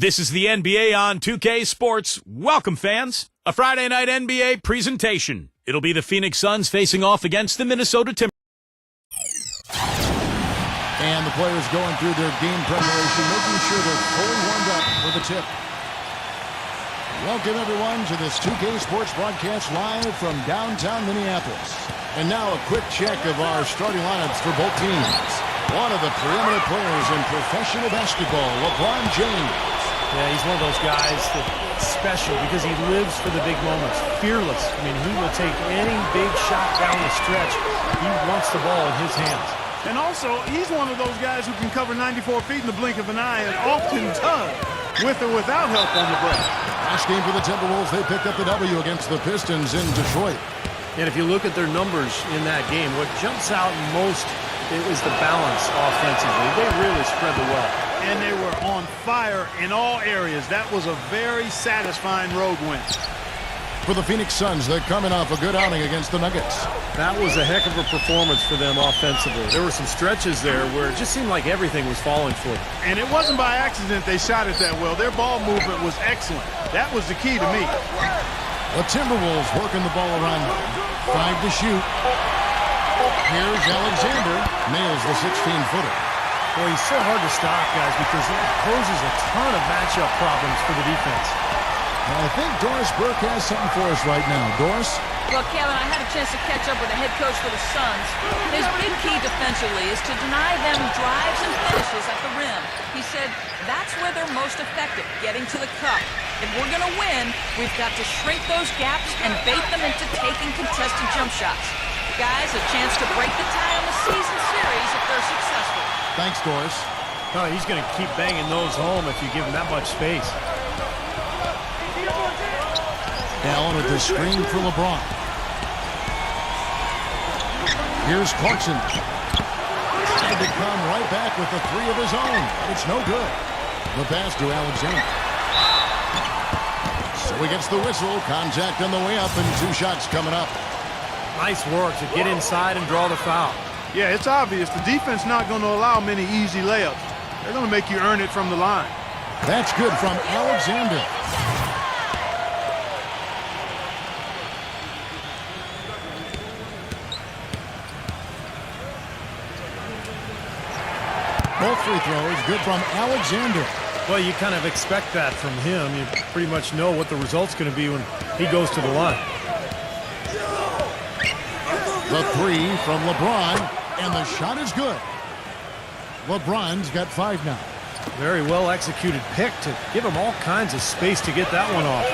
This is the NBA on 2K Sports. Welcome, fans. A Friday night NBA presentation. It'll be the Phoenix Suns facing off against the Minnesota Timberwolves. And the players going through their game preparation, making sure they're fully warmed up for the tip. Welcome, everyone, to this 2K Sports broadcast live from downtown Minneapolis. And now a quick check of our starting lineups for both teams. One of the preeminent players in professional basketball, LeBron James. Yeah, he's one of those guys that's special because he lives for the big moments. Fearless. I mean, he will take any big shot down the stretch. He wants the ball in his hands. And also, he's one of those guys who can cover 94 feet in the blink of an eye and often does, with or without help on the break. Last game for the Timberwolves, they picked up the W against the Pistons in Detroit. And if you look at their numbers in that game, what jumps out most is the balance offensively. They really spread the wealth. And they were on fire in all areas. That was a very satisfying road win. For the Phoenix Suns, they're coming off a good outing against the Nuggets. That was a heck of a performance for them offensively. There were some stretches there where it just seemed like everything was falling for them. And it wasn't by accident they shot it that well. Their ball movement was excellent. That was the key to me. The Timberwolves working the ball around them. 5 to shoot. Here's Alexander. Nails the 16-footer. Boy, he's so hard to stop, guys, because he poses a ton of matchup problems for the defense. I think Doris Burke has something for us right now. Doris? Well, Kevin, I had a chance to catch up with the head coach for the Suns. His big key defensively is to deny them drives and finishes at the rim. He said that's where they're most effective, getting to the cup. If we're going to win, we've got to shrink those gaps and bait them into taking contested jump shots. Guys, a chance to break the tie on the season series if they're successful. Thanks, Doris. Oh, he's going to keep banging those home if you give him that much space. Allen with the screen for LeBron. Here's Clarkson. Tried to come right back with the three of his own. It's no good. The pass to Alexander. So he gets the whistle. Contact on the way up and 2 shots coming up. Nice work to get inside and draw the foul. Yeah, it's obvious. The defense not going to allow many easy layups. They're going to make you earn it from the line. That's good from Alexander. Both free throws good from Alexander. Well, you kind of expect that from him. You pretty much know what the result's going to be when he goes to the line. The three from LeBron, and the shot is good. LeBron's got 5 now. Very well executed pick to give him all kinds of space to get that one off.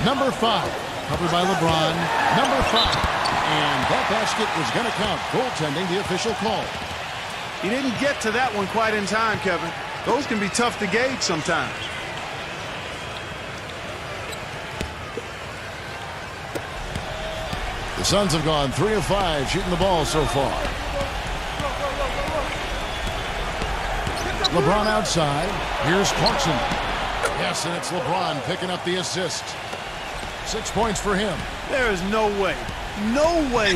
Number 5, covered by LeBron. Number 5, and that basket is going to count. Goaltending, the official call. He didn't get to that one quite in time, Kevin. Those can be tough to gauge sometimes. The Suns have gone 3 of 5 shooting the ball so far. LeBron outside. Here's Clarkson. Yes, and it's LeBron picking up the assist. 6 points for him. There is no way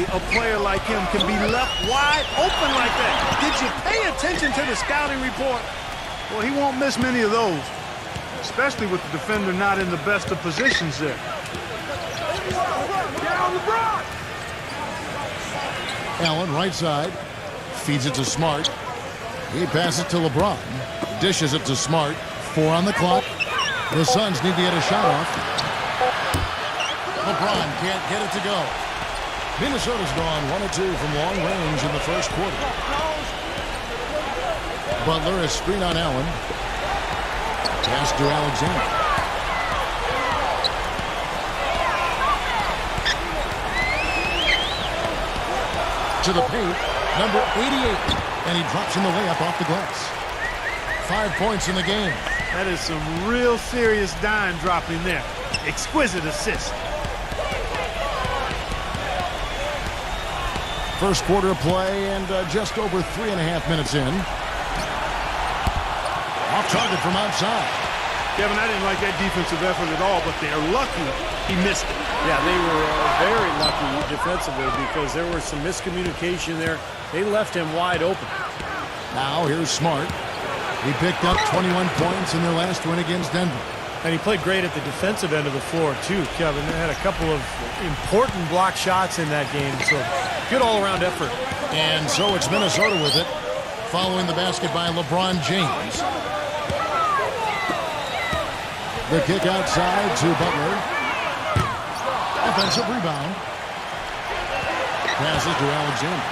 a player like him can be left wide open like that. Did you pay attention to the scouting report? Well, he won't miss many of those, especially with the defender not in the best of positions there. Allen right side. Feeds it to Smart. He passes it to LeBron. Dishes it to Smart. 4 on the clock. The Suns need to get a shot off. LeBron can't get it to go. Minnesota's gone 1 of 2 from long range in the first quarter. Butler is screen on Allen. Pass to Alexander. To the paint, number 88, and he drops in the layup off the glass. 5 points in the game. That is some real serious dime dropping there. Exquisite assist. First quarter of play and just over 3.5 minutes in. Off target from outside. Kevin, I didn't like that defensive effort at all, but they're lucky he missed it. Yeah, they were very lucky defensively because there was some miscommunication there. They left him wide open. Now here's Smart. He picked up 21 points in their last win against Denver. And he played great at the defensive end of the floor, too, Kevin. They had a couple of important block shots in that game, so good all-around effort. And so it's Minnesota with it, following the basket by LeBron James. The kick outside to Butler. Offensive rebound. Passes to Alexander.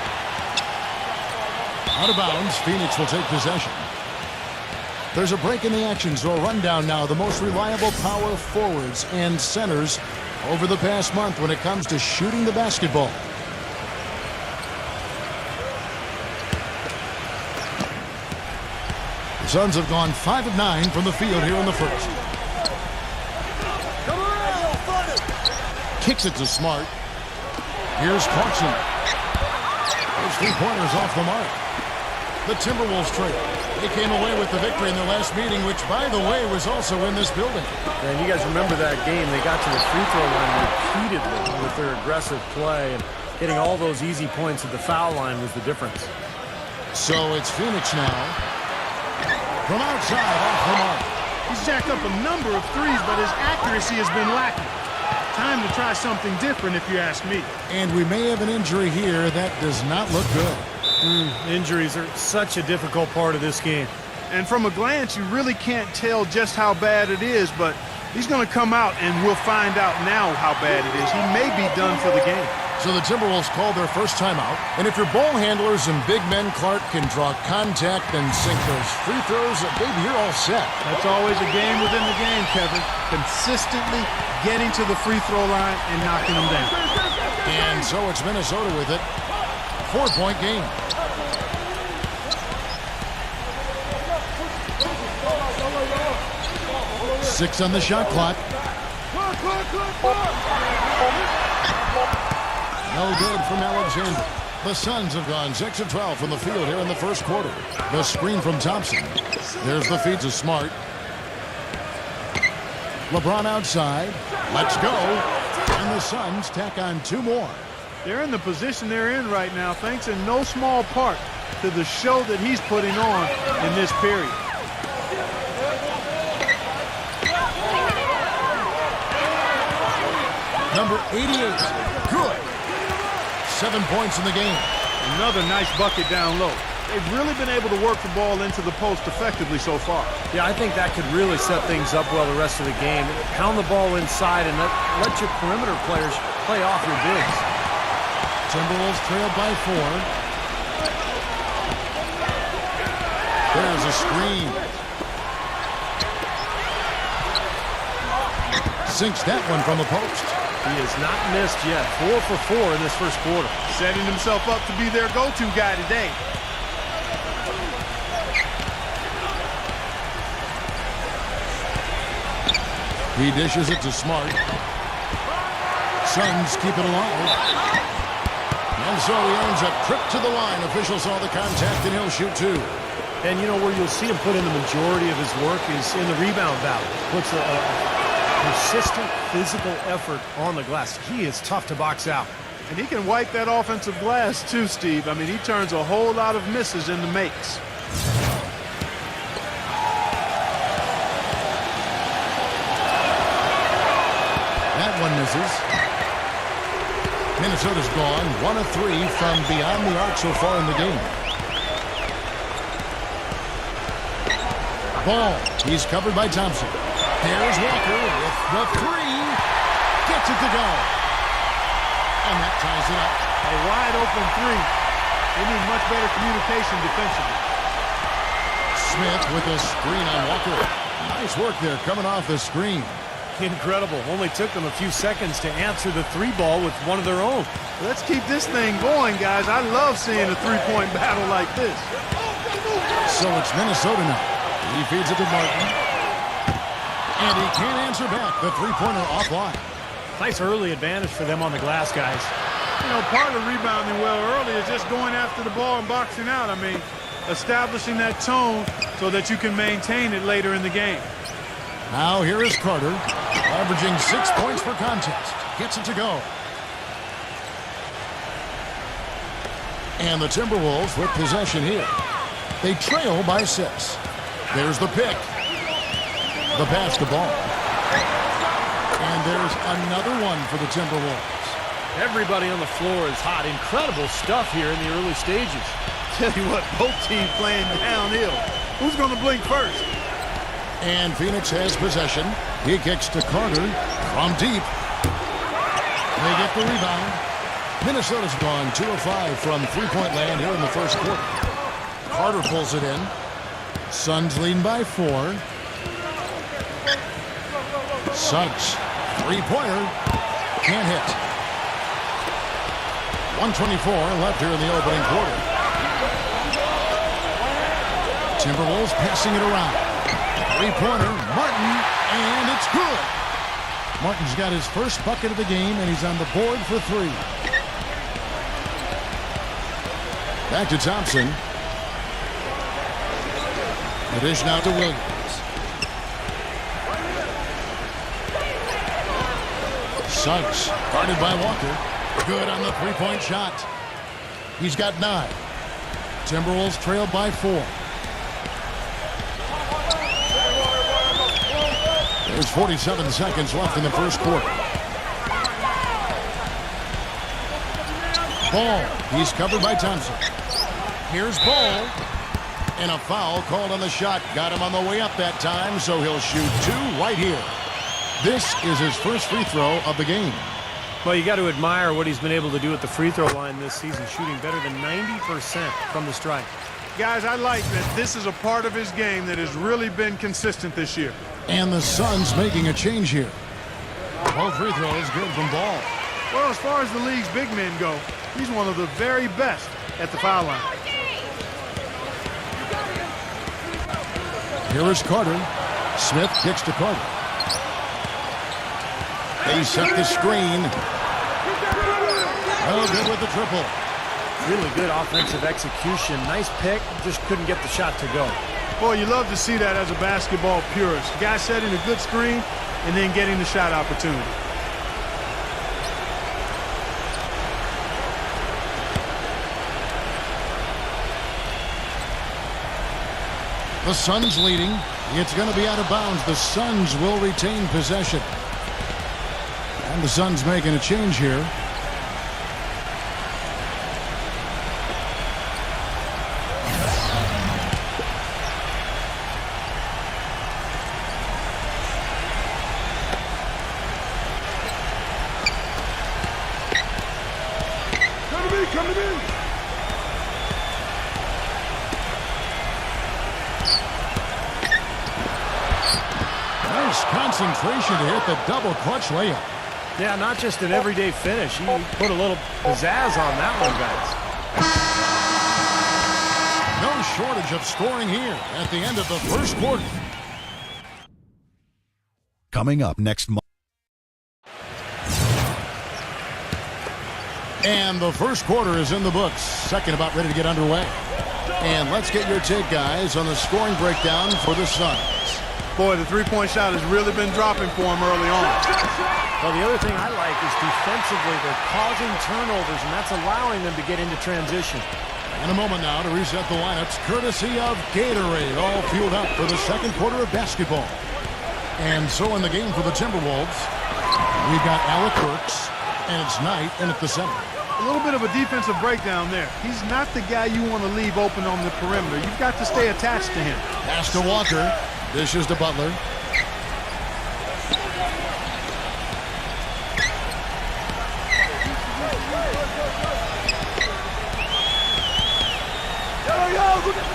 Out of bounds, Phoenix will take possession. There's a break in the action, so a rundown now. The most reliable power forwards and centers over the past month when it comes to shooting the basketball. The Suns have gone 5 of 9 from the field here in the first. Kicks it to Smart. Here's Clarkson. Those three-pointers off the mark. The Timberwolves trail. They came away with the victory in their last meeting, which, by the way, was also in this building. And you guys remember that game. They got to the free throw line repeatedly with their aggressive play, and getting all those easy points at the foul line was the difference. So it's Phoenix now. From outside, off the mark. He's jacked up a number of threes, but his accuracy has been lacking. Time to try something different, if you ask me. And we may have an injury here that does not look good. Injuries are such a difficult part of this game. And from a glance, you really can't tell just how bad it is, but he's going to come out, and we'll find out now how bad it is. He may be done for the game. So the Timberwolves called their first timeout. And if your ball handlers and big men, Clark, can draw contact and sink those free throws, baby, you're all set. That's always a game within the game, Kevin. Consistently getting to the free throw line and knocking them down. And so it's Minnesota with it. 4-point game. Six on the shot clock. No good from Alexander. The Suns have gone 6 of 12 from the field here in the first quarter. The screen from Thompson. There's the feed to Smart. LeBron outside. Let's go. And the Suns tack on 2 more. They're in the position they're in right now, thanks in no small part to the show that he's putting on in this period. Number 88. Good. 7 points in the game. Another nice bucket down low. They've really been able to work the ball into the post effectively so far. Yeah, I think that could really set things up well the rest of the game. Pound the ball inside and let your perimeter players play off your bigs. Timberwolves trailed by 4. There's a screen. Sinks that one from the post. He has not missed yet. 4 for 4 in this first quarter. Setting himself up to be their go-to guy today. He dishes it to Smart. Suns keep it alive. And so he earns a trip to the line. Officials saw the contact, and he'll shoot 2. And you know where you'll see him put in the majority of his work is in the rebound battle. Puts a persistent physical effort on the glass. He is tough to box out. And he can wipe that offensive glass too, Steve. I mean, he turns a whole lot of misses into makes. That one misses. Minnesota's gone 1 of 3 from beyond the arc so far in the game. Ball. He's covered by Thompson. Here's Walker with the 3. Gets it to go. And that ties it up. A wide open 3. They need much better communication defensively. Smith with a screen on Walker. Nice work there coming off the screen. Incredible. Only took them a few seconds to answer the 3-ball with one of their own. Let's keep this thing going, guys. I love seeing a three-point battle like this. So it's Minnesota now. He feeds it to Martin. And he can't answer back. The three-pointer offline. Nice early advantage for them on the glass, guys. You know, part of rebounding well early is just going after the ball and boxing out. I mean, establishing that tone so that you can maintain it later in the game. Now here is Carter. Averaging 6 points per contest. Gets it to go. And the Timberwolves with possession here. They trail by 6. There's the pick. The basketball. And there's another one for the Timberwolves. Everybody on the floor is hot. Incredible stuff here in the early stages. Tell you what, both teams playing downhill. Who's going to blink first? And Phoenix has possession. He kicks to Carter from deep. They get the rebound. Minnesota's gone 2 of 5 from three-point land here in the first quarter. Carter pulls it in. Suns leading by 4. Suggs, three-pointer, can't hit. 1:24 left here in the opening quarter. Timberwolves passing it around. Three-pointer, Martin, and it's good. Martin's got his first bucket of the game, and he's on the board for 3. Back to Thompson. The dish now to Williams. Suggs, guarded by Walker. Good on the three-point shot. He's got 9. Timberwolves trailed by 4. There's 47 seconds left in the first quarter. Ball. He's covered by Thompson. Here's Ball. And a foul called on the shot. Got him on the way up that time, so he'll shoot 2 right here. This is his first free throw of the game. Well, you got to admire what he's been able to do at the free throw line this season, shooting better than 90% from the stripe. Guys, I like that this is a part of his game that has really been consistent this year. And the Suns making a change here. Both free throws good from Ball. Well, as far as the league's big men go, he's one of the very best at the foul line. Here is Carter. Smith kicks to Carter. They set the screen. Oh, good with the triple. Really good offensive execution. Nice pick, just couldn't get the shot to go. Boy, you love to see that as a basketball purist. Guy setting a good screen and then getting the shot opportunity. The Suns leading. It's going to be out of bounds. The Suns will retain possession. And the Suns making a change here. Coming in. Nice concentration to hit the double clutch layup. Yeah, not just an everyday finish. He put a little pizzazz on that one, guys. No shortage of scoring here at the end of the first quarter. Coming up next month. And the first quarter is in the books. Second about ready to get underway. And let's get your take, guys, on the scoring breakdown for the Suns. Boy, the three-point shot has really been dropping for him early on. Well, the other thing I like is defensively they're causing turnovers, and that's allowing them to get into transition. In a moment now to reset the lineups, courtesy of Gatorade, all fueled up for the second quarter of basketball. And so in the game for the Timberwolves, we've got Alec Burks, and it's Knight in at the center. A little bit of a defensive breakdown there. He's not the guy you want to leave open on the perimeter. You've got to stay attached to him. Pass to Walker. Dishes to Butler.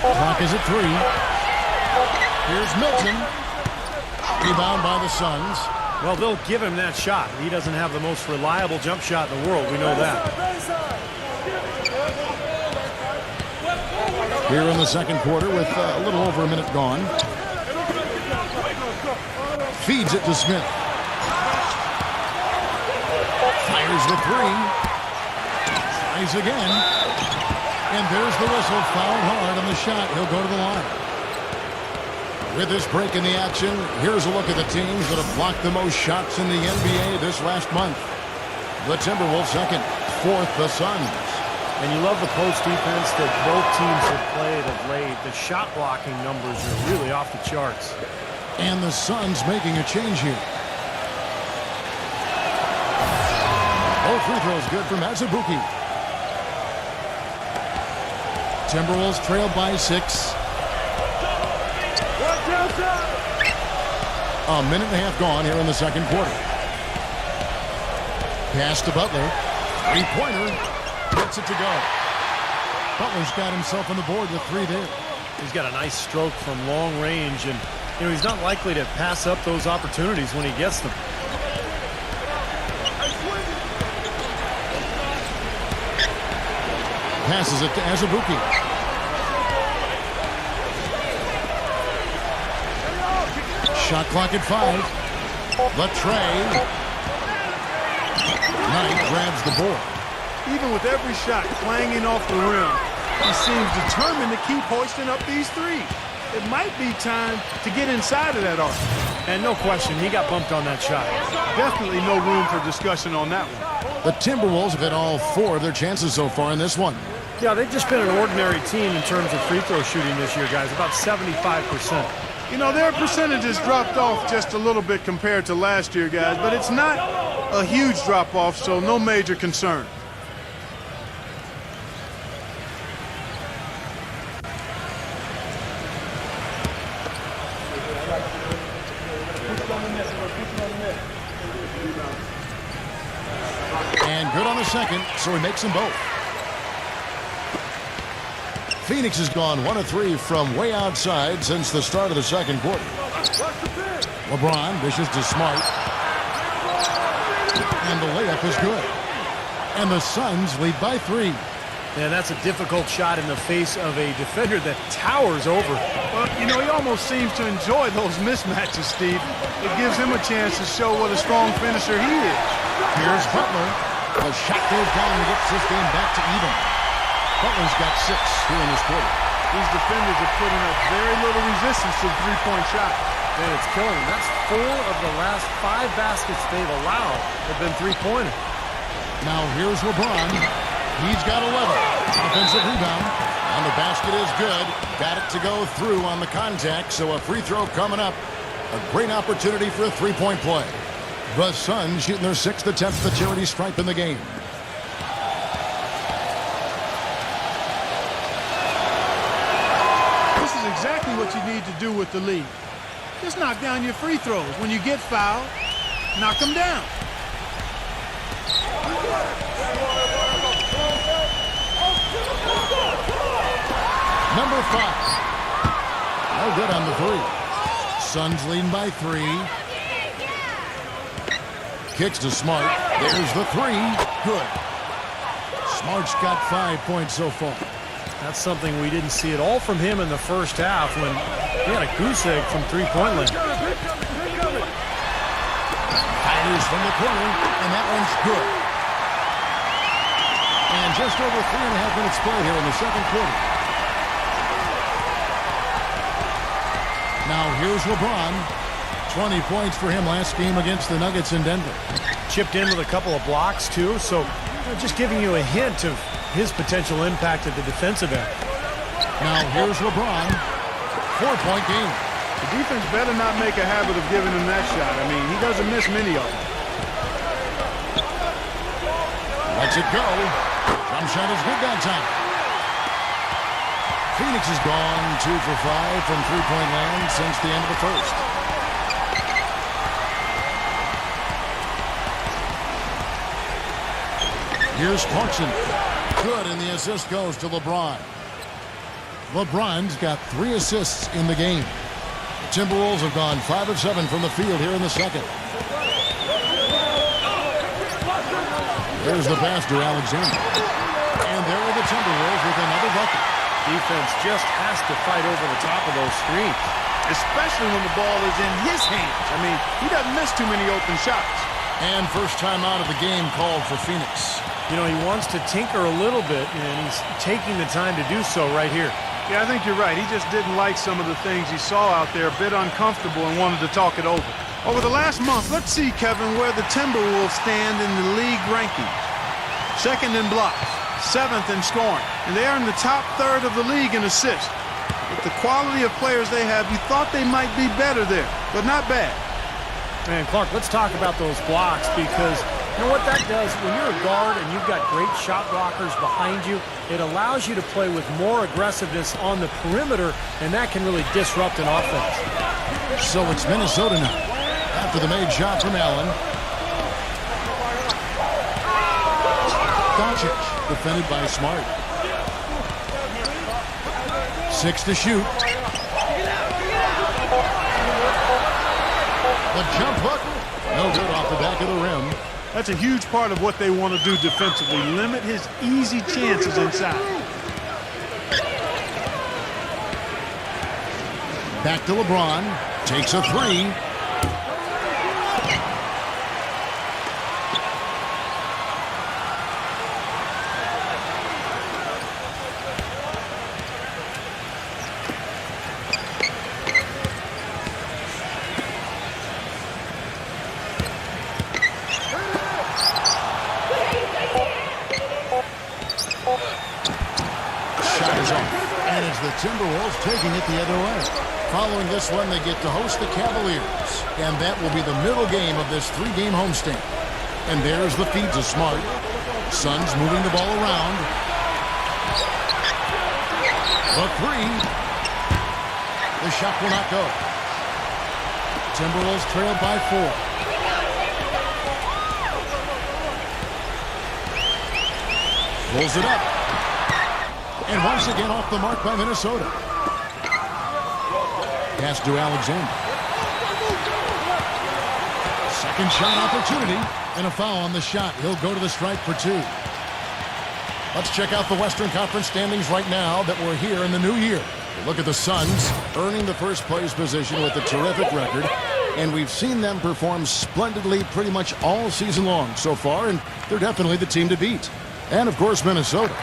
Clock is at 3. Here's Milton. Rebound by the Suns. Well, they'll give him that shot. He doesn't have the most reliable jump shot in the world. We know that. Here in the second quarter with a little over a minute gone. Feeds it to Smith. Fires the 3. Tries again. And there's the whistle. Fouled hard on the shot. He'll go to the line. With this break in the action, here's a look at the teams that have blocked the most shots in the NBA this last month. The Timberwolves second, fourth the Suns. And you love the post defense that both teams have played of late. The shot blocking numbers are really off the charts. And the Suns making a change here. Both free throws good for Mackubex. Timberwolves trailed by 6. A minute and a half gone here in the second quarter. Pass to Butler. Three-pointer. Gets it to go. Butler's got himself on the board with 3 there. He's got a nice stroke from long range, and he's not likely to pass up those opportunities when he gets them. Passes it to Mackubex. Shot clock at 5. Latrey. Knight grabs the board. Even with every shot clanging off the rim, he seems determined to keep hoisting up these threes. It might be time to get inside of that arc. And no question, he got bumped on that shot. Definitely no room for discussion on that one. The Timberwolves have hit all 4 of their chances so far in this one. Yeah, they've just been an ordinary team in terms of free throw shooting this year, guys. About 75%. Their percentages dropped off just a little bit compared to last year, guys, but it's not a huge drop-off, so no major concern. And good on the second, so he makes them both. Phoenix has gone 1 of 3 from way outside since the start of the second quarter. LeBron dishes to Smart. And the layup is good. And the Suns lead by 3. Yeah, that's a difficult shot in the face of a defender that towers over. Well, he almost seems to enjoy those mismatches, Steve. It gives him a chance to show what a strong finisher he is. Here's Butler. The shot goes down and gets this game back to even. Butler's got 6 here in this quarter. These defenders are putting up very little resistance to the three-point shot. And it's killing them. That's 4 of the last 5 baskets they've allowed have been three-pointers. Now here's LeBron. He's got 11. Offensive rebound. And the basket is good. Got it to go through on the contact, so a free throw coming up. A great opportunity for a three-point play. The Suns shooting their 6th attempt at the charity stripe in the game. This is exactly what you need to do with the lead. Just knock down your free throws. When you get fouled, knock them down. Number 5. No good on the 3. Suns leading by 3. Kicks to Smart. There's the 3. Good. Smart's got 5 points so far. That's something we didn't see at all from him in the first half when he had a goose egg from three-point land. Fires from the corner, and that one's good. And just over 3.5 minutes played here in the second quarter. Now here's LeBron. 20 points for him last game against the Nuggets in Denver. Chipped in with a couple of blocks, too, so just giving you a hint of his potential impact at the defensive end. Now here's LeBron. 4-point game. The defense better not make a habit of giving him that shot. I mean, he doesn't miss many of them. Lets it go. Jump shot is good that time. Phoenix has gone 2 for 5 from three-point land since the end of the first. Here's Clarkson. Good, and the assist goes to LeBron. LeBron's got 3 assists in the game. The Timberwolves have gone 5 of 7 from the field here in the second. There's the pass to Alexander. And there are the Timberwolves with another bucket. Defense just has to fight over the top of those screens. Especially when the ball is in his hands. I mean, he doesn't miss too many open shots. And first time out of the game called for Phoenix. He wants to tinker a little bit, and he's taking the time to do so right here. Yeah, I think you're right. He just didn't like some of the things he saw out there, a bit uncomfortable, and wanted to talk it over. Over the last month, let's see, Kevin, where the Timberwolves stand in the league rankings. Second in blocks, 7th in scoring, and they are in the top third of the league in assists. With the quality of players they have, you thought they might be better there, but not bad. Man, Clark, let's talk about those blocks, because you know what that does? When you're a guard and you've got great shot blockers behind you, it allows you to play with more aggressiveness on the perimeter, and that can really disrupt an offense. So it's Minnesota now. After the made shot from Allen. Doncic, defended by Smart. 6 to shoot. The jump hook. No good off the back of the rim. That's a huge part of what they want to do defensively. Limit his easy chances inside. Back to LeBron. Takes a three. Timberwolves taking it the other way. Following this one, they get to host the Cavaliers. And that will be the middle game of this 3-game homestand. And there's the feed to Smart. Suns moving the ball around. The three. The shot will not go. Timberwolves trailed by 4. Pulls it up. And once again off the mark by Minnesota. Pass to Alexander. Second shot opportunity. And a foul on the shot. He'll go to the stripe for 2. Let's check out the Western Conference standings right now that we're here in the new year. Look at the Suns earning the first place position with a terrific record. And we've seen them perform splendidly pretty much all season long so far. And they're definitely the team to beat. And, of course, Minnesota,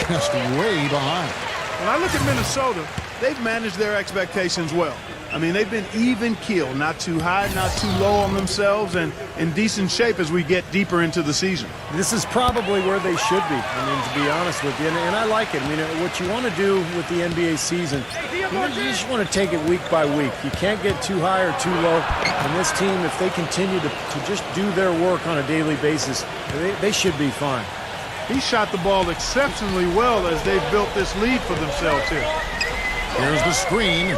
just way behind. When I look at Minnesota, they've managed their expectations well. I mean, they've been even keel, not too high, not too low on themselves, and in decent shape as we get deeper into the season. This is probably where they should be, I mean, to be honest with you, and I like it. I mean, what you want to do with the NBA season, you just want to take it week by week. You can't get too high or too low. And this team, if they continue to just do their work on a daily basis, they should be fine. He shot the ball exceptionally well as they've built this lead for themselves here. Here's the screen.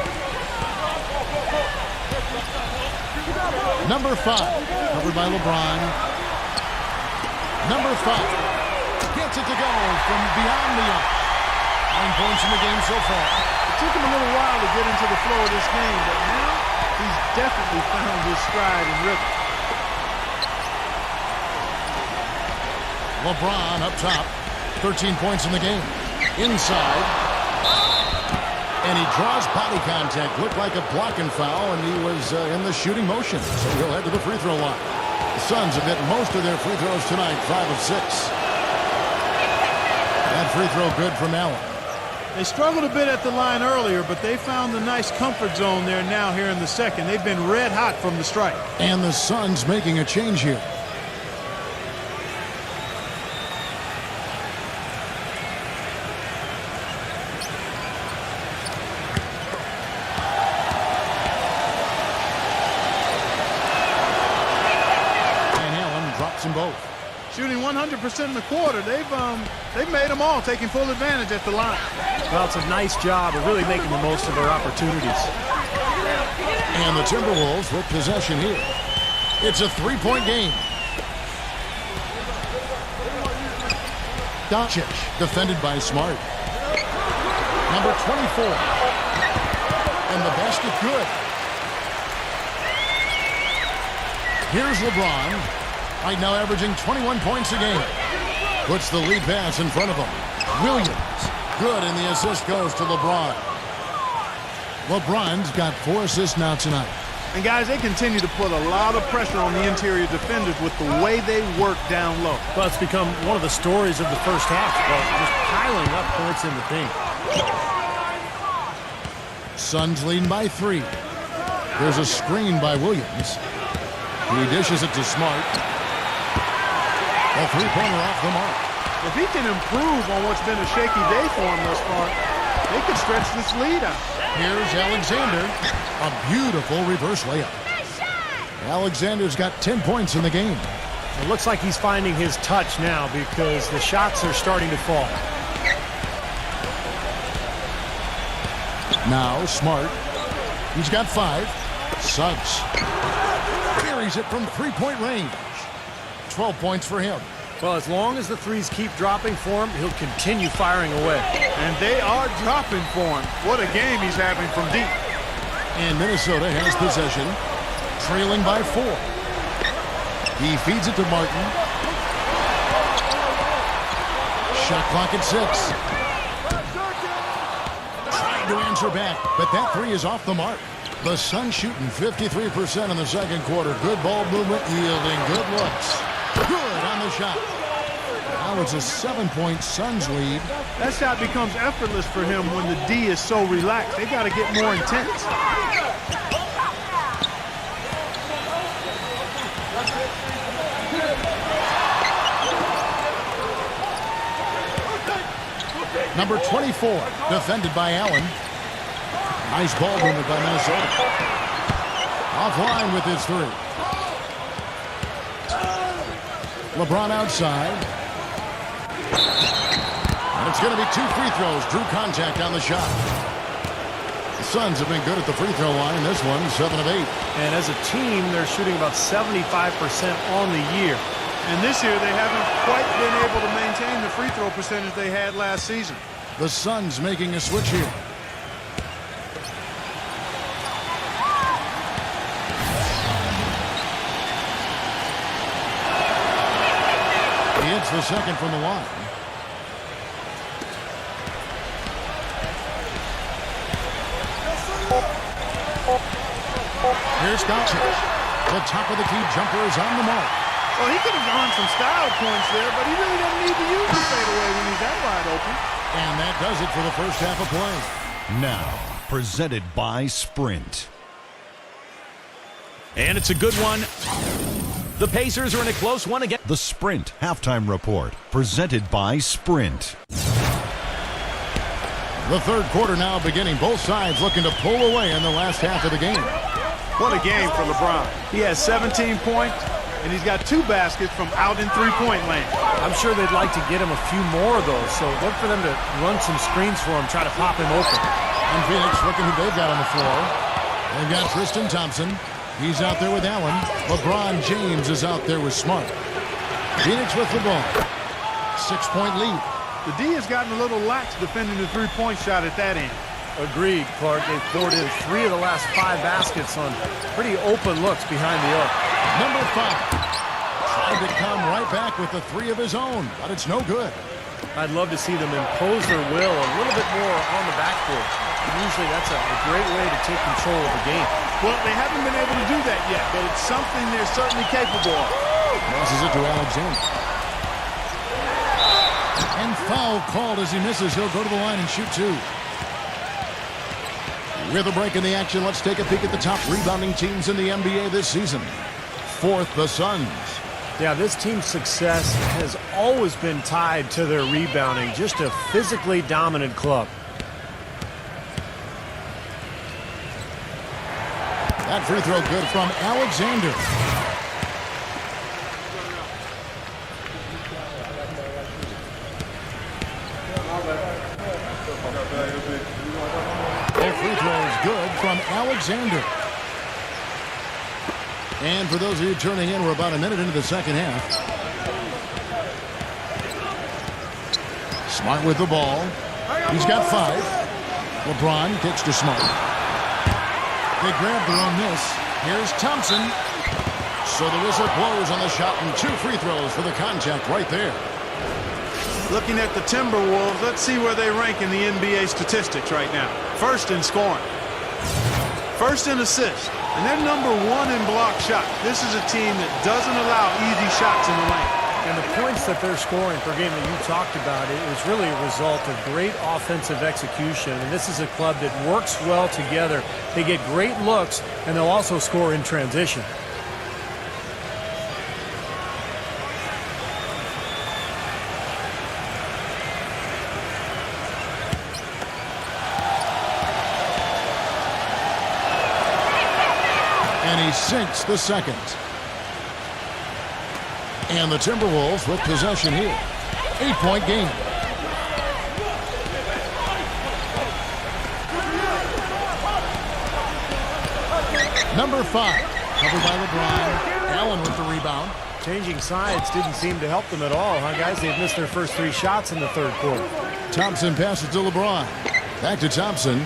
Number 5, covered by LeBron. Number 5 gets it to go from beyond the arc. 9 points in the game so far. It took him a little while to get into the flow of this game, but now he's definitely found his stride and rhythm. LeBron up top, 13 points in the game. Inside. And he draws body contact. Looked like a blocking foul, and he was in the shooting motion. So he'll head to the free throw line. The Suns have hit most of their free throws tonight, 5 of 6. That free throw good from Allen. They struggled a bit at the line earlier, but they found a nice comfort zone there now here in the second. They've been red hot from the strike. And the Suns making a change here. Them both. Shooting 100% in the quarter. They've made them all, taking full advantage at the line. Well, it's a nice job of really making the most of their opportunities. And the Timberwolves with possession here. It's a 3-point game. Doncic, defended by Smart. Number 24. And the basket good. Here's LeBron. Right now averaging 21 points a game. Puts the lead pass in front of him. Williams. Good, and the assist goes to LeBron. LeBron's got 4 assists now tonight. And, guys, they continue to put a lot of pressure on the interior defenders with the way they work down low. Well, it's become one of the stories of the first half, but just piling up points in the paint. Suns leading by 3. There's a screen by Williams. He dishes it to Smart. A three-pointer off the mark. If he can improve on what's been a shaky day for him thus far, they could stretch this lead out. Here's Alexander. A beautiful reverse layup. Alexander's got 10 points in the game. It looks like he's finding his touch now because the shots are starting to fall. Now Smart. He's got 5. Suggs carries it from three-point range. 12 points for him. Well, as long as the threes keep dropping for him, he'll continue firing away. And they are dropping for him. What a game he's having from deep. And Minnesota has possession, trailing by 4. He feeds it to Martin. Shot clock at 6. Trying to answer back, but that 3 is off the mark. The Suns shooting 53% in the second quarter. Good ball movement, yielding good looks. Good on the shot. Now it's a 7-point Suns lead. That shot becomes effortless for him when the D is so relaxed. They got to get more intense. Number 24, defended by Allen. Nice ball movement by Minnesota. Offline with his 3. LeBron outside. And it's going to be 2 free throws. Drew contact on the shot. The Suns have been good at the free throw line in this one, 7 of 8. And as a team, they're shooting about 75% on the year. And this year, they haven't quite been able to maintain the free throw percentage they had last season. The Suns making a switch here. He hits the second from the line. Here's Scott. The top of the key jumper is on the mark. Well, he could have gone some style points there, but he really doesn't need to use the fadeaway when he's that wide open. And that does it for the first half of play. Now, presented by Sprint. And it's a good one. The Pacers are in a close one again. The Sprint Halftime Report, presented by Sprint. The third quarter now beginning. Both sides looking to pull away in the last half of the game. What a game for LeBron. He has 17 points, and he's got 2 baskets from out in three-point land. I'm sure they'd like to get him a few more of those, so look for them to run some screens for him, try to pop him open. And Phoenix looking who they've got on the floor. They've got Tristan Thompson. He's out there with Allen. LeBron James is out there with Smart. Phoenix with the ball. 6-point lead. The D has gotten a little lax defending the three-point shot at that end. Agreed, Clark. They've poured in 3 of the last 5 baskets on pretty open looks behind the arc. Number 5. Tried to come right back with the 3 of his own, but it's no good. I'd love to see them impose their will a little bit more on the backboard. Usually that's a great way to take control of the game. Well, they haven't been able to do that yet, but it's something they're certainly capable of. Passes it to Alexander. And foul called as he misses. He'll go to the line and shoot 2. With a break in the action, let's take a peek at the top rebounding teams in the NBA this season. 4th, the Suns. Yeah, this team's success has always been tied to their rebounding. Just a physically dominant club. That free throw good from Alexander. That free throw is good from Alexander. And for those of you turning in, we're about a minute into the second half. Smart with the ball. He's got 5. LeBron kicks to Smart. They grab their own miss. Here's Thompson. So the whistle blows on the shot and 2 free throws for the contact right there. Looking at the Timberwolves, let's see where they rank in the NBA statistics right now. First in scoring. First in assists. And they're number 1 in block shots. This is a team that doesn't allow easy shots in the lane. And the points that they're scoring per game that you talked about is really a result of great offensive execution. And this is a club that works well together. They get great looks, and they'll also score in transition. And he sinks the second. And the Timberwolves with possession here. 8-point game. Number 5. Covered by LeBron. Allen with the rebound. Changing sides didn't seem to help them at all, huh, guys? They've missed their first 3 shots in the third quarter. Thompson passes to LeBron. Back to Thompson.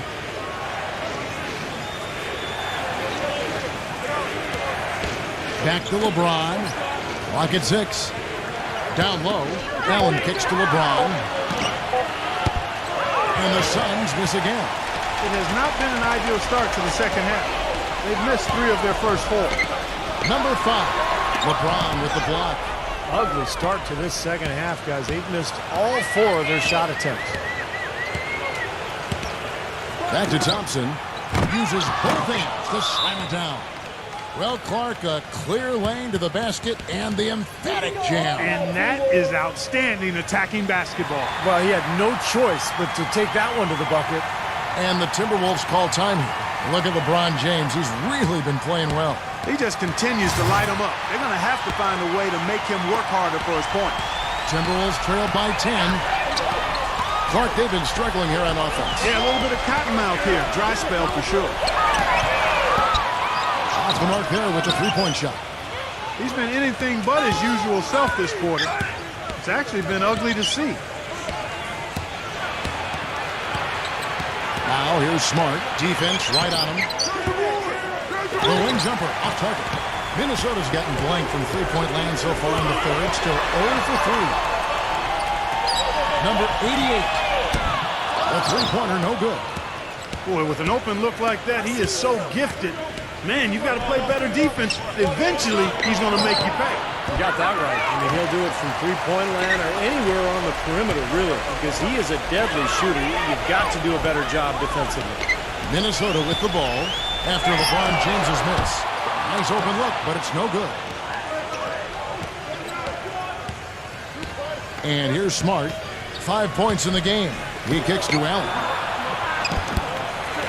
Back to LeBron. Clock at 6. Down low. Allen kicks to LeBron. And the Suns miss again. It has not been an ideal start to the second half. They've missed 3 of their first 4. Number 5. LeBron with the block. Ugly start to this second half, guys. They've missed all 4 of their shot attempts. Back to Thompson. Uses both hands to slam it down. Well, Clark, a clear lane to the basket and the emphatic jam. And that is outstanding attacking basketball. Well, he had no choice but to take that one to the bucket. And the Timberwolves call time here. Look at LeBron James. He's really been playing well. He just continues to light them up. They're going to have to find a way to make him work harder for his point. Timberwolves trail by 10. Clark, they've been struggling here on offense. Yeah, a little bit of cottonmouth here. Dry spell for sure. Off the mark there with the three-point shot. He's been anything but his usual self this quarter. It's actually been ugly to see. Now here's Smart. Defense right on him. The wing jumper off target. Minnesota's gotten blank from three-point land so far in the third. Still 0 for 3. Number 88. The three-pointer no good. Boy, with an open look like that, he is so gifted. Man, you've got to play better defense. Eventually, he's going to make you pay. You got that right. I mean, he'll do it from three-point land or anywhere on the perimeter, really, because he is a deadly shooter. You've got to do a better job defensively. Minnesota with the ball after LeBron James's miss. Nice open look, but it's no good. And here's Smart. 5 points in the game. He kicks to Allen.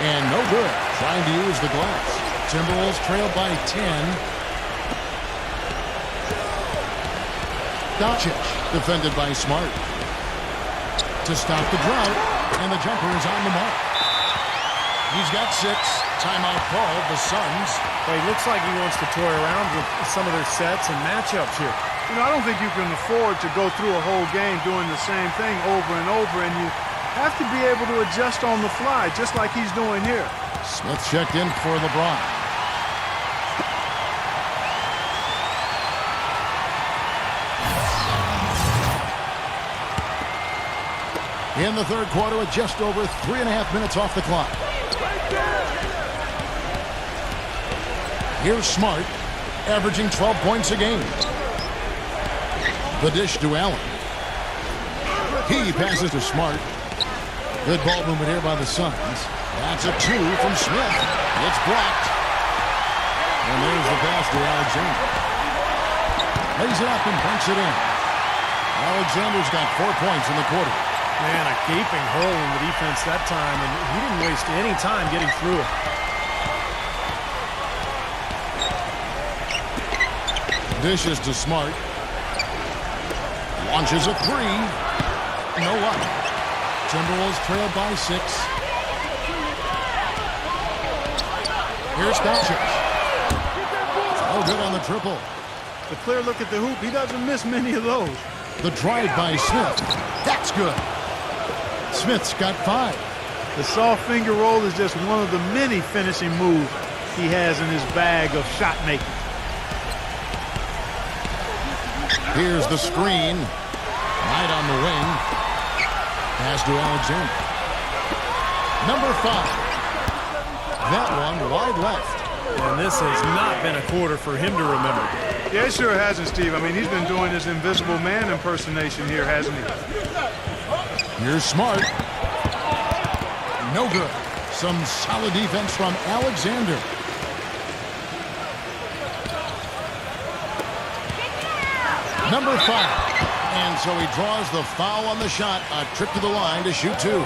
And no good. Trying to use the glass. Timberwolves trail by 10. Doncic defended by Smart. To stop the drought, and the jumper is on the mark. He's got 6. Timeout called, the Suns. Well, he looks like he wants to toy around with some of their sets and matchups here. You know, I don't think you can afford to go through a whole game doing the same thing over and over, and you have to be able to adjust on the fly, just like he's doing here. Smith checked in for LeBron. In the third quarter with just over 3.5 minutes off the clock. Here's Smart, averaging 12 points a game. The dish to Allen. He passes to Smart. Good ball movement here by the Suns. That's a 2 from Smith. It's blocked. And there's the pass to Alexander. Lays it up and banks it in. Alexander's got 4 points in the quarter. Man, a gaping hole in the defense that time, and he didn't waste any time getting through it. Dishes to Smart. Launches a 3. No luck. Timberwolves trail by 6. Here's Doncic. Oh, good on the triple. The clear look at the hoop, he doesn't miss many of those. The drive by Smith. That's good. Smith's got 5. The soft finger roll is just one of the many finishing moves he has in his bag of shot making. Here's the screen. Right on the wing. Pass to Alexander. Number 5. That one wide left. And this has not been a quarter for him to remember. Yeah, it sure hasn't, Steve. I mean, he's been doing this invisible man impersonation here, hasn't he? Here's Smart. No good. Some solid defense from Alexander. Number 5. And so he draws the foul on the shot. A trip to the line to shoot 2.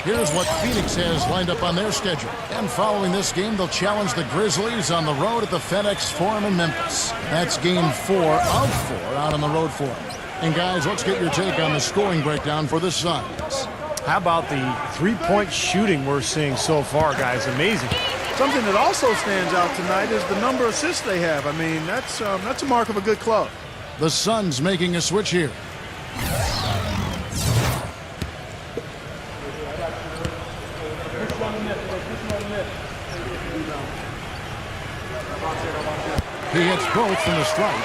Here's what Phoenix has lined up on their schedule. And following this game, they'll challenge the Grizzlies on the road at the FedEx Forum in Memphis. That's game 4 of 4 out on the road for them. And guys, let's get your take on the scoring breakdown for the Suns. How about the three-point shooting we're seeing so far, guys? Amazing. Something that also stands out tonight is the number of assists they have. I mean, that's a mark of a good club. The Suns making a switch here. He hits both from the strike.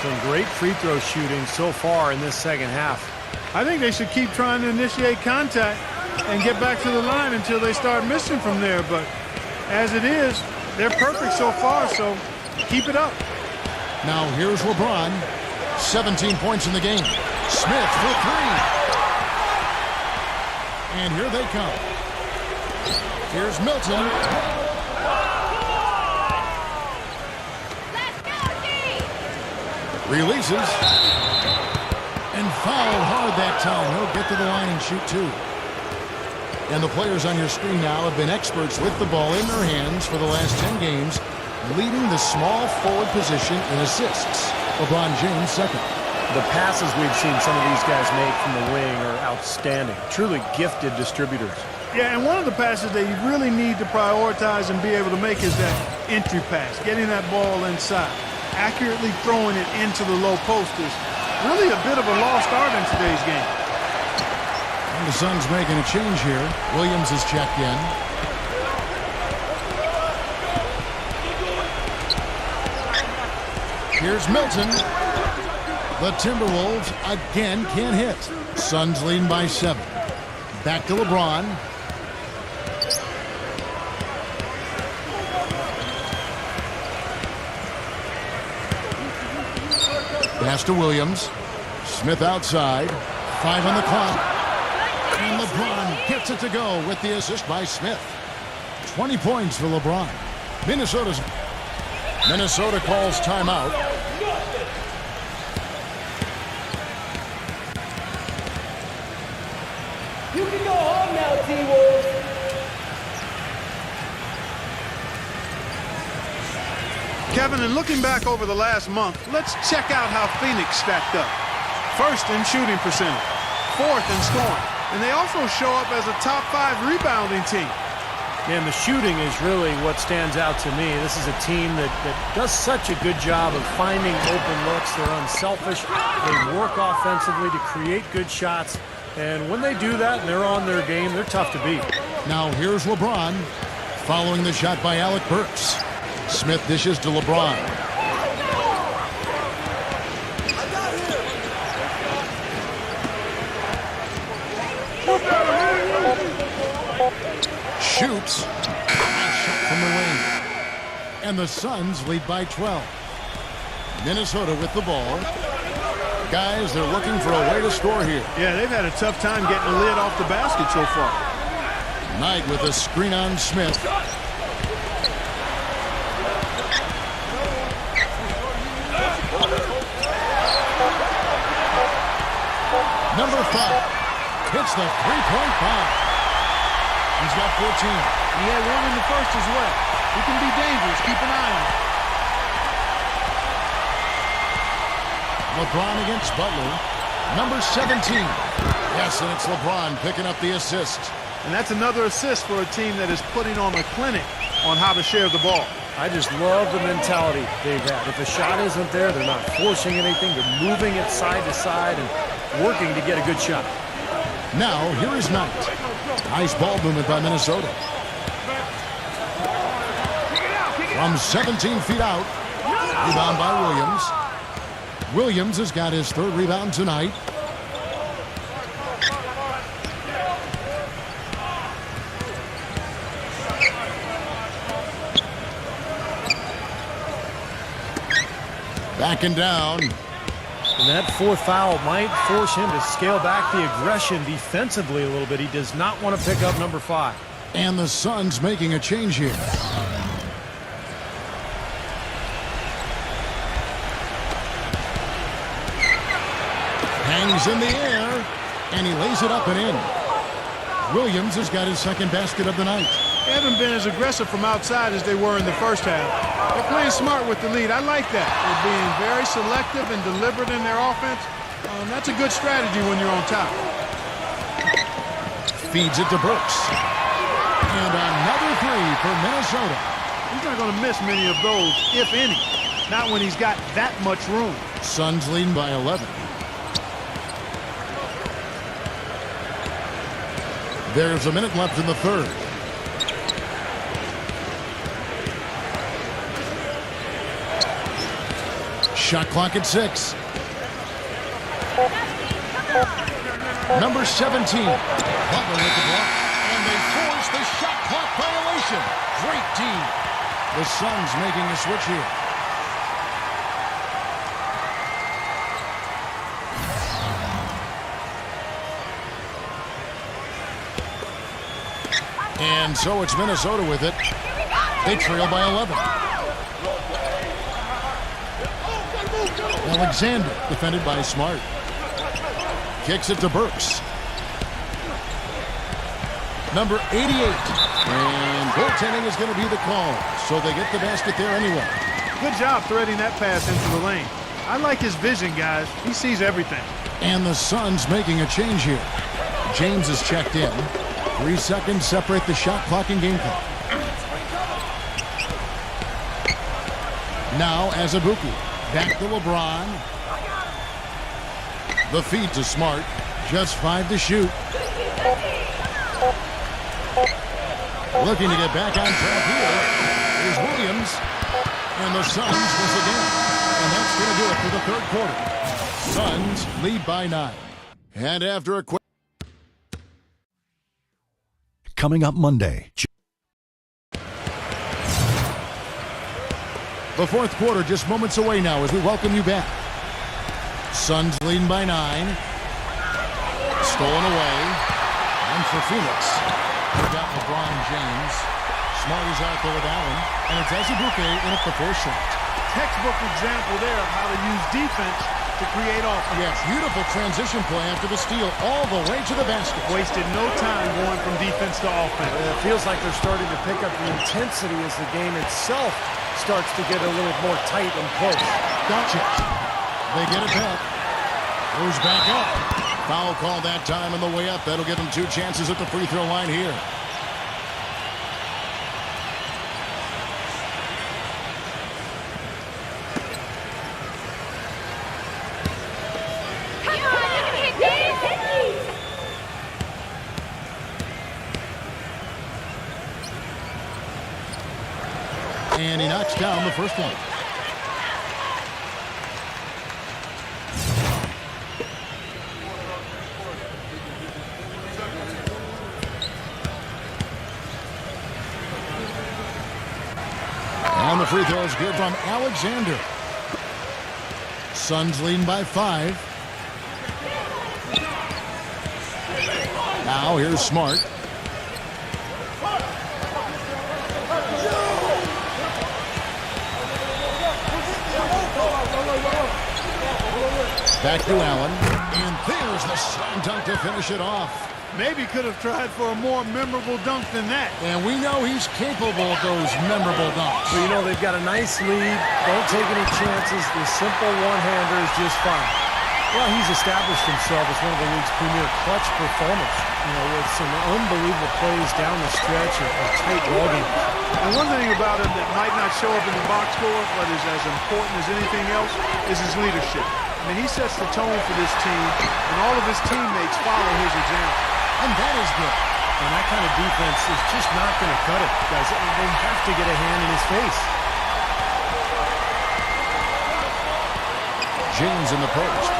Some great free throw shooting so far in this second half. I think they should keep trying to initiate contact and get back to the line until they start missing from there. But as it is, they're perfect so far, so keep it up. Now here's LeBron. 17 points in the game. Smith for 3. And here they come. Here's Milton. Releases. And fouled hard that time. He'll get to the line and shoot 2. And the players on your screen now have been experts with the ball in their hands for the last 10 games, leading the small forward position in assists. LeBron James second. The passes we've seen some of these guys make from the wing are outstanding. Truly gifted distributors. Yeah, and one of the passes that you really need to prioritize and be able to make is that entry pass, getting that ball inside. Accurately throwing it into the low post is really a bit of a lost art in today's game. And the Suns making a change here. Williams is checked in. Here's Milton. The Timberwolves again can't hit. Suns leading by 7. Back to LeBron. Pass to Williams. Smith outside. 5 on the clock. And LeBron gets it to go with the assist by Smith. 20 points for LeBron. Minnesota calls timeout. You can go home now, T-Wolves. Kevin, and looking back over the last month, let's check out how Phoenix stacked up. First in shooting percentage, 4th in scoring, and they also show up as a top 5 rebounding team. And the shooting is really what stands out to me. This is a team that does such a good job of finding open looks. They're unselfish. They work offensively to create good shots. And when they do that and they're on their game, they're tough to beat. Now here's LeBron following the shot by Alec Burks. Smith dishes to LeBron. Shoots. Shot from the wing. And the Suns lead by 12. Minnesota with the ball. Guys, they're looking for a way to score here. Yeah, they've had a tough time getting the lid off the basket so far. Knight with a screen on Smith. Number 5 hits the three-point bomb. He's got 14. He had one in the first as well. He can be dangerous. Keep an eye on him. LeBron against Butler. Number 17. Yes, and it's LeBron picking up the assist. And that's another assist for a team that is putting on a clinic on how to share the ball. I just love the mentality they've had. If a shot isn't there, they're not forcing anything. They're moving it side to side and working to get a good shot. Now, here is Knight. Nice ball movement by Minnesota. From 17 feet out. Rebound by Williams. Williams has got his 3rd rebound tonight. Backing down. And that fourth foul might force him to scale back the aggression defensively a little bit. He does not want to pick up number 5. And the Suns making a change here. Hangs in the air, and he lays it up and in. Williams has got his second basket of the night. They haven't been as aggressive from outside as they were in the first half. They're playing smart with the lead. I like that. They're being very selective and deliberate in their offense. That's a good strategy when you're on top. Feeds it to Brooks. And another three for Minnesota. He's not going to miss many of those, if any. Not when he's got that much room. Suns leading by 11. There's a minute left in the third. Shot clock at 6. Number 17. Butler with the block. And they force the shot clock violation. Great D. The Suns making a switch here. And so it's Minnesota with it. They trail by 11. Alexander defended by Smart. Kicks it to Burks. Number 88. And goaltending is going to be the call. So they get the basket there anyway. Good job threading that pass into the lane. I like his vision, guys. He sees everything. And the Suns making a change here. James is checked in. 3 seconds separate the shot clock and game clock. Now Azubuike. Back to LeBron. The feed to Smart. Just 5 to shoot. Looking to get back on track here is Williams. And the Suns miss again. And that's going to do it for the third quarter. Suns lead by 9. And after a quick... Coming up Monday. The fourth quarter just moments away now as we welcome you back. Suns leading by 9. Stolen away. And for Phoenix. They've got LeBron James. Smart is out there with Allen. And it's Azubuike in at the fourth shot. Textbook example there of how to use defense to create offense. Yes, beautiful transition play after the steal all the way to the basket. Wasted no time going from defense to offense. It feels like they're starting to pick up the intensity as the game itself starts to get a little more tight and close. Gotcha. They get it back. Goes back up. Foul call that time on the way up. That'll give them 2 chances at the free throw line here. And he knocks down the first one. And the free throw is good from Alexander. Suns leading by 5. Now here's Smart. Back to Allen. And there's the slam dunk to finish it off. Maybe could have tried for a more memorable dunk than that. And we know he's capable of those memorable dunks. So, you know, they've got a nice lead. Don't take any chances. The simple one-hander is just fine. Well, he's established himself as one of the league's premier clutch performers. You know, with some unbelievable plays down the stretch of tight ball games. And one thing about him that might not show up in the box score, but is as important as anything else, is his leadership. I mean, he sets the tone for this team, and all of his teammates follow his example. And that is good. And that kind of defense is just not going to cut it, guys. They have to get a hand in his face. James in the post.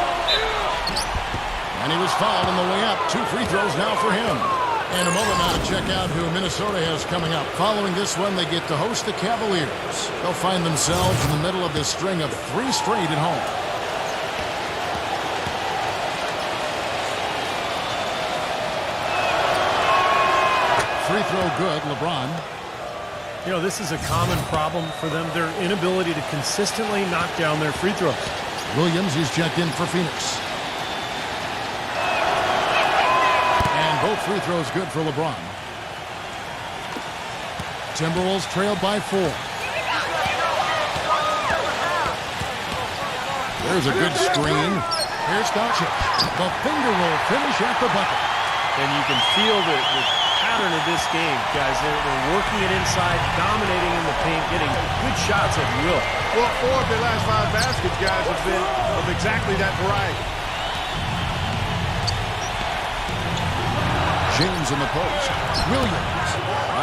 And he was fouled on the way up. 2 free throws now for him. And a moment now to check out who Minnesota has coming up. Following this one, they get to host the Cavaliers. They'll find themselves in the middle of this string of 3 straight at home. Free throw good, LeBron. You know, this is a common problem for them, their inability to consistently knock down their free throws. Williams is checked in for Phoenix. And both free throws good for LeBron. Timberwolves trailed by 4. There's a good screen. Here's Doncic. The finger roll finish at the bucket. And you can feel the pattern of this game, guys. They're working it inside, dominating in the paint, getting good shots at will. Well, 4 of their last 5 baskets, guys, have been of exactly that variety. James in the post. Williams.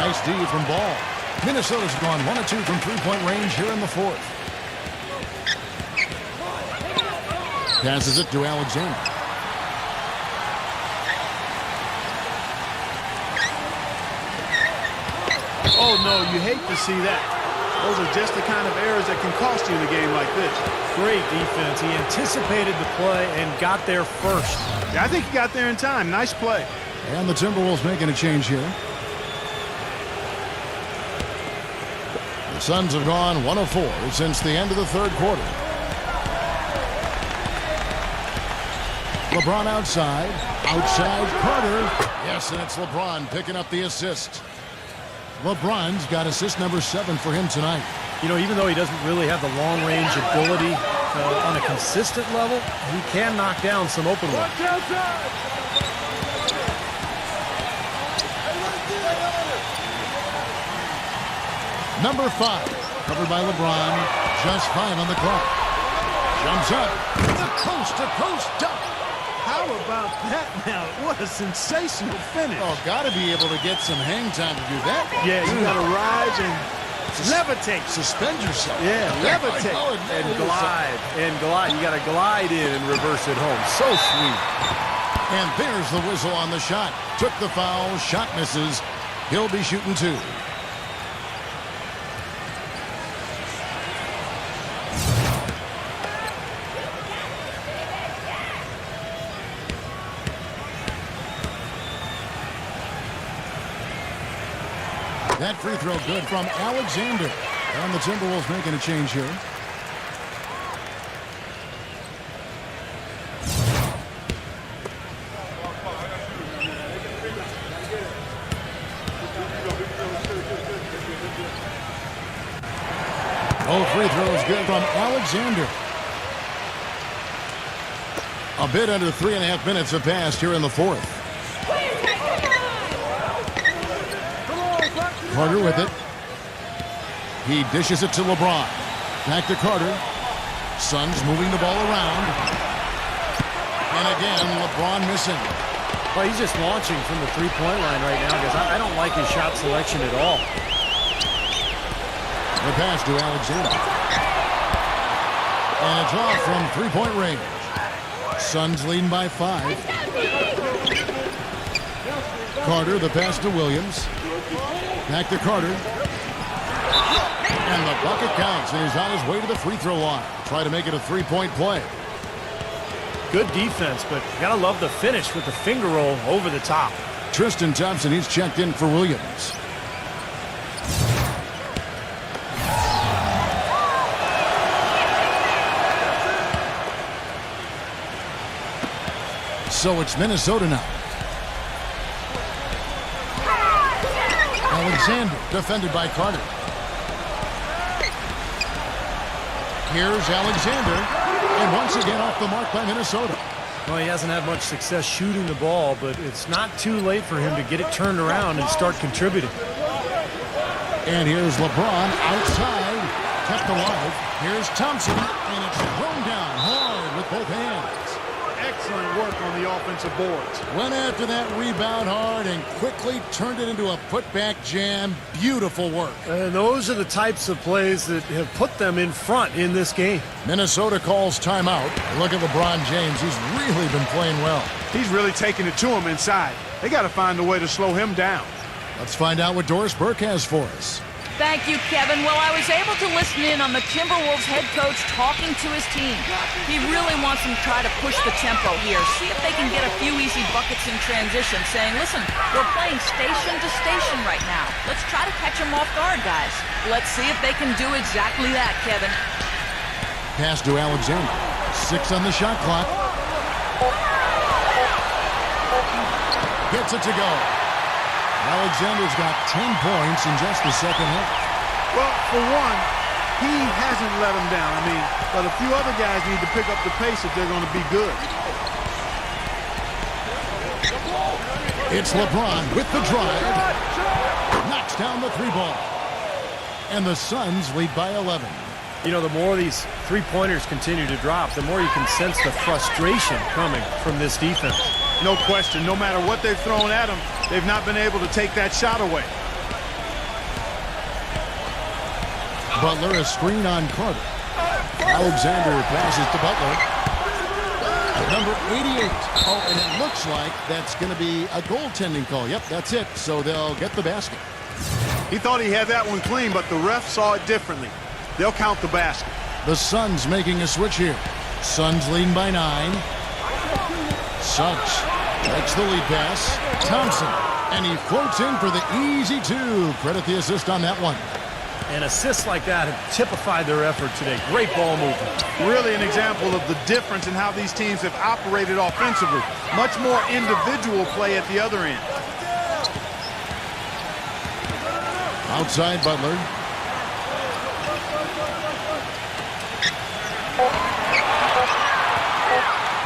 Nice D from Ball. Minnesota's gone 1 of 2 from three-point range here in the 4th. Passes it to Alexander. Oh, no, you hate to see that. Those are just the kind of errors that can cost you in a game like this. Great defense. He anticipated the play and got there first. Yeah, I think he got there in time. Nice play. And the Timberwolves making a change here. The Suns have gone 1 of 4 since the end of the 3rd quarter. LeBron outside. Outside Carter. Yes, and it's LeBron picking up the assist. LeBron's got assist number 7 for him tonight. You know, even though he doesn't really have the long-range ability on a consistent level, he can knock down some open ones. Number 5, covered by LeBron. Just 5 on the clock. Jumps up. The coast-to-coast dunk. How about that now? What a sensational finish. Oh, got to be able to get some hang time to do that. Yeah, you got to rise and levitate. Suspend yourself. Yeah, levitate. And glide. And glide. You got to glide in and reverse it home. So sweet. And there's the whistle on the shot. Took the foul. Shot misses. He'll be shooting 2. That free throw good from Alexander. And the Timberwolves making a change here. Both free throws good from Alexander. A bit under 3.5 minutes have passed here in the 4th. Carter with it. He dishes it to LeBron. Back to Carter. Suns moving the ball around. And again, LeBron missing. Well, he's just launching from the three-point line right now because I don't like his shot selection at all. The pass to Alexander. And it's off from three-point range. Suns leading by 5. Carter, the pass to Williams. Back to Carter. And the bucket counts, and he's on his way to the free throw line. Try to make it a 3-point play. Good defense, but you gotta love the finish with the finger roll over the top. Tristan Thompson, he's checked in for Williams. So it's Minnesota now. Alexander, defended by Carter. Here's Alexander, and once again off the mark by Minnesota. Well, he hasn't had much success shooting the ball, but it's not too late for him to get it turned around and start contributing. And here's LeBron outside, kept alive. Here's Thompson, and it's thrown down hard with both hands. Excellent work on the offensive boards. Went after that rebound hard and quickly turned it into a putback jam. Beautiful work. And those are the types of plays that have put them in front in this game. Minnesota calls timeout. Look at LeBron James. He's really been playing well. He's really taking it to him inside. They got to find a way to slow him down. Let's find out what Doris Burke has for us. Thank you, Kevin. Well, I was able to listen in on the Timberwolves head coach talking to his team. He really wants them to try to push the tempo here, see if they can get a few easy buckets in transition, saying, listen, we're playing station to station right now. Let's try to catch them off guard, guys. Let's see if they can do exactly that, Kevin. Pass to Alexander. 6 on the shot clock. Gets it to go. Alexander's got 10 points in just the second half. Well, for one, he hasn't let them down. I mean, but a few other guys need to pick up the pace if they're going to be good. It's LeBron with the drive. Knocks down the 3-ball. And the Suns lead by 11. You know, the more these three-pointers continue to drop, the more you can sense the frustration coming from this defense. No question. No matter what they've thrown at him, they've not been able to take that shot away. Butler, a screen on Carter. Alexander passes to Butler. Number 88. Oh, and it looks like that's going to be a goaltending call. Yep, that's it. So they'll get the basket. He thought he had that one clean, but the ref saw it differently. They'll count the basket. The Suns making a switch here. Suns leading by 9. Suggs takes the lead pass. Thompson. And he floats in for the easy 2. Credit the assist on that one. And assists like that have typified their effort today. Great ball movement. Really an example of the difference in how these teams have operated offensively. Much more individual play at the other end. Outside Butler.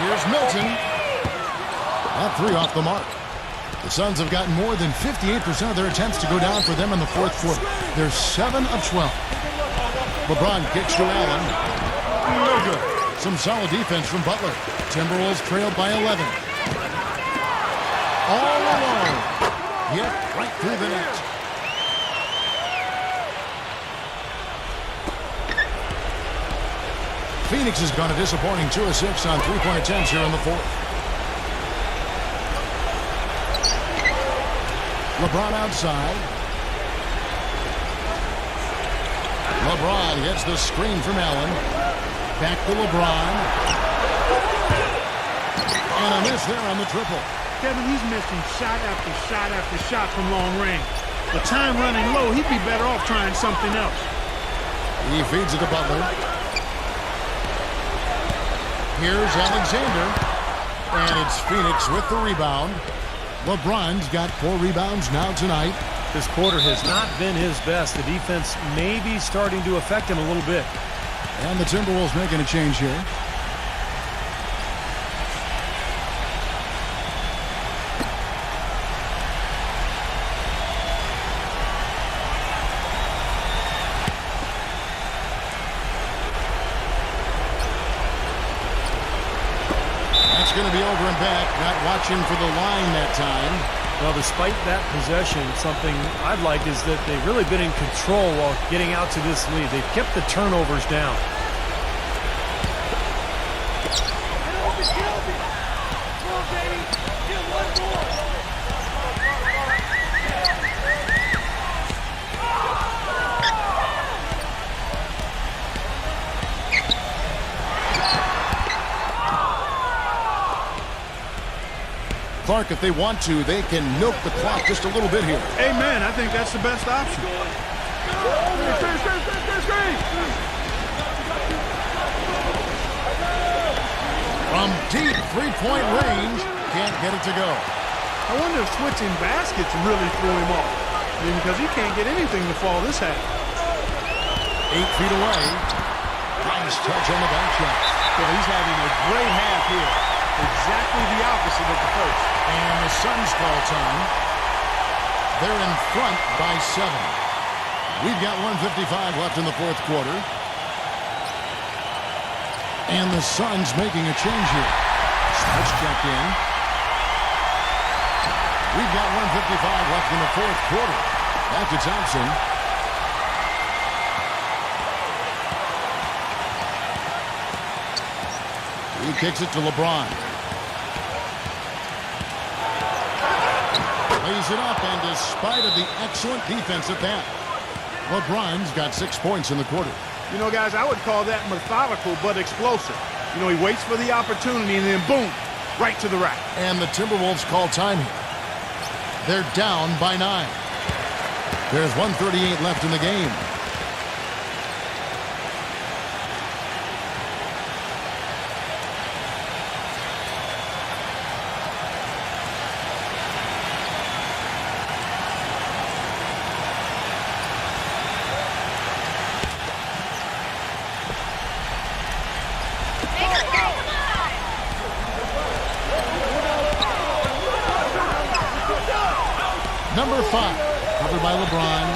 Here's Milton. That 3 off the mark. The Suns have gotten more than 58% of their attempts to go down for them in the fourth quarter. They're 7 of 12. LeBron kicks to Allen. No good. Some solid defense from Butler. Timberwolves trailed by 11. All alone. Yet right through the net. Phoenix has gone a disappointing 2 of 6 on 3-point attempts here in the fourth. LeBron outside. LeBron gets the screen from Allen. Back to LeBron. And a miss there on the triple. Kevin, he's missing shot after shot after shot from long range. The time running low, he'd be better off trying something else. He feeds it to Butler. Here's Alexander. And it's Phoenix with the rebound. LeBron's got 4 rebounds now tonight. This quarter has not been his best. The defense may be starting to affect him a little bit. And the Timberwolves making a change here. Going to be over and back, not watching for the line that time. Well, despite that possession, something I'd like is that they've really been in control while getting out to this lead. They've kept the turnovers down. Clark, if they want to, they can milk the clock just a little bit here. Amen. I think that's the best option. From deep 3-point range, can't get it to go. I wonder if switching baskets really threw him off. I mean, because he can't get anything to fall this half. 8 feet away. Nice touch on the back shot. Well, he's having a great half here. Exactly the opposite of the first. And the Suns call time. They're in front by 7. We've got 1:55 left in the fourth quarter. And the Suns making a change here. Smart's checked in. We've got 1:55 left in the fourth quarter. Back to Thompson. He kicks it to LeBron. Lays it up, and despite of the excellent defensive pass, LeBron's got 6 points in the quarter. You know, guys, I would call that methodical but explosive. You know, he waits for the opportunity and then boom, right to the rack. And the Timberwolves call time here. They're down by 9. There's 1:38 left in the game. Number 5, covered by LeBron.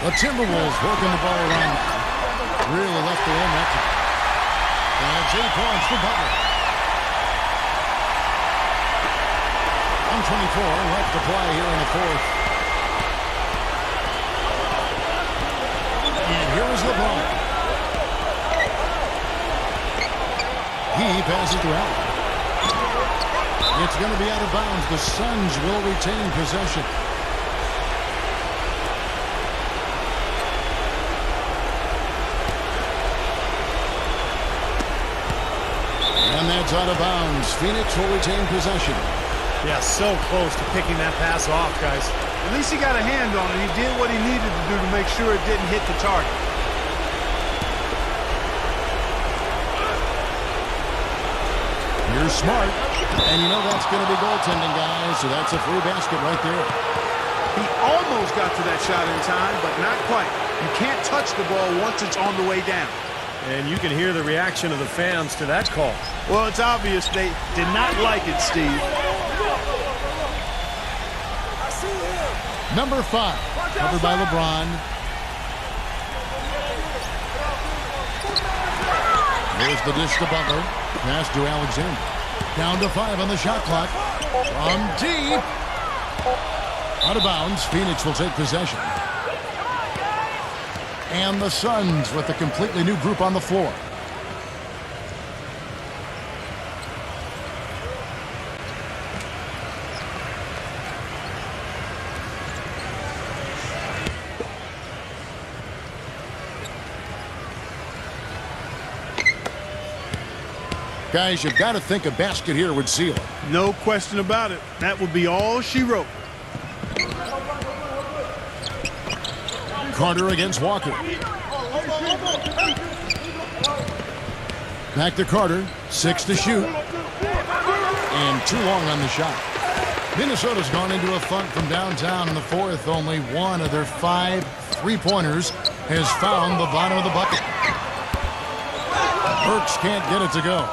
The Timberwolves working the ball around. Really left the rim. That's 8 points for Butler. 1:24 left to play here in the fourth. And here is LeBron. He passes to Allen. It's going to be out of bounds. The Suns will retain possession. And that's out of bounds. Phoenix will retain possession. Yeah, so close to picking that pass off, guys. At least he got a hand on it. He did what he needed to do to make sure it didn't hit the target. Here's Smart. And you know that's going to be goaltending, guys. So that's a free basket right there. He almost got to that shot in time, but not quite. You can't touch the ball once it's on the way down. And you can hear the reaction of the fans to that call. Well, it's obvious they did not like it, Steve. Number 5, covered by LeBron. Here's the dish to Butler. Pass to Alexander. Down to 5 on the shot clock. From deep. Out of bounds. Phoenix will take possession. And the Suns with a completely new group on the floor. Guys, you've got to think a basket here would seal it. No question about it. That would be all she wrote. Carter against Walker. Back to Carter. 6 to shoot. And too long on the shot. Minnesota's gone into a funk from downtown in the fourth. Only one of their 5 3-pointers has found the bottom of the bucket. Burks can't get it to go.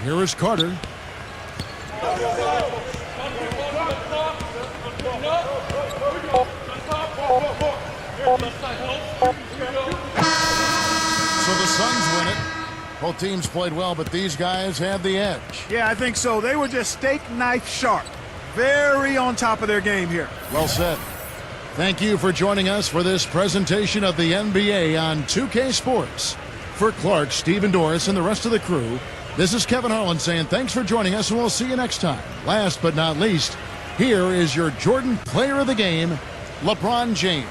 Here is Carter. So the Suns win it. Both teams played well, but these guys had the edge. Yeah, I think so. They were just steak knife sharp. Very on top of their game here. Well said. Thank you for joining us for this presentation of the NBA on 2K Sports. For Clark, Steve, and Doris, and the rest of the crew, this is Kevin Harlan saying thanks for joining us, and we'll see you next time. Last but not least, here is your Jordan Player of the Game, LeBron James.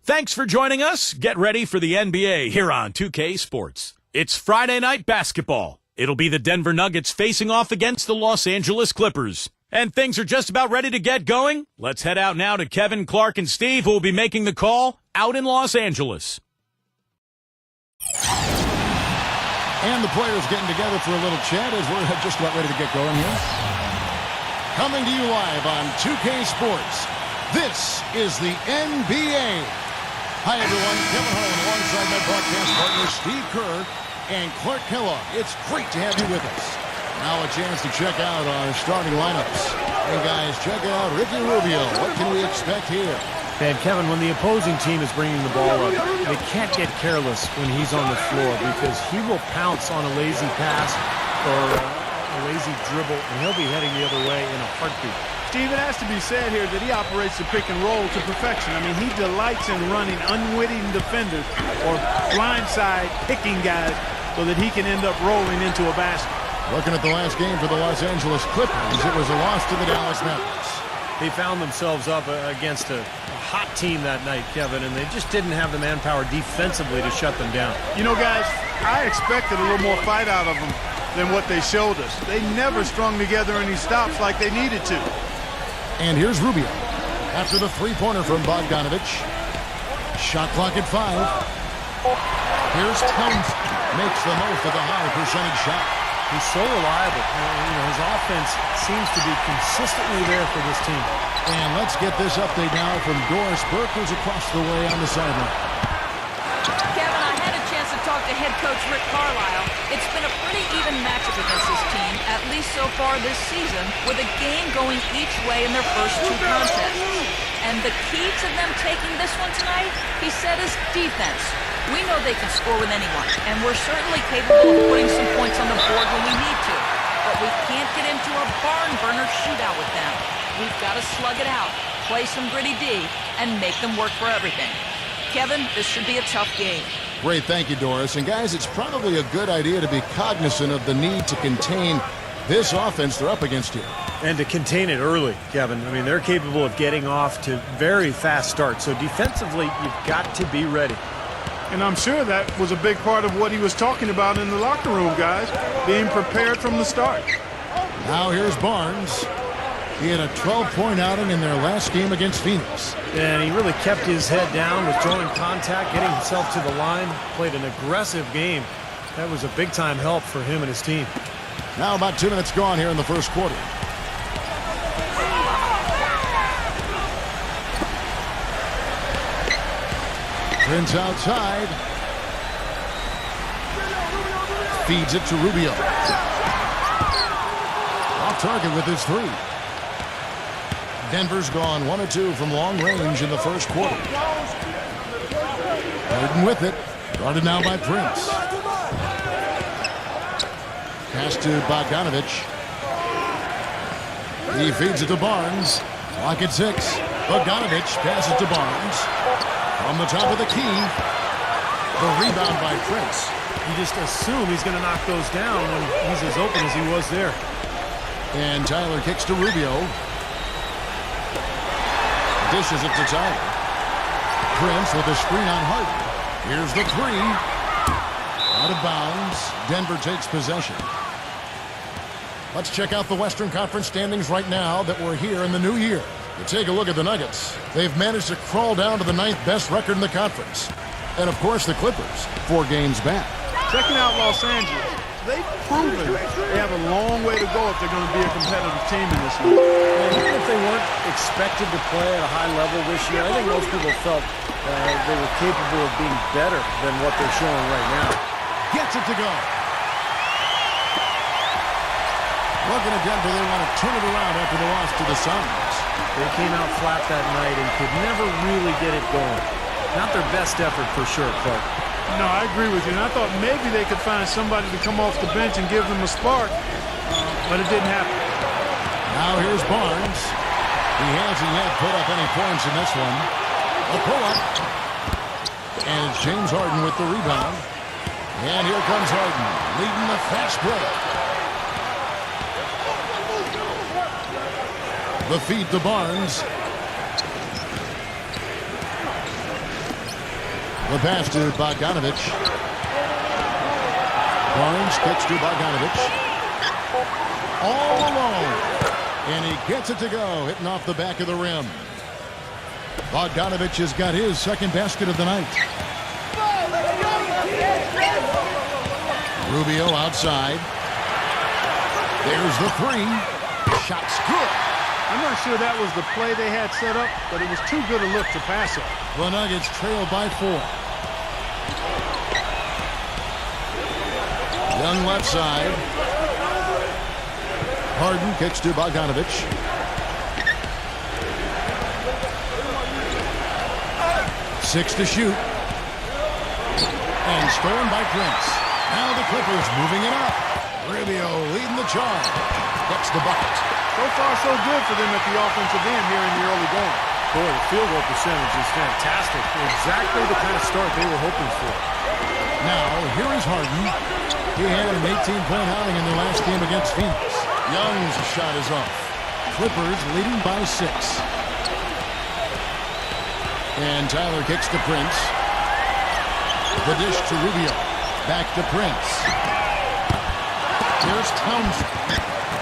Thanks for joining us. Get ready for the NBA here on 2K Sports. It's Friday night basketball. It'll be the Denver Nuggets facing off against the Los Angeles Clippers. And things are just about ready to get going. Let's head out now to Kevin, Clark, and Steve, who will be making the call out in Los Angeles. And the players getting together for a little chat as we're just about ready to get going here. Coming to you live on 2K Sports, this is the NBA. Hi, everyone. Kevin Harlan alongside my broadcast partner, Steve Kerr and Clark Kellogg. It's great to have you with us. Now a chance to check out our starting lineups. Hey, guys, check out Ricky Rubio. What can we expect here? And Kevin, when the opposing team is bringing the ball up, they can't get careless when he's on the floor because he will pounce on a lazy pass or a lazy dribble, and he'll be heading the other way in a heartbeat. Steve, it has to be said here that he operates the pick and roll to perfection. I mean, he delights in running unwitting defenders or blindside picking guys so that he can end up rolling into a basket. Looking at the last game for the Los Angeles Clippers, it was a loss to the Dallas Mavericks. They found themselves up against a hot team that night, Kevin, and they just didn't have the manpower defensively to shut them down. You know, guys, I expected a little more fight out of them than what they showed us. They never strung together any stops like they needed to. And here's Rubio after the three-pointer from Bogdanovich. Shot clock at 5. Here's Townsend. Makes the most of the high percentage shot. He's so reliable. His offense seems to be consistently there for this team. And let's get this update now from Doris Burke, who's across the way on the sideline. Kevin, I had a chance to talk to head coach Rick Carlisle. It's been a pretty even matchup against this team, at least so far this season, with a game going each way in their first 2 contests. And the key to them taking this one tonight, he said, is defense. We know they can score with anyone, and we're certainly capable of putting some points on the board when we need to. But we can't get into a barn-burner shootout with them. We've got to slug it out, play some gritty D, and make them work for everything. Kevin, this should be a tough game. Great, thank you, Doris. And guys, it's probably a good idea to be cognizant of the need to contain this offense they're up against here. And to contain it early, Kevin. I mean, they're capable of getting off to very fast starts. So defensively, you've got to be ready. And I'm sure that was a big part of what he was talking about in the locker room, guys, being prepared from the start. Now here's Barnes. He had a 12-point outing in their last game against Phoenix. And he really kept his head down, withdrawing contact, getting himself to the line, played an aggressive game. That was a big-time help for him and his team. Now about 2 minutes gone here in the first quarter. Prince outside. Feeds it to Rubio. Off target with his 3. Denver's gone 1 of 2 from long range in the first quarter. Harden with it. Guarded now by Prince. Pass to Bogdanovich. He feeds it to Barnes. Clock at 6. Bogdanovich passes to Barnes. From the top of the key. The rebound by Prince. You just assume he's going to knock those down when he's as open as he was there. And Tyler kicks to Rubio. Dishes it to Tyler. Prince with a screen on Harden. Here's the 3. Out of bounds. Denver takes possession. Let's check out the Western Conference standings right now that we're here in the new year. You take a look at the Nuggets. They've managed to crawl down to the 9th best record in the conference. And, of course, the Clippers, 4 games back. Checking out Los Angeles, they've proven they have a long way to go if they're going to be a competitive team in this league. And even if they weren't expected to play at a high level this year, I think most people felt they were capable of being better than what they're showing right now. Gets it to go. Looking at Denver, they want to turn it around after the loss to the Suns. They came out flat that night and could never really get it going. Not their best effort for sure, Clark. No, I agree with you. And I thought maybe they could find somebody to come off the bench and give them a spark, but it didn't happen. Now here's Barnes. He hasn't yet put up any points in this one. A pull-up. And it's James Harden with the rebound. And here comes Harden, leading the fast break. The feed to Barnes. The pass to Bogdanovich. Barnes kicks to Bogdanovich. All alone. And he gets it to go, hitting off the back of the rim. Bogdanovich has got his second basket of the night. Rubio outside. There's the three. Shot's good. I'm not sure that was the play they had set up, but it was too good a look to pass it. The Nuggets trail by 4. Young left side. Harden kicks to Bogdanovich. Six to shoot. And stolen by Prince. Now the Clippers moving it up. Rubio leading the charge. Gets the bucket. So far, so good for them at the offensive end here in the early going. Boy, the field goal percentage is fantastic. Exactly the kind of start they were hoping for. Now, here is Harden. He had an 18-point outing in their last game against Phoenix. Young's shot is off. Clippers leading by 6. And Tyler kicks to Prince. The dish to Rubio. Back to Prince. Here's Townsend.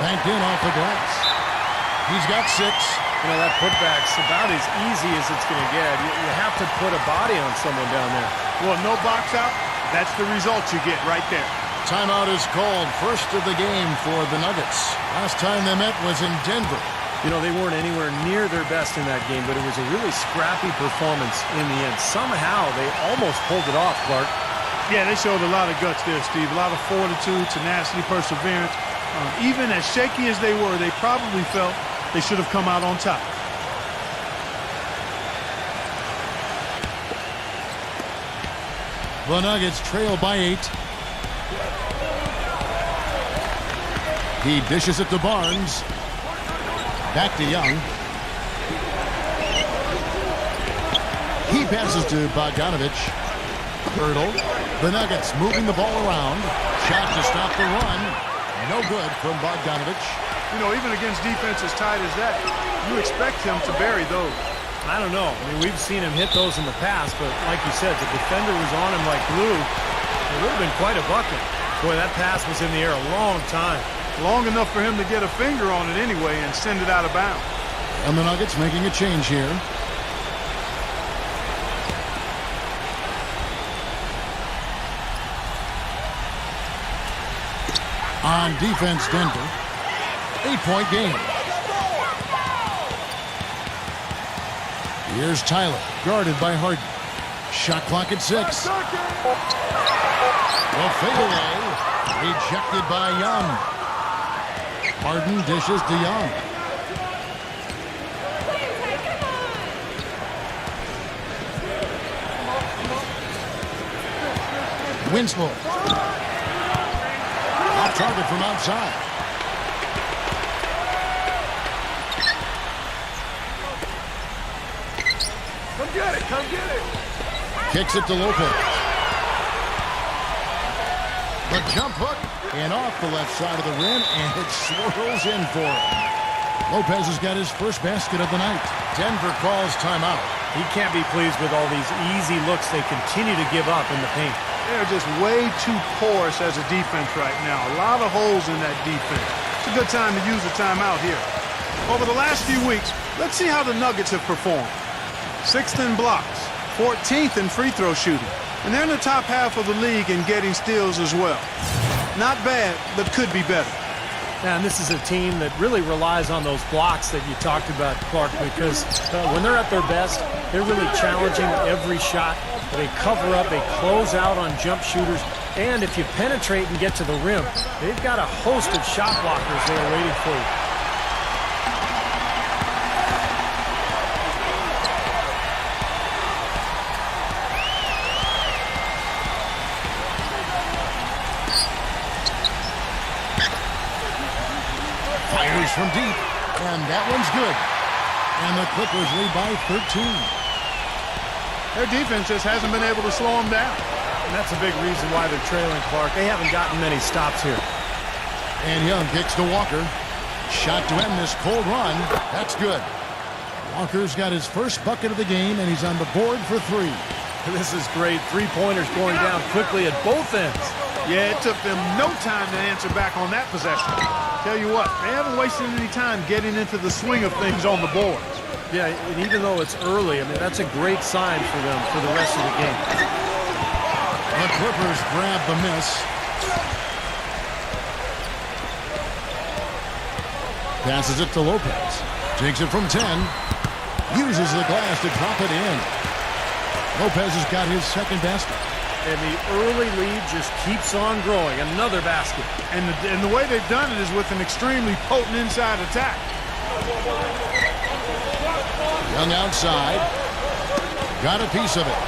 Banked in off the glass. He's got 6. You know, that putback's about as easy as it's going to get. You have to put a body on someone down there. Well, no box out. That's the result you get right there. Timeout is called. First of the game for the Nuggets. Last time they met was in Denver. You know, they weren't anywhere near their best in that game, but it was a really scrappy performance in the end. Somehow, they almost pulled it off, Clark. Yeah, they showed a lot of guts there, Steve. A lot of fortitude, tenacity, perseverance. Even as shaky as they were, they probably felt they should have come out on top. The Nuggets trail by 8. He dishes it to Barnes. Back to Young. He passes to Bogdanovich. Hurdle. The Nuggets moving the ball around. Shot to stop the run. No good from Bogdanovich. You know, even against defense as tight as that, you expect him to bury those. I don't know. I mean, we've seen him hit those in the past, but like you said, the defender was on him like glue. It would have been quite a bucket. Boy, that pass was in the air a long time. Long enough for him to get a finger on it anyway and send it out of bounds. And the Nuggets making a change here. On defense, Denver. 8-point game. Here's Tyler, guarded by Harden. Shot clock at 6. The fadeaway, rejected by Young. Harden dishes to Young. Winslow. Off target from outside. Come get it, come get it. Kicks it to Lopez. The jump hook and off the left side of the rim, and it swirls in for him. Lopez has got his first basket of the night. Denver calls timeout. He can't be pleased with all these easy looks they continue to give up in the paint. They're just way too porous as a defense right now. A lot of holes in that defense. It's a good time to use the timeout here. Over the last few weeks, let's see how the Nuggets have performed. 6th in blocks, 14th in free throw shooting, and they're in the top half of the league in getting steals as well. Not bad, but could be better. And this is a team that really relies on those blocks that you talked about, Clark, because when they're at their best, they're really challenging every shot. They cover up, they close out on jump shooters, and if you penetrate and get to the rim, they've got a host of shot blockers that are waiting for you. Fires from deep, and that one's good. And the Clippers lead by 13. Their defense just hasn't been able to slow them down. And that's a big reason why they're trailing, Clark. They haven't gotten many stops here. And Young kicks to Walker. Shot to end this cold run. That's good. Walker's got his first bucket of the game, and he's on the board for 3. This is great. Three-pointers going down quickly at both ends. Yeah, it took them no time to answer back on that possession. Tell you what, they haven't wasted any time getting into the swing of things on the boards. Yeah, and even though it's early, I mean, that's a great sign for them for the rest of the game. The Clippers grab the miss. Passes it to Lopez. Takes it from 10. Uses the glass to drop it in. Lopez has got his second basket. And the early lead just keeps on growing. Another basket. And the way they've done it is with an extremely potent inside attack. Young outside. Got a piece of it.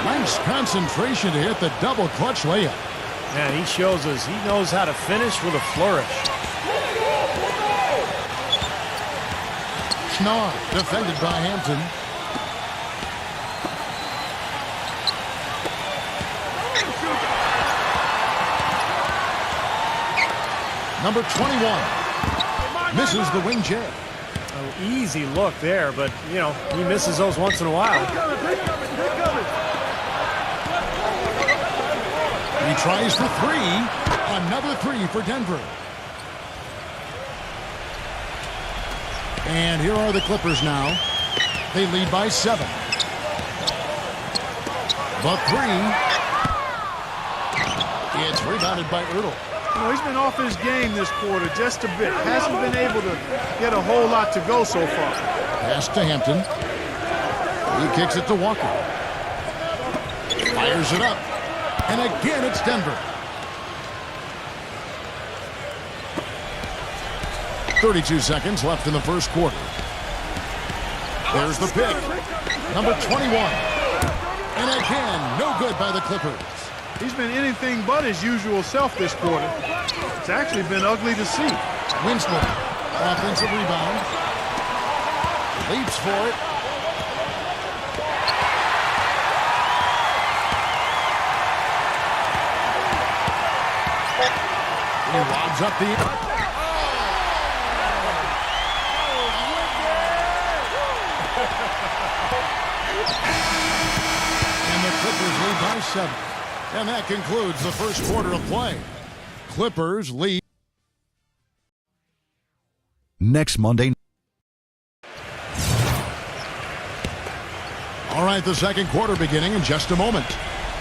Nice concentration to hit the double clutch layup. Man, he shows us he knows how to finish with a flourish. Schnarr defended by Hampton. Number 21 misses the wing jab. Oh, easy look there, but, you know, he misses those once in a while. He tries for three. Another three for Denver. And here are the Clippers now. They lead by 7. The three. It's rebounded by Ertl. You know, he's been off his game this quarter just a bit. Hasn't been able to get a whole lot to go so far. Pass to Hampton. He kicks it to Walker. Fires it up. And again, it's Denver. 32 seconds left in the first quarter. There's the pick. Number 21. And again, no good by the Clippers. He's been anything but his usual self this quarter. It's actually been ugly to see. Winslow, offensive rebound. Leaps for it. He lobs up the... And the Clippers lead by 7. And that concludes the first quarter of play. Clippers lead. Next Monday. All right, the second quarter beginning in just a moment.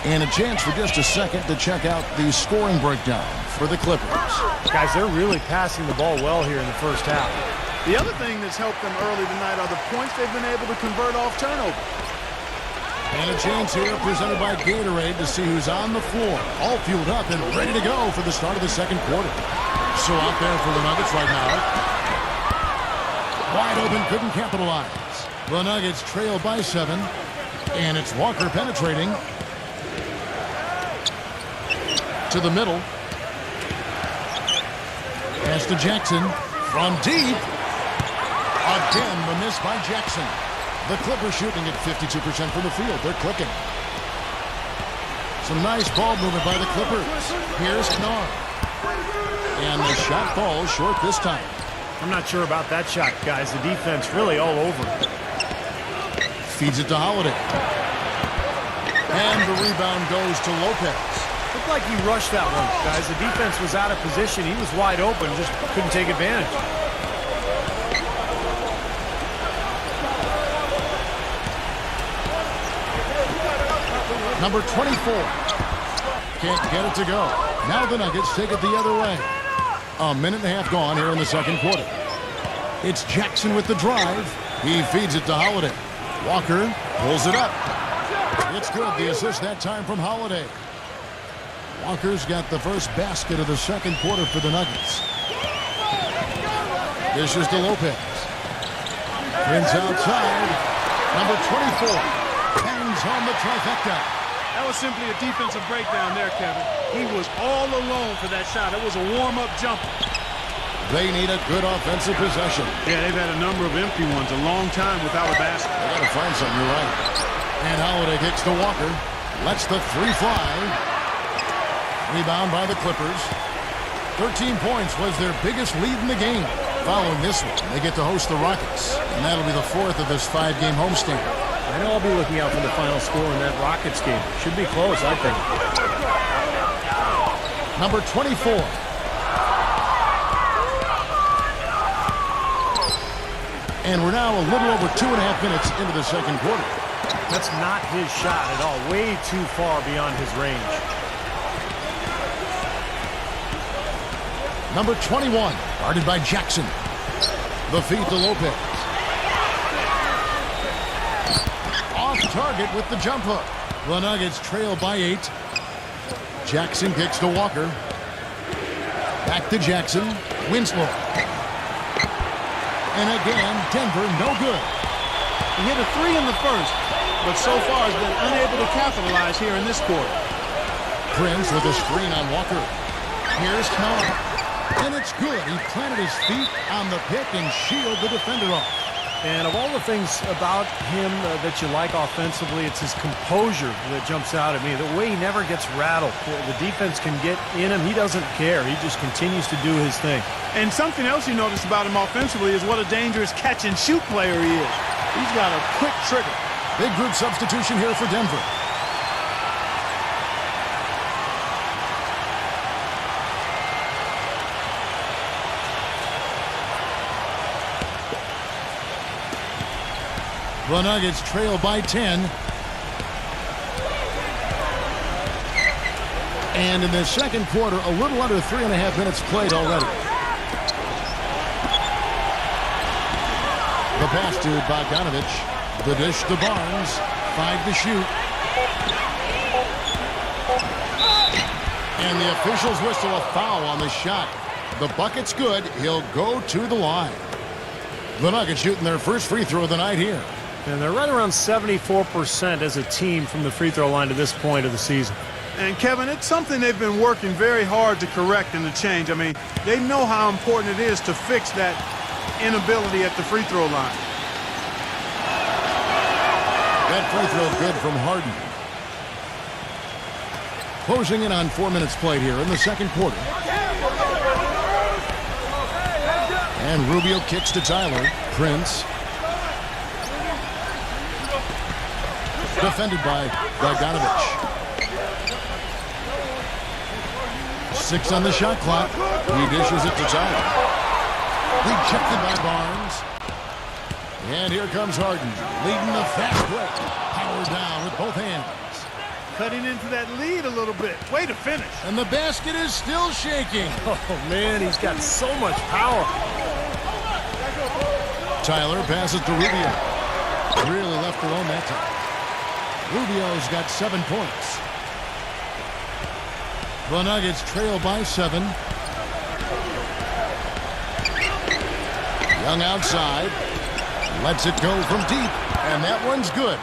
And a chance for just a second to check out the scoring breakdown for the Clippers. Guys, they're really passing the ball well here in the first half. The other thing that's helped them early tonight are the points they've been able to convert off turnover. And a chance here presented by Gatorade to see who's on the floor. All fueled up and ready to go for the start of the second quarter. So out there for the Nuggets right now. Wide open, couldn't capitalize. The Nuggets trail by 7. And it's Walker penetrating. To the middle. Pass to Jackson. From deep. Again, the miss by Jackson. The Clippers shooting at 52% from the field. They're clicking. Some nice ball movement by the Clippers. Here's Knarr. And the shot falls short this time. I'm not sure about that shot, guys. The defense really all over. Feeds it to Holiday. And the rebound goes to Lopez. Looked like he rushed that one, guys. The defense was out of position. He was wide open, just couldn't take advantage. Number 24. Can't get it to go. Now the Nuggets take it the other way. A minute and a half gone here in the second quarter. It's Jackson with the drive. He feeds it to Holiday. Walker pulls it up. It's good. The assist that time from Holiday. Walker's got the first basket of the second quarter for the Nuggets. Dishes to Lopez. Prince outside. Number 24. Bangs home the trifecta. That was simply a defensive breakdown there, Kevin. He was all alone for that shot. It was a warm-up jumper. They need a good offensive possession. Yeah, they've had a number of empty ones a long time without a basket. They got to find something, you're right. And Holiday kicks to Walker. Lets the three fly. Rebound by the Clippers. 13 points was their biggest lead in the game. Following this one, they get to host the Rockets, and that'll be the 4th of this 5-game homestand. I know I'll be looking out for the final score in that Rockets game. Should be close, I think. Number 24. And we're now a little over 2.5 minutes into the second quarter. That's not his shot at all. Way too far beyond his range. Number 21, guarded by Jackson. The feed to Lopez. Off target with the jump hook. The Nuggets trail by 8. Jackson kicks to Walker. Back to Jackson. Winslow. And again, Denver no good. He hit a 3 in the first, but so far has been unable to capitalize here in this quarter. Prince with a screen on Walker. Here's Keller. And it's good. He planted his feet on the pick and shielded the defender off. And of all the things about him that you like offensively, it's his composure that jumps out at me. The way he never gets rattled. The defense can get in him. He doesn't care. He just continues to do his thing. And something else you notice about him offensively is what a dangerous catch-and-shoot player he is. He's got a quick trigger. Big group substitution here for Denver. The Nuggets trail by 10. And in the second quarter, a little under 3.5 minutes played already. The pass to Bogdanovich. The dish to Barnes. 5 to shoot. And the officials whistle a foul on the shot. The bucket's good. He'll go to the line. The Nuggets shooting their first free throw of the night here. And they're right around 74% as a team from the free throw line to this point of the season. And, Kevin, it's something they've been working very hard to correct and to change. I mean, they know how important it is to fix that inability at the free throw line. That free throw good from Harden. Closing in on 4 minutes played here in the second quarter. And Rubio kicks to Tyler. Prince. Defended by Bogdanovich. 6 on the shot clock. He dishes it to Tyler. Rejected by Barnes. And here comes Harden, leading the fast break. Power down with both hands. Cutting into that lead a little bit. Way to finish. And the basket is still shaking. Oh, man, he's got so much power. Tyler passes to Rubio. Really left alone that time. Rubio's got 7 points. The Nuggets trail by 7. Young outside. Lets it go from deep. And that one's good.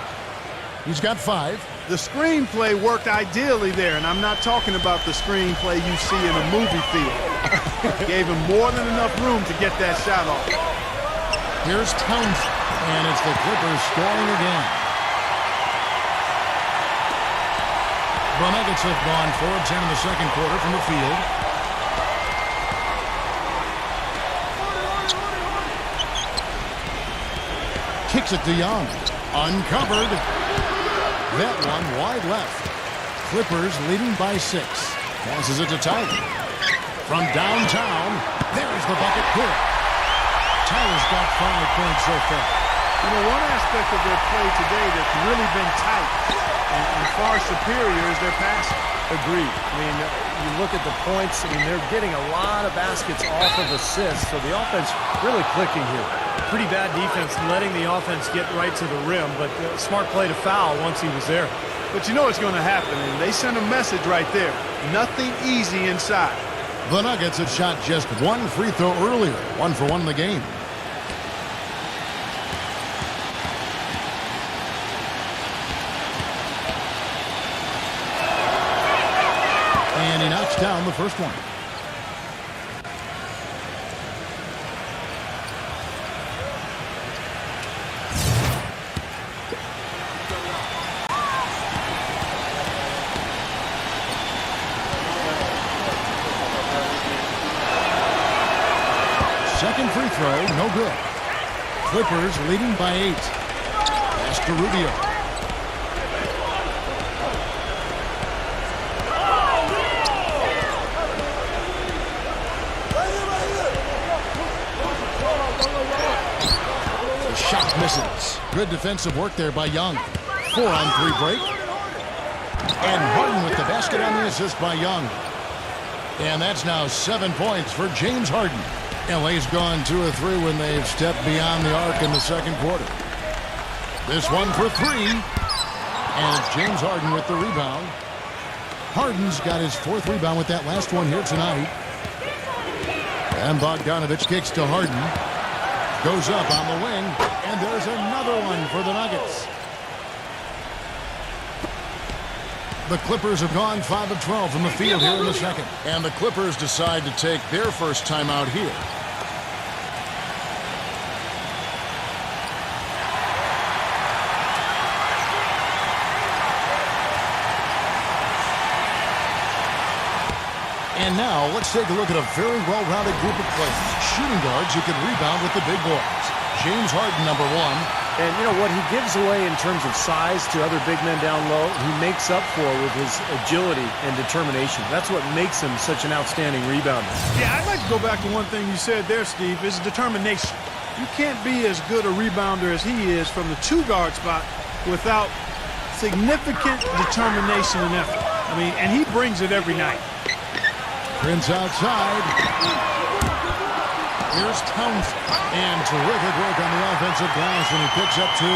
He's got 5. The screenplay worked ideally there, and I'm not talking about the screenplay you see in a movie theater. Gave him more than enough room to get that shot off. Here's Townsend. And it's the Clippers scoring again. The Nuggets have gone 4 of 10 in the second quarter from the field. Kicks it to Young. Uncovered. That one wide left. Clippers leading by 6. Passes it to Tyler. From downtown, there's the bucket pull. Tyler's got 5 points so far. You know, one aspect of their play today that's really been tight and far superior is their passing. Agreed. I mean, you look at the points, I mean, they're getting a lot of baskets off of assists, so the offense really clicking here. Pretty bad defense letting the offense get right to the rim, but smart play to foul once he was there. But you know what's going to happen, and they sent a message right there. Nothing easy inside. The Nuggets had shot just 1 free throw earlier. 1 for 1 in the game. And he knocks down the first one. Second free throw, no good. Clippers leading by 8. Pass to Rubio. The shot misses. Good defensive work there by Young. 4-on-3 break. And Harden with the basket on the assist by Young. And that's now 7 points for James Harden. LA's gone 2 of 3 when they've stepped beyond the arc in the second quarter. This one for 3. And it's James Harden with the rebound. Harden's got his 4th rebound with that last one here tonight. And Bogdanovich kicks to Harden. Goes up on the wing. And there's another one for the Nuggets. The Clippers have gone 5 of 12 from the field here in the second. And the Clippers decide to take their first timeout here. And now, let's take a look at a very well-rounded group of players. Shooting guards who can rebound with the big boys. James Harden, number 1. And you know what he gives away in terms of size to other big men down low, he makes up for with his agility and determination. That's what makes him such an outstanding rebounder. Yeah, I'd like to go back to one thing you said there, Steve, is determination. You can't be as good a rebounder as he is from the 2-guard spot without significant determination and effort. I mean, and he brings it every night. Prince outside. Here's Townsend. And terrific work on the offensive glass, and he picks up 2.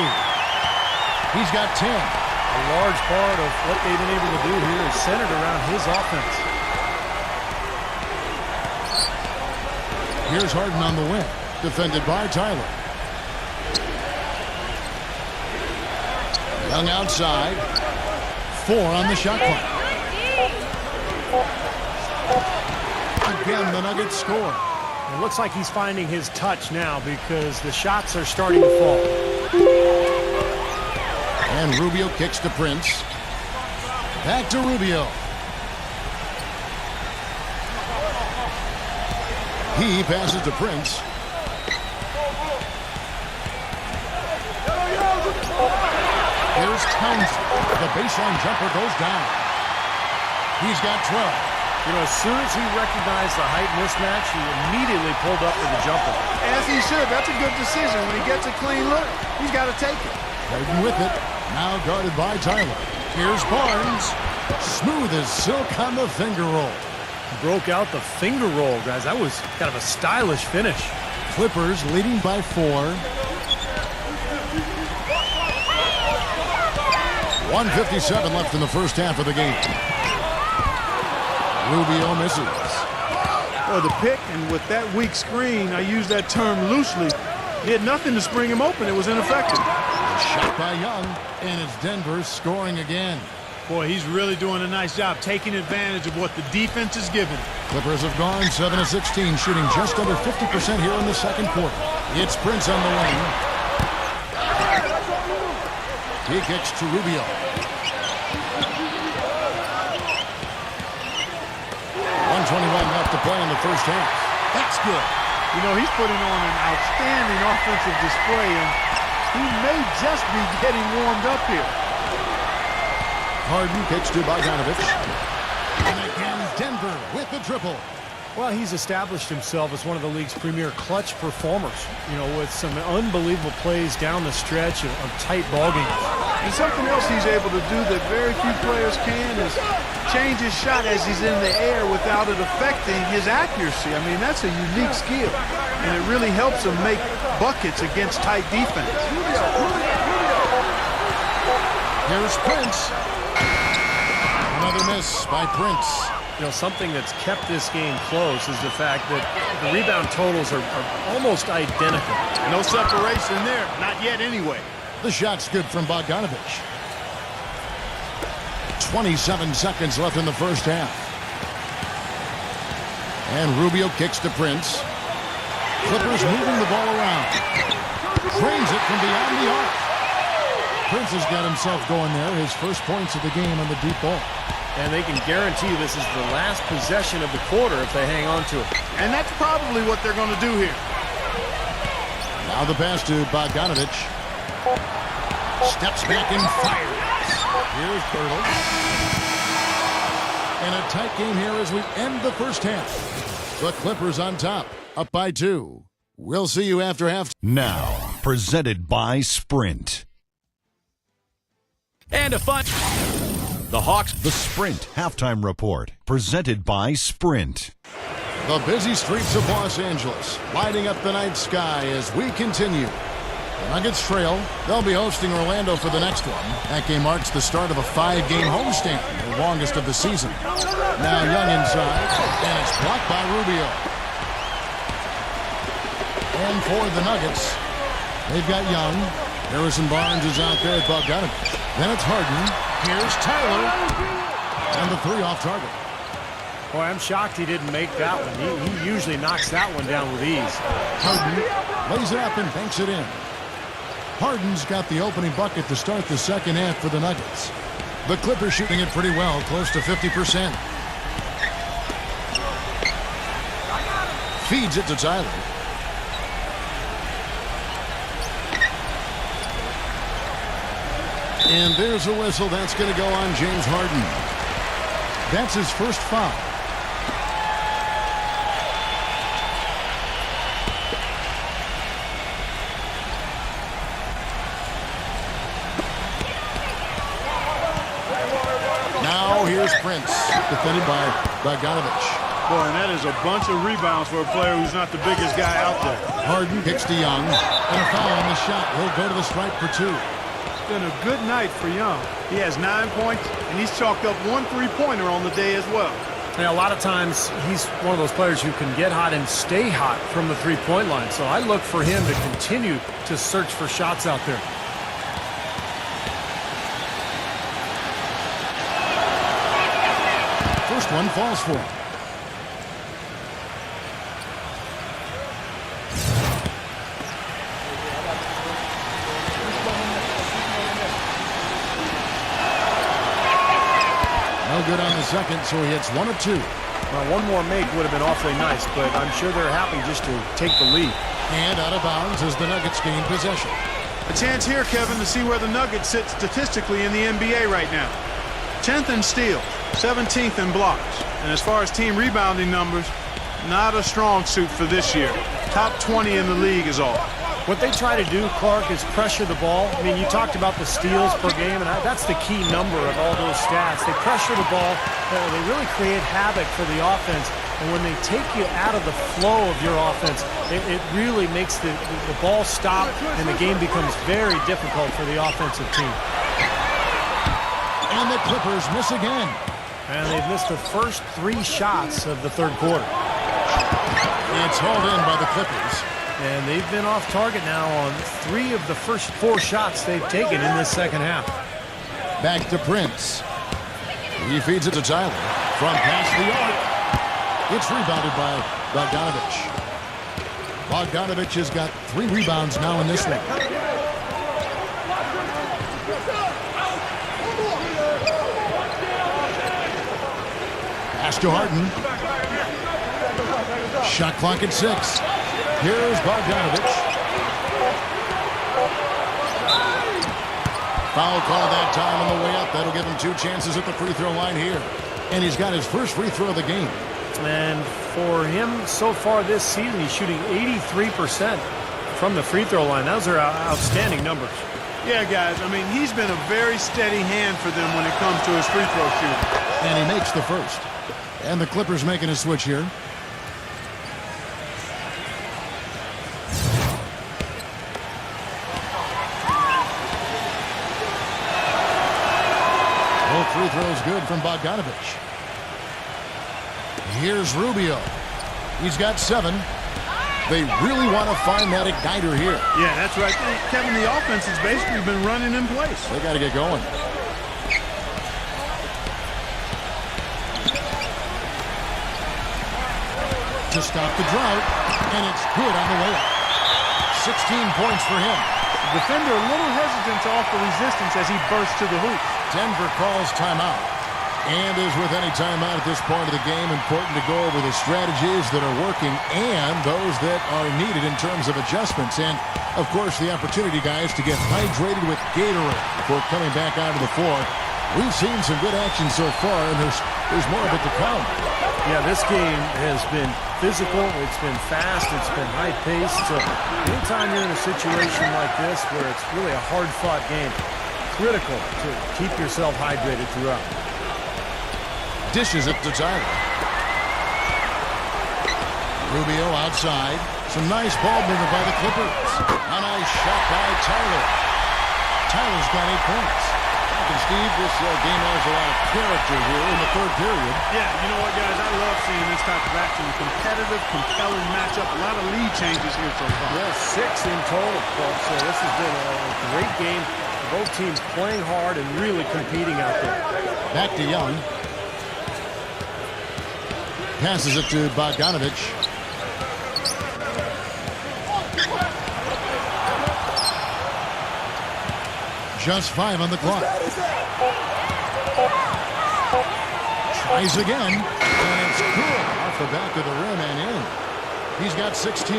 He's got 10. A large part of what they've been able to do here is centered around his offense. Here's Harden on the wing, defended by Tyler. Young outside. 4 on the shot clock. Again, the Nuggets score. It looks like he's finding his touch now because the shots are starting to fall. And Rubio kicks to Prince. Back to Rubio. He passes to Prince. Here's Townsend. The baseline jumper goes down. He's got 12. You know, as soon as he recognized the height mismatch, he immediately pulled up for the jumper. As he should. That's a good decision. When he gets a clean look, he's got to take it. Harden with it. Now guarded by Tyler. Here's Barnes. Smooth as silk on the finger roll. Broke out the finger roll, guys. That was kind of a stylish finish. Clippers leading by 4. 1:57 left in the first half of the game. Rubio misses. Well, the pick, and with that weak screen, I use that term loosely, he had nothing to spring him open. It was ineffective. A shot by Young, and it's Denver scoring again. Boy, he's really doing a nice job taking advantage of what the defense is giving. Clippers have gone 7 of 16, shooting just under 50% here in the second quarter. It's Prince on the wing. He kicks to Rubio. 1:21 left to play in the first half. That's good. You know, he's putting on an outstanding offensive display, and he may just be getting warmed up here. Harden kicks to Bogdanovich. And again, Denver with the triple. Well, he's established himself as one of the league's premier clutch performers, you know, with some unbelievable plays down the stretch of tight ball games. And something else he's able to do that very few players can is change his shot as he's in the air without it affecting his accuracy. I mean, that's a unique skill, and it really helps him make buckets against tight defense. Here's Prince. Another miss by Prince. You know, something that's kept this game close is the fact that the rebound totals are almost identical. No separation there. Not yet anyway. The shot's good from Bogdanovich. 27 seconds left in the first half. And Rubio kicks to Prince. Clippers moving the ball around. Drains it from beyond the arc. Prince has got himself going there. His first points of the game on the deep ball. And they can guarantee this is the last possession of the quarter if they hang on to it. And that's probably what they're going to do here. Now the pass to Bogdanovich. Steps back and fires. Here's Bertle. And a tight game here as we end the first half. The Clippers on top, up by 2. We'll see you after half. Now, presented by Sprint. And a fun. The Hawks. The Sprint Halftime Report, presented by Sprint. The busy streets of Los Angeles, lighting up the night sky as we continue. The Nuggets trail. They'll be hosting Orlando for the next one. That game marks the start of a 5-game homestand, the longest of the season. Now Young inside, and it's blocked by Rubio. And for the Nuggets, they've got Young. Harrison Barnes is out there at Bogdanovich. Then it's Harden. Here's Tyler. And the 3 off target. Boy, I'm shocked he didn't make that one. He usually knocks that one down with ease. Harden lays it up and banks it in. Harden's got the opening bucket to start the second half for the Nuggets. The Clippers shooting it pretty well, close to 50%. Feeds it to Tyler. And there's a whistle. That's going to go on James Harden. That's his first foul. Now here's Prince, defended by Bogdanovich. Boy, and that is a bunch of rebounds for a player who's not the biggest guy out there. Harden kicks to Young, and a foul on the shot. He'll go to the stripe for 2. It's been a good night for Young. He has 9 points, and he's chalked up 1 3-pointer on the day as well. Yeah, a lot of times he's one of those players who can get hot and stay hot from the three-point line. So I look for him to continue to search for shots out there. First one falls for him. No good on the second, so he hits 1 of 2. Well, one more make would have been awfully nice, but I'm sure they're happy just to take the lead. And out of bounds as the Nuggets gain possession. A chance here, Kevin, to see where the Nuggets sit statistically in the NBA right now. 10th in steals, 17th in blocks. And as far as team rebounding numbers, not a strong suit for this year. Top 20 in the league is all. What they try to do, Clark, is pressure the ball. I mean, you talked about the steals per game, and that's the key number of all those stats. They pressure the ball. They really create havoc for the offense. And when they take you out of the flow of your offense, it really makes the ball stop, and the game becomes very difficult for the offensive team. And the Clippers miss again. And they've missed the first 3 shots of the third quarter. It's hauled in by the Clippers. And they've been off target now on 3 of the first 4 shots they've taken in this second half. Back to Prince. He feeds it to Tyler. From past the arc. It's rebounded by Bogdanovich. Bogdanovich has got 3 rebounds now in this one. Pass to Harden. Shot clock at 6. Here's Bogdanovich. Foul call that time on the way up. That'll give him 2 chances at the free throw line here. And he's got his first free throw of the game. And for him so far this season, he's shooting 83% from the free throw line. Those are outstanding numbers. Yeah, guys, I mean, he's been a very steady hand for them when it comes to his free throw shooting. And he makes the first. And the Clippers making a switch here. Both free throws good from Bogdanovich. Here's Rubio. He's got 7. They really want to find that igniter here. Yeah, that's right. Kevin, the offense has basically been running in place. They got to get going. To stop the drought, and it's good on the way up. 16 points for him. The defender a little hesitant to offer resistance as he bursts to the hoop. Denver calls timeout. And as with any timeout at this point of the game, important to go over the strategies that are working and those that are needed in terms of adjustments. And, of course, the opportunity, guys, to get hydrated with Gatorade before coming back onto the floor. We've seen some good action so far, and there's more of it to come. Yeah, this game has been physical, it's been fast, it's been high-paced. So anytime you're in a situation like this where it's really a hard-fought game, critical to keep yourself hydrated throughout. Dishes it to Tyler. Rubio outside. Some nice ball movement by the Clippers. A nice shot by Tyler. Tyler's got 8 points. And Steve, this game has a lot of character here in the third period. Yeah, you know what, guys? I love seeing this type of action. A competitive, compelling matchup. A lot of lead changes here so far. Yeah, 6 in total, folks. So this has been a great game. Both teams playing hard and really competing out there. Back to Young. Passes it to Bogdanovich. Just 5 on the clock. Tries again, and it's cool. Off the back of the rim and in. He's got 16.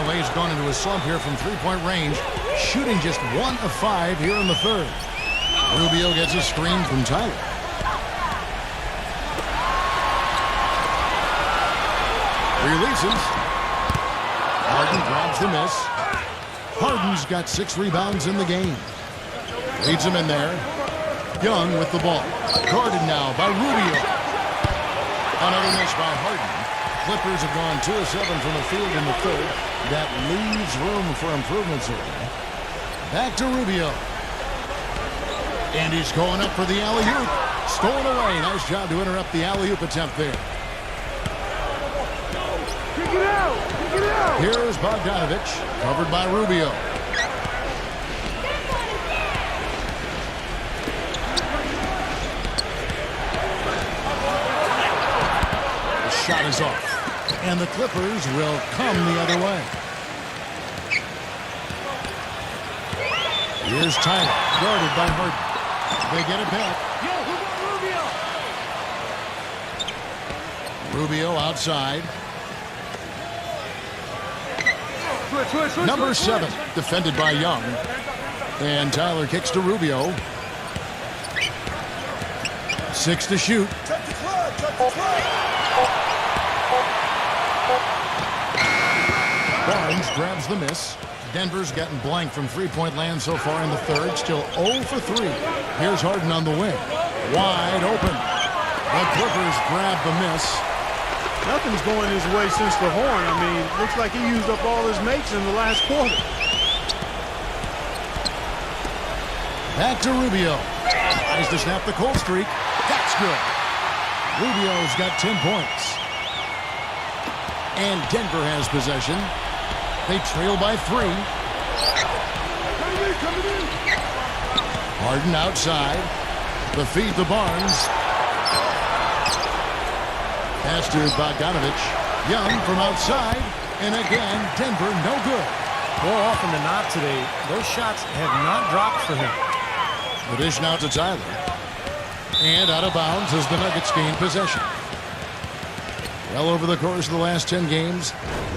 LA's gone into a slump here from three-point range, shooting just 1 of 5 here in the third. Rubio gets a screen from Tyler. Releases. Harden grabs the miss. Harden's got 6 rebounds in the game. Leads him in there. Young with the ball. Guarded now by Rubio. Another miss by Harden. Clippers have gone 2 of 7 from the field in the third. That leaves room for improvements here. Back to Rubio. And he's going up for the alley-oop. Stolen away. Nice job to interrupt the alley-oop attempt there. Here's Bogdanovich, covered by Rubio. The shot is off, and the Clippers will come the other way. Here's Tyler, guarded by Harden. They get it back. Rubio outside. Number 7, defended by Young. And Tyler kicks to Rubio. 6 to shoot. Barnes grabs the miss. Denver's gotten blank from three-point land so far in the third. Still 0 for 3. Here's Harden on the wing. Wide open. The Clippers grab the miss. Nothing's going his way since the horn. I mean, looks like he used up all his makes in the last quarter. Back to Rubio. Tries to snap the cold streak. That's good. Rubio's got 10 points. And Denver has possession. They trail by 3. Harden outside. The feed to Barnes. Pass to Bogdanovich. Young from outside. And again, Denver no good. More often than not today, those shots have not dropped for him. The dish now to Tyler. And out of bounds as the Nuggets gain possession. Well, over the course of the last 10 games,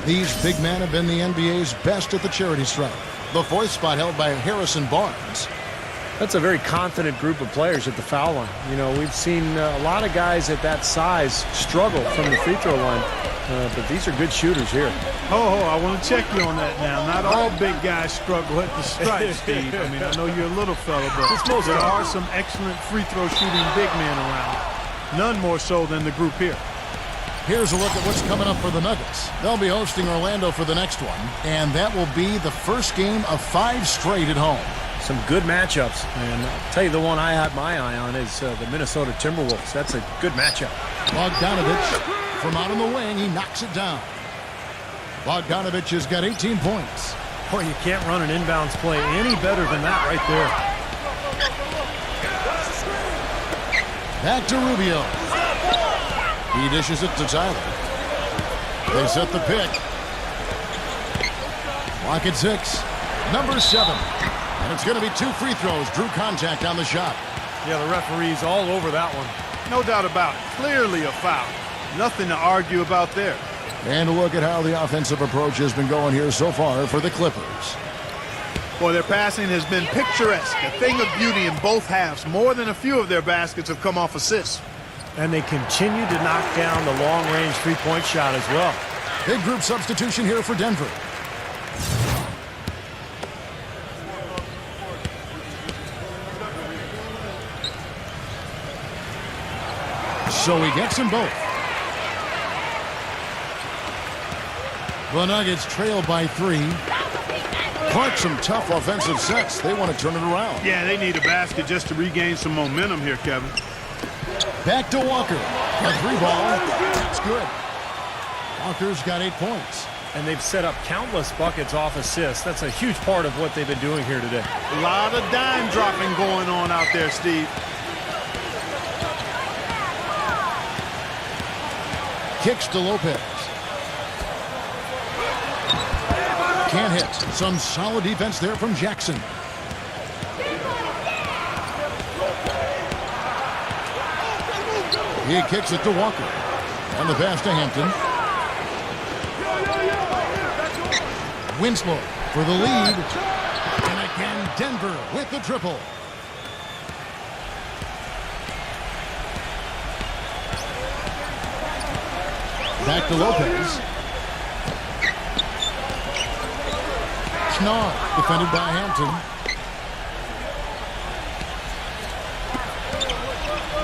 these big men have been the NBA's best at the charity stripe. The 4th spot held by Harrison Barnes. That's a very confident group of players at the foul line. You know, we've seen a lot of guys at that size struggle from the free throw line. But these are good shooters here. I want to check you on that now. Not all big guys struggle at the stripe, Steve. I mean, I know you're a little fella, but there are some excellent free throw shooting big men around. None more so than the group here. Here's a look at what's coming up for the Nuggets. They'll be hosting Orlando for the next one, and that will be the first game of 5 straight at home. Some good matchups, and I'll tell you the one I have my eye on is the Minnesota Timberwolves. That's a good matchup. Bogdanovich from out on the wing, he knocks it down. Bogdanovich has got 18 points. Boy, you can't run an inbounds play any better than that right there. Back to Rubio. He dishes it to Tyler. They set the pick. Clock at 6. Number 7. And it's going to be 2 free throws. Drew contact on the shot. Yeah, the referee's all over that one. No doubt about it. Clearly a foul. Nothing to argue about there. And look at how the offensive approach has been going here so far for the Clippers. Boy, their passing has been picturesque, a thing of beauty in both halves. More than a few of their baskets have come off assists. And they continue to knock down the long-range three-point shot as well. Big group substitution here for Denver. So he gets them both. The Nuggets trail by 3. Clark, some tough offensive sets. They want to turn it around. Yeah, they need a basket just to regain some momentum here, Kevin. Back to Walker. A 3-ball. That's good. Walker's got 8 points. And they've set up countless buckets off assists. That's a huge part of what they've been doing here today. A lot of dime dropping going on out there, Steve. Kicks to Lopez. Can't hit. Some solid defense there from Jackson. He kicks it to Walker. And the pass to Hampton. Winslow for the lead. And again, Denver with the triple. Back to Lopez. Schnarr, defended by Hampton.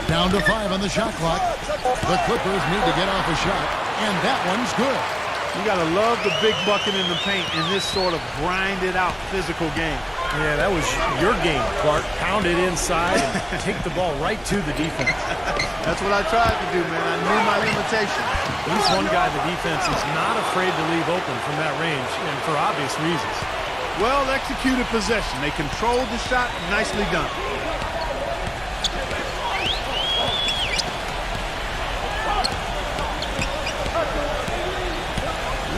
Down to 5 on the shot clock. The Clippers need to get off a shot, and that one's good. You got to love the big bucket in the paint in this sort of grinded-out physical game. Yeah, that was your game, Clark. Pound it inside and take the ball right to the defense. That's what I tried to do, man. I knew my limitations. He's one guy the defense is not afraid to leave open from that range, and for obvious reasons. Well-executed possession. They controlled the shot. Nicely done.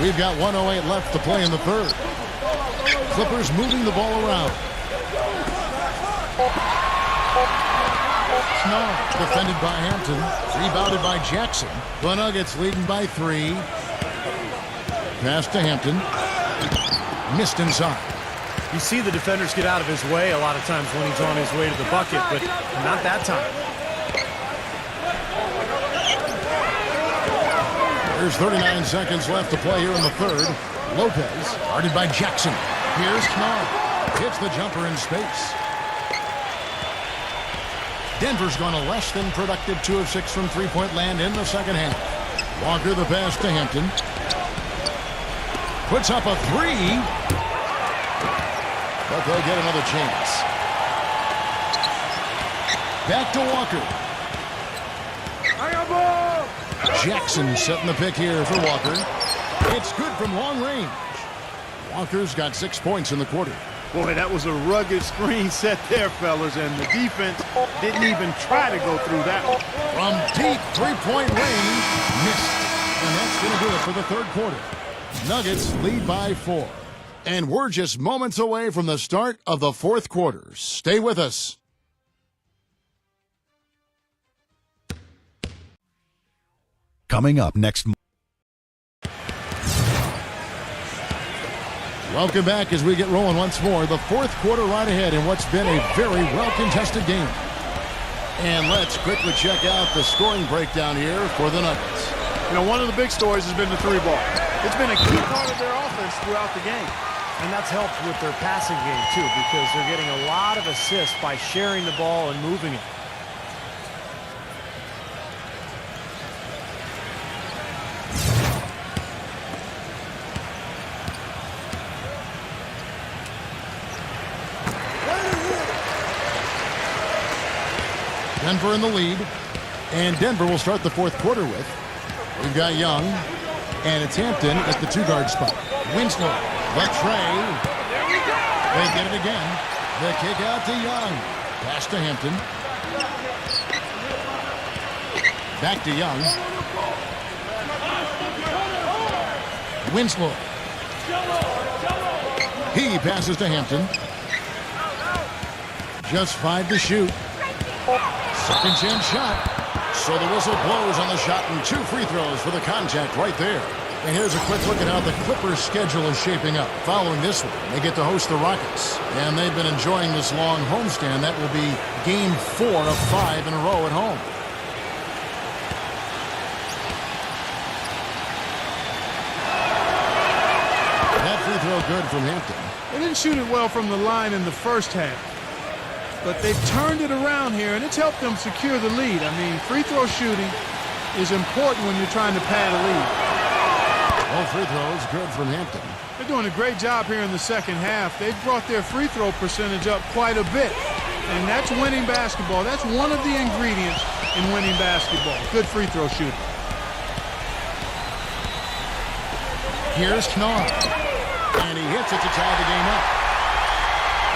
We've got 1:08 left to play in the third. Clippers moving the ball around. Schnarr, defended by Hampton. Rebounded by Jackson. The Nuggets leading by 3. Pass to Hampton. Missed inside. You see the defenders get out of his way a lot of times when he's on his way to the bucket, but not that time. There's 39 seconds left to play here in the third. Lopez, guarded by Jackson. Here's Schnarr. Hits the jumper in space. Denver's gone a less than productive 2 of 6 from three-point land in the second half. Walker the pass to Hampton. Puts up a 3. But they'll get another chance. Back to Walker. Jackson setting the pick here for Walker. It's good from long range. Walker's got 6 points in the quarter. Boy, that was a rugged screen set there, fellas, and the defense didn't even try to go through that one. From deep three-point range, missed. And that's going to do it for the third quarter. Nuggets lead by 4. And we're just moments away from the start of the fourth quarter. Stay with us. Coming up next. Welcome back as we get rolling once more. The fourth quarter right ahead in what's been a very well-contested game. And let's quickly check out the scoring breakdown here for the Nuggets. You know, one of the big stories has been the 3-ball. It's been a key part of their offense throughout the game. And that's helped with their passing game, too, because they're getting a lot of assists by sharing the ball and moving it. Denver in the lead. And Denver will start the fourth quarter with. We've got Young. And it's Hampton at the 2-guard spot. Winslow. The tray. They get it again. The kick out to Young. Pass to Hampton. Back to Young. Winslow. He passes to Hampton. Just 5 to shoot. Second chance shot. So the whistle blows on the shot and 2 free throws for the contact right there. And here's a quick look at how the Clippers' schedule is shaping up. Following this one, they get to host the Rockets. And they've been enjoying this long homestand. That will be game 4 of 5 in a row at home. That free throw good from Hampton. They didn't shoot it well from the line in the first half. But they've turned it around here, and it's helped them secure the lead. I mean, free throw shooting is important when you're trying to pad a lead. All free throws good from Hampton. They're doing a great job here in the second half. They've brought their free throw percentage up quite a bit. And that's winning basketball. That's one of the ingredients in winning basketball. Good free throw shooting. Here's Knorr. And he hits it to tie the game up.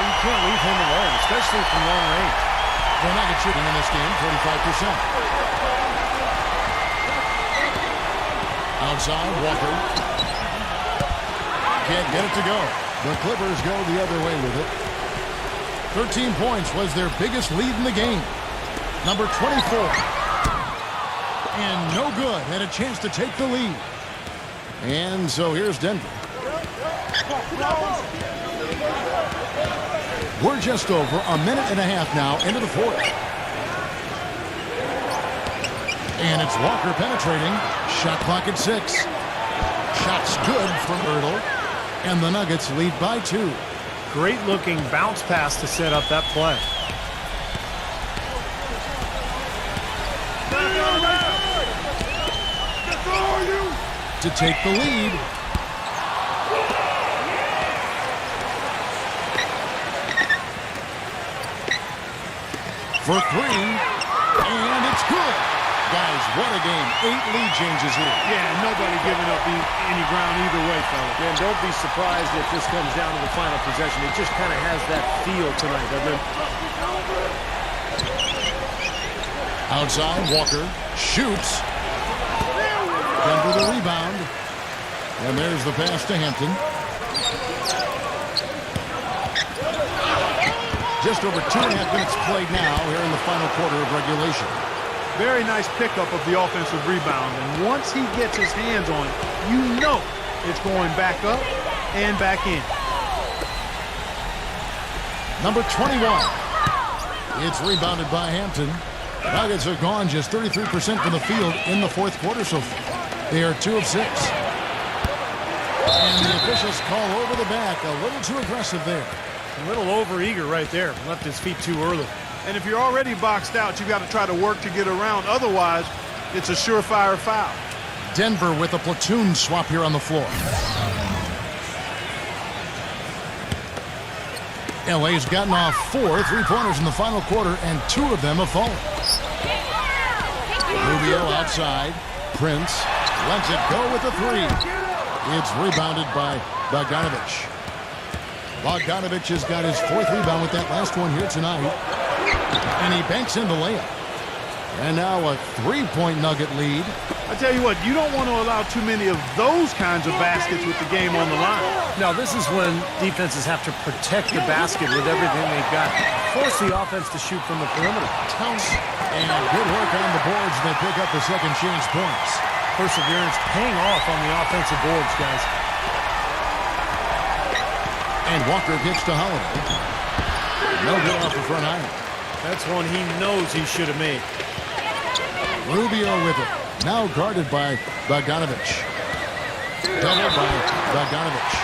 And you can't leave him alone, especially from long range. The Nuggets shooting in this game, 45%. Outside, Walker. Can't get it to go. The Clippers go the other way with it. 13 points was their biggest lead in the game. Number 24. And no good. Had a chance to take the lead. And so here's Denver. We're just over a minute and a half now into the fourth. And it's Walker penetrating. Shot clock at 6. Shot's good from Ertl. And the Nuggets lead by 2. Great looking bounce pass to set up that play. To take the lead. For 3. And it's good. Guys, what a game. 8 lead changes here. Yeah, nobody giving up any ground either way, fellas. And don't be surprised if this comes down to the final possession. It just kind of has that feel tonight, doesn't it? Outside, Walker shoots. Denver the rebound. And there's the pass to Hampton. Just over 2.5 minutes played now here in the final quarter of regulation. Very nice pickup of the offensive rebound. And once he gets his hands on it, you know it's going back up and back in. Number 21. It's rebounded by Hampton. Nuggets have gone just 33% from the field in the fourth quarter so far. They are 2 of 6. And the officials call over the back. A little too aggressive there. A little overeager right there. Left his feet too early. And if you're already boxed out, you got to try to work to get around. Otherwise, it's a surefire foul. Denver with a platoon swap here on the floor. LA's gotten off 4 3-pointers in the final quarter, and 2 of them have fallen. Rubio outside. Prince lets it go with a 3. It's rebounded by Bogdanovich. Bogdanovich has got his 4th rebound with that last one here tonight. And he banks in the layup. And now a 3-point Nugget lead. I tell you what, you don't want to allow too many of those kinds of baskets with the game on the line. Now, this is when defenses have to protect the basket with everything they've got. Force the offense to shoot from the perimeter. And good work on the boards. They pick up the second chance points. Perseverance paying off on the offensive boards, guys. And Walker gets to Holiday. No good off the front iron. That's one he knows he should have made. Rubio with it. Now guarded by Bogdanovich. Doubled by Bogdanovich.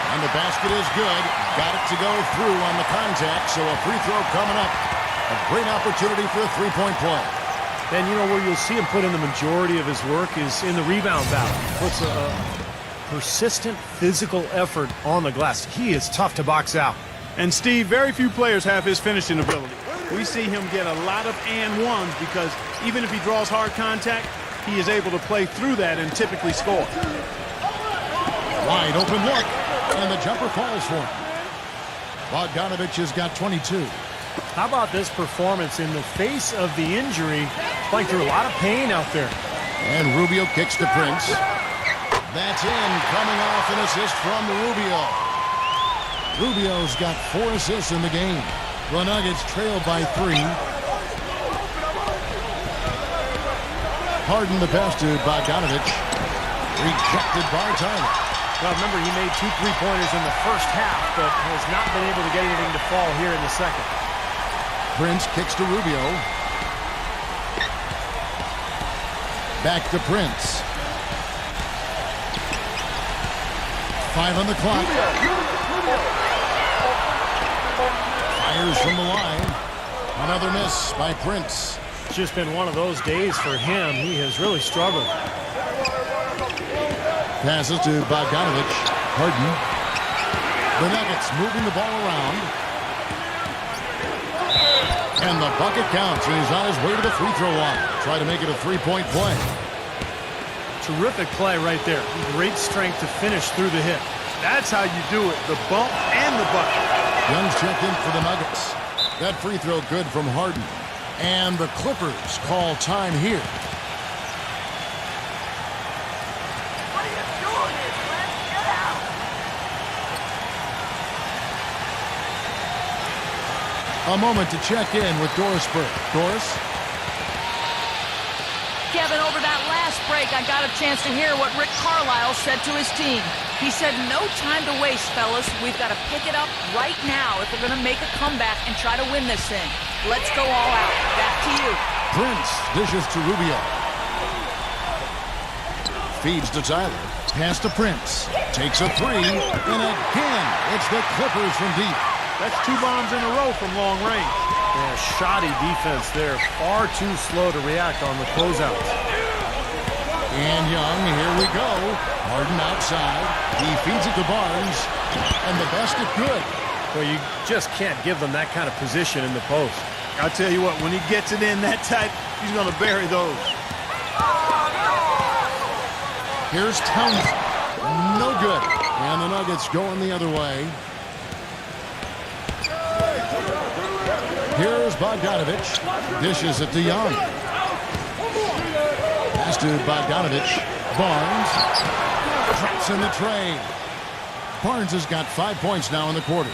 And the basket is good. Got it to go through on the contact. So a free throw coming up. A great opportunity for a 3-point play. And you know where you'll see him put in the majority of his work is in the rebound battle. Puts a persistent physical effort on the glass. He is tough to box out. And Steve, very few players have his finishing ability. We see him get a lot of and ones because even if he draws hard contact, he is able to play through that and typically score. Wide open look, and the jumper falls for him. Bogdanovich has got 22. How about this performance in the face of the injury, playing through a lot of pain out there. And Rubio kicks to Prince. That's in, coming off an assist from Rubio. Rubio's got 4 assists in the game. The Nuggets trail by 3. Harden the pass to Bogdanovich. Rejected by Tyler. Well, remember, he made 2 3-pointers in the first half, but has not been able to get anything to fall here in the second. Prince kicks to Rubio. Back to Prince. 5 on the clock. Fires from the line. Another miss by Prince. It's just been one of those days for him. He has really struggled. Passes to Bogdanovich. Harden. The Nuggets moving the ball around. And the bucket counts, and he's on his way to the free throw line. Try to make it a 3-point play. Terrific play right there. Great strength to finish through the hit. That's how you do it, the bump and the bucket. Young's checked in for the Nuggets. That free throw good from Harden. And the Clippers call time here. What are you doing here, Glenn? Get out! A moment to check in with Doris Burke. Doris? Kevin, over that last break, I got a chance to hear what Rick Carlisle said to his team. He said, no time to waste, fellas. We've got to pick it up right now if we're going to make a comeback and try to win this thing. Let's go all out. Back to you. Prince dishes to Rubio. Feeds to Tyler. Pass to Prince. Takes a 3. And again, it's the Clippers from deep. That's 2 bombs in a row from long range. Yeah, shoddy defense there. Far too slow to react on the closeouts. And Young, here we go. Harden outside. He feeds it to Barnes. And the basket good. Well, you just can't give them that kind of position in the post. I'll tell you what, when he gets it in that tight, he's going to bury those. Here's Townsend. No good. And the Nuggets going the other way. Here's Bogdanovich. Dishes it to Young. Pass to Bogdanovich. Barnes. Drops in the tray. Barnes has got 5 points now in the quarter.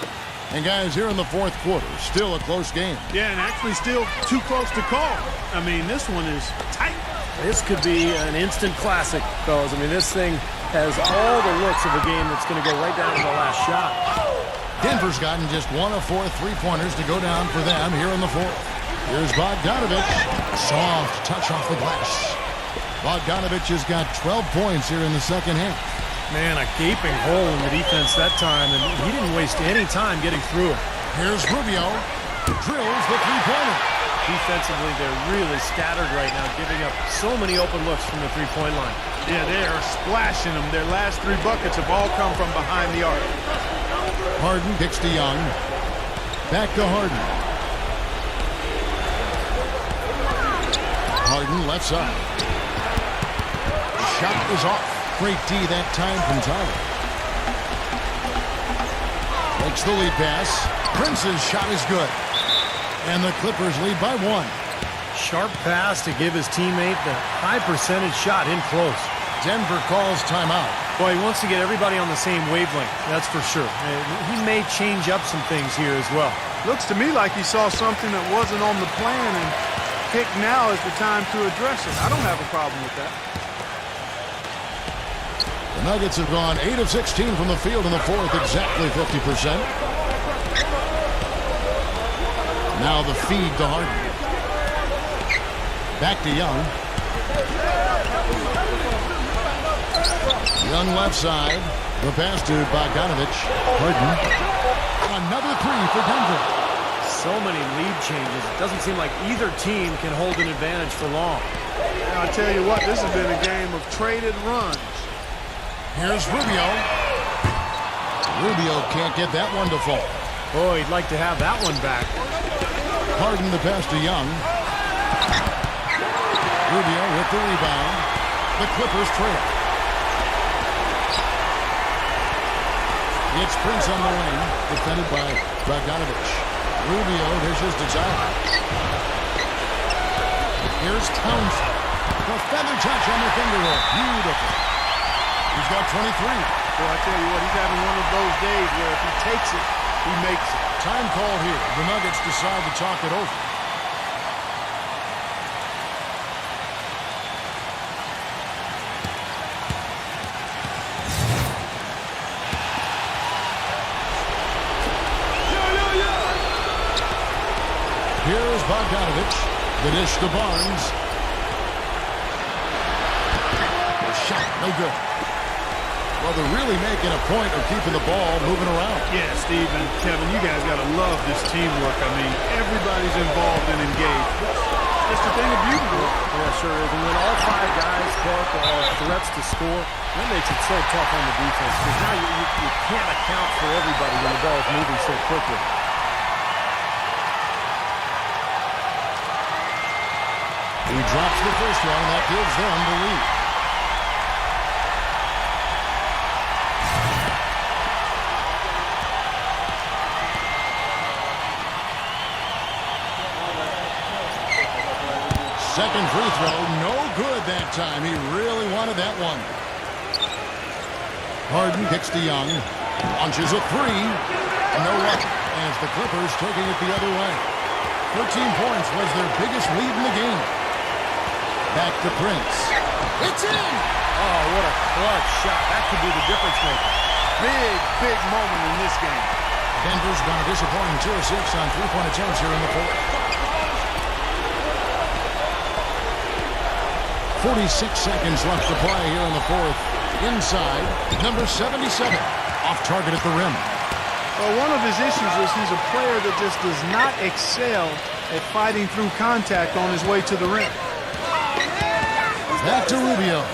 And guys, here in the fourth quarter, still a close game. Yeah, and actually still too close to call. I mean, this one is tight. This could be an instant classic, fellas. I mean, this thing has all the looks of a game that's going to go right down to the last shot. Denver's gotten just 1 of 4 3-pointers to go down for them here in the fourth. Here's Bogdanovich. Soft touch off the glass. Bogdanovich has got 12 points here in the second half. Man, a gaping hole in the defense that time, and he didn't waste any time getting through it. Here's Rubio. Drills the 3-pointer. Defensively, they're really scattered right now, giving up so many open looks from the 3-point line. Yeah, they are splashing them. Their last 3 buckets have all come from behind the arc. Harden kicks to Young. Back to Harden. Harden left side. Shot is off. Great D that time from Tyler. Makes the lead pass. Prince's shot is good. And the Clippers lead by 1. Sharp pass to give his teammate the high percentage shot in close. Denver calls timeout. Boy, he wants to get everybody on the same wavelength, that's for sure. He may change up some things here as well. Looks to me like he saw something that wasn't on the plan and picked now is the time to address it. I don't have a problem with that. The Nuggets have gone 8 of 16 from the field in the fourth, exactly 50%. Now the feed to Harden. Back to Young. Young left side. The pass to Bogdanovich. Harden. Another 3 for Denver. So many lead changes. It doesn't seem like either team can hold an advantage for long. And I'll tell you what, this has been a game of traded runs. Here's Rubio. Rubio can't get that one to fall. Boy, he'd like to have that one back. Harden the pass to Young. Rubio with the rebound. The Clippers trail. It's Prince on the wing, defended by Bogdanovich. Rubio dishes to Tyler. Here's Townsend. The feather touch on the finger roll. Beautiful. He's got 23. Well, I tell you what, he's having one of those days where if he takes it, he makes it. Time call here. The Nuggets decide to talk it over. Bogdanovich. The dish to Barnes. The shot, no good. Well, they're really making a point of keeping the ball moving around. Yeah, Steve and Kevin, you guys got to love this teamwork. I mean, everybody's involved and engaged. It's the thing of beauty. Yeah, sure is. And when all five guys, Clark, are threats to score, that makes it so tough on the defense. Because now you can't account for everybody when the ball is moving so quickly. He drops the first one, and that gives them the lead. Second free throw, no good that time. He really wanted that one. Harden kicks to Young. Launches a three. No luck as the Clippers taking it the other way. 13 points was their biggest lead in the game. Back to Prince. It's in! Oh, what a clutch shot. That could be the difference maker. Big moment in this game. Denver's gone a disappointing 2 of 6 on three-point attempts here in the fourth. 46 seconds left to play here in the fourth. Inside, number 77. Off target at the rim. Well, one of his issues is he's a player that just does not excel at fighting through contact on his way to the rim. Back to Rubio.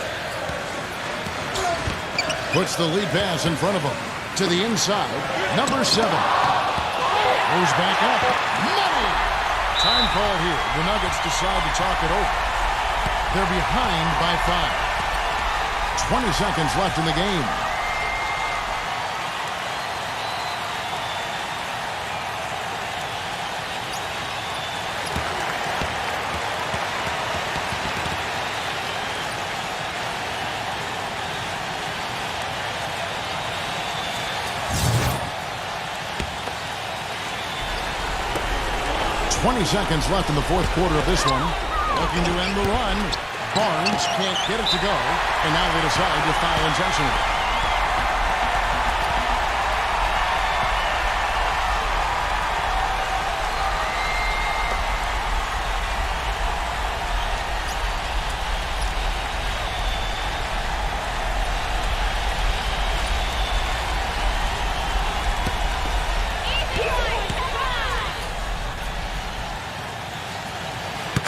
Puts the lead pass in front of him. To the inside, number 7. Moves back up. Money! Time call here. The Nuggets decide to talk it over. They're behind by 5. 20 seconds left in the game. .20 seconds left in the fourth quarter of this one. Looking to end the run. Barnes can't get it to go. And now they decide to foul intentionally.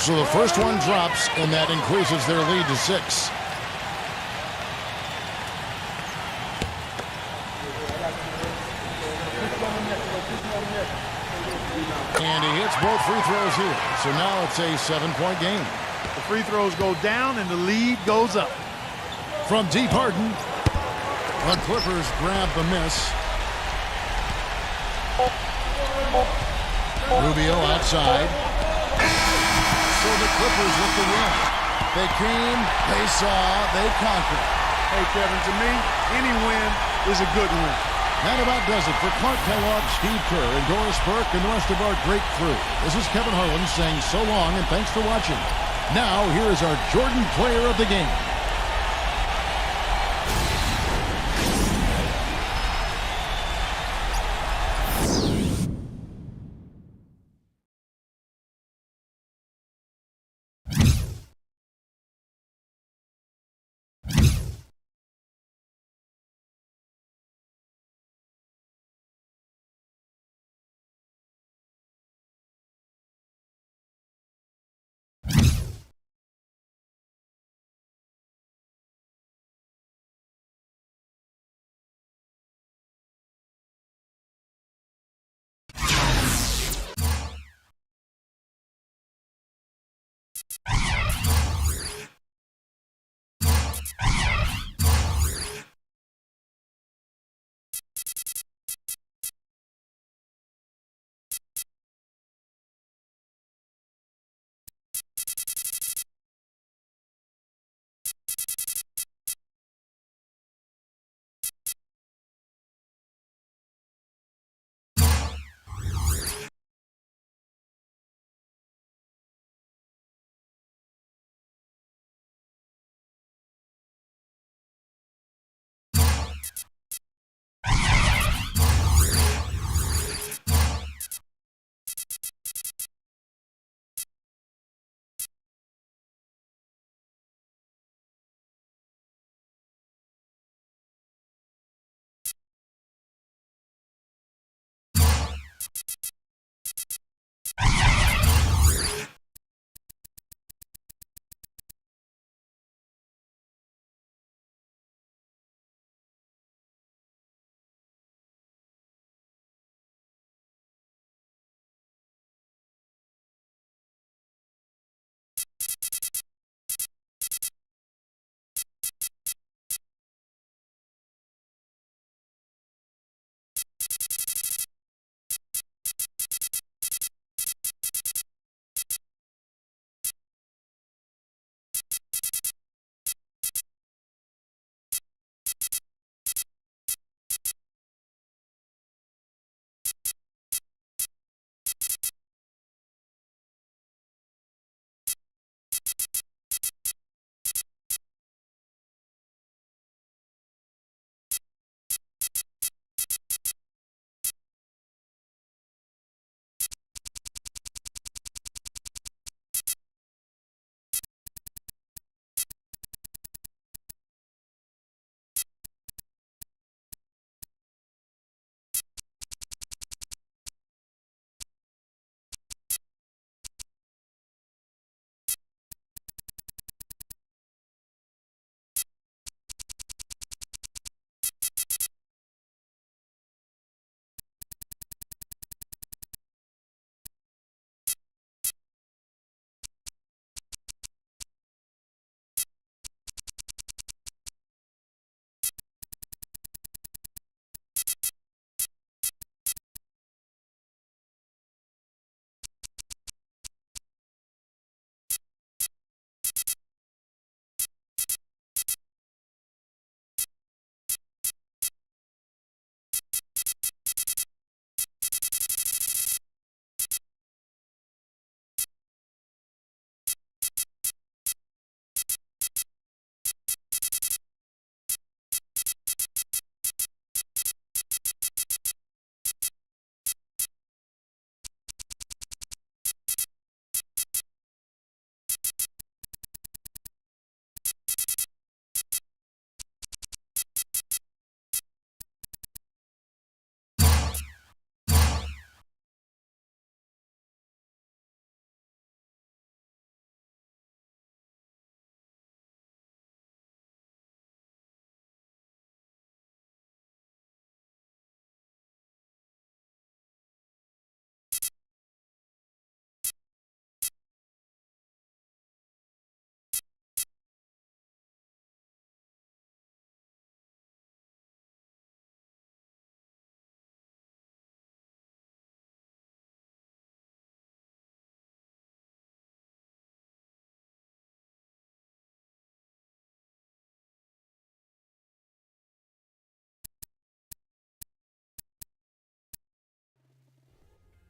So the first one drops, and that increases their lead to 6. And he hits both free throws here. So now it's a 7-point game. The free throws go down, and the lead goes up. From deep, Harden. The Clippers grab the miss. Rubio outside. So the Clippers with the win. They came, they saw, they conquered. Hey, Kevin, to me, any win is a good win. That about does it for Clark Kellogg, Steve Kerr, and Doris Burke, and the rest of our great crew. This is Kevin Harlan saying so long and thanks for watching. Now, here is our Jordan Player of the Game.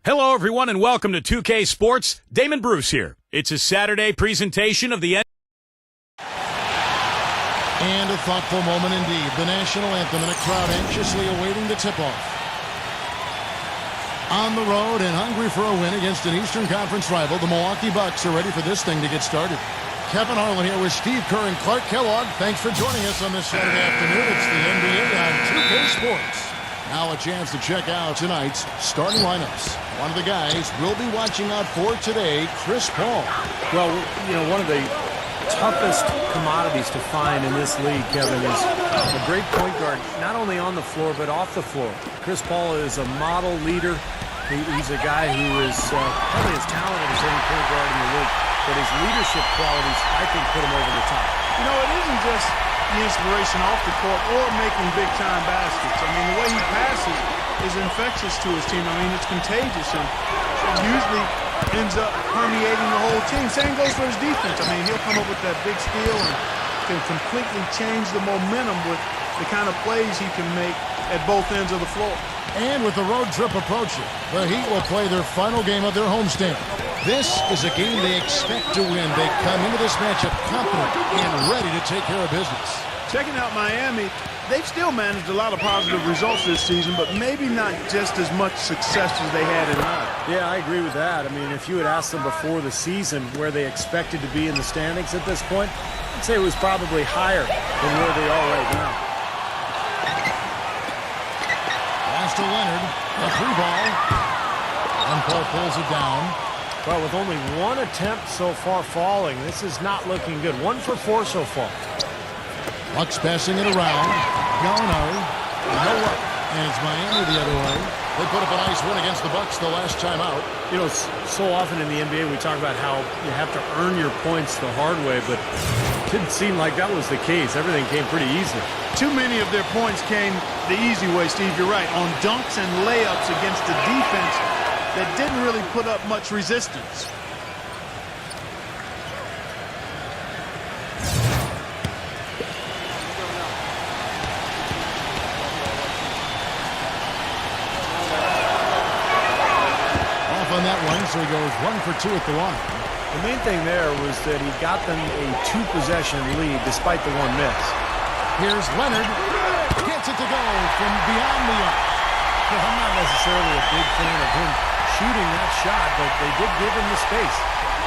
Hello, everyone, and welcome to 2K Sports. Damon Bruce here. It's a Saturday presentation of the And a thoughtful moment indeed. The national anthem and a crowd anxiously awaiting the tip-off. On the road and hungry for a win against an Eastern Conference rival, the Milwaukee Bucks are ready for this thing to get started. Kevin Harlan here with Steve Kerr and Clark Kellogg. Thanks for joining us on this Saturday afternoon. It's the NBA on 2K Sports. Now a chance to check out tonight's starting lineups. One of the guys we'll be watching out for today, Chris Paul. Well, you know, one of the toughest commodities to find in this league, Kevin, is a great point guard, not only on the floor, but off the floor. Chris Paul is a model leader. He's a guy who is probably as talented as any point guard in the league, but his leadership qualities, I think, put him over the top. You know, it isn't just the inspiration off the court or making big-time baskets. I mean, the way he passes is infectious to his team. I mean, it's contagious, and usually ends up permeating the whole team. Same goes for his defense. I mean, he'll come up with that big steal and can completely change the momentum with the kind of plays he can make at both ends of the floor. And with the road trip approaching, the Heat will play their final game of their homestand. This is a game they expect to win. They come into this matchup confident and ready to take care of business. Checking out Miami, they've still managed a lot of positive results this season, but maybe not just as much success as they had in mind. Yeah, I agree with that. I mean, if you had asked them before the season where they expected to be in the standings at this point, I'd say it was probably higher than where they are right now. Pass to Leonard, a free ball, and Paul pulls it down. Well, with only one attempt so far falling, this is not looking good. 1 for 4 so far. Bucks passing it around. Gallinari. No luck. And it's Miami the other way. They put up a nice win against the Bucks the last time out. You know, so often in the NBA we talk about how you have to earn your points the hard way, but it didn't seem like that was the case. Everything came pretty easy. Too many of their points came the easy way, Steve. You're right. On dunks and layups against the defense that didn't really put up much resistance. On that one, so he goes 1 for 2 at the line. The main thing there was that he got them a 2-possession lead despite the one miss. Here's Leonard. Gets it to go from beyond the arc. Well, I'm not necessarily a big fan of him shooting that shot, but they did give him the space.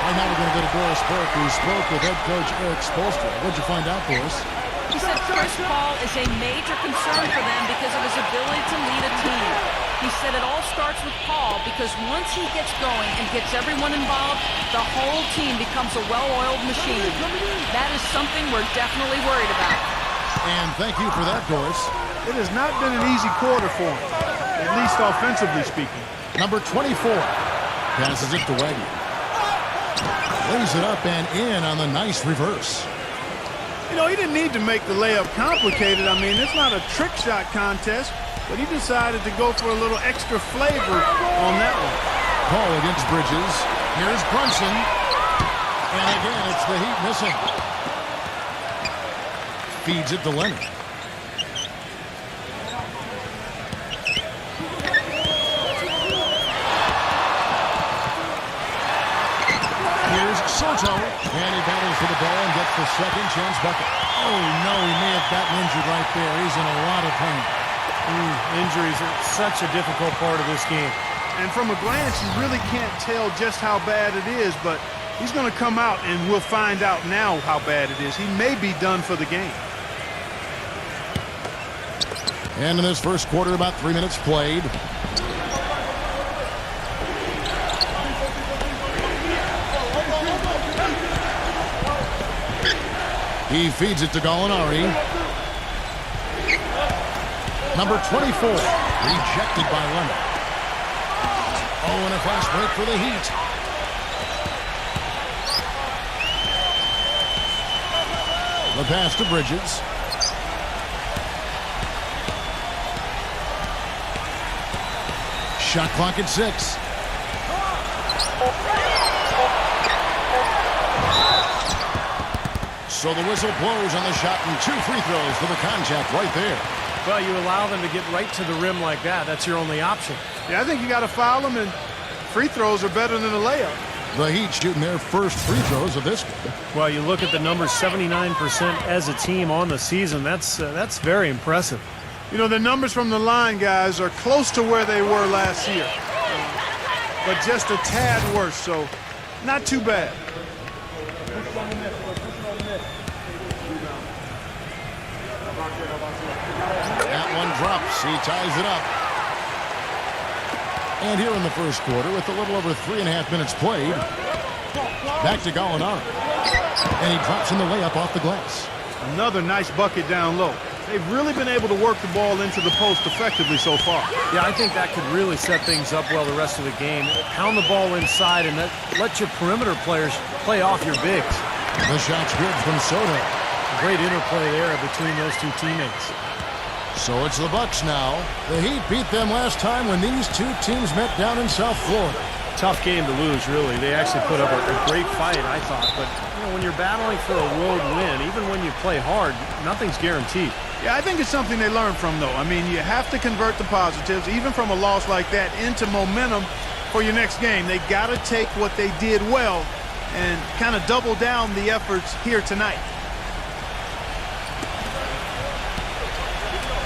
Right now we're going to go to Doris Burke, who spoke with head coach Eric Spoelstra. What'd you find out, Doris? He said Chris Paul is a major concern for them because of his ability to lead a team. He said it all starts with Paul because once he gets going and gets everyone involved, the whole team becomes a well-oiled machine. That is something we're definitely worried about. And thank you for that, Doris. It has not been an easy quarter for him, at least offensively speaking. Number 24 passes it to Wagner. Lays it up and in on the nice reverse. You know, he didn't need to make the layup complicated. I mean, it's not a trick shot contest, but he decided to go for a little extra flavor on that one. Paul against Bridges. Here's Brunson. And again, it's the Heat missing. Feeds it to Leonard. Here's Soto. And he battles for the ball and gets the second chance bucket. Oh, no, he may have gotten injured right there. He's in a lot of pain. Injuries are such a difficult part of this game. And from a glance, you really can't tell just how bad it is, but he's going to come out and we'll find out now how bad it is. He may be done for the game. And in this first quarter, about 3 minutes played. He feeds it to Gallinari. Number 24, rejected by Leonard. Oh, and a fast break for the Heat. The pass to Bridges. Shot clock at 6. So the whistle blows on the shot and 2 free throws for the contact right there. Well, you allow them to get right to the rim like that. That's your only option. Yeah, I think you got to foul him and free throws are better than the layup. The Heat shooting their first free throws of this game. Well, you look at the numbers, 79% as a team on the season. That's very impressive. You know, the numbers from the line, guys, are close to where they were last year. But just a tad worse, so not too bad. That one drops. He ties it up. And here in the first quarter, with a little over 3.5 minutes played, back to Gallinari. And he drops in the layup off the glass. Another nice bucket down low. They've really been able to work the ball into the post effectively so far. Yeah, I think that could really set things up well the rest of the game. Pound the ball inside and let your perimeter players play off your bigs. The shot's good from Soto. Great interplay there between those two teammates. So it's the Bucks now. The Heat beat them last time when these two teams met down in South Florida. Tough game to lose, really. They actually put up a great fight, I thought. But, you know, when you're battling for a road win, even when you play hard, nothing's guaranteed. Yeah, I think it's something they learn from, though. I mean, you have to convert the positives, even from a loss like that, into momentum for your next game. They got to take what they did well and kind of double down the efforts here tonight.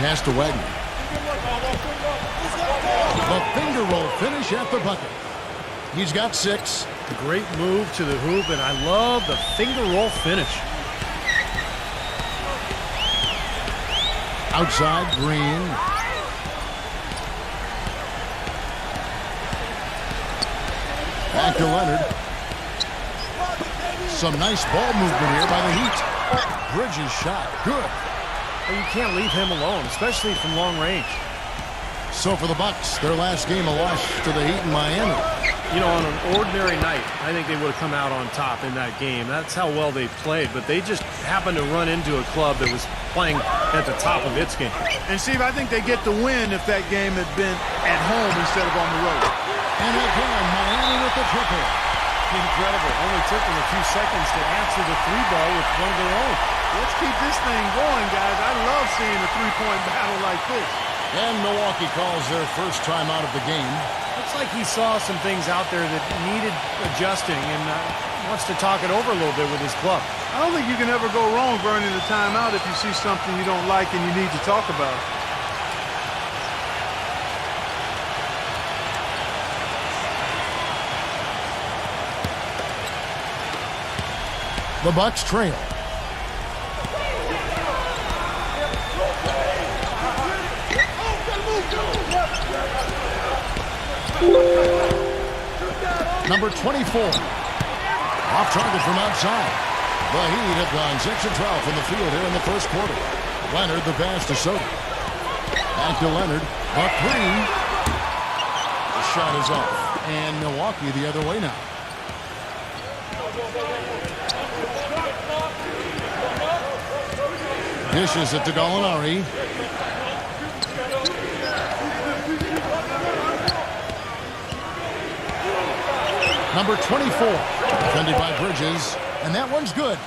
Pass to Wagner. The finger roll finish at the bucket. He's got 6. Great move to the hoop, and I love the finger roll finish. Outside, Green. Back to Leonard. Some nice ball movement here by the Heat. Bridges shot. Good. Well, you can't leave him alone, especially from long range. So for the Bucks, their last game a loss to the Heat in Miami. You know, on an ordinary night, I think they would have come out on top in that game. That's how well they played, but they just happened to run into a club that was playing at the top of its game. And, Steve, I think they get the win if that game had been at home instead of on the road. And again, Miami with the triple. Incredible. Only took them a few seconds to answer the 3-ball with one of their own. Let's keep this thing going, guys. I love seeing a three-point battle like this. And Milwaukee calls their first time out of the game. Looks like he saw some things out there that needed adjusting and wants to talk it over a little bit with his club. I don't think you can ever go wrong burning the timeout if you see something you don't like and you need to talk about it. The Bucks trail. Number 24. Off target from outside. The Heat have gone 6 of 12 from the field here in the first quarter. Leonard the pass to Soto. Back to Leonard. A 3. The shot is off. And Milwaukee the other way now. Dishes it to Gallinari. Number 24, defended by Bridges, and that one's good.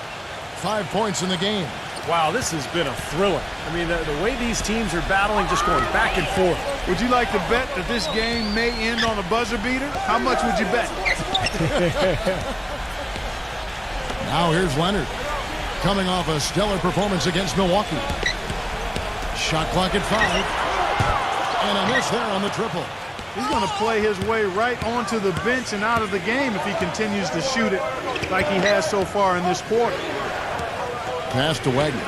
5 points in the game. Wow, this has been a thriller. I mean, the way these teams are battling, just going back and forth. Would you like to bet that this game may end on a buzzer beater? How much would you bet? Now here's Leonard, coming off a stellar performance against Milwaukee. Shot clock at 5, and a miss there on the triple. He's going to play his way right onto the bench and out of the game if he continues to shoot it like he has so far in this quarter. Pass to Wagner.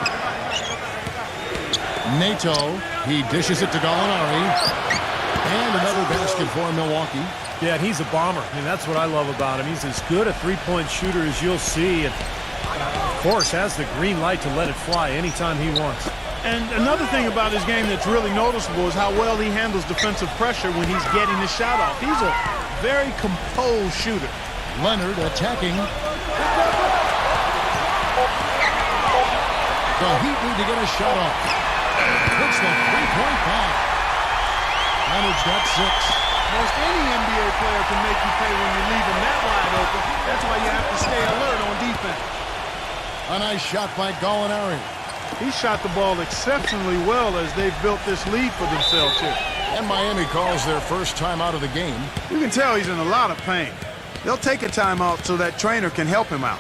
Nato, he dishes it to Gallinari. And another basket for Milwaukee. Yeah, and he's a bomber, and that's what I love about him. He's as good a three-point shooter as you'll see, and of course has the green light to let it fly anytime he wants. And another thing about his game that's really noticeable is how well he handles defensive pressure when he's getting his shot off. He's a very composed shooter. Leonard attacking. The Heat need to get a shot off. Hits the three-point bomb. Leonard's got 6. Most any NBA player can make you pay when you're leaving that wide open. That's why you have to stay alert on defense. A nice shot by Gallinari. He shot the ball exceptionally well as they've built this lead for themselves here. And Miami calls their first time out of the game. You can tell he's in a lot of pain. They'll take a timeout so that trainer can help him out.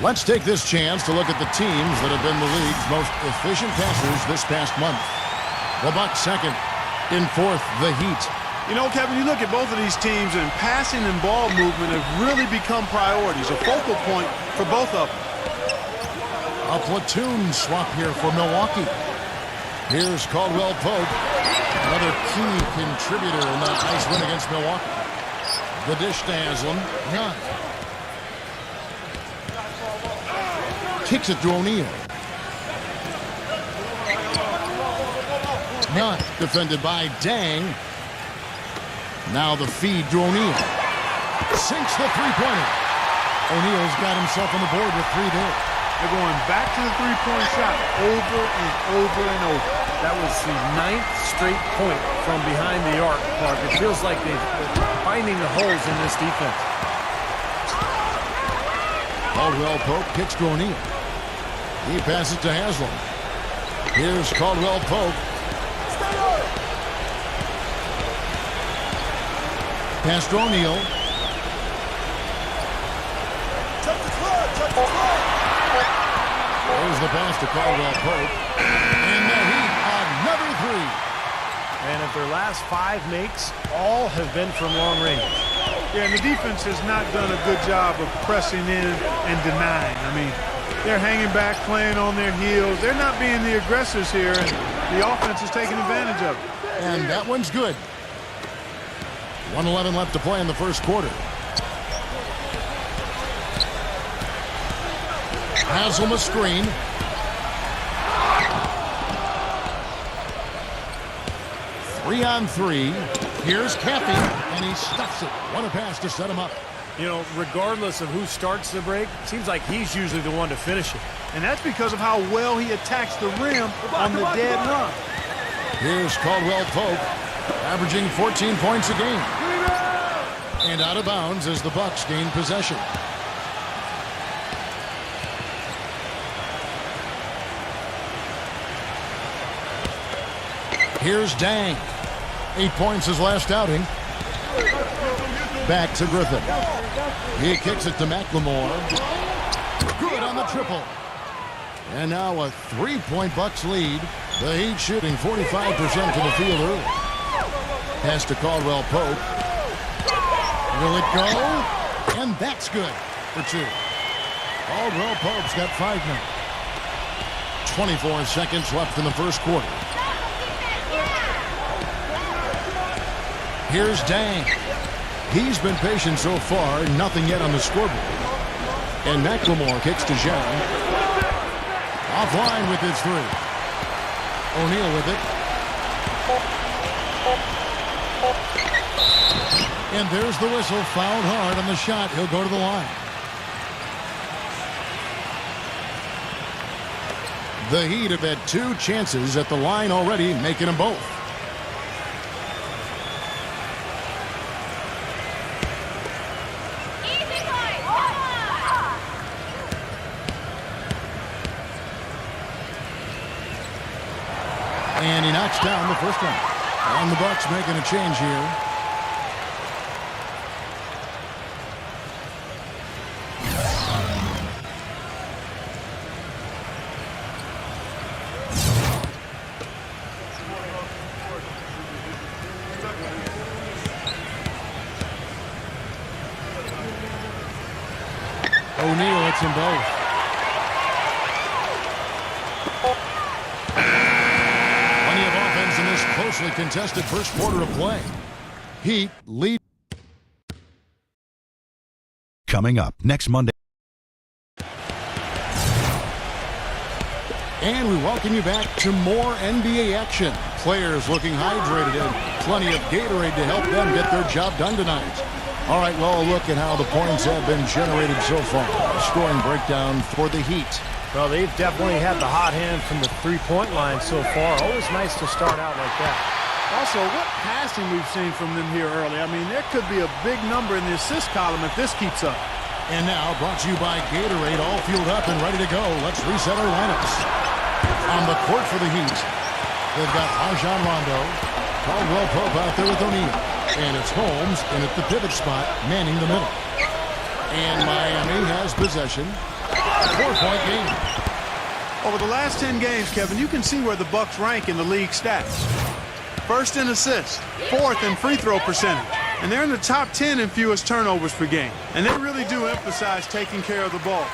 Let's take this chance to look at the teams that have been the league's most efficient passers this past month. The Bucs second. In fourth, the Heat. You know, Kevin, you look at both of these teams, and passing and ball movement have really become priorities, a focal point for both of them. A platoon swap here for Milwaukee. Here's Caldwell Pope, another key contributor in that nice win against Milwaukee. The dish to Haslam. None. Kicks it to O'Neal. None. Defended by Dang. Now the feed to O'Neal. Sinks the three-pointer. O'Neal's got himself on the board with 3 there. They're going back to the three-point shot over and over and over. That was the 9th straight point from behind the arc, Clark. It feels like they're finding the holes in this defense. Caldwell Pope kicks to O'Neal. He passes to Haslam. Here's Caldwell Pope. Pass to O'Neal. There's the pass to Caldwell Pope. And the Heat, another 3. And of their last 5 makes, all have been from long range. Yeah, and the defense has not done a good job of pressing in and denying. I mean, they're hanging back, playing on their heels. They're not being the aggressors here, and the offense is taking advantage of it. And that one's good. 1:11 left to play in the first quarter. Haslam a screen. Three on 3. Here's Cappy, and he stuffs it. What a pass to set him up. You know, regardless of who starts the break, it seems like he's usually the one to finish it. And that's because of how well he attacks the rim on the dead run. Here's Caldwell Pope, averaging 14 points a game. And out of bounds as the Bucs gain possession. Here's Dang. 8 points his last outing. Back to Griffin. He kicks it to McLemore. Good on the triple. And now a 3-point Bucs lead. The Heat shooting 45% from the field early. Pass to Caldwell Pope. Will it go? And that's good for 2. Caldwell Pope's got 5 now. 24 seconds left in the first quarter. Here's Dang. He's been patient so far, nothing yet on the scoreboard. And McLemore kicks to Jean. Offline with his 3. O'Neal with it. And there's the whistle, fouled hard on the shot. He'll go to the line. The Heat have had 2 chances at the line already, making them both. And he knocks down the first one. And the Bucs making a change here. O'Neal hits them both. In this closely contested first quarter of play. Heat lead. Coming up next Monday. And we welcome you back to more NBA action. Players looking hydrated and plenty of Gatorade to help them get their job done tonight. All right, well, a look at how the points have been generated so far. A scoring breakdown for the Heat. Well, they've definitely had the hot hand from the three-point line so far. Always nice to start out like that. Also, what passing we've seen from them here early. I mean, there could be a big number in the assist column if this keeps up. And now, brought to you by Gatorade, all fueled up and ready to go. Let's reset our lineups. On the court for the Heat, they've got Rajon Rondo, Caldwell Pope out there with O'Neal. And it's Holmes in at the pivot spot, manning the middle. And Miami has possession. 4-point game. Over the last 10 games, Kevin, you can see where the Bucks rank in the league stats. First in assists, fourth in free throw percentage. And they're in the top 10 in fewest turnovers per game. And they really do emphasize taking care of the ball.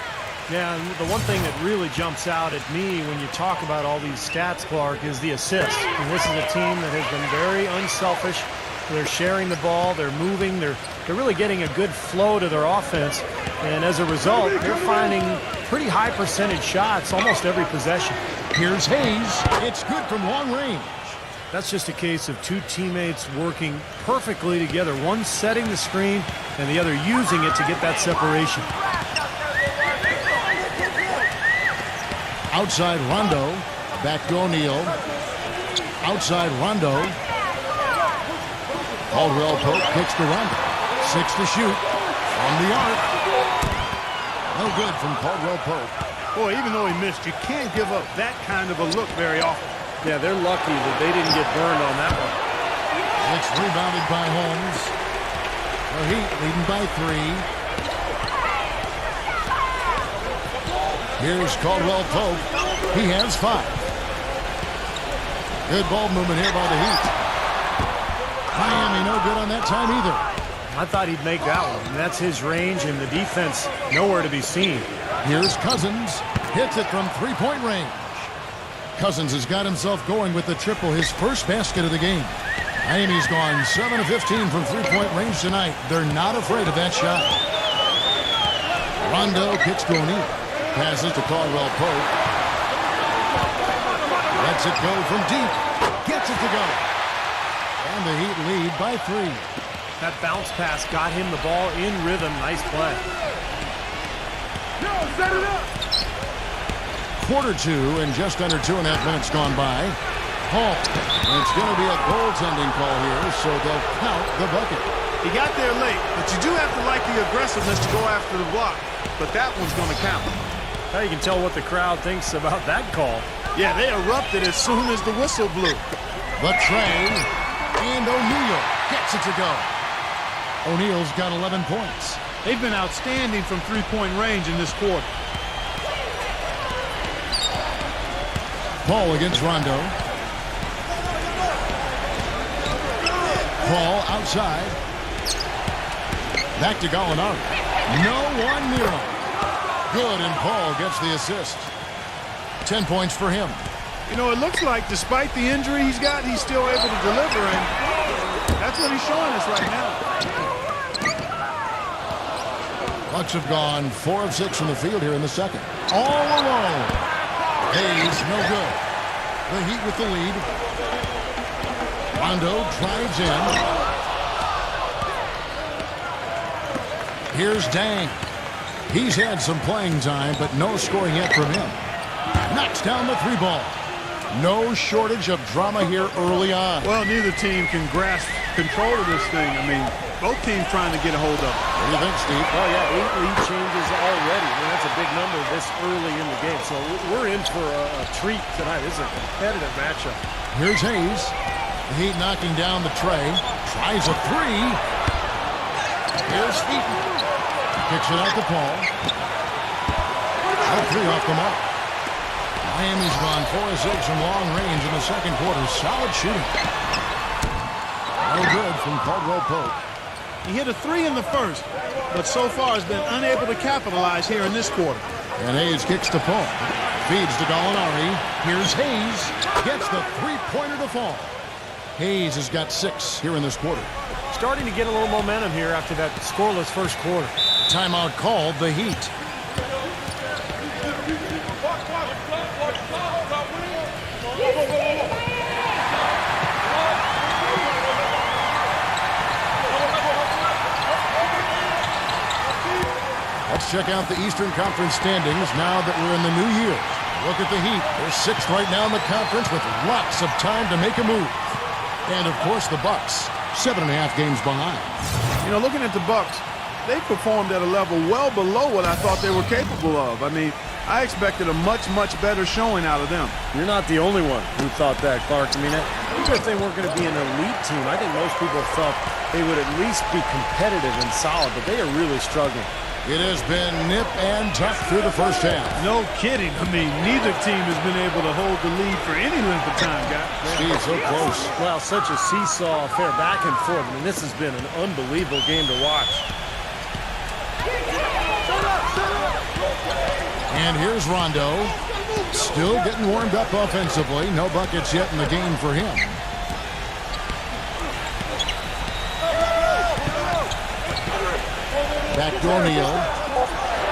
Yeah, and the one thing that really jumps out at me when you talk about all these stats, Clark, is the assists. And this is a team that has been very unselfish. They're sharing the ball, they're moving, they're really getting a good flow to their offense. And as a result, they're finding pretty high percentage shots almost every possession. Here's Hayes. It's good from long range. That's just a case of two teammates working perfectly together, one setting the screen and the other using it to get that separation. Outside Rondo, back to O'Neal. Outside Rondo. Caldwell Pope kicks to Rondo. 6 to shoot from the arc. No good from Caldwell Pope. Boy, even though he missed, you can't give up that kind of a look very often. Yeah, they're lucky that they didn't get burned on that one. It's rebounded by Holmes. The Heat leading by 3. Here's Caldwell Pope. He has 5. Good ball movement here by the Heat. Miami no good on that time either. I thought he'd make that one. And that's his range, and the defense nowhere to be seen. Here's Cousins. Hits it from three-point range. Cousins has got himself going with the triple, his first basket of the game. Miami's gone 7 of 15 from three-point range tonight. They're not afraid of that shot. Rondo kicks to O'Neal. Passes to Caldwell Pope. Lets it go from deep. Gets it to go. And the Heat lead by 3. That bounce pass got him the ball in rhythm. Nice play. Set it up. Quarter 2 and just under 2.5 minutes gone by. Hall. It's going to be a goaltending call here, so they'll count the bucket. He got there late, but you do have to like the aggressiveness to go after the block. But that one's going to count. Now you can tell what the crowd thinks about that call. Yeah, they erupted as soon as the whistle blew. But Trey and O'Neal gets it to go. O'Neal's got 11 points. They've been outstanding from three-point range in this quarter. Paul against Rondo. Paul outside. Back to Gallinari. No one near him. Good, and Paul gets the assist. 10 points for him. You know, it looks like despite the injury he's got, he's still able to deliver, and that's what he's showing us right now. Bucks have gone 4 of 6 from the field here in the second. All alone. Hayes, no good. The Heat with the lead. Rondo drives in. Here's Dang. He's had some playing time, but no scoring yet from him. Knocks down the 3 ball. No shortage of drama here early on. Well, neither team can grasp control of this thing. I mean, both teams trying to get a hold of it. What do you think, Steve? Oh, yeah, 8 lead changes already. I mean, that's a big number this early in the game. So we're in for a treat tonight. This is a competitive matchup. Here's Hayes. The Heat knocking down the tray. Tries a 3. Here's Eaton. Kicks it out to Paul. A 3 off the mark. Miami's gone 4 of 6 from long range in the second quarter. Solid shooting. No good from Caldwell Pope. He hit a 3 in the first, but so far has been unable to capitalize here in this quarter. And Hayes kicks to Paul. Feeds to Gallinari. Here's Hayes. Gets the 3-pointer to fall. Hayes has got 6 here in this quarter. Starting to get a little momentum here after that scoreless first quarter. Timeout called, the Heat. Let's check out the Eastern Conference standings now that we're in the new year. Look at the Heat. They're 6th right now in the conference with lots of time to make a move. And, of course, the Bucks, 7.5 games behind. You know, looking at the Bucks, they performed at a level well below what I thought they were capable of. I mean, I expected a much, much better showing out of them. You're not the only one who thought that, Clark. I mean, even if they weren't going to be an elite team, I think most people thought they would at least be competitive and solid, but they are really struggling. It has been nip and tuck through the first half. No kidding. I mean, neither team has been able to hold the lead for any length of time, guys. Steve, so close. Well, such a seesaw affair back and forth. I mean, this has been an unbelievable game to watch. And here's Rondo. Still getting warmed up offensively. No buckets yet in the game for him. Back to O'Neal.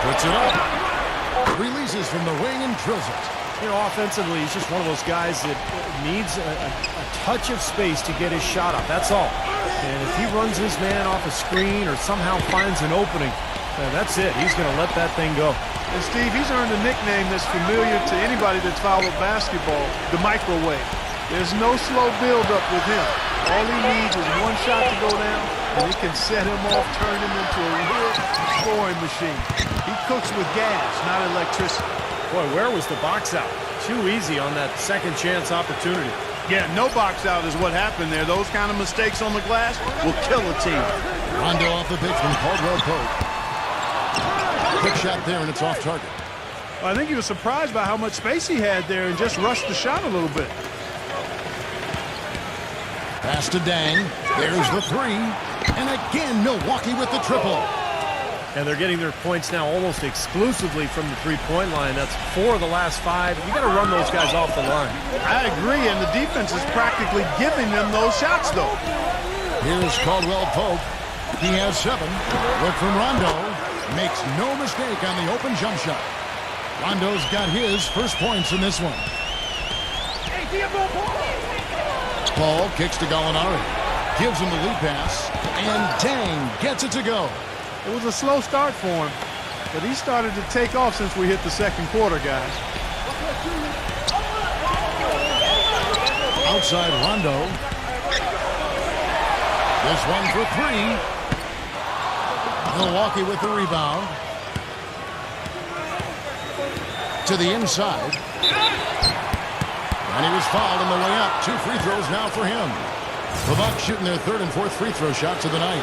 Puts it up. Releases from the wing and drills it. You know, offensively, he's just one of those guys that needs a touch of space to get his shot up. That's all. And if he runs his man off a screen or somehow finds an opening, that's it. He's going to let that thing go. And Steve, he's earned a nickname that's familiar to anybody that's followed basketball, the microwave. There's no slow build-up with him. All he needs is one shot to go down, and it can set him off, turn him into a real scoring machine. He cooks with gas, not electricity. Boy, where was the box out? Too easy on that second chance opportunity. Yeah, no box out is what happened there. Those kind of mistakes on the glass will kill a team. Rondo off the pitch from Caldwell Pope. Quick shot there, and it's off target. I think he was surprised by how much space he had there and just rushed the shot a little bit. Pass to Dang. There's the three. And again, Milwaukee with the triple. And they're getting their points now almost exclusively from the three-point line. That's 4 of the last 5. You got to run those guys off the line. I agree, and the defense is practically giving them those shots, though. Here's Caldwell Pope. He has 7. Look from Rondo. Makes no mistake on the open jump shot. Rondo's got his first points in this one. Paul kicks to Gallinari. Gives him the lead pass. And Dang gets it to go. It was a slow start for him, but he started to take off since we hit the second quarter, guys. Outside Rondo. This one for 3. Milwaukee with the rebound. To the inside. And he was fouled on the way up. 2 free throws now for him. The Bucks shooting their 3rd and 4th free throw shots of the night.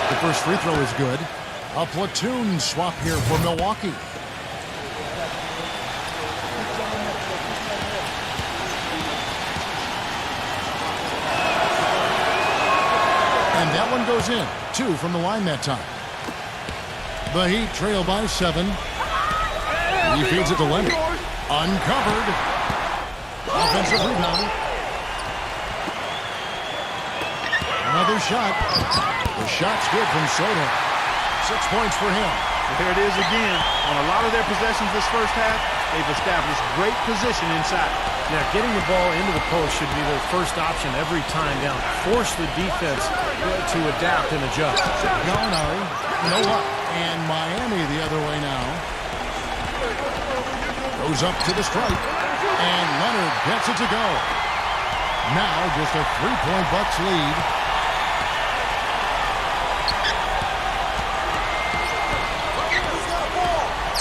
The first free throw is good. A platoon swap here for Milwaukee. And that one goes in. 2 from the line that time. The Heat trail by 7. He feeds it to Leonard. Uncovered. Offensive rebound. Another shot. The shot's good from Soto. 6 points for him. There it is again. On a lot of their possessions this first half, they've established great position inside. Yeah, getting the ball into the post should be their first option every time down. Force the defense to adapt and adjust. Gallinari, no luck. And Miami the other way now. Goes up to the stripe. And Leonard gets it to go. Now just a 3-point Bucks lead.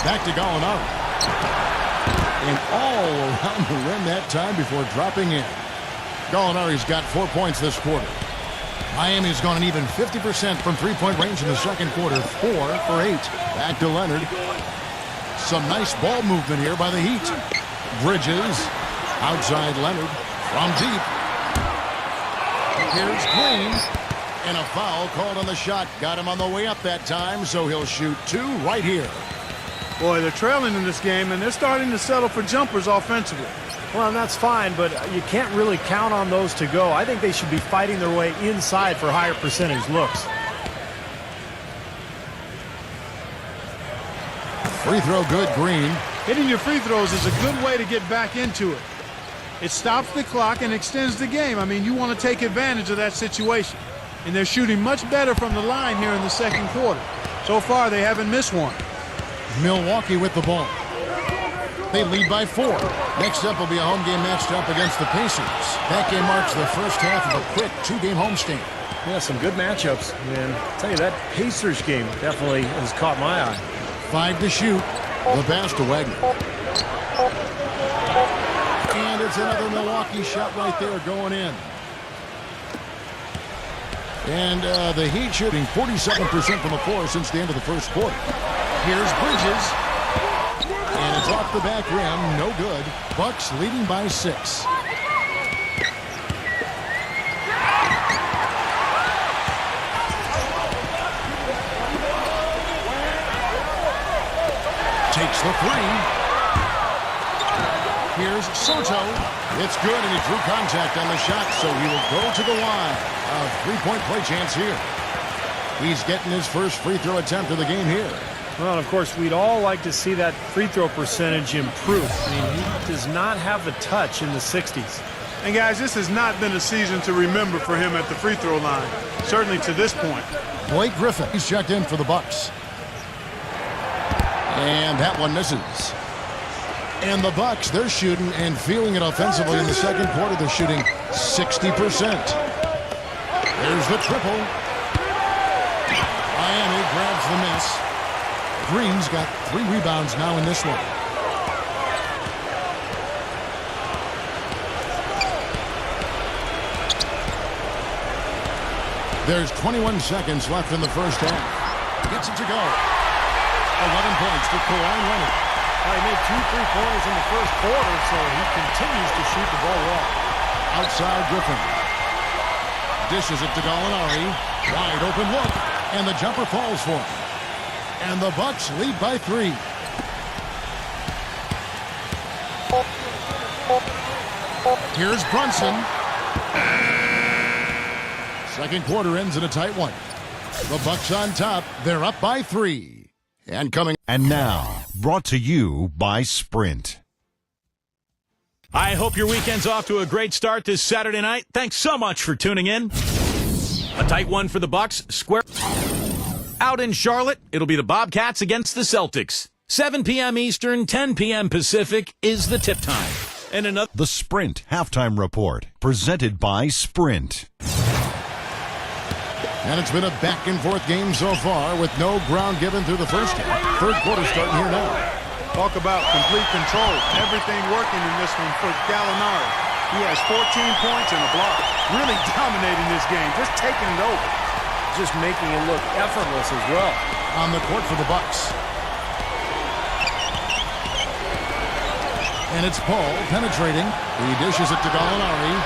Back to Gallinari. And all around the rim that time before dropping in. Gallinari's got 4 points this quarter. Miami's gone an even 50% from 3-point range in the second quarter. 4 for 8. Back to Leonard. Some nice ball movement here by the Heat. Bridges. Outside Leonard. From deep. Here's Green. And a foul called on the shot. Got him on the way up that time, so he'll shoot 2 right here. Boy, they're trailing in this game, and they're starting to settle for jumpers offensively. Well, that's fine, but you can't really count on those to go. I think they should be fighting their way inside for higher percentage looks. Free throw good, Green. Hitting your free throws is a good way to get back into it. It stops the clock and extends the game. I mean, you want to take advantage of that situation. And they're shooting much better from the line here in the second quarter. So far, they haven't missed one. Milwaukee with the ball. They lead by 4. Next up will be a home game matched up against the Pacers. That game marks the first half of a quick 2-game homestand. Yeah, some good matchups, man. I'll tell you, that Pacers game definitely has caught my eye. 5 to shoot. The pass to Wagner. And it's another Milwaukee shot right there going in. And the Heat shooting 47% from the floor since the end of the first quarter. Here's Bridges. And it's off the back rim. No good. Bucks leading by 6. Takes the 3. Here's Soto. It's good, and he drew contact on the shot, so he will go to the line. A 3-point play chance here. He's getting his first free throw attempt of the game here. Well, of course, we'd all like to see that free throw percentage improve. I mean, he does not have the touch in the 60s. And, guys, this has not been a season to remember for him at the free throw line, certainly to this point. Blake Griffin, he's checked in for the Bucks. And that one misses. And the Bucks, they're shooting and feeling it offensively in the second quarter. They're shooting 60%. There's the triple. Miami grabs the miss. Green's got 3 rebounds now in this one. There's 21 seconds left in the first half. Gets it to go. 11 points for Kawhi Leonard. He made 2 3-pointers in the first quarter, so he continues to shoot the ball well. Outside Griffin. Dishes it to Gallinari. Wide open look. And the jumper falls for him. And the Bucks lead by 3. Here's Brunson. Second quarter ends in a tight one. The Bucks on top. They're up by 3. And coming. And now, brought to you by Sprint. I hope your weekend's off to a great start this Saturday night. Thanks so much for tuning in. A tight one for the Bucks. Square out in Charlotte. It'll be the Bobcats against the Celtics. 7 p.m. Eastern, 10 p.m. Pacific is the tip time. And another. The Sprint Halftime Report, presented by Sprint. And it's been a back-and-forth game so far with no ground given through the first half. Third quarter starting here now. Talk about complete control. Everything working in this one for Gallinari. He has 14 points and a block. Really dominating this game, just taking it over. Just making it look effortless as well. On the court for the Bucks. And it's Paul penetrating. He dishes it to Gallinari.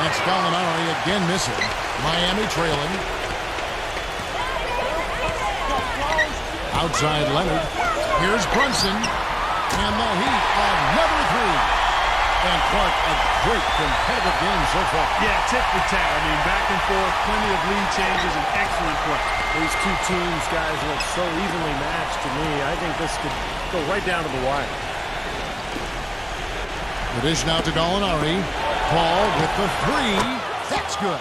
That's Gallinari again missing. Miami trailing. Outside Leonard. Here's Brunson. And the Heat, another 3. And Clark, a great competitive game so far. Yeah, tit for tat. I mean, back and forth, plenty of lead changes, and excellent play. These two teams, guys, look so evenly matched to me. I think this could go right down to the wire. The dish now to Gallinari. Paul with the 3. That's good.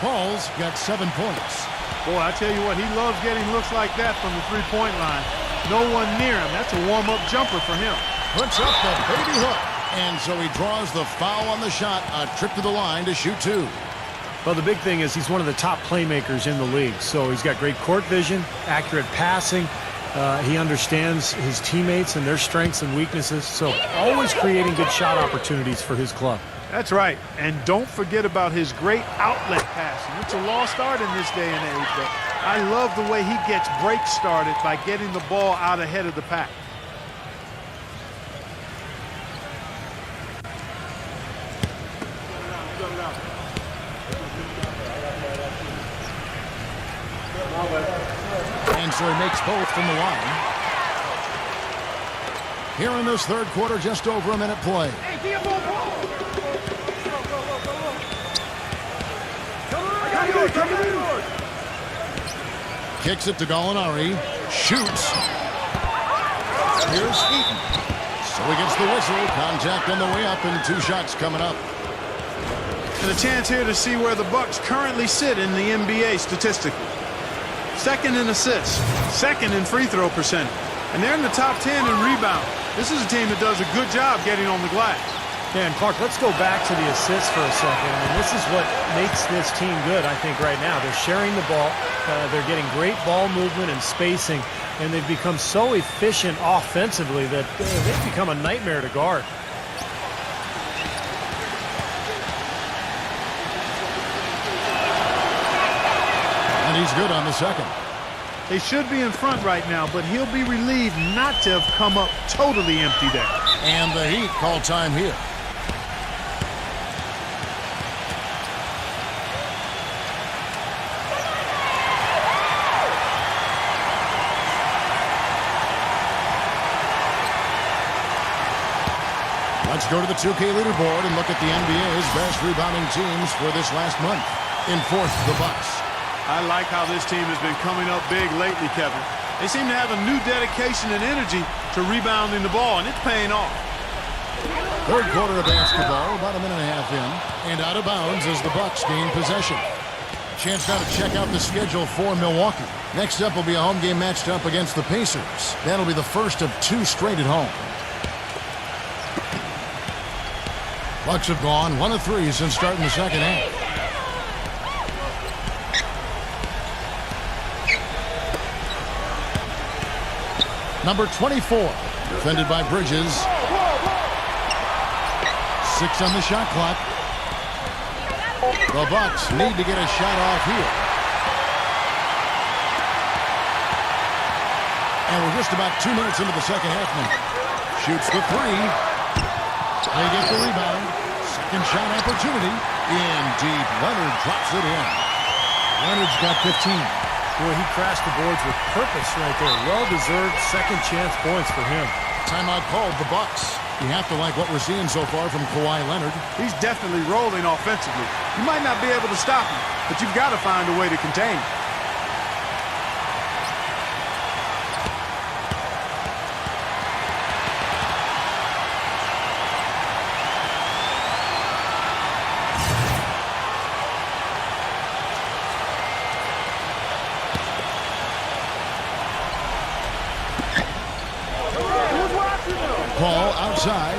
Paul's got 7 points. Boy, I tell you what, he loves getting looks like that from the three-point line. No one near him. That's a warm-up jumper for him. Puts up the baby hook. And so he draws the foul on the shot. A trip to the line to shoot 2. Well, the big thing is he's one of the top playmakers in the league. So he's got great court vision, accurate passing. He understands his teammates and their strengths and weaknesses. So always creating good shot opportunities for his club. That's right. And don't forget about his great outlet passing. It's a lost art in this day and age, but I love the way he gets breaks started by getting the ball out ahead of the pack. And so he makes both from the line. Here in this third quarter, just over a minute play. Kicks it to Gallinari. Shoots. Here's Eaton. So he gets the whistle. Contact on the way up and 2 shots coming up. And a chance here to see where the Bucks currently sit in the NBA statistically. Second in assists. Second in free throw percentage. And they're in the top 10 in rebound. This is a team that does a good job getting on the glass. Yeah, and Clark, let's go back to the assists for a second. I mean, this is what makes this team good, I think, right now. They're sharing the ball. They're getting great ball movement and spacing, and they've become so efficient offensively that they've become a nightmare to guard. And he's good on the second. They should be in front right now, but he'll be relieved not to have come up totally empty there. And the Heat call time here. Let's go to the 2K leaderboard and look at the NBA's best rebounding teams for this last month. In fourth, the Bucks. I like how this team has been coming up big lately, Kevin. They seem to have a new dedication and energy to rebounding the ball, and it's paying off. Third quarter of basketball, about a minute and a half in, and out of bounds as the Bucks gain possession. Chance now to check out the schedule for Milwaukee. Next up will be a home game matched up against the Pacers. That'll be the first of 2 straight at home. Bucks have gone 1 of 3 since starting the second half. Number 24, defended by Bridges. 6 on the shot clock. The Bucks need to get a shot off here. And we're just about 2 minutes into the second half now. Shoots the 3. They get the rebound. Second shot opportunity. In deep. Leonard drops it in. Leonard's got 15. Boy, he crashed the boards with purpose right there. Well-deserved second chance points for him. Timeout called the Bucks. You have to like what we're seeing so far from Kawhi Leonard. He's definitely rolling offensively. You might not be able to stop him, but you've got to find a way to contain him. Ball outside.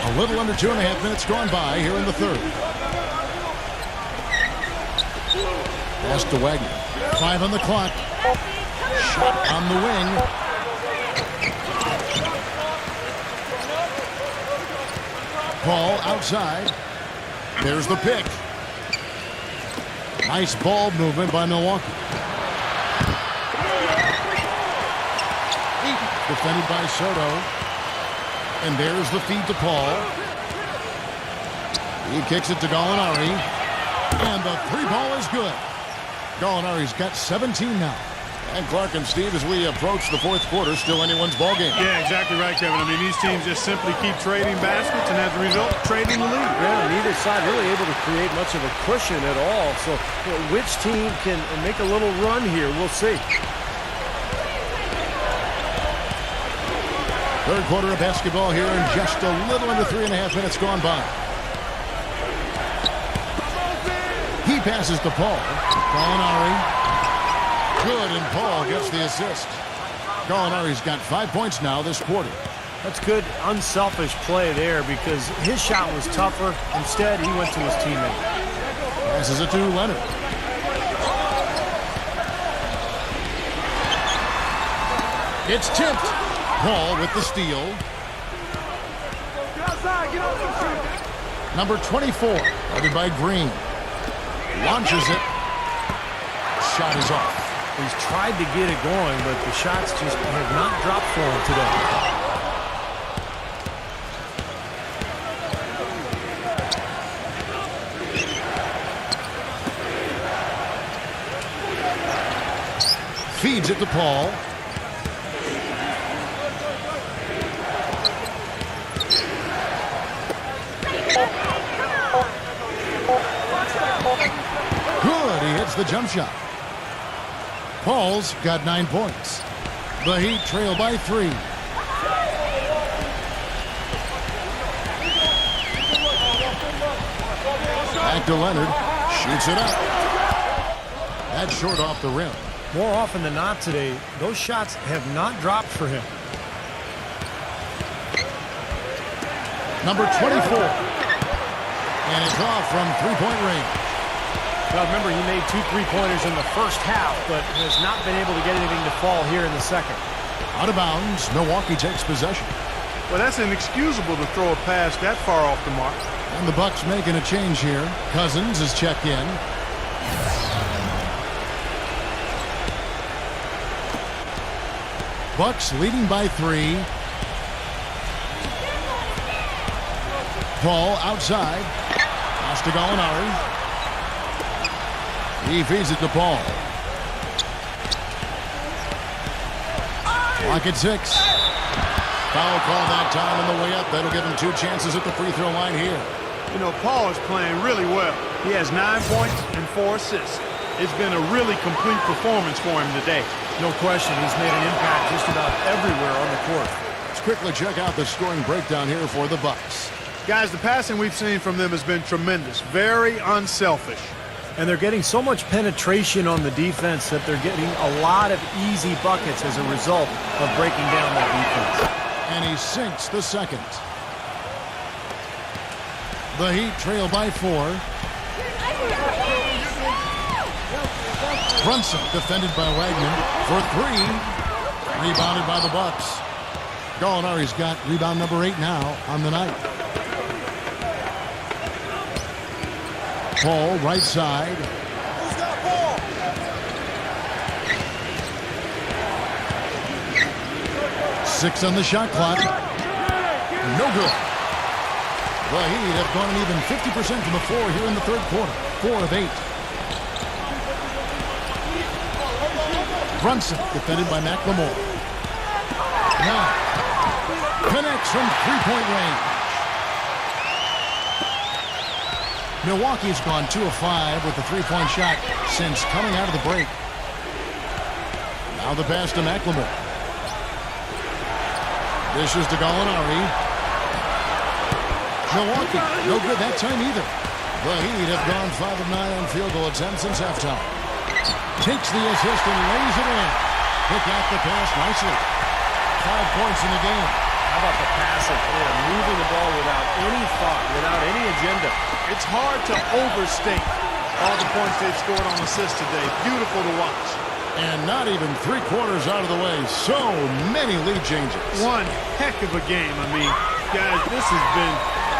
A little under 2.5 minutes gone by here in the third. Pass to Wagner. 5 on the clock. Shot on the wing. Ball outside. There's the pick. Nice ball movement by Milwaukee. Defended by Soto. And there's the feed to Paul. He kicks it to Gallinari. And the 3-ball is good. Gallinari's got 17 now. And Clark and Steve, as we approach the fourth quarter, still anyone's ball game. Yeah, exactly right, Kevin. I mean, these teams just simply keep trading baskets, and as a result, trading the lead. Yeah, neither side really able to create much of a cushion at all. So which team can make a little run here? We'll see. Third quarter of basketball here in just a little under 3.5 minutes gone by. He passes to Paul. Gallinari. Good, and Paul gets the assist. Gallinari's got 5 points now this quarter. That's good, unselfish play there because his shot was tougher. Instead, he went to his teammate. Passes it to Leonard. It's tipped. Paul with the steal. Number 24, guarded by Green. Launches it. Shot is off. He's tried to get it going, but the shots just have not dropped for him today. Feeds it to Paul. Good, he hits the jump shot. Paul's got 9 points. The Heat trail by 3. Back to Leonard. Shoots it up. That's short off the rim. More often than not today, those shots have not dropped for him. Number 24. And it's off from three-point range. Well, remember, he made 2 3-pointers in the first half, but has not been able to get anything to fall here in the second. Out of bounds, Milwaukee takes possession. Well, that's inexcusable to throw a pass that far off the mark. And the Bucks making a change here. Cousins is checked in. Bucks leading by 3. Paul outside. Pass to Gallinari. He feeds it to Paul. Clock at 6. Foul call that time on the way up. That'll give him 2 chances at the free throw line here. You know, Paul is playing really well. He has 9 points and 4 assists. It's been a really complete performance for him today. No question, he's made an impact just about everywhere on the court. Let's quickly check out the scoring breakdown here for the Bucks. Guys, the passing we've seen from them has been tremendous. Very unselfish. And they're getting so much penetration on the defense that they're getting a lot of easy buckets as a result of breaking down that defense. And he sinks the second. The Heat trail by 4. Brunson defended by Wagner for 3. Rebounded by the Bucks. Gallinari's got rebound number 8 now on the night. Paul, right side. Who's got ball? 6 on the shot clock. No good. The Heat have gone an even 50% from the floor here in the third quarter. 4 of 8. Brunson, defended by McLemore. Now, connects from three-point range. Milwaukee's gone 2 of 5 with the three-point shot since coming out of the break. Now the pass to McLemore. Dishes to Gallinari. Milwaukee, no good that time either. The Heat have gone 5 of 9 on field goal attempts since halftime. Takes the assist and lays it in. Pick out the pass nicely. 5 points in the game. How about the passing? Yeah, moving the ball without any thought, without any agenda. It's hard to overstate all the points they've scored on assists today. Beautiful to watch. And not even 3/4 out of the way. So many lead changes. One heck of a game. I mean, guys, this has been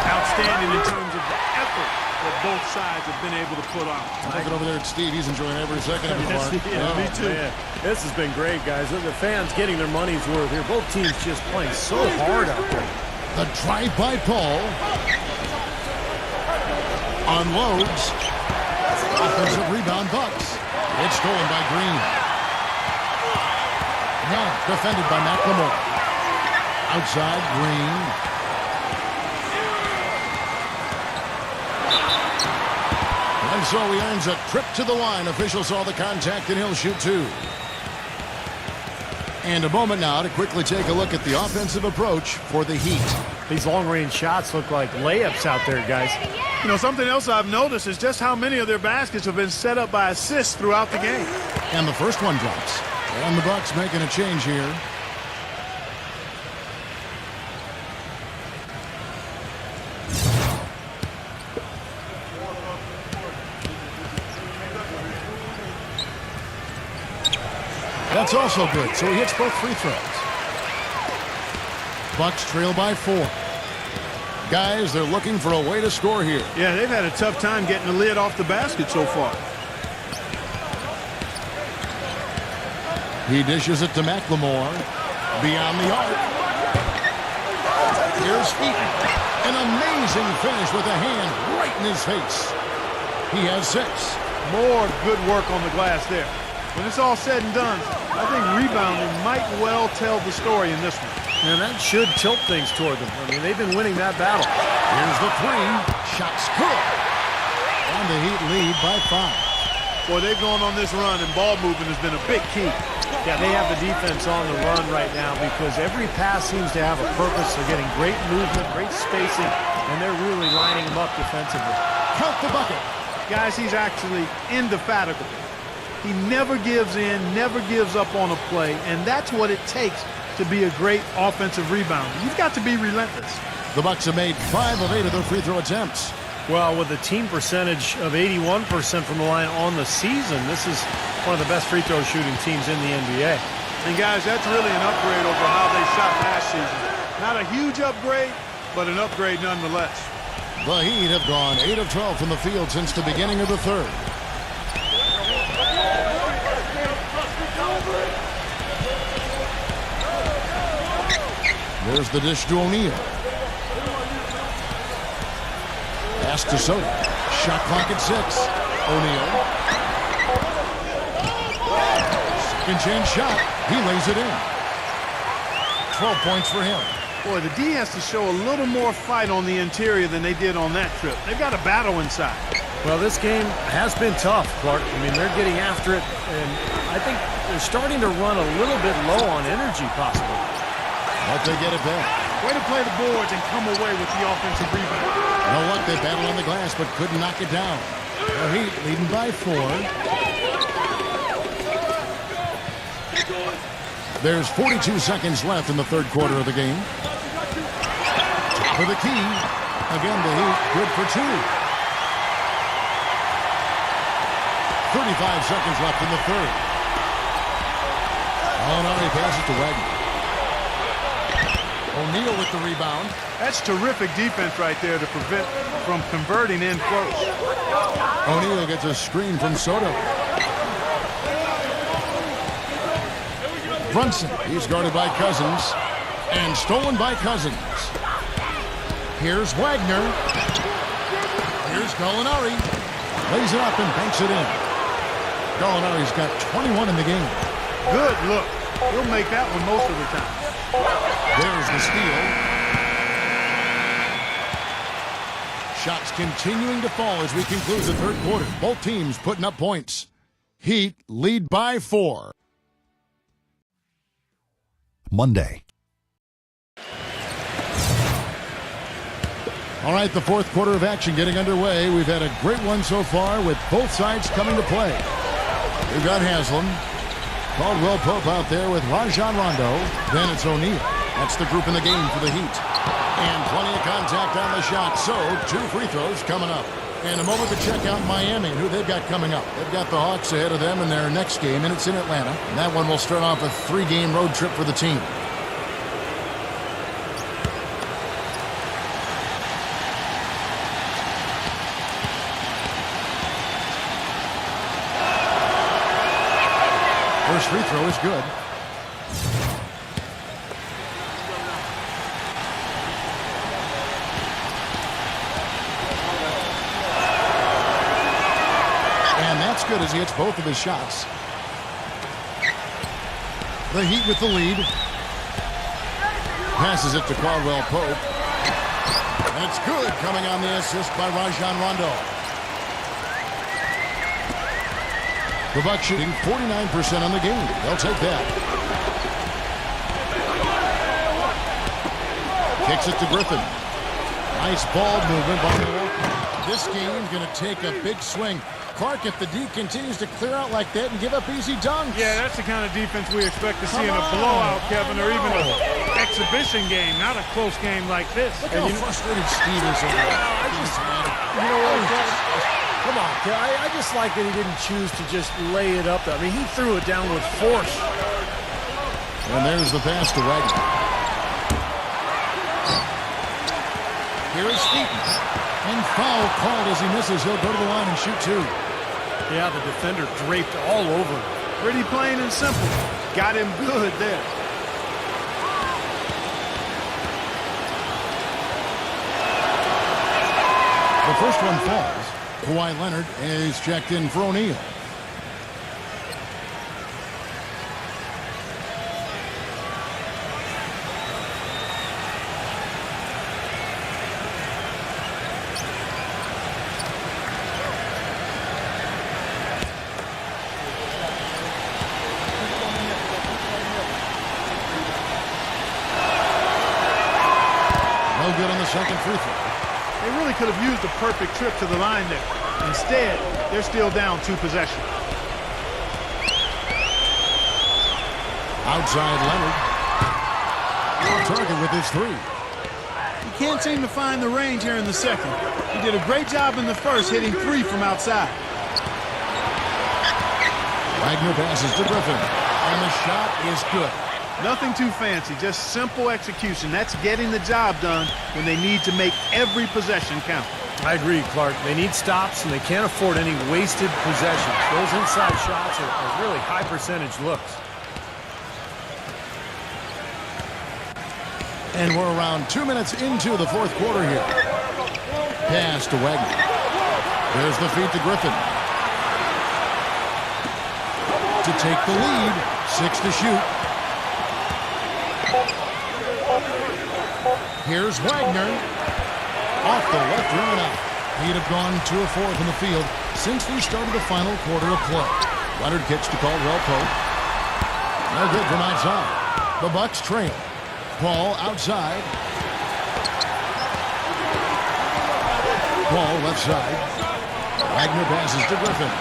outstanding in terms of the effort that both sides have been able to put on. Looking over there at Steve. He's enjoying every second of it. Yeah, me too. Man. This has been great, guys. The fans getting their money's worth here. Both teams just playing so hard out there. The drive by Paul. Unloads. Offensive rebound Bucks. It's stolen by Green. Now defended by McLemore. Outside Green. And so he earns a trip to the line. Officials saw the contact and he'll shoot 2. And a moment now to quickly take a look at the offensive approach for the Heat. These long-range shots look like layups out there, guys. You know, something else I've noticed is just how many of their baskets have been set up by assists throughout the game. And the first one drops. And the Bucks making a change here. That's also good, so he hits both free throws. Bucks trail by 4. Guys, they're looking for a way to score here. Yeah, they've had a tough time getting the lid off the basket so far. He dishes it to McLemore. Beyond the arc. Here's Eaton. An amazing finish with a hand right in his face. He has 6. More good work on the glass there. When it's all said and done, I think rebounding might well tell the story in this one. And that should tilt things toward them. I mean, they've been winning that battle. Here's the 3. Shot's good. And the Heat lead by 5. Boy, they've gone on this run, and ball movement has been a big key. Yeah, they have the defense on the run right now because every pass seems to have a purpose. They're getting great movement, great spacing, and they're really lining them up defensively. Count the bucket. Guys, he's actually indefatigable. He never gives in, never gives up on a play, and that's what it takes to be a great offensive rebounder. You've got to be relentless. The Bucks have made 5 of 8 of their free throw attempts. Well, with a team percentage of 81% from the line on the season, this is one of the best free throw shooting teams in the NBA. And guys, that's really an upgrade over how they shot last season. Not a huge upgrade, but an upgrade nonetheless. The Heat have gone 8 of 12 from the field since the beginning of the third. There's the dish to O'Neal. Pass to Soto. Shot clock at 6. O'Neal. Second chance shot. He lays it in. 12 points for him. Boy, the D has to show a little more fight on the interior than they did on that trip. They've got a battle inside. Well, this game has been tough, Clark. I mean, they're getting after it, and I think they're starting to run a little bit low on energy, possibly. But they get it back. Way to play the boards and come away with the offensive rebound. No luck, they battled on the glass, but couldn't knock it down. The Heat leading by 4. There's 42 seconds left in the third quarter of the game. For the key. Again, the Heat good for 2. 35 seconds left in the third. Gallinari passes to Wagner. O'Neal with the rebound. That's terrific defense right there to prevent from converting in close. O'Neal gets a screen from Soto. Brunson, he's guarded by Cousins. And stolen by Cousins. Here's Wagner. Here's Gallinari. Lays it up and banks it in. Gallinari's got 21 in the game. Good look. He'll make that one most of the time. There's the steal. Shots continuing to fall as we conclude the third quarter. Both teams putting up points. Heat lead by 4. Monday. All right, the fourth quarter of action getting underway. We've had a great one so far with both sides coming to play. We've got Haslam. Caldwell Pope out there with Rajon Rondo. Then it's O'Neal. That's the group in the game for the Heat. And plenty of contact on the shot. So, 2 free throws coming up. And a moment to check out Miami and who they've got coming up. They've got the Hawks ahead of them in their next game, and it's in Atlanta. And that one will start off a 3-game road trip for the team. First free throw is good. And that's good as he hits both of his shots. The Heat with the lead. Passes it to Caldwell Pope. That's good, coming on the assist by Rajon Rondo. The Bucks shooting 49% on the game. They'll take that. Kicks it to Griffin. Nice ball movement by Milwaukee. This game's going to take a big swing. Clark, if the D continues to clear out like that and give up easy dunks. Yeah, that's the kind of defense we expect to see in a blowout, Kevin, or even an exhibition game, not a close game like this. Look how frustrated Steve is over there. You know what, come on, I just like that he didn't choose to just lay it up there. I mean, he threw it down with force. And there's the pass to Wagner. Here is Stevens. And foul called as he misses. He'll go to the line and shoot 2. Yeah, the defender draped all over him. Pretty plain and simple. Got him good there. The first one falls. Kawhi Leonard is checked in for O'Neal. No good on the second free throw. They really could have used the perfect trip to the line there. Instead, they're still down 2 possessions. Outside Leonard. On target with his three. He can't seem to find the range here in the second. He did a great job in the first, hitting three from outside. Wagner passes to Griffin. And the shot is good. Nothing too fancy, just simple execution. That's getting the job done when they need to make every possession count. I agree, Clark. They need stops, and they can't afford any wasted possessions. Those inside shots are really high-percentage looks. And we're around 2 minutes into the fourth quarter here. Pass to Wagner. There's the feed to Griffin. To take the lead. 6 to shoot. Here's Wagner. Off the left rim and out. He'd have gone 2 of 4 from the field since we started the final quarter of play. Leonard kicks to Caldwell Pope. No good from outside. The Bucks trail. Paul outside. Paul left side. Wagner passes to Griffin.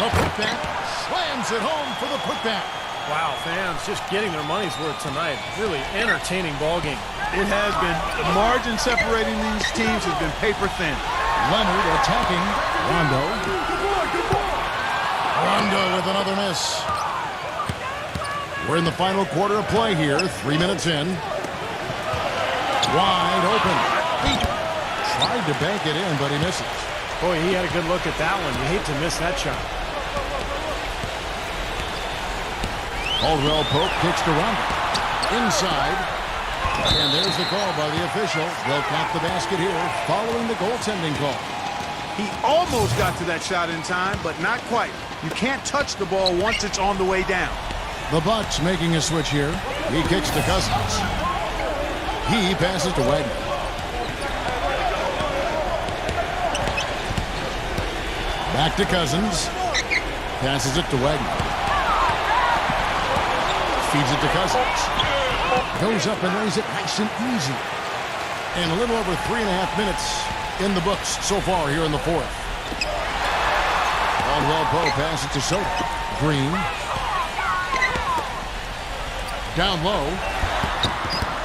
A putback. Slams it home for the putback. Wow, fans just getting their money's worth tonight. Really entertaining ball game. It has been. The margin separating these teams has been paper thin. Leonard attacking Rondo. Rondo with another miss. We're in the final quarter of play here. 3 minutes in. Wide open. He tried to bank it in, but he misses. Boy, he had a good look at that one. You hate to miss that shot. Caldwell Pope kicks to Rondo. Inside. And there's the call by the official. They'll count the basket here following the goaltending call. He almost got to that shot in time, but not quite. You can't touch the ball once it's on the way down. The Bucks making a switch here. He kicks to Cousins. He passes to Wagner. Back to Cousins. Passes it to Wagner. Feeds it to Cousins. Goes up and lays it nice and easy. And a little over 3.5 minutes in the books so far here in the fourth. Caldwell Pope passes to Soto. Green. Down low.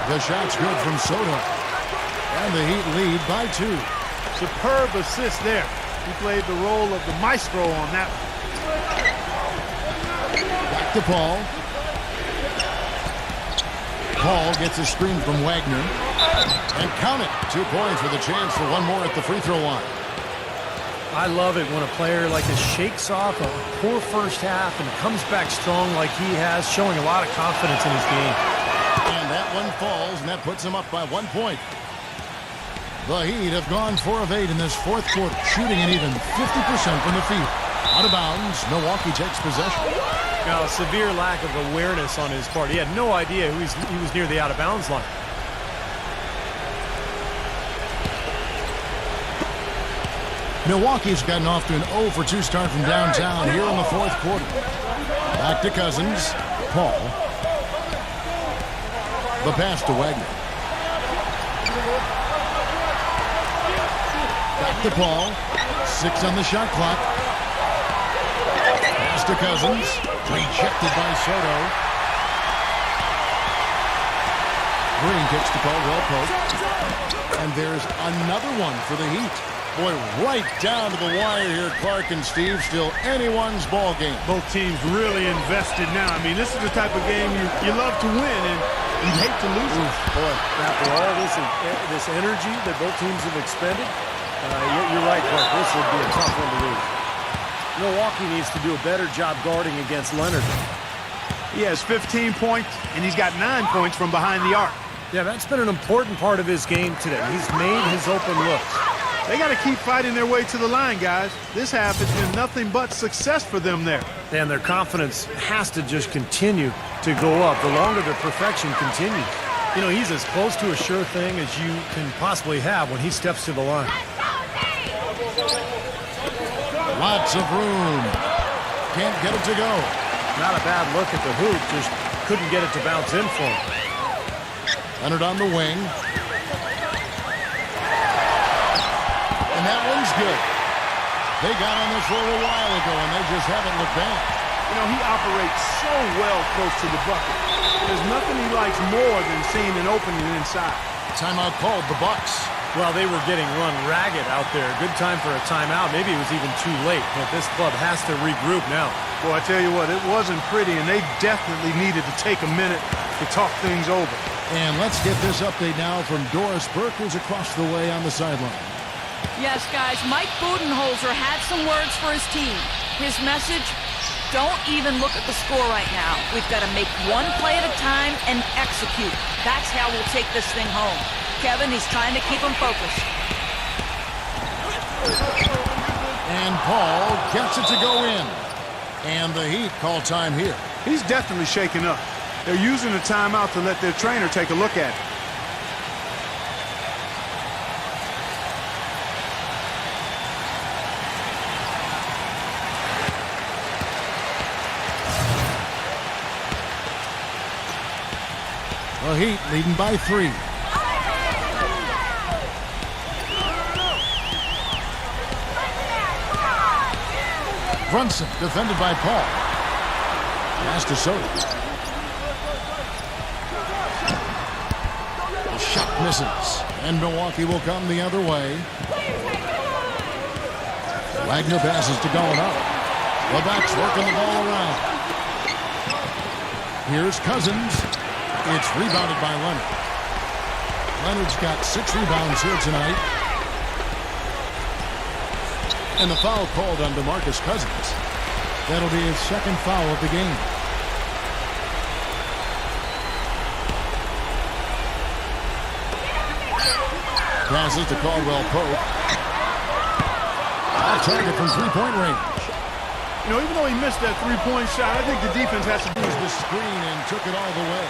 The shot's good from Soto. And the Heat lead by 2. Superb assist there. He played the role of the maestro on that one. Back to Paul. Paul gets a screen from Wagner. And count it. 2 points with a chance for one more at the free throw line. I love it when a player like this shakes off a poor first half and comes back strong like he has, showing a lot of confidence in his game. And that one falls, and that puts him up by 1 point. The Heat have gone 4 of 8 in this fourth quarter, shooting an even 50% from the field. Out of bounds, Milwaukee takes possession. Now, a severe lack of awareness on his part. He had no idea he was near the out-of-bounds line. Milwaukee's gotten off to an 0 for 2 start from downtown here in the fourth quarter. Back to Cousins. Paul. The pass to Wagner. Back to Paul. 6 on the shot clock. Pass to Cousins. Rejected by Soto. Green kicks to Caldwell Pope. And there's another one for the Heat. Boy, right down to the wire here, Clark and Steve. Still anyone's ball game. Both teams really invested now. I mean, this is the type of game you love to win, and you hate to lose it. Boy, after all this energy that both teams have expended, you're right, Clark. This would be a tough one to lose. Milwaukee needs to do a better job guarding against Leonard. He has 15 points, and he's got 9 points from behind the arc. Yeah, that's been an important part of his game today. He's made his open looks. They got to keep fighting their way to the line, guys. This half has been nothing but success for them there. And their confidence has to just continue to go up the longer their perfection continues. You know, he's as close to a sure thing as you can possibly have when he steps to the line. Lots of room. Can't get it to go. Not a bad look at the hoop, just couldn't get it to bounce in for him. Leonard on the wing. And that one's good. They got on this roll a while ago, and they just haven't looked back. You know, he operates so well close to the bucket. There's nothing he likes more than seeing an opening inside. Timeout called, the Bucks. Well, they were getting run ragged out there. Good time for a timeout. Maybe it was even too late, but this club has to regroup now. Boy, I tell you what, it wasn't pretty, and they definitely needed to take a minute to talk things over. And let's get this update now from Doris Burke, who's across the way on the sideline. Yes, guys, Mike Budenholzer had some words for his team. His message, don't even look at the score right now. We've got to make one play at a time and execute. That's how we'll take this thing home. Kevin, he's trying to keep him focused. And Paul gets it to go in. And the Heat call time here. He's definitely shaken up. They're using the timeout to let their trainer take a look at it. The Heat leading by 3. Brunson defended by Paul. Pass to Soto. The shot misses. And Milwaukee will come the other way. Wagner passes to Gallinari. The Bucks working the ball around. Here's Cousins. It's rebounded by Leonard. Leonard's got 6 rebounds here tonight. And the foul called on DeMarcus Cousins. That'll be his second foul of the game. Passes to Caldwell Pope. Off target from three-point range. You know, even though he missed that three-point shot, I think the defense has to do Used the screen and took it all the way.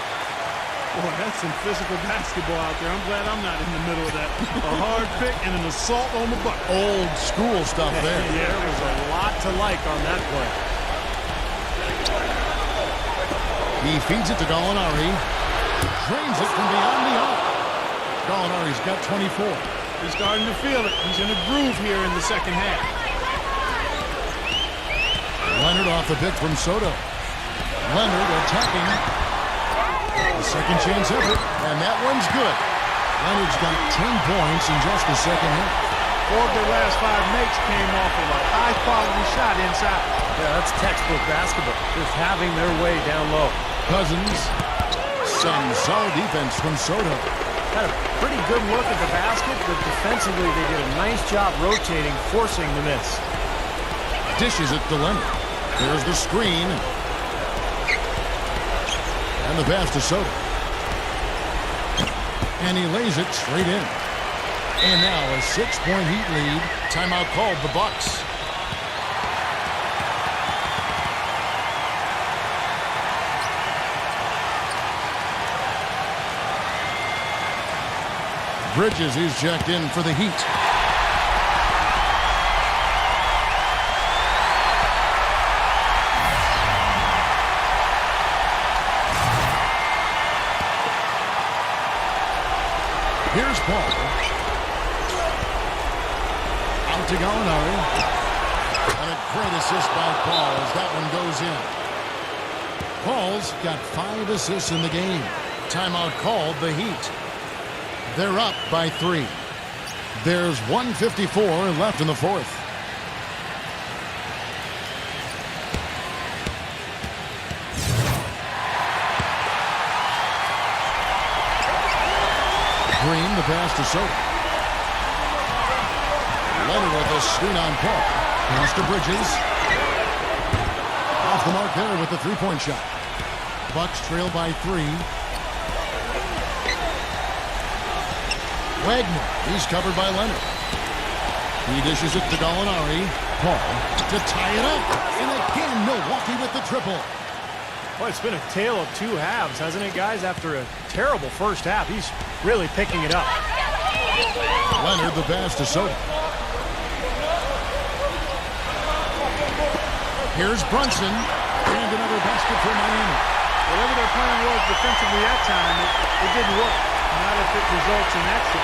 Boy, that's some physical basketball out there. I'm glad I'm not in the middle of that. A hard pick and an assault on the bucket. Old school stuff there. Yeah, there was a lot to like on that play. He feeds it to Gallinari. Drains it from beyond the arc. Gallinari's got 24. He's starting to feel it. He's in a groove here in the second half. Leonard off the pick from Soto. Leonard attacking. The second chance effort, and that one's good. Leonard's got 10 points in just the second half. 4 of their last 5 makes came off of a high-quality shot inside. Yeah, that's textbook basketball. Just having their way down low. Cousins. Some solid defense from Soto. Had a pretty good look at the basket, but defensively they did a nice job rotating, forcing the miss. Dishes it to Leonard. There's the screen. And the pass to Soto. And he lays it straight in. And now a 6-point Heat lead. Timeout called, the Bucks. Bridges is checked in for the Heat. Here's Paul. Out to Gallinari. And a great assist by Paul as that one goes in. Paul's got 5 assists in the game. Timeout called, the Heat. They're up by 3. There's 1:54 left in the fourth. Green, the pass to Soto. Leonard with a screen on Paul. Pass to Bridges. Off the mark there with the three-point shot. Bucks trail by 3. Wagner, he's covered by Leonard. He dishes it to Gallinari. Paul to tie it up. And again, Milwaukee with the triple. Well, it's been a tale of 2 halves, hasn't it, guys? After a terrible first half, he's really picking it up. Leonard, the pass to Soto. Here's Brunson. And another basket for Miami. Whatever their plan was defensively at time, it didn't work. Not if it results in action.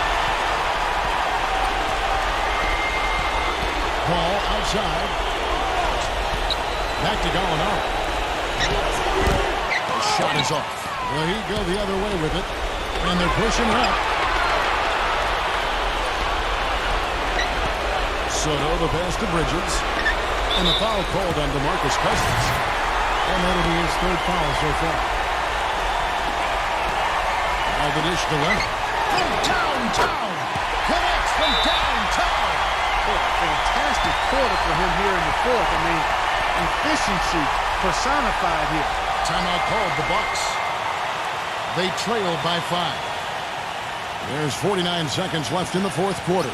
Paul outside. Back to Gallinari. The shot is off. The Heat go the other way with it, and they're pushing it up. Soto, the pass to Bridges, and the foul called on DeMarcus Cousins. And that'll be his third foul so far. Now the dish to Leonard. From downtown! Connects from downtown! Boy, fantastic quarter for him here in the fourth. I mean, efficiency personified here. Timeout called the Bucks. They trail by 5. There's 49 seconds left in the fourth quarter.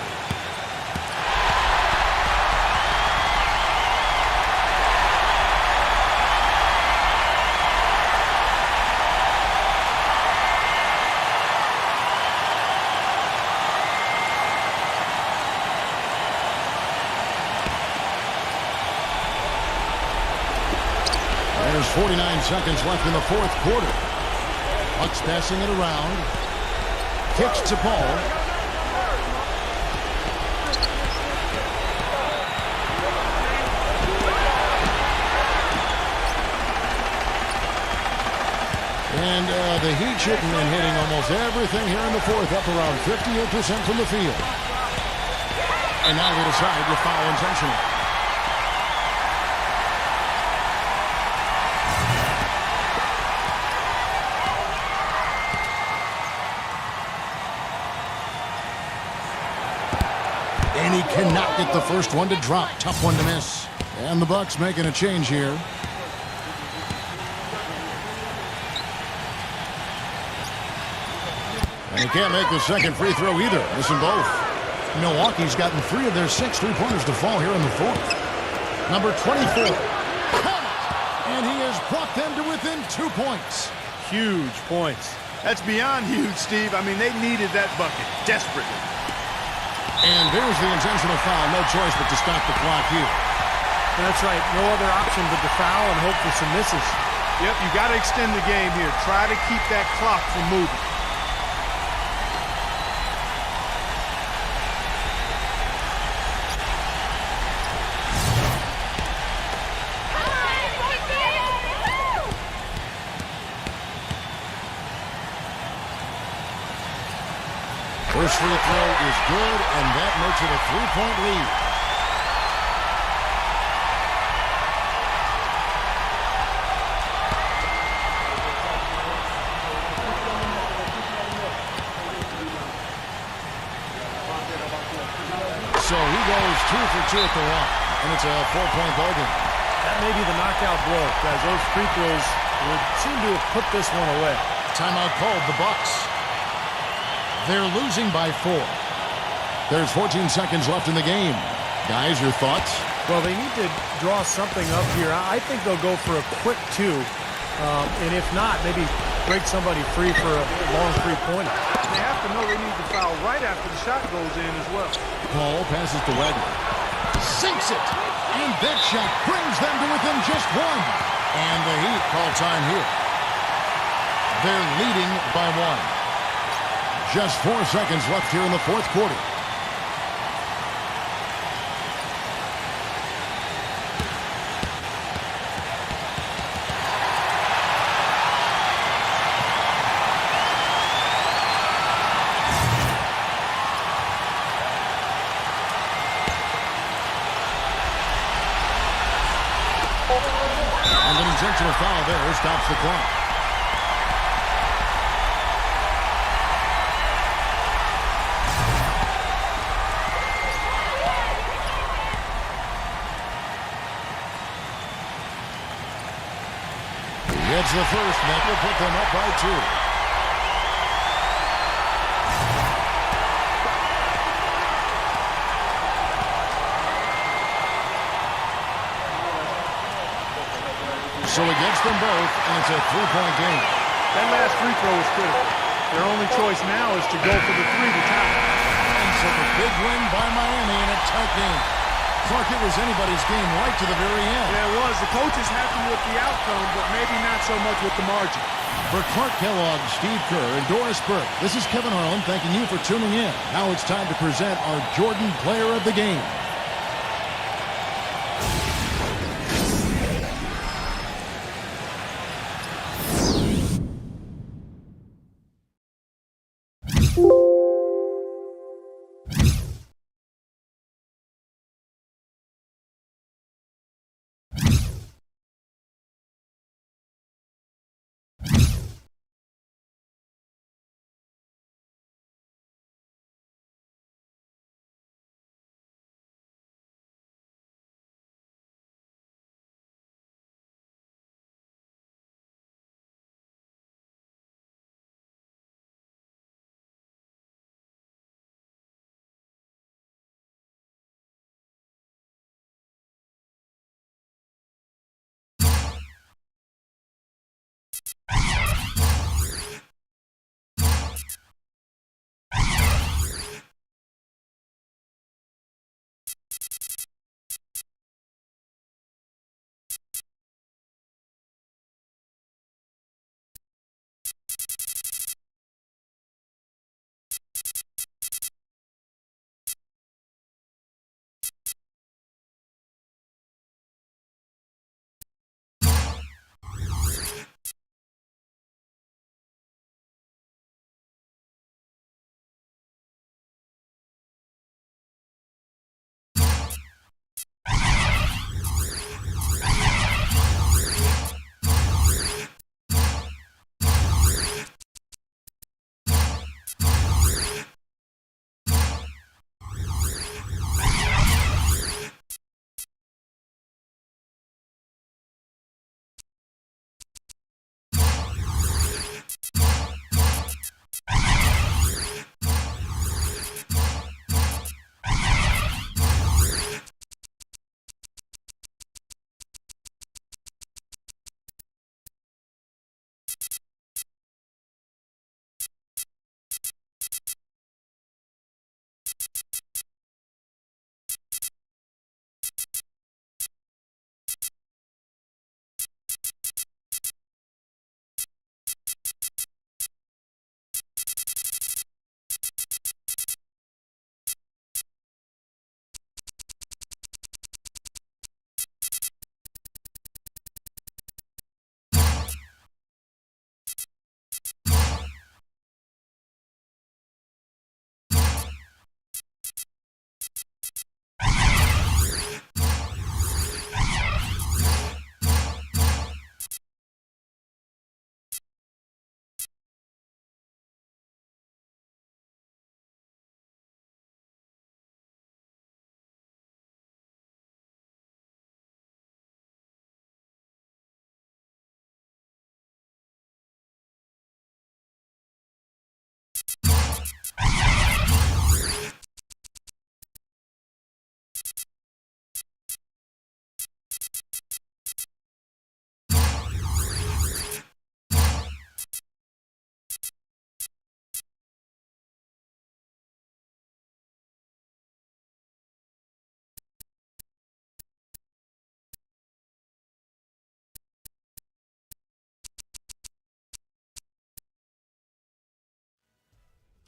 There's 49 seconds left in the fourth quarter. Bucks passing it around. Kicks to Paul. And the Heat shooting and hitting almost everything here in the fourth, up around 58% from the field. And now they decide to foul intentional. And he cannot get the first one to drop. Tough one to miss. And the Bucks making a change here. And he can't make the second free throw either. Missing both. Milwaukee's gotten 3 of their 6 3-pointers to fall here in the fourth. Number 24. And he has brought them to within 2 points. Huge points. That's beyond huge, Steve. I mean, they needed that bucket desperately. And there's the intentional foul. No choice but to stop the clock here. That's right. No other option but to foul and hope for some misses. Yep, you got to extend the game here. Try to keep that clock from moving. First free throw is good, and that makes it a 3-point lead. So he goes 2 for 2 at the line, and it's a 4-point ball game. That may be the knockout blow, guys. Those free throws would seem to have put this one away. Timeout called, the Bucks. They're losing by 4. There's 14 seconds left in the game. Guys, your thoughts? Well, they need to draw something up here. I think they'll go for a quick 2. And if not, maybe break somebody free for a long three-pointer. They have to know they need to foul right after the shot goes in as well. Paul passes to Wagner. Sinks it. And that shot brings them to within just 1. And the Heat call time here. They're leading by 1. Just 4 seconds left here in the fourth quarter. And an intentional foul there stops the clock. Gets the first, and that will put them up by 2. So he gets them both, and it's a 3-point game. That last free throw is critical. Their only choice now is to go for the 3 to tie. And so the big win by Miami in a tight game. Clark, it was anybody's game right to the very end. Yeah, it was. The coach is happy with the outcome, but maybe not so much with the margin. For Clark Kellogg, Steve Kerr, and Doris Burke, this is Kevin Harlan thanking you for tuning in. Now it's time to present our Jordan Player of the Game.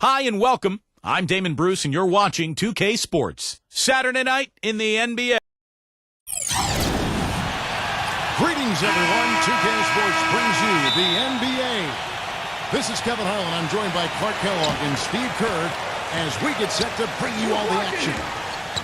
Hi and welcome. I'm Damon Bruce and you're watching 2K Sports. Saturday night in the NBA. Greetings, everyone. 2K Sports brings you the NBA. This is Kevin Harlan. I'm joined by Clark Kellogg and Steve Kerr as we get set to bring you all the action.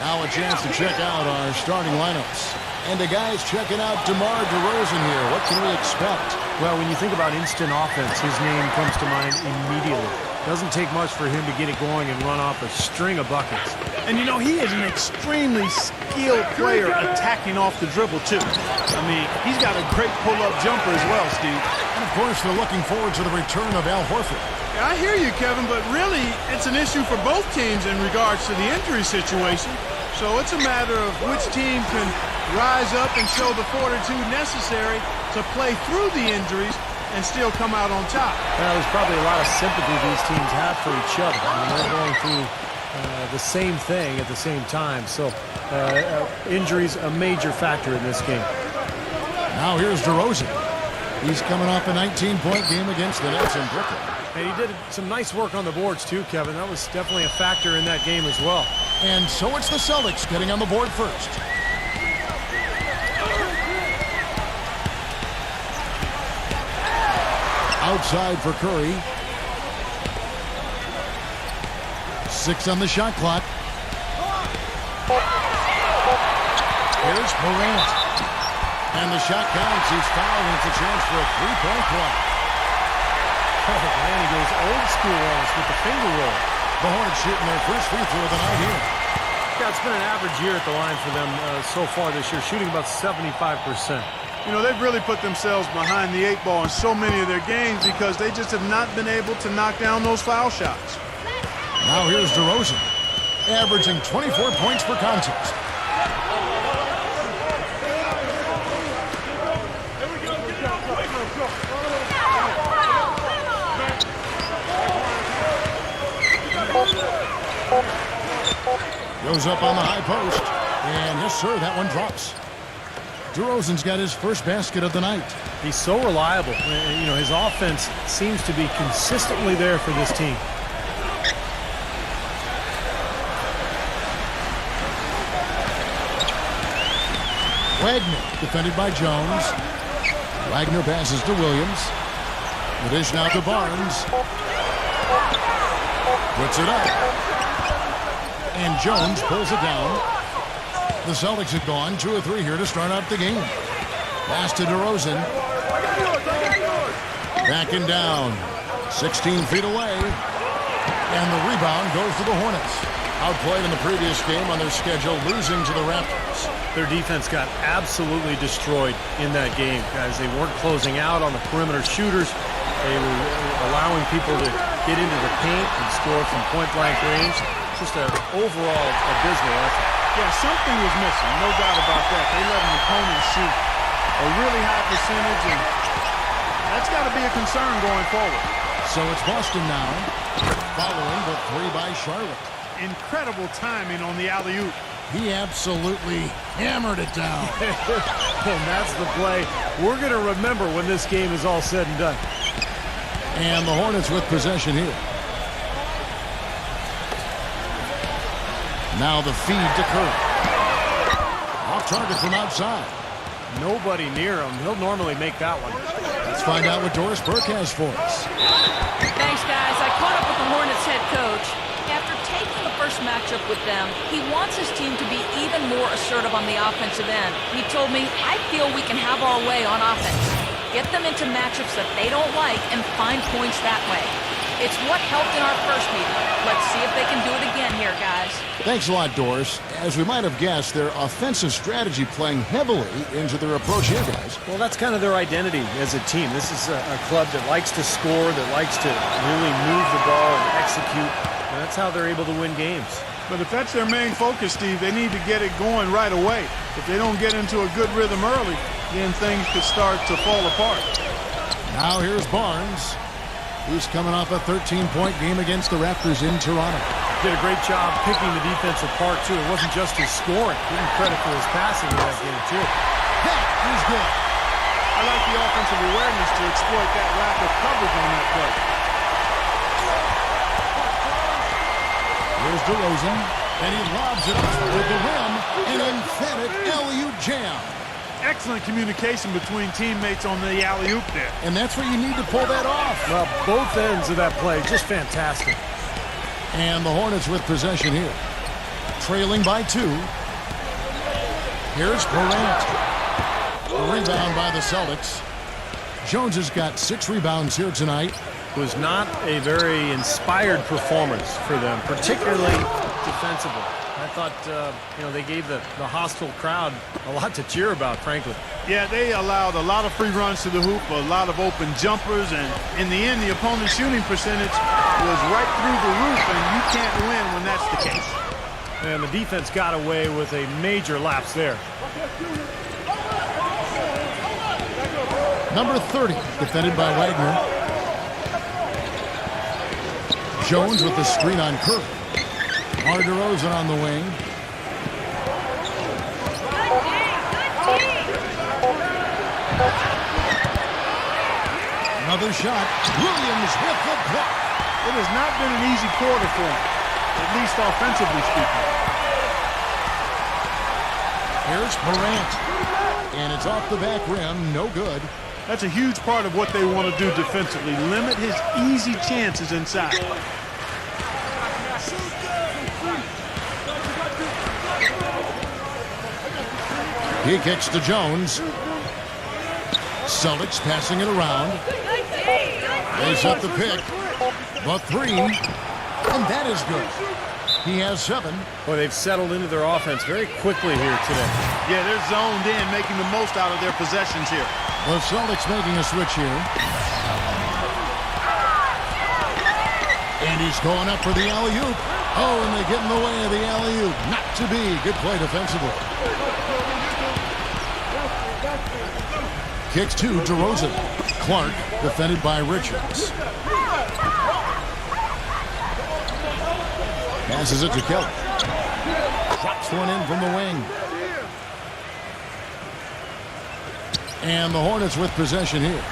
Now a chance to check out our starting lineups. And the guys checking out DeMar DeRozan here. What can we expect? Well, when you think about instant offense, his name comes to mind immediately. Doesn't take much for him to get it going and run off a string of buckets. And, you know, he is an extremely skilled player attacking off the dribble, too. I mean, he's got a great pull-up jumper as well, Steve. And, of course, they're looking forward to the return of Al Horford. Yeah, I hear you, Kevin, but really it's an issue for both teams in regards to the injury situation. So it's a matter of which team can rise up and show the fortitude necessary to play through the injuries and still come out on top. Well, there's probably a lot of sympathy these teams have for each other. I mean, they're going through the same thing at the same time. So injuries a major factor in this game. Now here's DeRozan. He's coming off a 19-point game against the Nets in Brooklyn. And he did some nice work on the boards too, Kevin. That was definitely a factor in that game as well. And so it's the Celtics getting on the board first. Outside for Curry. 6 on the shot clock. Here's Morant. And the shot counts. He's fouled, and it's a chance for a three-point play. Oh, man, he goes old school on us with the finger roll. The Hornets shooting their first free throw of the night here. Yeah, it's been an average year at the line for them so far this year, shooting about 75%. You know, they've really put themselves behind the 8 ball in so many of their games because they just have not been able to knock down those foul shots. Now here's DeRozan, averaging 24 points per contest. Goes up on the high post, and yes, sir, that one drops. DeRozan's got his first basket of the night. He's so reliable. You know, his offense seems to be consistently there for this team. Wagner, defended by Jones. Wagner passes to Williams. The dish now to Barnes. Puts it up. And Jones pulls it down. The Celtics have gone 2 or 3 here to start out the game. Pass to DeRozan. Backing down. 16 feet away. And the rebound goes to the Hornets. Outplayed in the previous game on their schedule, losing to the Raptors. Their defense got absolutely destroyed in that game, guys. They weren't closing out on the perimeter shooters. They were allowing people to get into the paint and score from point-blank range. Just an overall abysmal effort. Yeah, something was missing, no doubt about that. They let an opponent shoot a really high percentage, and that's got to be a concern going forward. So it's Boston now, following the 3 by Charlotte. Incredible timing on the alley-oop. He absolutely hammered it down. And that's the play we're going to remember when this game is all said and done. And the Hornets with possession here. Now the feed to Curry. Off target from outside. Nobody near him. He'll normally make that one. Let's find out what Doris Burke has for us. Thanks, guys. I caught up with the Hornets head coach. After taking the first matchup with them, he wants his team to be even more assertive on the offensive end. He told me, I feel we can have our way on offense. Get them into matchups that they don't like and find points that way. It's what helped in our first meeting. Let's see if they can do it again here, guys. Thanks a lot, Doris. As we might have guessed, their offensive strategy playing heavily into their approach here, guys. Well, that's kind of their identity as a team. This is a club that likes to score, that likes to really move the ball and execute. And that's how they're able to win games. But if that's their main focus, Steve, they need to get it going right away. If they don't get into a good rhythm early, then things could start to fall apart. Now here's Barnes. He's coming off a 13-point game against the Raptors in Toronto. Did a great job picking the defense apart, too. It wasn't just his scoring. Give him credit for his passing in that game, too. That is good. I like the offensive awareness to exploit that lack of coverage on that play. Here's DeRozan, and he lobs it up with the rim, an emphatic alley-oop jam. Excellent communication between teammates on the alley-oop there. And that's what you need to pull that off. Well, both ends of that play, just fantastic. And the Hornets with possession here. Trailing by 2. Here's Durant. A rebound by the Celtics. Jones has got 6 rebounds here tonight. Was not a very inspired performance for them, particularly defensively. I thought, they gave the hostile crowd a lot to cheer about, frankly. Yeah, they allowed a lot of free runs to the hoop, a lot of open jumpers, and in the end, the opponent's shooting percentage was right through the roof, and you can't win when that's the case. And the defense got away with a major lapse there. Number 30, defended by Wagner. Jones with the screen on Curry. DeRozan on the wing. Another shot. Williams with the block. It has not been an easy quarter for him, at least offensively speaking. Here's Morant. And it's off the back rim. No good. That's a huge part of what they want to do defensively. Limit his easy chances inside. He kicks to Jones. Celtics passing it around. They set the pick. The 3. And that is good. He has 7. Boy, they've settled into their offense very quickly here today. Yeah, they're zoned in, making the most out of their possessions here. The Celtics making a switch here. And he's going up for the alley-oop. Oh, and they get in the way of the alley-oop. Not to be. Good play defensively. Kicks to DeRozan. Clark defended by Richards. Passes it to Kelly. Drops one in from the wing. And the Hornets with possession here.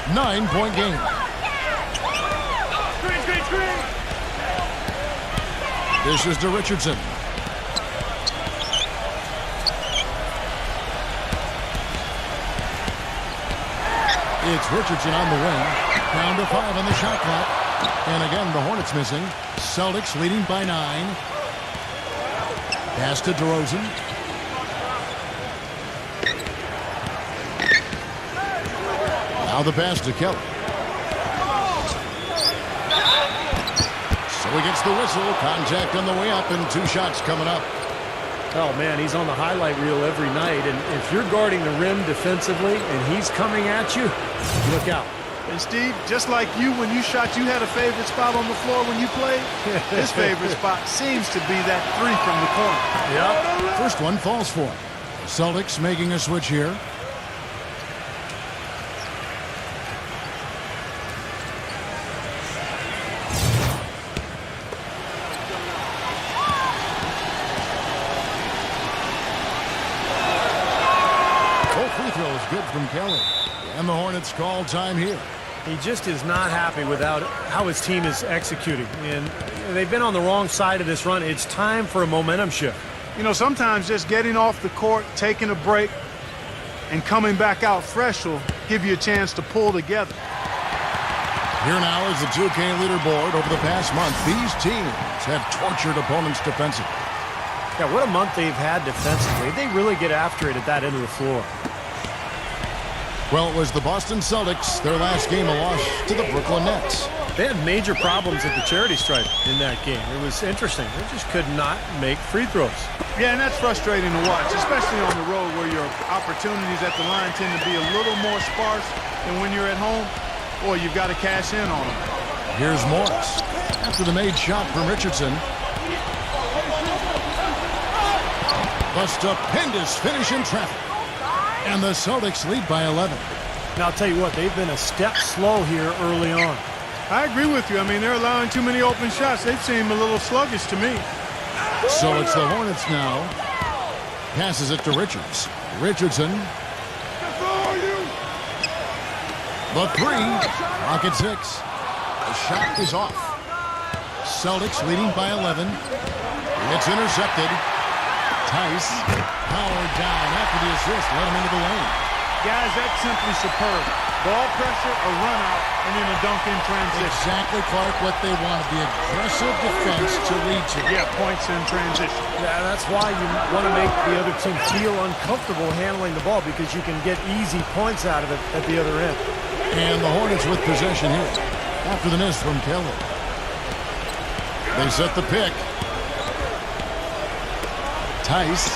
9-point game. This is to Richardson. It's Richardson on the wing. Down to 5 on the shot clock. And again, the Hornets missing. Celtics leading by 9. Pass to DeRozan. Now the pass to Kelly. So he gets the whistle. Contact on the way up and 2 shots coming up. Oh, man, he's on the highlight reel every night. And if you're guarding the rim defensively and he's coming at you, look out. And, Steve, just like you, when you shot, you had a favorite spot on the floor when you played. His favorite spot seems to be that 3 from the corner. Yep. First one falls for him. Celtics making a switch here. Good from Kelly. And the Hornets call time here. He just is not happy with how his team is executing. And they've been on the wrong side of this run. It's time for a momentum shift. You know, sometimes just getting off the court, taking a break, and coming back out fresh will give you a chance to pull together. Here now is the 2K leaderboard. Over the past month, these teams have tortured opponents defensively. Yeah, what a month they've had defensively. They really get after it at that end of the floor. Well, it was the Boston Celtics, their last game a loss to the Brooklyn Nets. They had major problems at the charity stripe in that game. It was interesting. They just could not make free throws. Yeah, and that's frustrating to watch, especially on the road where your opportunities at the line tend to be a little more sparse than when you're at home. Boy, you've got to cash in on them. Here's Morris after the made shot from Richardson. The stupendous finish in traffic. And the Celtics lead by 11. Now, I'll tell you what, they've been a step slow here early on. I agree with you. I mean, they're allowing too many open shots. They seem a little sluggish to me. So it's the Hornets now. Passes it to Richards. Richardson. The 3. Rocket 6. The shot is off. Celtics leading by 11. It's intercepted. Tice powered down after the assist. Let him into the lane. Guys, that's simply superb. Ball pressure, a run out, and then a dunk in transition. Exactly, Clark, what they want. The aggressive defense to lead to. Yeah, points in transition. Yeah, that's why you want to make the other team feel uncomfortable handling the ball, because you can get easy points out of it at the other end. And the Hornets with possession here. After the miss from Kelly. They set the pick. Tice.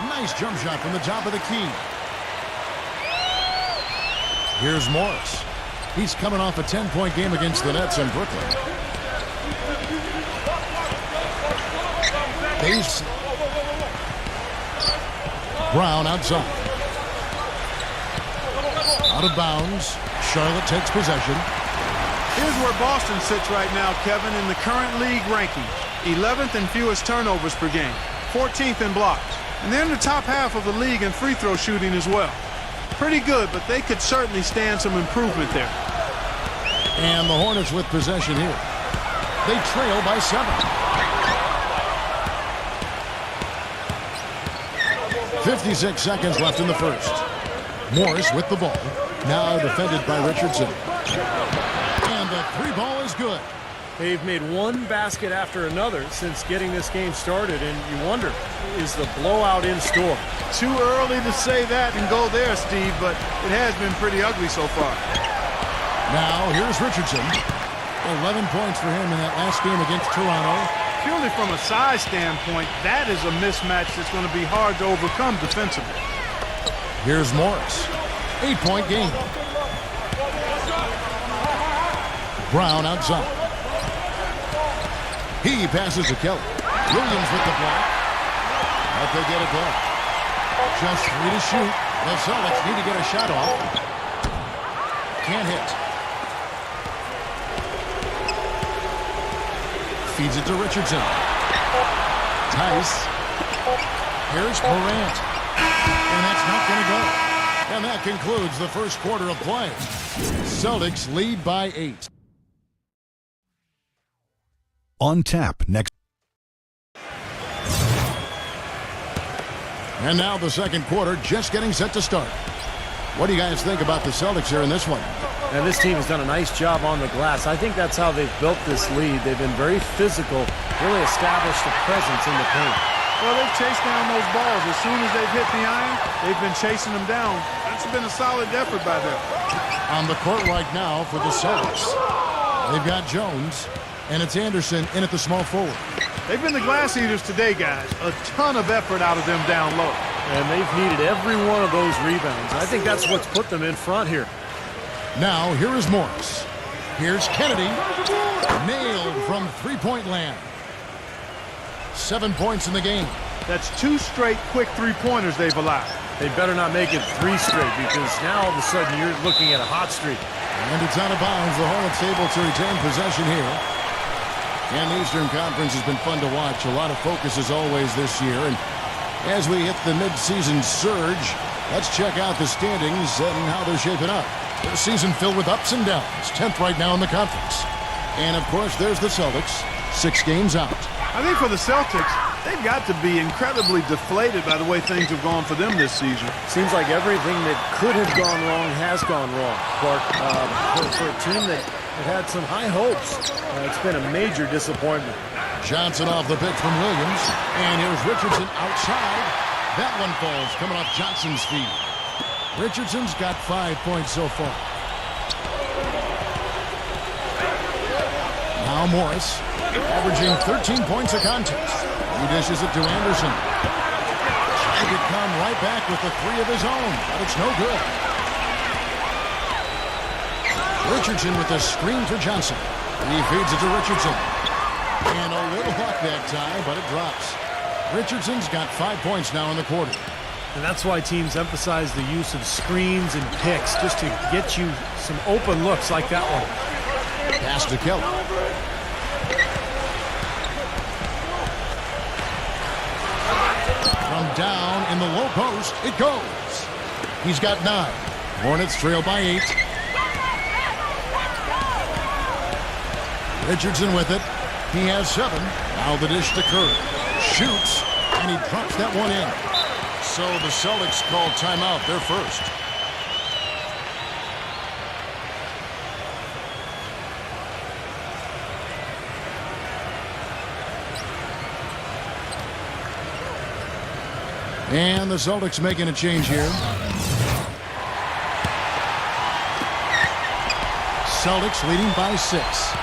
Nice jump shot from the top of the key. Here's Morris. He's coming off a 10-point game against the Nets in Brooklyn. Base. Brown outside. Out of bounds. Charlotte takes possession. Here's where Boston sits right now, Kevin, in the current league rankings. 11th in fewest turnovers per game. 14th in blocks. And they're in the top half of the league in free throw shooting as well. Pretty good, but they could certainly stand some improvement there. And the Hornets with possession here. They trail by 7. 56 seconds left in the first. Morris with the ball. Now defended by Richardson. And the 3 ball is good. They've made one basket after another since getting this game started, and you wonder, is the blowout in store? Too early to say that and go there, Steve, but it has been pretty ugly so far. Now here's Richardson. 11 points for him in that last game against Toronto. Purely from a size standpoint, that is a mismatch that's going to be hard to overcome defensively. Here's Morris. 8-point game. Brown outside. He passes to Kelly. Williams with the block. But they get it done. Just 3 to shoot. The Celtics need to get a shot off. Can't hit. Feeds it to Richardson. Tice. Here's Morant. And that's not going to go. And that concludes the first quarter of play. Celtics lead by 8. On tap next. And now the second quarter just getting set to start. What do you guys think about the Celtics here in this one? And this team has done a nice job on the glass. I think that's how they've built this lead. They've been very physical, really established a presence in the paint. Well, they've chased down those balls. As soon as they've hit the iron, they've been chasing them down. That's been a solid effort by them. On the court right now for the Celtics, they've got Jones, and it's Anderson in at the small forward. They've been the glass eaters today, guys. A ton of effort out of them down low. And they've needed every one of those rebounds. I think that's what's put them in front here. Now, here is Morris. Here's Kennedy. Nailed from three-point land. 7 points in the game. That's 2 straight quick three-pointers they've allowed. They better not make it 3 straight, because now all of a sudden you're looking at a hot streak. And it's out of bounds. The Hornets able to retain possession here. And the Eastern Conference has been fun to watch. A lot of focus as always this year. And as we hit the mid-season surge, let's check out the standings and how they're shaping up. A season filled with ups and downs. 10th right now in the conference. And, of course, there's the Celtics. 6 games out. I think for the Celtics, they've got to be incredibly deflated by the way things have gone for them this season. Seems like everything that could have gone wrong has gone wrong, Clark. For a team that had some high hopes, it's been a major disappointment. Johnson off the pick from Williams. And here's Richardson outside. That one falls coming off Johnson's feet. Richardson's got 5 points so far. Now Morris, averaging 13 points a contest. He dishes it to Anderson. Trying to come right back with the 3 of his own, but it's no good. Richardson with a screen for Johnson. He feeds it to Richardson. And a little luck that time, but it drops. Richardson's got 5 points now in the quarter. And that's why teams Emphasize the use of screens and picks, just to get you some open looks like that one. Pass to Kelly. From down in the low post, it goes. He's got 9. Hornets trail by 8. Richardson with it. He has 7. Now the dish to Curry. Shoots, and he drops that one in. So the Celtics call timeout, their first. And the Celtics making a change here. Celtics leading by 6.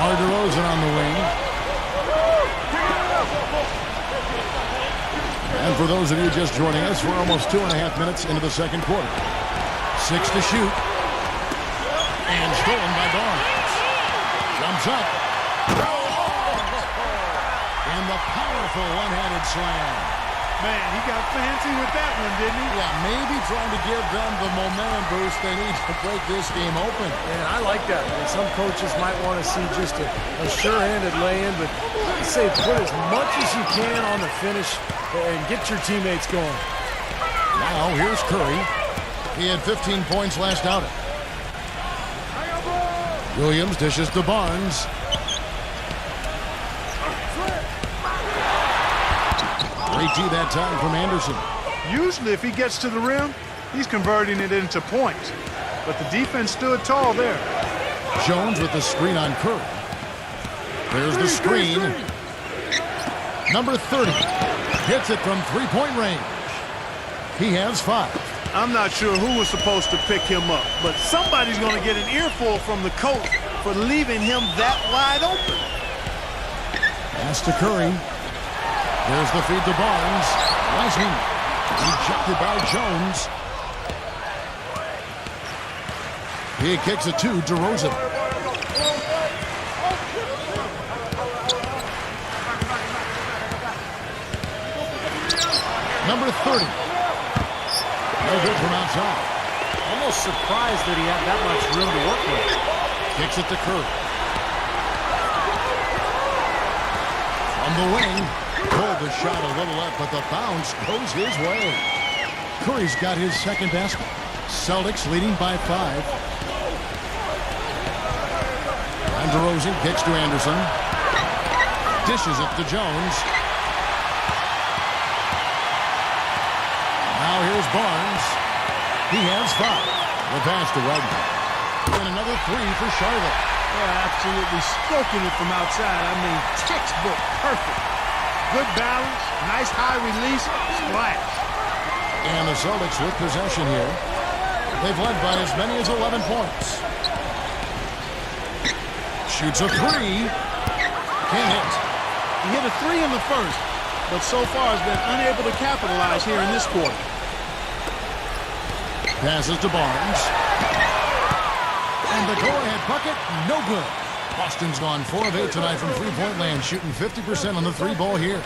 DeRozan on the wing. And for those of you just joining us, we're almost 2.5 minutes into the second quarter. 6 to shoot. And stolen by Barnes. Jumps up. And the powerful one-handed slam. Man, he got fancy with that one, didn't he? Yeah, maybe trying to give them the momentum boost they need to break this game open. And I like that. And some coaches might want to see just a sure-handed lay-in, but I say put as much as you can on the finish and get your teammates going. Now here's Curry. He had 15 points last outing. Williams dishes to Barnes. Great D that time from Anderson. Usually if he gets to the rim, he's converting it into points. But the defense stood tall there. Jones with the screen on Curry. There's the screen. Number 30. Hits it from three-point range. He has 5. I'm not sure who was supposed to pick him up, but somebody's going to get an earful from the coach for leaving him that wide open. Pass to Curry. There's the feed to Barnes. Rising. Ejected by Jones. He kicks it to DeRozan. Number 30. No good from outside. Almost surprised that he had that much room to work with. Kicks it to Curry. From the wing. Pulled the shot a little up, but the bounce goes his way. Curry's got his second basket. Celtics leading by 5. And DeRozan kicks to Anderson. Dishes it to Jones. Now here's Barnes. He has 5. The pass to Wagner. And another 3 for Charlotte. Yeah, absolutely stroking it from outside. I mean, textbook perfect. Good balance, nice high release, splash. And the Celtics with possession here. They've led by as many as 11 points. Shoots a 3. Can't hit. He hit a 3 in the first, but so far has been unable to capitalize here in this quarter. Passes to Barnes. And the go-ahead bucket, no good. Boston's gone 4 of 8 tonight from three-point land, shooting 50% on the 3-ball here.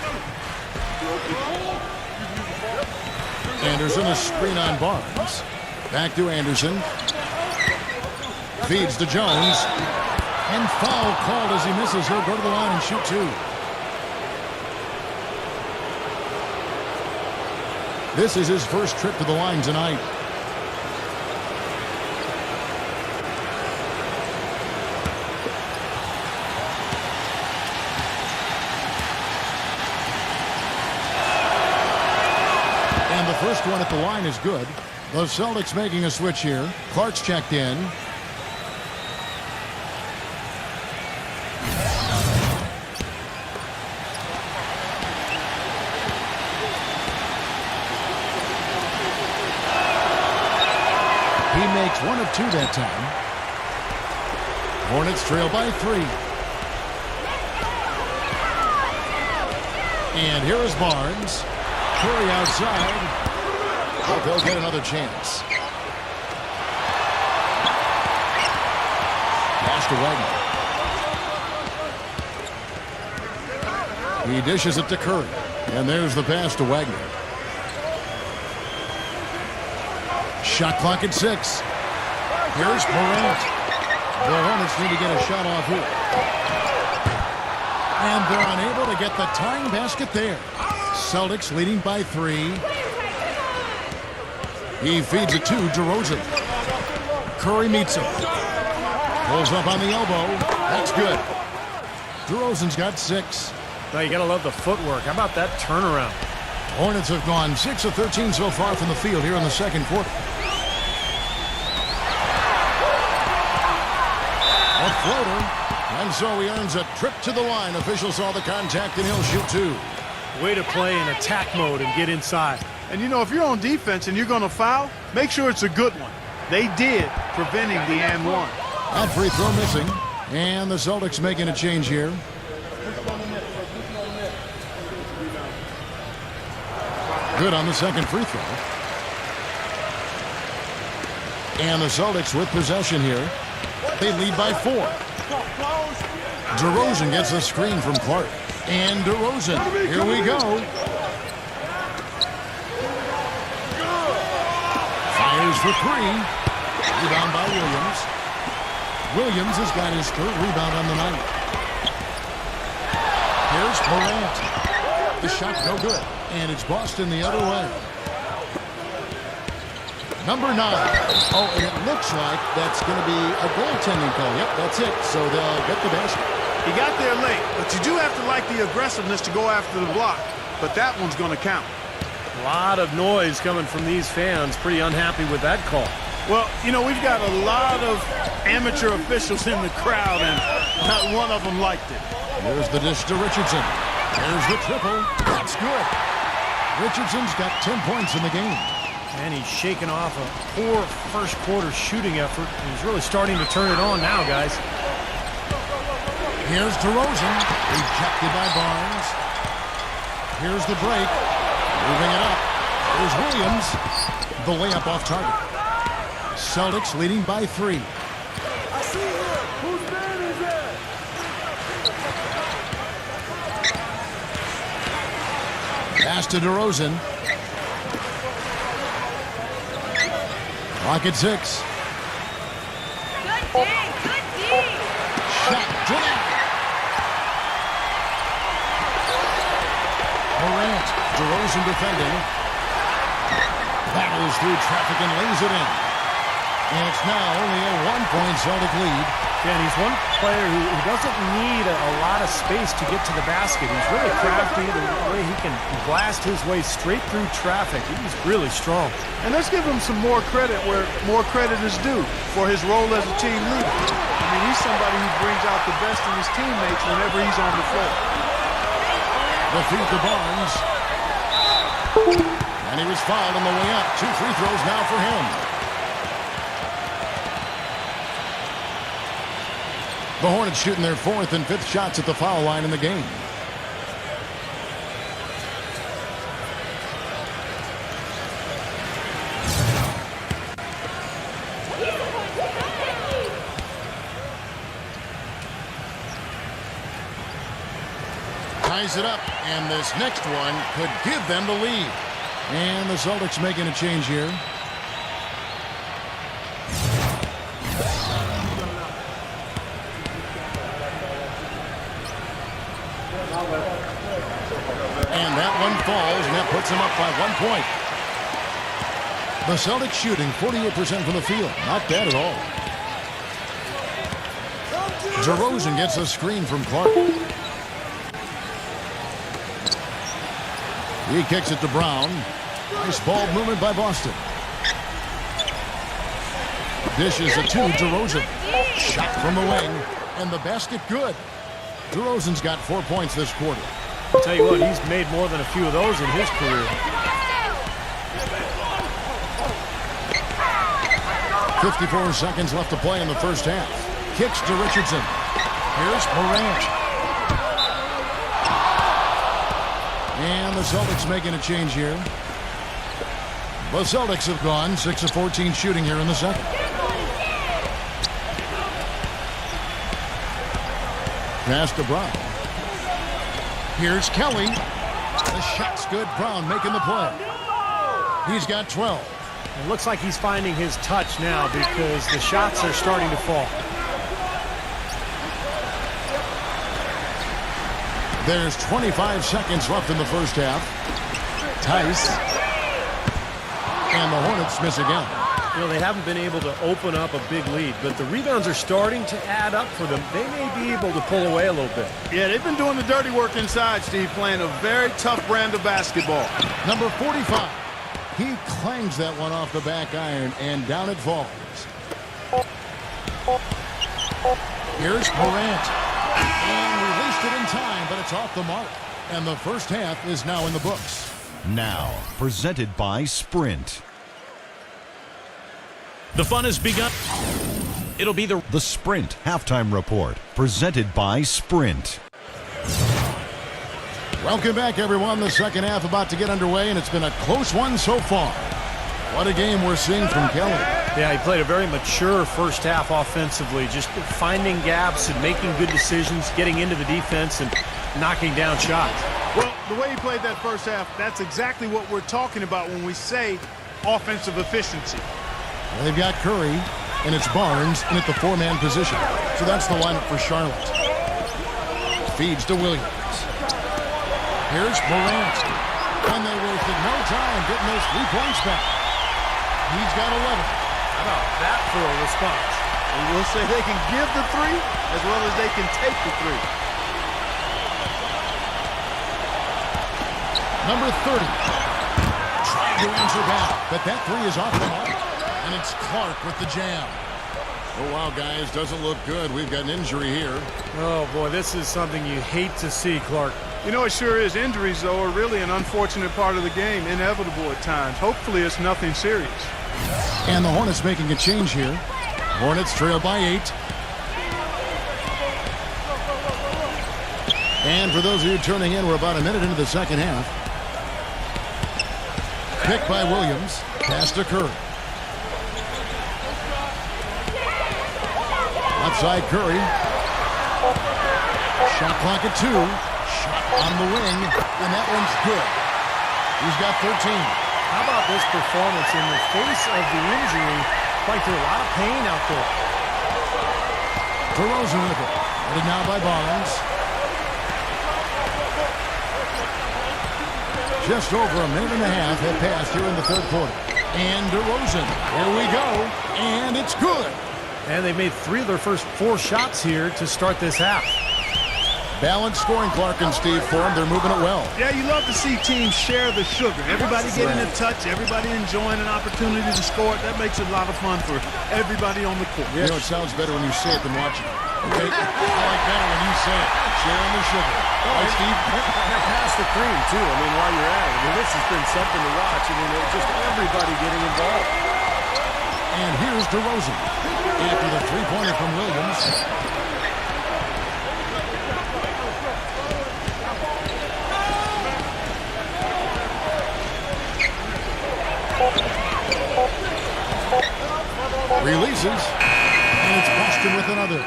Anderson, a screen on Barnes. Back to Anderson. Feeds to Jones. And foul called as he misses. He'll go to the line and shoot 2. This is his first trip to the line tonight. First one at the line is good. The Celtics making a switch here. Clark's checked in. He makes 1 of 2 that time. Hornets trail by 3. And here is Barnes. Curry outside. But they'll get another chance. Pass to Wagner. He dishes it to Curry. And there's the pass to Wagner. Shot clock at 6. Here's Morant. The Hornets need to get a shot off here. And they're unable to get the tying basket there. Celtics leading by 3. He feeds it to DeRozan. Curry meets him. Pulls up on the elbow. That's good. DeRozan's got 6. Now you got to love the footwork. How about that turnaround? Hornets have gone 6 of 13 so far from the field here in the second quarter. A floater. And so he earns a trip to the line. Officials saw the contact, and he'll shoot 2. Way to play in attack mode and get inside. And, you know, if you're on defense and you're going to foul, make sure it's a good one. They did, preventing the and one. That free throw missing. And the Celtics making a change here. Good on the second free throw. And the Celtics with possession here. They lead by 4. DeRozan gets a screen from Clark. And DeRozan, here we go. Fires for 3. Rebound by Williams. Williams has got his 3rd rebound on the night. Here's Morant. The shot no good. And it's Boston the other way. Number 9. Oh, and it looks like that's going to be a goaltending call. Yep, that's it. So they'll get the basket. He got there late, but you do have to like the aggressiveness to go after the block. But that one's going to count. A lot of noise coming from these fans. Pretty unhappy with that call. Well, you know, we've got a lot of amateur officials in the crowd, and not one of them liked it. There's the dish to Richardson. There's the triple. That's good. Richardson's got 10 points in the game. And he's shaking off a poor first quarter shooting effort. He's really starting to turn it on now, guys. Here's DeRozan. Rejected by Barnes. Here's the break. Moving it up. There's Williams. The layup off target. Celtics leading by 3. I see him. Whose man is that? Pass to DeRozan. Clock at 6. Good D. Good D. Shot down. Morant. DeRozan defending. Battles through traffic and lays it in. And it's now only a 1-point Celtic lead. Yeah, and he's one player who doesn't need a lot of space to get to the basket. He's really crafty in the way he can blast his way straight through traffic. He's really strong. And let's give him some more credit where more credit is due for his role as a team leader. I mean, he's somebody who brings out the best in his teammates whenever he's on the floor. The feed to Barnes. And he was fouled on the way up. 2 free throws now for him. The Hornets shooting their 4th and 5th shots at the foul line in the game. Ties it up, and this next one could give them the lead. And the Celtics making a change here. And that one falls, and that puts them up by 1 point. The Celtics shooting 48% from the field. Not bad at all. DeRozan gets a screen from Clark. He kicks it to Brown. Nice ball movement by Boston. Dishes it to DeRozan. Shot from the wing, and the basket good. DeRozan's got 4 points this quarter. I'll tell you what, he's made more than a few of those in his career. 54 seconds left to play in the first half. Kicks to Richardson. Here's Morant. And the Celtics making a change here. The Celtics have gone 6 of 14 shooting here in the second. Pass to Brown. Here's Kelly. The shot's good. Brown making the play. He's got 12. It looks like he's finding his touch now because the shots are starting to fall. There's 25 seconds left in the first half. Tice. And the Hornets miss again. You know, they haven't been able to open up a big lead, but the rebounds are starting to add up for them. They may be able to pull away a little bit. Yeah, they've been doing the dirty work inside, Steve, playing a very tough brand of basketball. Number 45. He clangs that one off the back iron, and down it falls. Here's Morant. And released it in time, but it's off the mark. And the first half is now in the books. Now, presented by Sprint. The fun has begun. It'll be the Sprint Halftime Report, presented by Sprint. Welcome back, everyone. The second half about to get underway, and it's been a close one so far. What a game we're seeing from Kelly. Yeah, he played a very mature first half offensively, just finding gaps and making good decisions, getting into the defense and knocking down shots. Well, the way he played that first half, that's exactly what we're talking about when we say offensive efficiency. Well, they've got Curry, and it's Barnes in at the four-man position. So that's the lineup for Charlotte. Feeds to Williams. Here's Morant. And they wasted no time getting those 3 points back. He's got 11. How about that for a response? And we'll say they can give the three as well as they can take the three. Number 30. Trying to answer back, but that three is off the mark. And it's Clark with the jam. Oh, wow, guys, doesn't look good. We've got an injury here. Oh, boy, this is something you hate to see, Clark. You know, it sure is. Injuries, though, are really an unfortunate part of the game, inevitable at times. Hopefully it's nothing serious. And the Hornets making a change here. Hornets trail by 8. And for those of you turning in, we're about a minute into the second half. Pick by Williams. Pass to Curry. Outside Curry. Shot clock at 2. Shot on the wing. And that one's good. He's got 13. How about this performance in the face of the injury? Playing through a lot of pain out there. DeRozan with it. Headed now by Barnes. Just over a minute and a half had passed here in the third quarter. And DeRozan. Here we go. And it's good. And they made 3 of their first 4 shots here to start this half. Balanced scoring, Clark and Steve, for them. They're moving it well. Yeah, you love to see teams share the sugar. Everybody getting a touch, everybody enjoying an opportunity to score it. That makes it a lot of fun for everybody on the court. You know, it sounds better when you say it than watching it. Okay? I like better when you say it. Sharing the sugar. Right, Steve? Pass the cream, too. I mean, while you're at it. I mean, this has been something to watch. I mean, just everybody getting involved. And here's DeRozan. After the three-pointer from Williams. Releases. And it's Boston with another.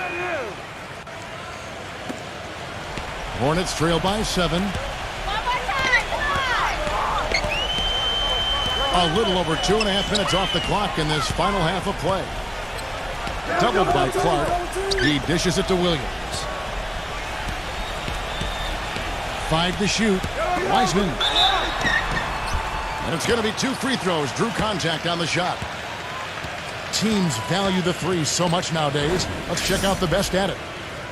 Hornets trail by 7. A little over 2.5 minutes off the clock in this final half of play. Doubled by Clark. He dishes it to Williams. 5 to shoot. Wiseman. And it's going to be 2 free throws. Drew contact on the shot. Teams value the three so much nowadays. Let's check out the best at it.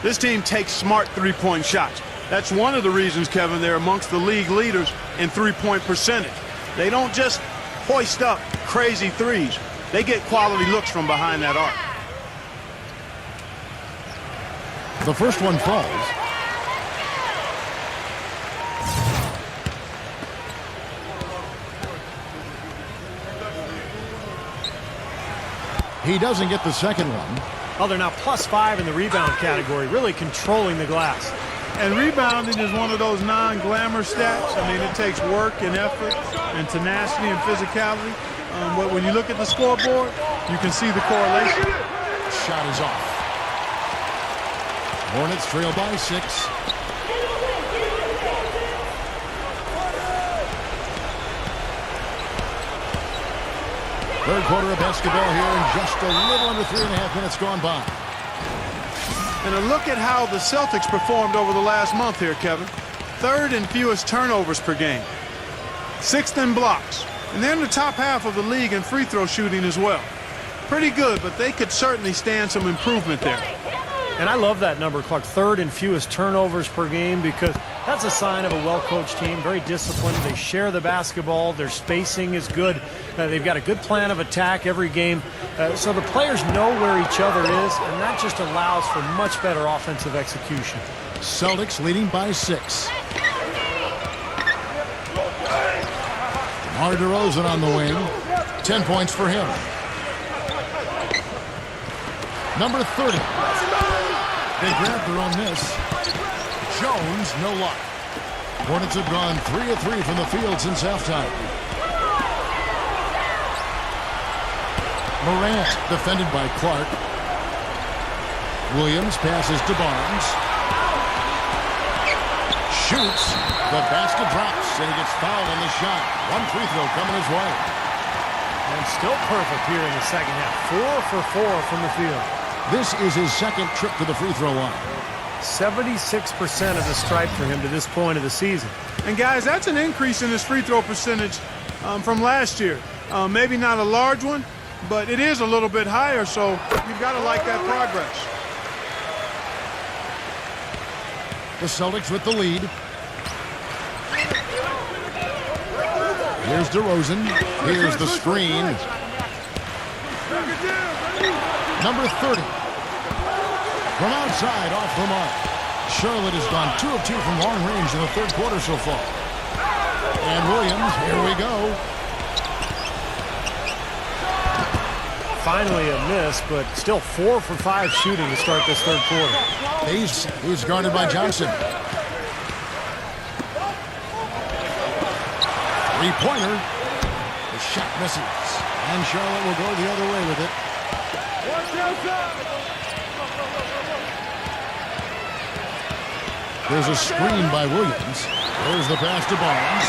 This team takes smart three-point shots. That's one of the reasons, Kevin, they're amongst the league leaders in three-point percentage. They don't just hoist up crazy threes. They get quality looks from behind that arc. The first one falls. He doesn't get the second one. Oh, they're now +5 in the rebound category, really controlling the glass. And rebounding is one of those non-glamour stats. I mean, it takes work and effort and tenacity and physicality. But when you look at the scoreboard, you can see the correlation. Shot is off. Hornets trail by 6. Third quarter of basketball here, and just a little under 3.5 minutes gone by. And a look at how the Celtics performed over the last month here, Kevin. 3rd in fewest turnovers per game. 6th in blocks. And they're in the top half of the league in free throw shooting as well. pretty good, but they could certainly stand some improvement there. And I love that number, Clark. Third and fewest turnovers per game, because that's a sign of a well-coached team, very disciplined. They share the basketball. Their spacing is good. They've got a good plan of attack every game. So the players know where each other is, and that just allows for much better offensive execution. Celtics leading by 6. DeMar DeRozan on the wing. 10 points for him. Number 30. They grabbed their own miss. Jones, no luck. Hornets have gone 3 of 3 from the field since halftime. Morant defended by Clark. Williams passes to Barnes. Shoots. The basket drops, and he gets fouled on the shot. One free throw coming his way. And still perfect here in the second half. 4 for 4 from the field. This is his second trip to the free throw line. 76% of the stripe for him to this point of the season. And guys, that's an increase in his free throw percentage from last year. Maybe not a large one, but it is a little bit higher, so you've got to like that progress. The Celtics with the lead. Here's DeRozan. Here's the screen. Number 30. From outside, off the mark. Charlotte has gone 2 of 2 from long range in the third quarter so far. And Williams, here we go. Finally a miss, but still 4 for 5 shooting to start this third quarter. He's guarded by Johnson. Three-pointer. The shot misses. And Charlotte will go the other way with it. There's a screen by Williams. There's the pass to Barnes.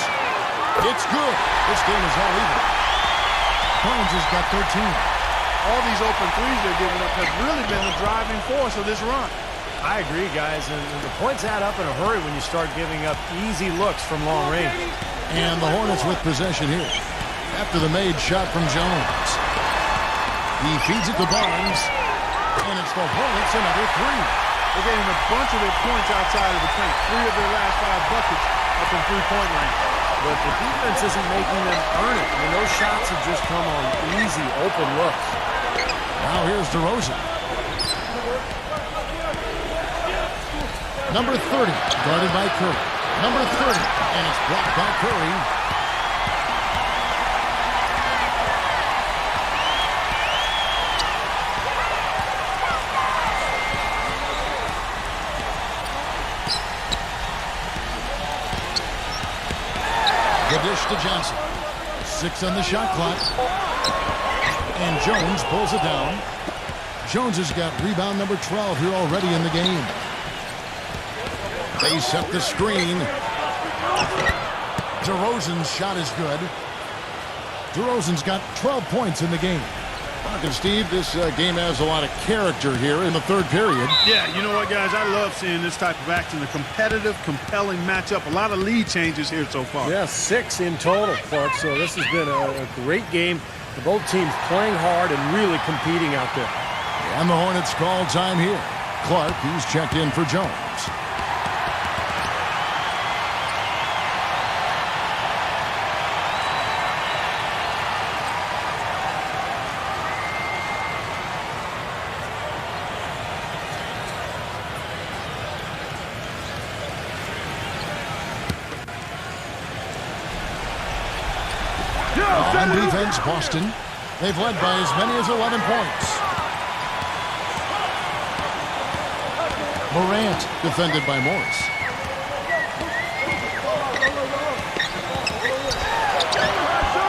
It's good. This game is all even. Barnes has got 13. All these open threes they're giving up have really been the driving force of this run. I agree, guys, and the points add up in a hurry when you start giving up easy looks from long range. And the Hornets with possession here. After the made shot from Jones. He feeds it to Barnes. And it's the Hornets another 3. They're getting a bunch of their points outside of the paint. 3 of their last 5 buckets up in three-point range. But the defense isn't making them earn it. I mean, those shots have just come on easy, open looks. Now here's DeRozan. Number 30, guarded by Curry. Number 30, and it's blocked by Curry. The dish to Johnson. 6 on the shot clock. And Jones pulls it down. Jones has got rebound number 12 here already in the game. They set the screen. DeRozan's shot is good. DeRozan's got 12 points in the game. And Steve, this game has a lot of character here in the third period. Yeah, you know what, guys? I love seeing this type of action. A competitive, compelling matchup. A lot of lead changes here so far. Yeah, 6 in total, Clark. So this has been a great game. The both teams playing hard and really competing out there. And the Hornets call time here. Clark, he's checked in for Jones. On defense, Boston. They've led by as many as 11 points. Morant defended by Morris.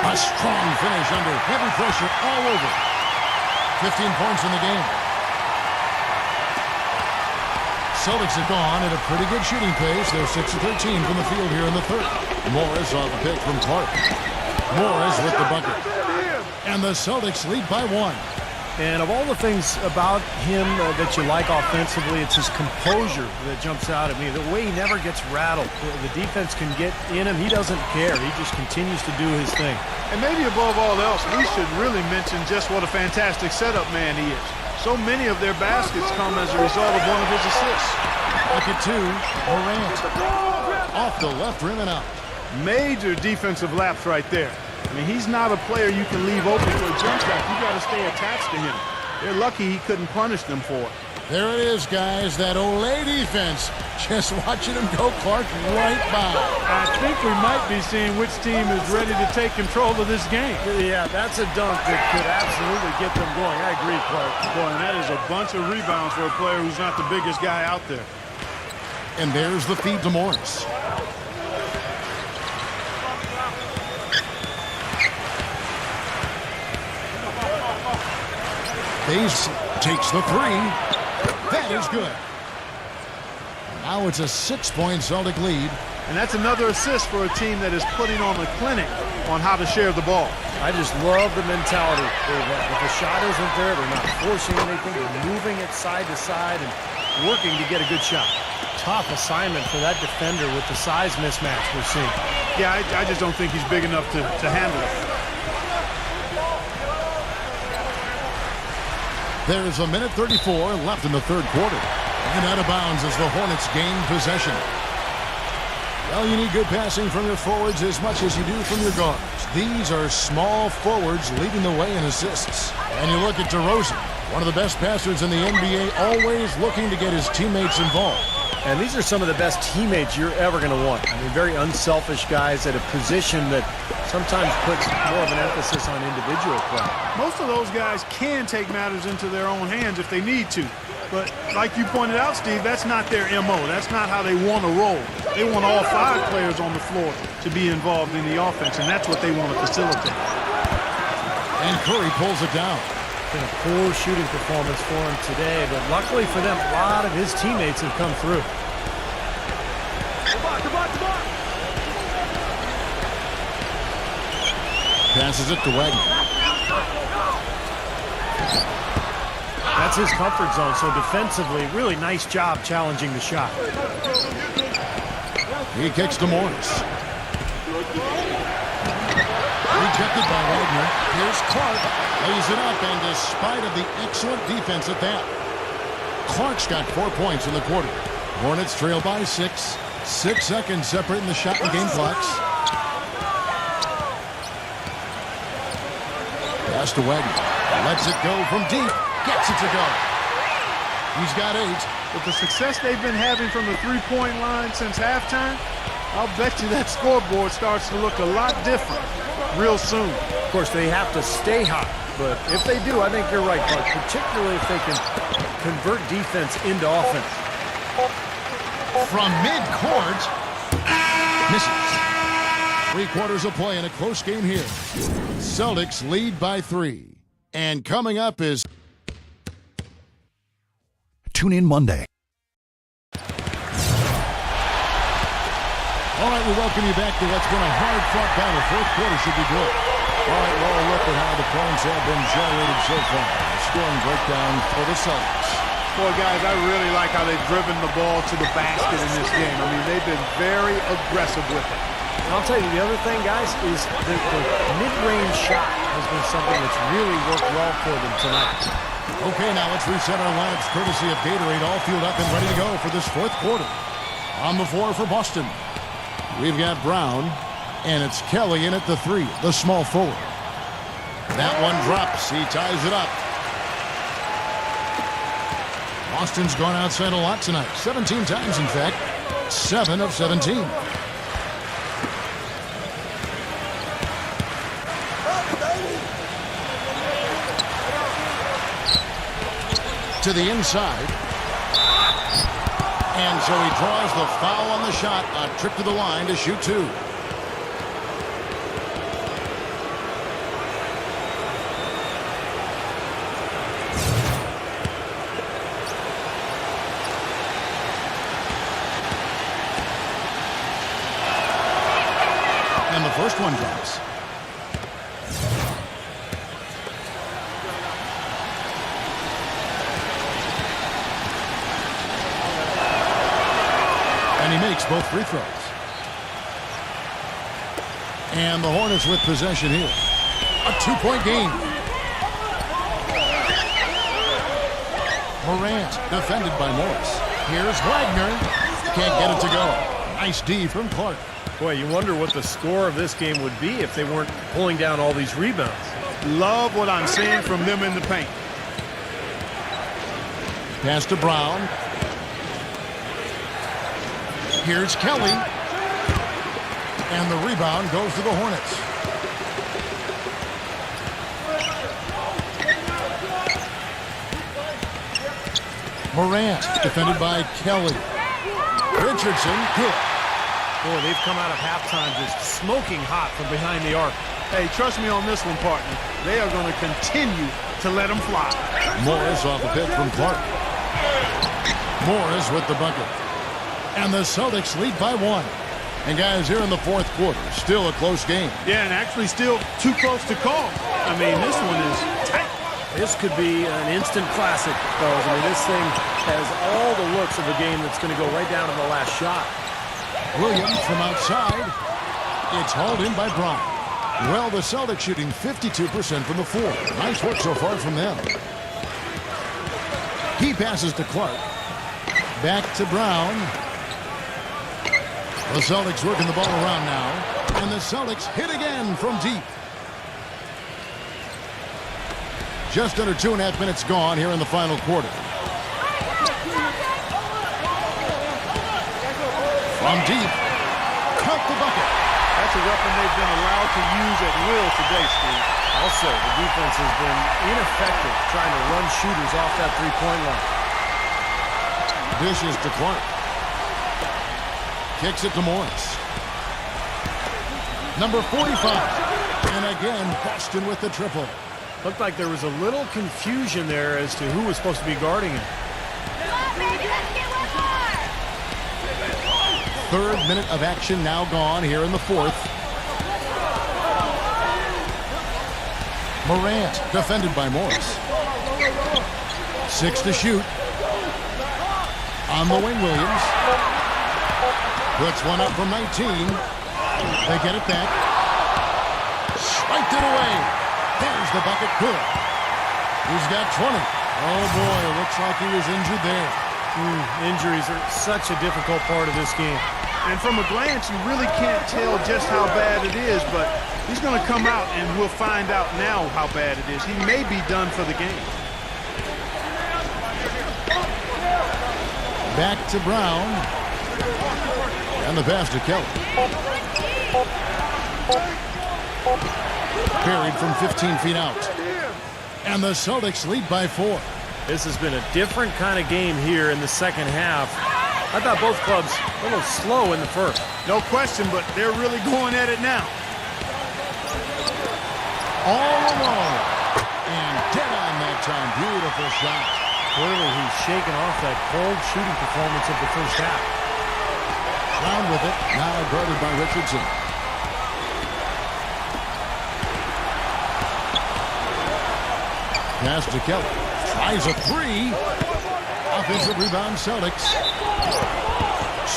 A strong finish under heavy pressure all over. 15 points in the game. Celtics have gone at a pretty good shooting pace. They're 6 of 13 from the field here in the third. Morris off a pick from Clark. Morris with the bucket. And the Celtics lead by 1. And of all the things about him that you like offensively, it's his composure that jumps out at me. The way he never gets rattled. The defense can get in him. He doesn't care. He just continues to do his thing. And maybe above all else, we should really mention just what a fantastic setup man he is. So many of their baskets come as a result of one of his assists. Look at two. Morant. Off the left rim and out. Major defensive lapse right there. I mean, he's not a player you can leave open for a jump shot. You got to stay attached to him. They're lucky he couldn't punish them for it. There it is, guys. That Olay defense. Just watching him go, Clark, right by. I think we might be seeing which team is ready to take control of this game. Yeah, that's a dunk that could absolutely get them going. I agree, Clark. Boy, and that is a bunch of rebounds for a player who's not the biggest guy out there. And there's the feed to Morris. Bass takes the three. That is good. Now it's a 6-point Celtic lead. And that's another assist for a team that is putting on a clinic on how to share the ball. I just love the mentality. If the shot isn't there, they're not forcing anything. They're moving it side to side and working to get a good shot. Tough assignment for that defender with the size mismatch we're seeing. Yeah, I just don't think he's big enough to handle it. There's a minute 34 left in the third quarter. And out of bounds as the Hornets gain possession. Well, you need good passing from your forwards as much as you do from your guards. These are small forwards leading the way in assists. And you look at DeRozan, one of the best passers in the NBA, always looking to get his teammates involved. And these are some of the best teammates you're ever going to want. I mean, very unselfish guys at a position that sometimes puts more of an emphasis on individual play. Most of those guys can take matters into their own hands if they need to. But like you pointed out, Steve, that's not their MO. That's not how they want to roll. They want all 5 players on the floor to be involved in the offense, and that's what they want to facilitate. And Curry pulls it down. Been a poor shooting performance for him today, but luckily for them, a lot of his teammates have come through. Passes it to Wagner. That's his comfort zone, so defensively, really nice job challenging the shot. He kicks to Morris. Rejected by Wagner. Here's Clark. Lays it up, and despite of the excellent defense at that, Clark's got 4 points in the quarter. Hornets trail by 6. 6 seconds separating the shot and game clocks. Pass to Wagner. Lets it go from deep. Gets it to go. He's got 8. With the success they've been having from the three-point line since halftime, I'll bet you that scoreboard starts to look a lot different real soon. Of course, they have to stay hot, but if they do, I think you're right, Clark, particularly if they can convert defense into offense. From midcourt, misses. 3 quarters of play in a close game here. Celtics lead by 3. And coming up is... Tune in Monday. All right, we welcome you back to what's been a hard-fought battle. Fourth quarter should be good. All right, well, look at how the points have been generated so far. Scoring breakdown for the Celtics. Boy, guys, I really like how they've driven the ball to the basket in this game. I mean, they've been very aggressive with it. And I'll tell you, the other thing, guys, is the mid-range shot has been something that's really worked well for them tonight. Okay, now let's reset our lineups courtesy of Gatorade, all fueled up and ready to go for this fourth quarter. On the floor for Boston, we've got Brown, and it's Kelly in at the 3, the small forward. That one drops. He ties it up. Boston's gone outside a lot tonight. 17 times, in fact. 7 of 17. To the inside. And so he draws the foul on the shot. A trip to the line to shoot 2. And the first one drops. makes both free throws. And the Hornets with possession here. A 2-point game. Morant defended by Morris. Here's Wagner. Can't get it to go. Nice D from Clark. Boy, you wonder what the score of this game would be if they weren't pulling down all these rebounds. Love what I'm seeing from them in the paint. Pass to Brown. Here's Kelly. And the rebound goes to the Hornets. Morant defended by Kelly. Richardson, good. Boy, they've come out of halftime just smoking hot from behind the arc. Hey, trust me on this one, partner. They are going to continue to let them fly. Morris off the pitch from Clark. Morris with the bucket. And the Celtics lead by 1. And guys, here in the fourth quarter, still a close game. Yeah, and actually still too close to call. I mean, this one is tight. This could be an instant classic, fellas. I mean, this thing has all the looks of a game that's going to go right down to the last shot. Williams from outside. It's hauled in by Brown. Well, the Celtics shooting 52% from the floor. Nice work so far from them. He passes to Clark. Back to Brown. The Celtics working the ball around now. And the Celtics hit again from deep. Just under 2.5 minutes gone here in the final quarter. From deep. Count the bucket. That's a weapon they've been allowed to use at will today, Steve. Also, the defense has been ineffective trying to run shooters off that three-point line. Dishes to Clark. Kicks it to Morris. Number 45. And again, Boston with the triple. Looked like there was a little confusion there as to who was supposed to be guarding him. Third minute of action now gone here in the fourth. Morant defended by Morris. 6 to shoot. On the wing, Williams. Puts one up from 19. They get it back. Swiped it away. There's the bucket. Good. He's got 20. Oh, boy. It looks like he was injured there. Injuries are such a difficult part of this game. And from a glance, you really can't tell just how bad it is, but he's going to come out, and we'll find out now how bad it is. He may be done for the game. Back to Brown. And the pass to Kelly. Buried from 15 feet out. And the Celtics lead by 4. This has been a different kind of game here in the second half. I thought both clubs a little slow in the first. No question, but they're really going at it now. All alone. And dead on that time. Beautiful shot. Clearly he's shaking off that cold shooting performance of the first half. Brown with it. Now guarded by Richardson. Pass to Kelly. Tries a 3. Offensive rebound, Celtics.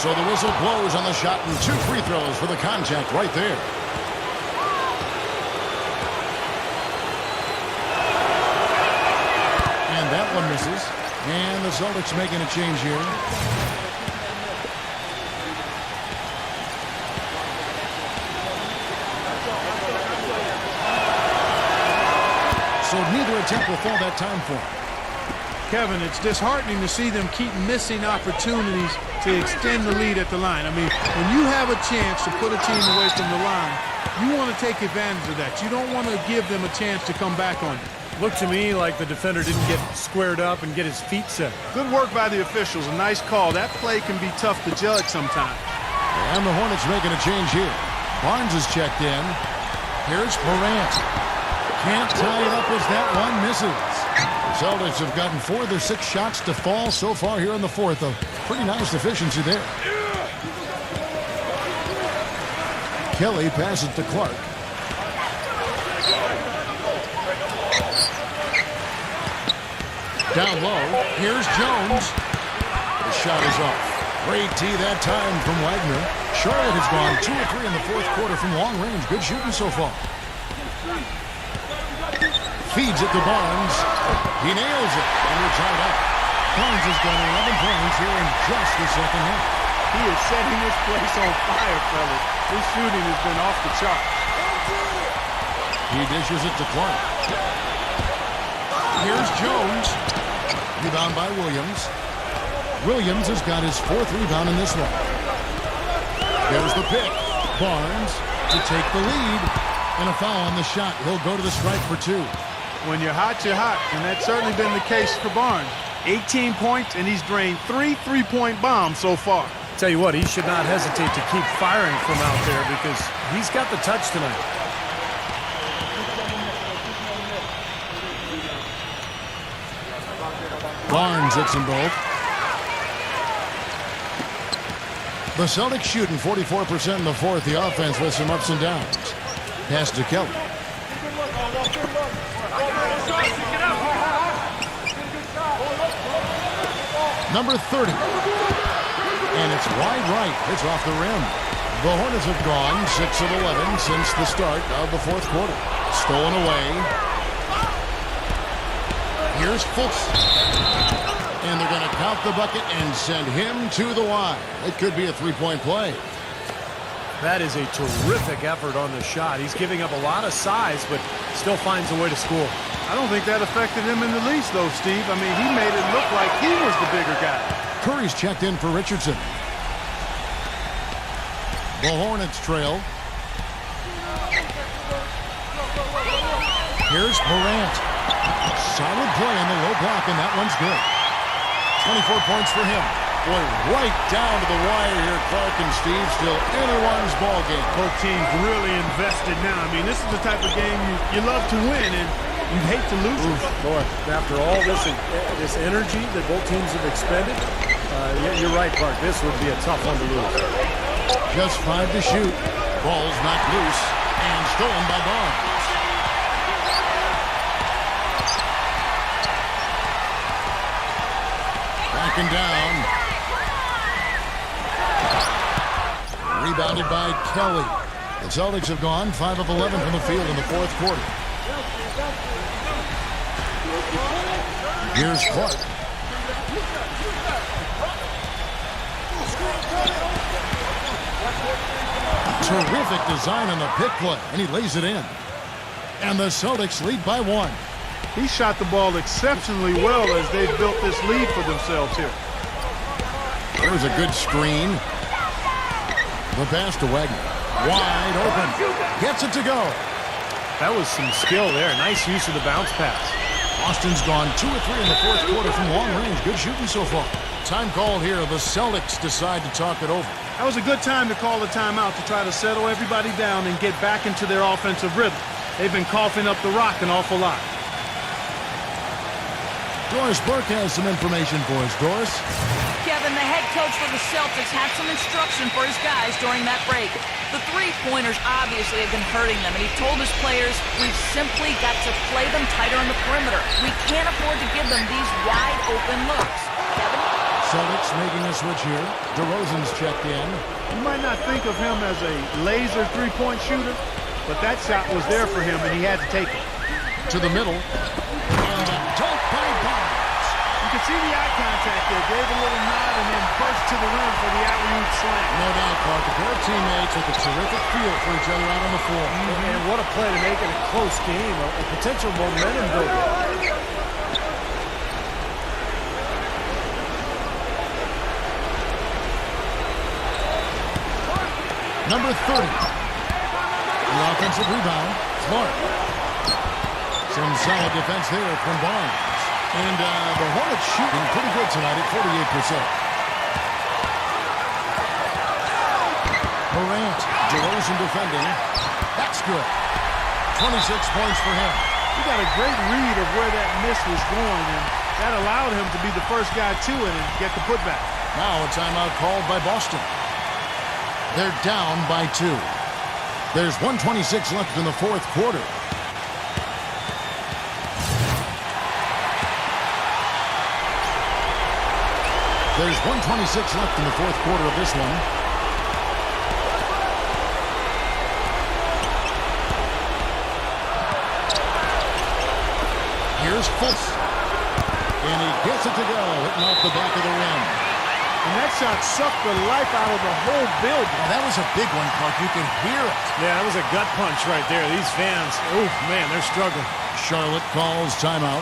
So the whistle blows on the shot and 2 free throws for the contact right there. And that one misses. And the Celtics making a change here. So neither attempt will fall that time for him. Kevin, it's disheartening to see them keep missing opportunities to extend the lead at the line. I mean, when you have a chance to put a team away from the line, you want to take advantage of that. You don't want to give them a chance to come back on you. Looked to me like the defender didn't get squared up and get his feet set. Good work by the officials. A nice call. That play can be tough to judge sometimes. And the Hornets making a change here. Barnes is checked in. Here's Morant. Can't tie it up as that one misses. The Celtics have gotten 4 of their 6 shots to fall so far here in the fourth. A pretty nice efficiency there. Kelly passes to Clark. Down low. Here's Jones. The shot is off. Great tee that time from Wagner. Charlotte has gone 2 of 3 in the fourth quarter from long range. Good shooting so far. Feeds it to Barnes. He nails it, and we're tied up. Barnes has got 11 points here in just the second half. He is setting this place on fire, fellas. His shooting has been off the chart. He dishes it to Clark. Here's Jones. Rebound by Williams. Williams has got his 4th rebound in this one. There's the pick. Barnes to take the lead. And a foul on the shot. He'll go to the stripe for 2. When you're hot, and that's certainly been the case for Barnes. 18 points, and he's drained 3 3-point bombs so far. Tell you what, he should not hesitate to keep firing from out there because he's got the touch tonight. Barnes hits them both. The Celtics shooting 44% in the fourth. The offense with some ups and downs. Pass to Kelly. Number 30. And it's wide right. It's off the rim. The Hornets have gone 6 of 11 since the start of the fourth quarter. Stolen away. Here's Fultz. And they're going to count the bucket and send him to the line. It could be a 3-point play. That is a terrific effort on the shot. He's giving up a lot of size, but still finds a way to score. I don't think that affected him in the least, though, Steve. I mean, he made it look like he was the bigger guy. Curry's checked in for Richardson. The Hornets trail. Here's Morant. Solid play on the low block, and that one's good. 24 points for him. Boy, right down to the wire here, Clark and Steve. Still anyone's ball game. Both teams really invested now. I mean, this is the type of game you love to win, and you hate to lose it. Boy, after all this energy that both teams have expended, you're right, Clark. This would be a tough one to lose. Just 5 to shoot. Ball's knocked loose and stolen by Barnes. Backing down. Rebounded by Kelly. The Celtics have gone 5 of 11 from the field in the fourth quarter. Here's Clark. Terrific design on the pick play, and he lays it in. And the Celtics lead by 1. He shot the ball exceptionally well as they've built this lead for themselves here. There's a good screen. The pass to Wagner. Wide open. Gets it to go. That was some skill there. Nice use of the bounce pass. Austin's gone 2 of 3 in the fourth quarter from long range. Good shooting so far. Time called here. The Celtics decide to talk it over. That was a good time to call a timeout to try to settle everybody down and get back into their offensive rhythm. They've been coughing up the rock an awful lot. Doris Burke has some information for us. Doris? Kevin, the head coach for the Celtics had some instruction for his guys during that break. The three-pointers obviously have been hurting them, and he told his players, we've simply got to play them tighter on the perimeter. We can't afford to give them these wide-open looks. Kevin? Celtics making a switch here. DeRozan's checked in. You might not think of him as a laser three-point shooter, but that shot was there for him, and he had to take it. To the middle. And a dunk by Barnes. You can see the eye contact there. Gave a little nod and then burst to the rim for the alley-oop slam. No doubt, Clark. A pair of teammates with a terrific feel for each other out on the floor. And what a play to make it a close game. A potential momentum builder. Number 30. The offensive rebound. Clark. Some solid defense there from Barnes. And the Hornets shooting pretty good tonight at 48%. Morant. DeRozan defending. That's good. 26 points for him. He got a great read of where that miss was going, and that allowed him to be the first guy to it and get the putback. Now a timeout called by Boston. They're down by 2. There's 1:26 left in the fourth quarter. There's 1:26 left in the fourth quarter of this one. Here's Fultz. And he gets it to go, hitting off the back of the rim. And that shot sucked the life out of the whole building. Oh, that was a big one, Clark. You can hear it. Yeah, that was a gut punch right there. These fans, oh, man, they're struggling. Charlotte calls timeout.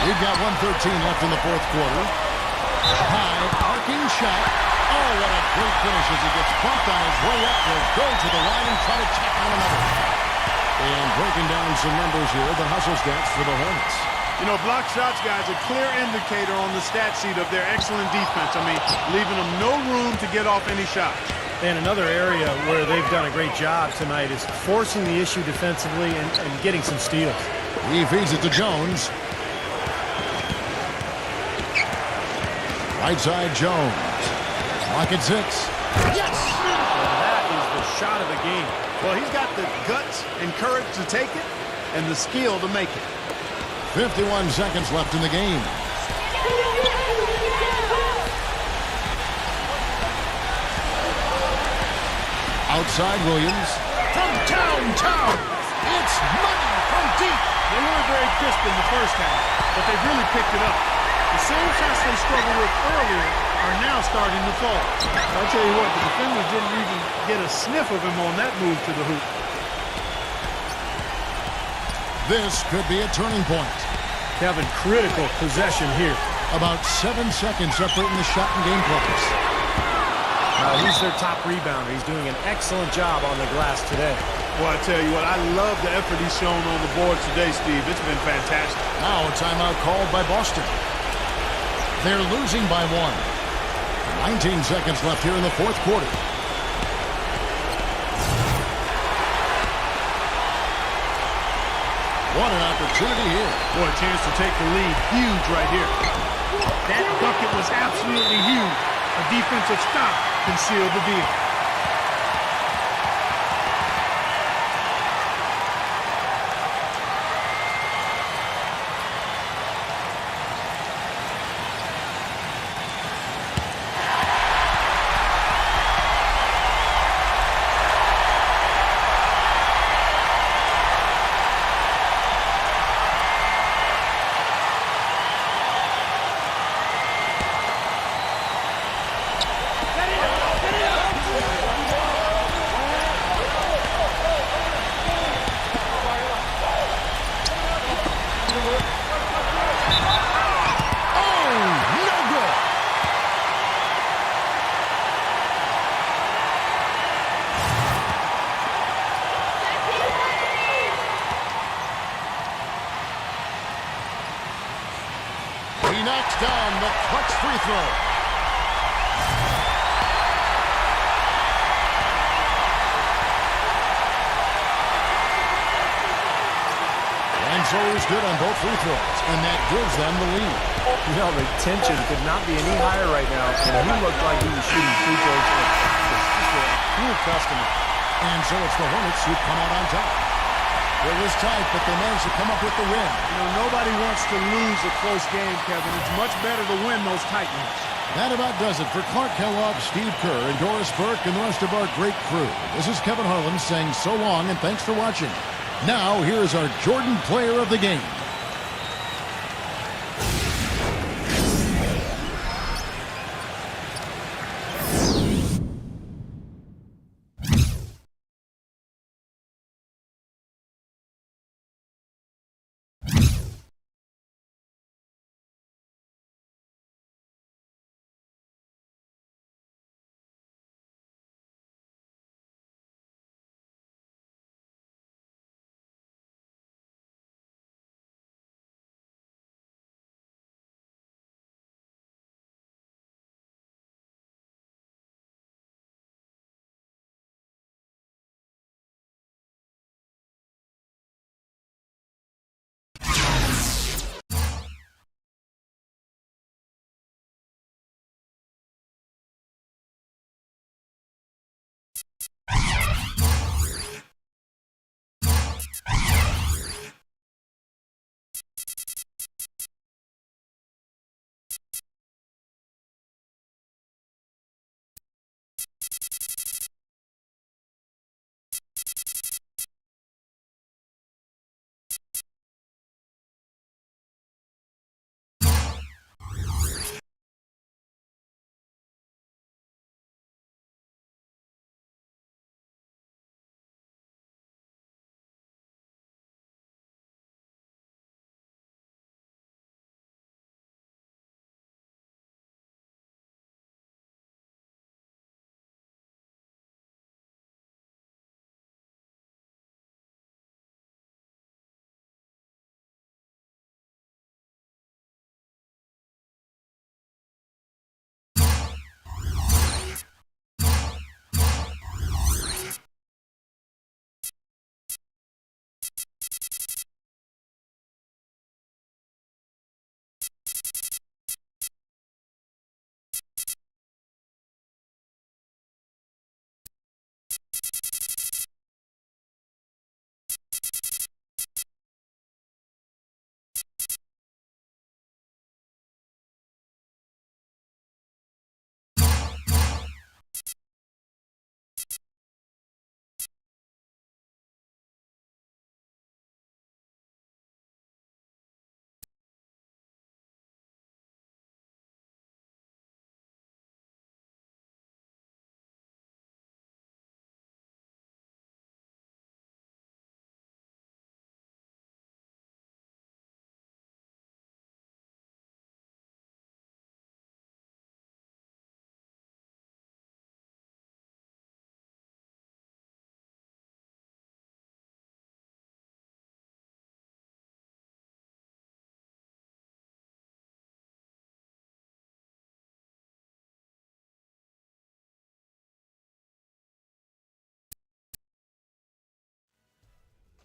We've got 1:13 left in the fourth quarter. High, arcing shot. Oh, what a great finish as he gets bumped on his way up. He'll go to the line and try to tack on another. And breaking down some numbers here, the hustle stats for the Hornets. You know, block shots, guys, a clear indicator on the stat sheet of their excellent defense. I mean, leaving them no room to get off any shots. And another area where they've done a great job tonight is forcing the issue defensively and getting some steals. He feeds it to Jones. Right side, Jones. Clock at 6. Yes! And that is the shot of the game. Well, he's got the guts and courage to take it and the skill to make it. 51 seconds left in the game. Outside Williams. From downtown, it's money from deep. They weren't very crisp in the first half, but they've really picked it up. The same shots they struggled with earlier are now starting to fall. I'll tell you what, the defenders didn't even get a sniff of him on that move to the hoop. This could be a turning point. Kevin, critical possession here. About 7 seconds separating the shot and game clocks. He's their top rebounder. He's doing an excellent job on the glass today. Well, I tell you what, I love the effort he's shown on the boards today, Steve. It's been fantastic. Now a timeout called by Boston. They're losing by 1. 19 seconds left here in the fourth quarter. What an opportunity here. Boy, a chance to take the lead. Huge right here. That bucket was absolutely huge. A defensive stop can seal the deal. He knocks down the clutch free throw. And so is good on both free throws, and that gives them the lead. You know, the tension could not be any higher right now, and he looked like he was shooting free throws. Just a cool customer. And so it's the Hornets who come out on top. It was tight, but they managed to come up with the win. You know, nobody wants to lose a close game, Kevin. It's much better to win those tight ones. That about does it for Clark Kellogg, Steve Kerr, and Doris Burke, and the rest of our great crew. This is Kevin Harlan saying so long and thanks for watching. Now, here is our Jordan Player of the Game.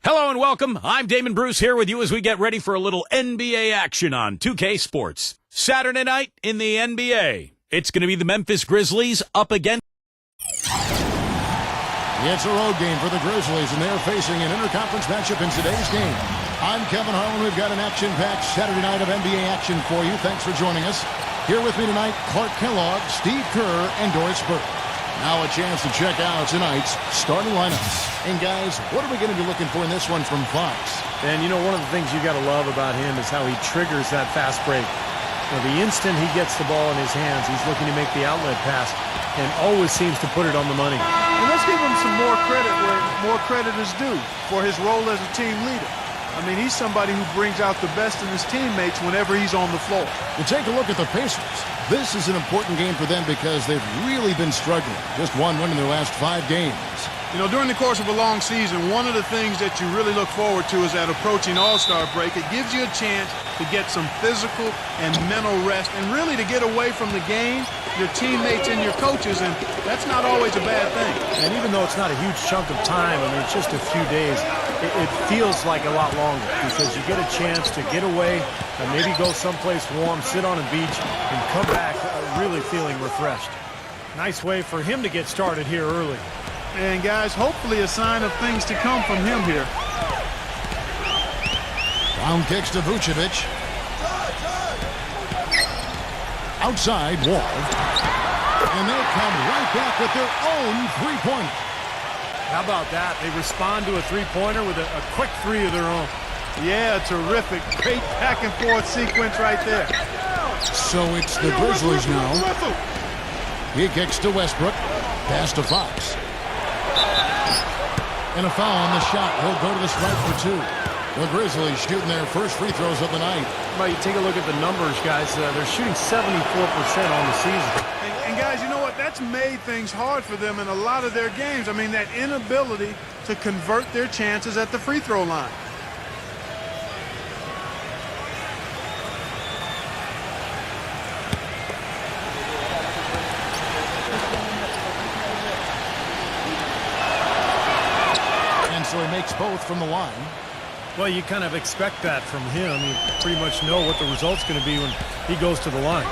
Hello and welcome. I'm Damon Bruce here with you as we get ready for a little NBA action on 2K Sports. Saturday night in the NBA. It's going to be the Memphis Grizzlies up against... It's a road game for the Grizzlies, and they're facing an interconference matchup in today's game. I'm Kevin Harlan. We've got an action-packed Saturday night of NBA action for you. Thanks for joining us. Here with me tonight, Clark Kellogg, Steve Kerr, and Doris Burke. Now a chance to check out tonight's starting lineups. And guys, what are we going to be looking for in this one from Fox? And you know, one of the things you got to love about him is how he triggers that fast break. The instant he gets the ball in his hands, he's looking to make the outlet pass and always seems to put it on the money. And let's give him some more credit where more credit is due for his role as a team leader. I mean, he's somebody who brings out the best in his teammates whenever he's on the floor. To take a look at the Pacers, this is an important game for them because they've really been struggling. Just one win in their last 5 games. You know, during the course of a long season, one of the things that you really look forward to is that approaching All-Star break. It gives you a chance to get some physical and mental rest and really to get away from the game, your teammates and your coaches, and that's not always a bad thing. And even though it's not a huge chunk of time, I mean, it's just a few days, it feels like a lot longer because you get a chance to get away and maybe go someplace warm, sit on a beach, and come back really feeling refreshed. Nice way for him to get started here early. And guys, hopefully a sign of things to come from him here. Brown kicks to Vucevic. Outside, Wall. And they come right back with their own three-pointer. How about that? They respond to a three-pointer with a quick three of their own. Yeah, terrific. Great back-and-forth sequence right there. So it's the Grizzlies now. He kicks to Westbrook. Pass to Fox. And a foul on the shot. He'll go to the stripe for 2. The Grizzlies shooting their first free throws of the night. Well, you take a look at the numbers, guys. They're shooting 74% on the season. And guys, you know what? That's made things hard for them in a lot of their games. I mean, that inability to convert their chances at the free throw line. So he makes both from the line. Well, you kind of expect that from him. You pretty much know what the result's going to be when he goes to the line.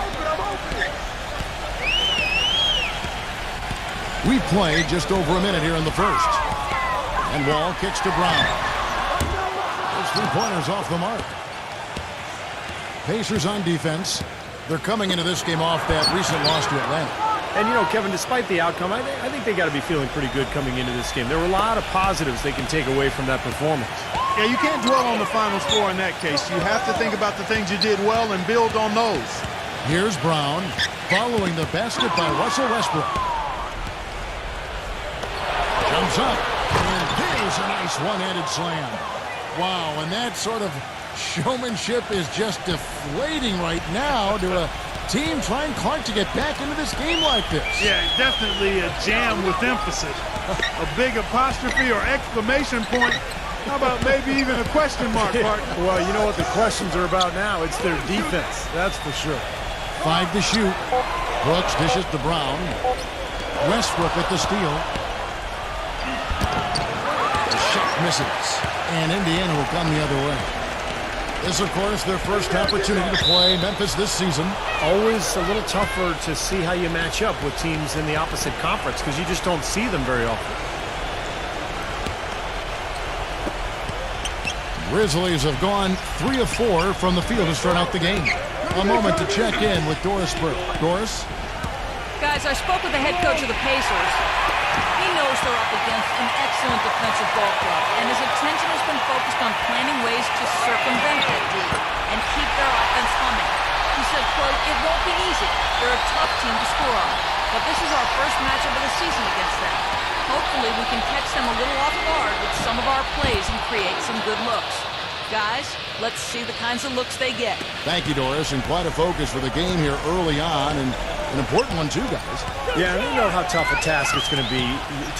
We played just over a minute here in the first. And Wall kicks to Brown. Those three-pointers off the mark. Pacers on defense. They're coming into this game off that recent loss to Atlanta. And, you know, Kevin, despite the outcome, I think they got to be feeling pretty good coming into this game. There were a lot of positives they can take away from that performance. Yeah, you can't dwell on the final score in that case. You have to think about the things you did well and build on those. Here's Brown following the basket by Russell Westbrook. Jumps up, and here's a nice one-handed slam. Wow, and that sort of showmanship is just deflating right now to a team trying Clark to get back into this game like this. Yeah, definitely a jam with emphasis. A big apostrophe or exclamation point. How about maybe even a question mark, Clark? Well, you know what the questions are about now? It's their defense, that's for sure. 5 to shoot. Brooks dishes to Brown. Westbrook with the steal. The shot misses. And Indiana will come the other way. This, of course, their first opportunity to play Memphis this season. Always a little tougher to see how you match up with teams in the opposite conference because you just don't see them very often. Grizzlies have gone 3 of 4 from the field to start out the game. A moment to check in with Doris Burke. Doris? Guys, I spoke with the head coach of the Pacers. He knows they're up against an excellent defensive ball club, and his attention has been focused on planning ways to circumvent that D and keep their offense humming. He said, quote, "It won't be easy. They're a tough team to score on, but this is our first matchup of the season against them. Hopefully we can catch them a little off guard with some of our plays and create some good looks. Guys, let's see the kinds of looks they get." Thank you, Doris, and quite a focus for the game here early on, and an important one too, guys. Yeah, and we know how tough a task it's going to be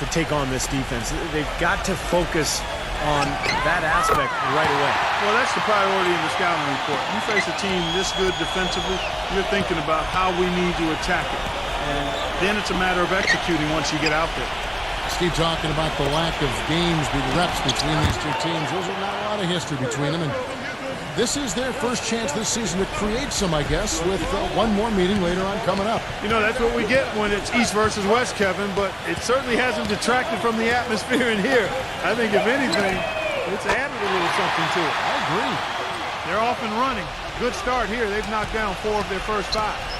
to take on this defense. They've got to focus on that aspect right away. Well, that's the priority in the scouting report. You face a team this good defensively, you're thinking about how we need to attack it. And then it's a matter of executing once you get out there. Steve talking about the lack of games, the reps between these two teams. There's not a lot of history between them. And this is their first chance this season to create some, I guess, with one more meeting later on coming up. You know, that's what we get when it's East versus West, Kevin, but it certainly hasn't detracted from the atmosphere in here. I think, if anything, it's added a little something to it. I agree. They're off and running. Good start here. They've knocked down 4 of their first 5.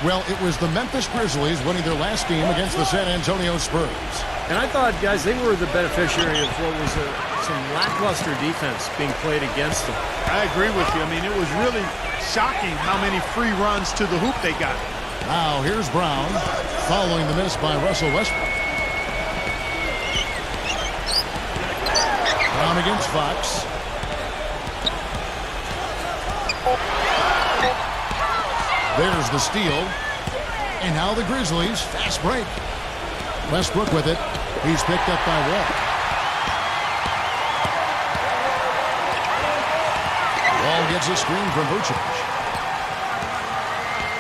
Well, it was the Memphis Grizzlies winning their last game against the San Antonio Spurs. And I thought, guys, they were the beneficiary of what was some lackluster defense being played against them. I agree with you. I mean, it was really shocking how many free runs to the hoop they got. Now, here's Brown following the miss by Russell Westbrook. Brown against Fox. There's the steal. And now the Grizzlies. Fast break. Westbrook with it. He's picked up by Wall. Wall gets a screen from Vucevic.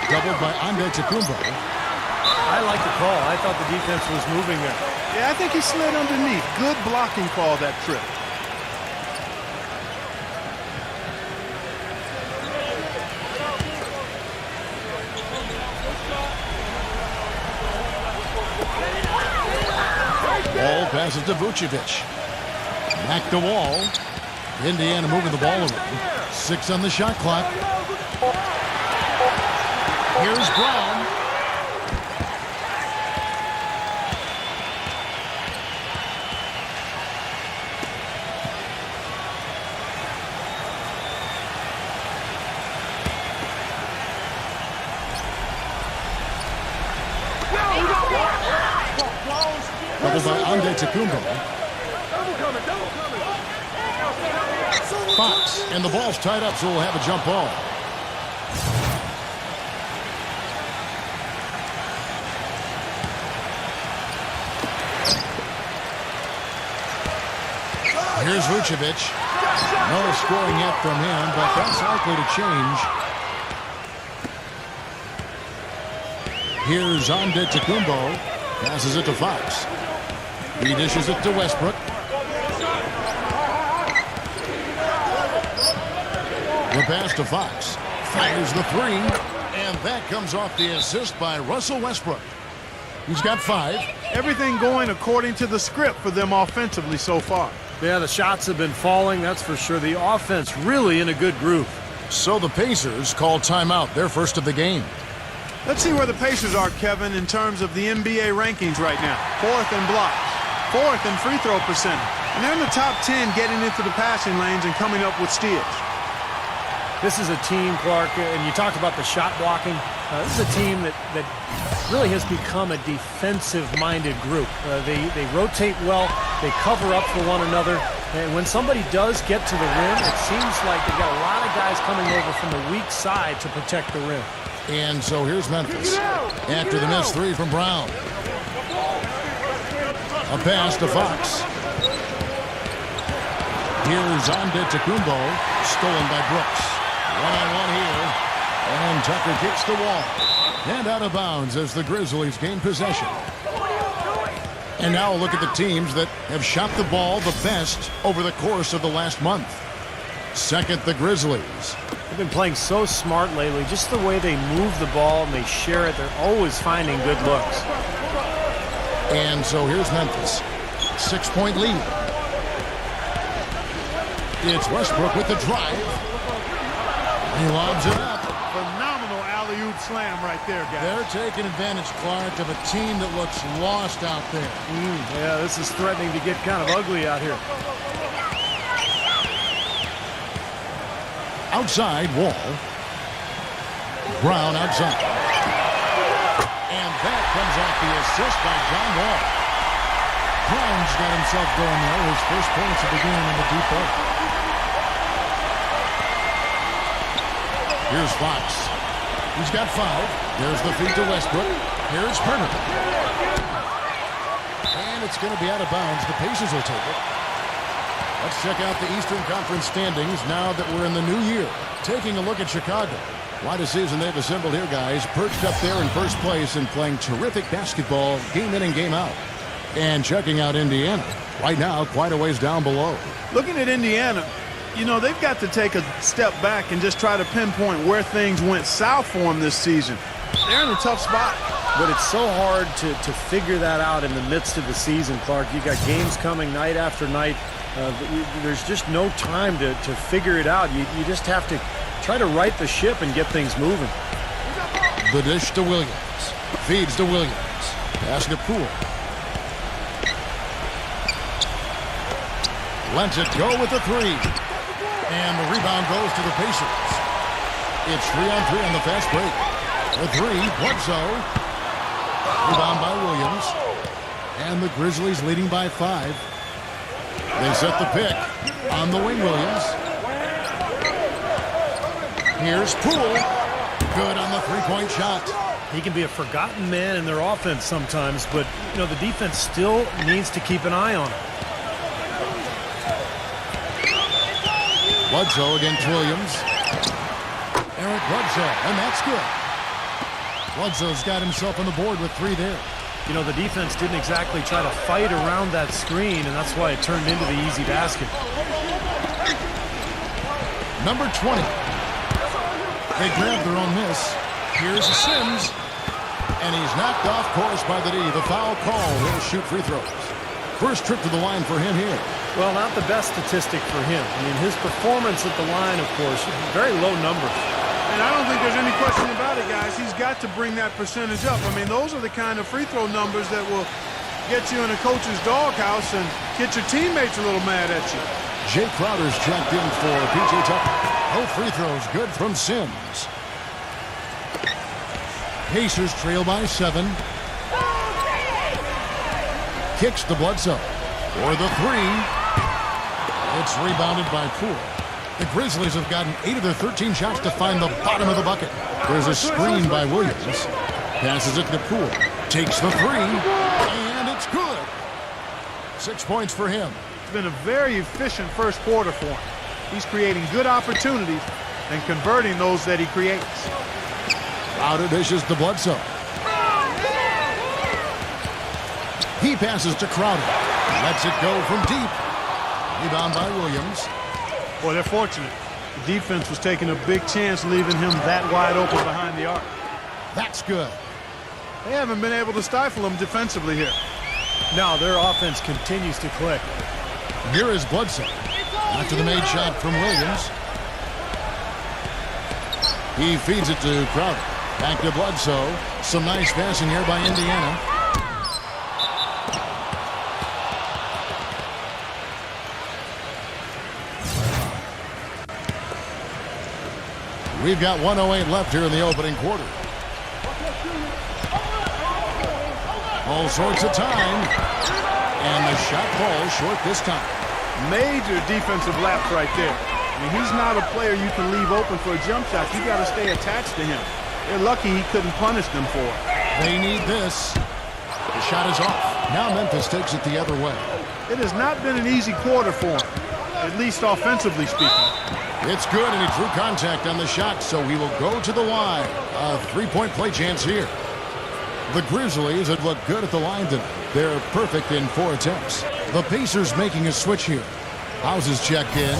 Doubled by Antetokounmpo. I like the call. I thought the defense was moving there. Yeah, I think he slid underneath. Good blocking call that trip. Wall passes to Vucevic. Back to Wall. Indiana moving the ball around. 6 on the shot clock. Here's Brown. Doubled by Antetokounmpo. Fox, and the ball's tied up, so we'll have a jump ball. Here's Vucevic. No scoring yet from him, but that's likely to change. Here's Antetokounmpo. Passes it to Fox. He dishes it to Westbrook. The pass to Fox. Fires the 3. And that comes off the assist by Russell Westbrook. He's got 5. Everything going according to the script for them offensively so far. Yeah, the shots have been falling, that's for sure. The offense really in a good groove. So the Pacers call timeout, their first of the game. Let's see where the Pacers are, Kevin, in terms of the NBA rankings right now. 4th in blocks, 4th in free throw percentage. And they're in the top 10 getting into the passing lanes and coming up with steals. This is a team, Clark, and you talk about the shot blocking. This is a team that really has become a defensive-minded group. They rotate well, they cover up for one another, and when somebody does get to the rim, it seems like they've got a lot of guys coming over from the weak side to protect the rim. And so here's Memphis. After the missed 3 from Brown. A pass to Fox. Here's Antetokounmpo. Stolen by Brooks. One-on-one here. And Tucker kicks the wall. And out of bounds as the Grizzlies gain possession. And now look at the teams that have shot the ball the best over the course of the last month. Second, the Grizzlies. They've been playing so smart lately. Just the way they move the ball and they share it. They're always finding good looks. And so here's Memphis. 6-point lead. It's Westbrook with the drive. He lobs it up. Phenomenal alley-oop slam right there, guys. They're taking advantage, Clark, of a team that looks lost out there. Yeah, this is threatening to get kind of ugly out here. Outside, Wall. Brown outside. And that comes off the assist by John Wall. Brown's got himself going there. His first points of the game in the deep post. Here's Fox. He's got 5. There's the feed to Westbrook. Here's Herman. And it's going to be out of bounds. The Pacers will take it. Let's check out the Eastern Conference standings now that we're in the new year. Taking a look at Chicago. Quite a season they've assembled here, guys. Perched up there in first place and playing terrific basketball game in and game out. And checking out Indiana. Right now, quite a ways down below. Looking at Indiana, you know, they've got to take a step back and just try to pinpoint where things went south for them this season. They're in a tough spot. But it's so hard to figure that out in the midst of the season, Clark. You got games coming night after night. There's just no time to figure it out. You just have to try to right the ship and get things moving. The dish to Williams. Feeds to Williams. Pass to Poole. Lets it go with the three. And the rebound goes to the Pacers. It's 3-on-3 on the fast break. The three, Bledsoe. Rebound by Williams. And the Grizzlies leading by 5. They set the pick on the wing, Williams. Here's Poole. Good on the three-point shot. He can be a forgotten man in their offense sometimes, but, you know, the defense still needs to keep an eye on him. Bledsoe against Williams. Eric Bledsoe, and that's good. Bledsoe's got himself on the board with 3 there. You know, the defense didn't exactly try to fight around that screen, and that's why it turned into the easy basket. Number 20. They grab their own miss. Here's Sims. And he's knocked off course by the D. The foul call. He'll shoot free throws. First trip to the line for him here. Well, not the best statistic for him. I mean, his performance at the line, of course, very low numbers. And I don't think there's any question about it, guys. He's got to bring that percentage up. I mean, those are the kind of free throw numbers that will get you in a coach's doghouse and get your teammates a little mad at you. Jay Crowder's checked in for P.J. Tucker. No free throws. Good from Sims. Pacers trail by 7. Kicks to Bledsoe. For the 3. It's rebounded by Poole. The Grizzlies have gotten 8 of their 13 shots to find the bottom of the bucket. There's a screen by Williams. Passes it to Poole. Takes the 3. And it's good. 6 points for him. It's been a very efficient first quarter for him. He's creating good opportunities and converting those that he creates. Crowder dishes to Bledsoe. He passes to Crowder. Lets it go from deep. Rebound by Williams. Boy, they're fortunate. The defense was taking a big chance leaving him that wide open behind the arc. That's good. They haven't been able to stifle him defensively here. Now their offense continues to click. Here is Bledsoe. After the made shot from Williams. He feeds it to Crowder. Back to Bledsoe. Some nice passing here by Indiana. We've got 1:08 left here in the opening quarter. All sorts of time. And the shot falls short this time. Major defensive lapse right there. I mean, he's not a player you can leave open for a jump shot. You got to stay attached to him. They're lucky he couldn't punish them for it. They need this. The shot is off. Now Memphis takes it the other way. It has not been an easy quarter for him, at least offensively speaking. It's good, and he drew contact on the shot, so he will go to the line. A three-point play chance here. The Grizzlies have looked good at the line tonight. They're perfect in 4 attempts. The Pacers making a switch here. Houses checked in.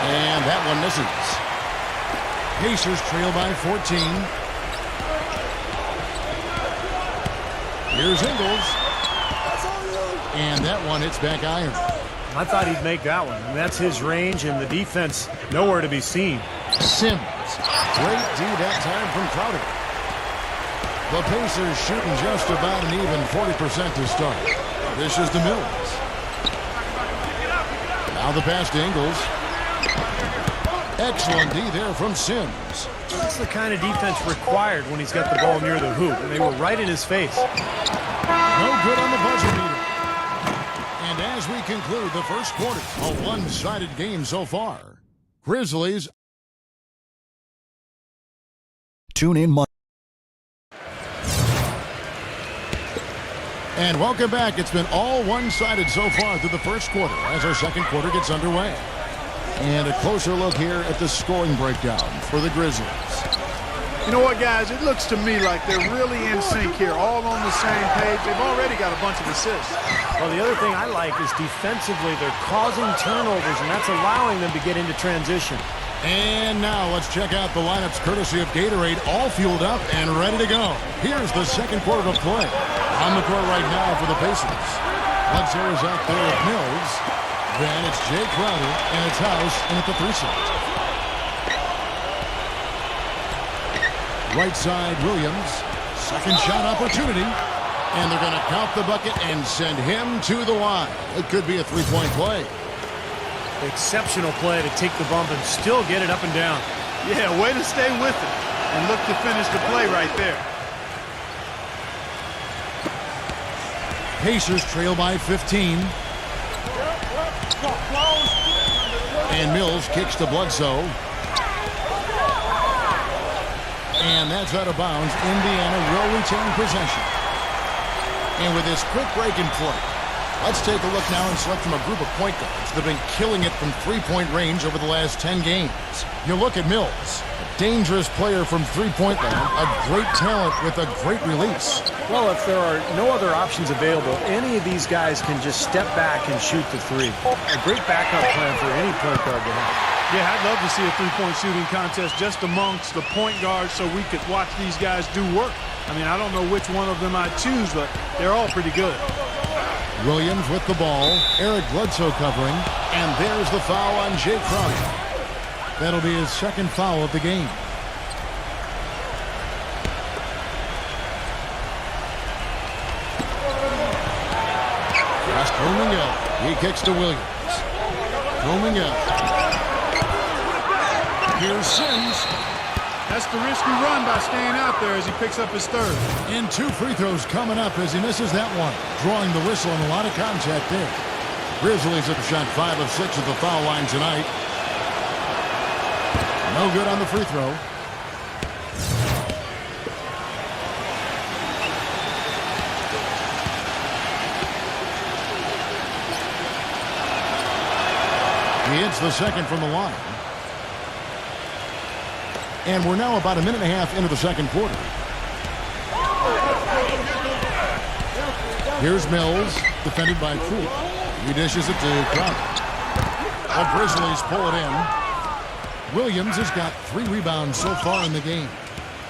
And that one misses. Pacers trail by 14. Here's Ingles. And that one hits back iron. I thought he'd make that one. I mean, that's his range, and the defense nowhere to be seen. Sims. Great D that time from Crowder. The Pacers shooting just about an even 40% to start. This is the Mills. Now the pass to Ingles. Excellent D there from Sims. That's the kind of defense required when he's got the ball near the hoop, and they were right in his face. No good on the buzzer beater. And as we conclude the first quarter, a one-sided game so far. Grizzlies. Tune in Monday. And welcome back. It's been all one-sided so far through the first quarter as our second quarter gets underway. And a closer look here at the scoring breakdown for the Grizzlies. You know what, guys? It looks to me like they're really in sync here, all on the same page. They've already got a bunch of assists. Well, the other thing I like is defensively they're causing turnovers, and that's allowing them to get into transition. And now let's check out the lineups courtesy of Gatorade, all fueled up and ready to go. Here's the second quarter of play. On the court right now for the Pacers. Bledsoe is out there with Mills. Then it's Jay Crowder, and it's House in at the 3 slot. Right side, Williams. Second shot opportunity. And they're going to count the bucket and send him to the line. It could be a three-point play. Exceptional play to take the bump and still get it up and down. Yeah, way to stay with it and look to finish the play right there. Pacers trail by 15. And Mills kicks to Bledsoe. And that's out of bounds. Indiana will retain possession. And with this quick break in play, let's take a look now and select from a group of point guards that have been killing it from three-point range over the last 10 games. You look at Mills, a dangerous player from three-point land, a great talent with a great release. Well, if there are no other options available, any of these guys can just step back and shoot the three. A great backup plan for any point guard to have. Yeah, I'd love to see a three-point shooting contest just amongst the point guards so we could watch these guys do work. I mean, I don't know which one of them I'd choose, but they're all pretty good. Williams with the ball. Eric Bledsoe covering. And there's the foul on Jay Crowder. That'll be his second foul of the game. That's Kuminga. He kicks to Williams. Kuminga. Here's Sims. That's the risky run by staying out there as he picks up his third. And 2 free throws coming up as he misses that one. Drawing the whistle and a lot of contact there. Grizzlies have shot 5 of 6 at the foul line tonight. No good on the free throw. He hits the second from the line. And we're now about a minute and a half into the second quarter. Here's Mills, defended by Poole. He dishes it to Crowder. The Grizzlies pull it in. Williams has got 3 rebounds so far in the game.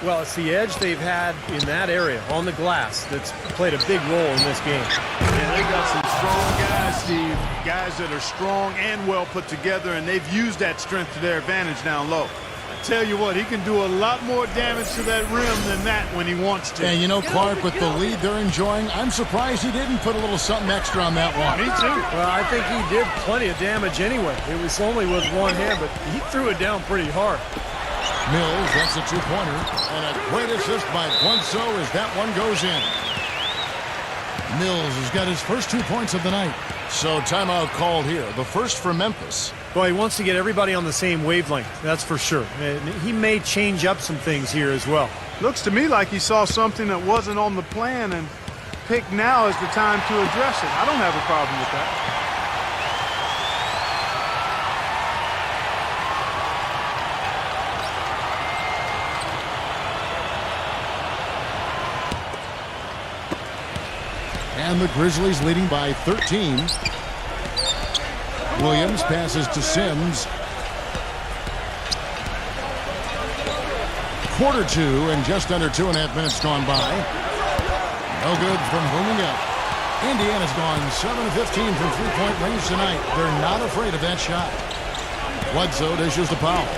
Well, it's the edge they've had in that area on the glass that's played a big role in this game. Yeah, they've got some strong guys, Steve. Guys that are strong and well put together, and they've used that strength to their advantage down low. Tell you what, he can do a lot more damage to that rim than that when he wants to. And you know, Clark, with the lead they're enjoying, I'm surprised he didn't put a little something extra on that one. Me too. Well, I think he did plenty of damage anyway. It was only with one hand, but he threw it down pretty hard. Mills, that's a 2-pointer. And a great assist by Bledsoe as that one goes in. Mills has got his first 2 points of the night. So timeout called here. The first for Memphis. Well, he wants to get everybody on the same wavelength, that's for sure. And he may change up some things here as well. Looks to me like he saw something that wasn't on the plan and picked now as the time to address it. I don't have a problem with that. And the Grizzlies leading by 13. Williams passes to Sims. Quarter 2 and just under 2.5 minutes gone by. No good from Kuminga. Indiana's gone 7 of 15 from three-point range tonight. They're not afraid of that shot. Bledsoe dishes the foul.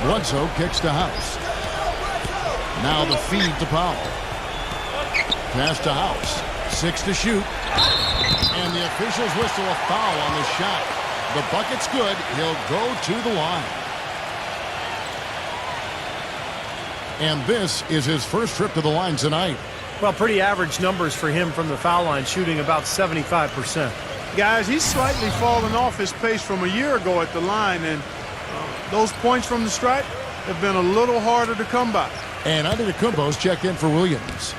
Bledsoe kicks to House. Now the feed to Powell. Pass to House. 6 to shoot. And the officials whistle a foul on the shot. The bucket's good. He'll go to the line. And this is his first trip to the line tonight. Well, pretty average numbers for him from the foul line, shooting about 75%. Guys, he's slightly fallen off his pace from a year ago at the line, and those points from the stripe have been a little harder to come by. And Antetokounmpo's checked in for Williams.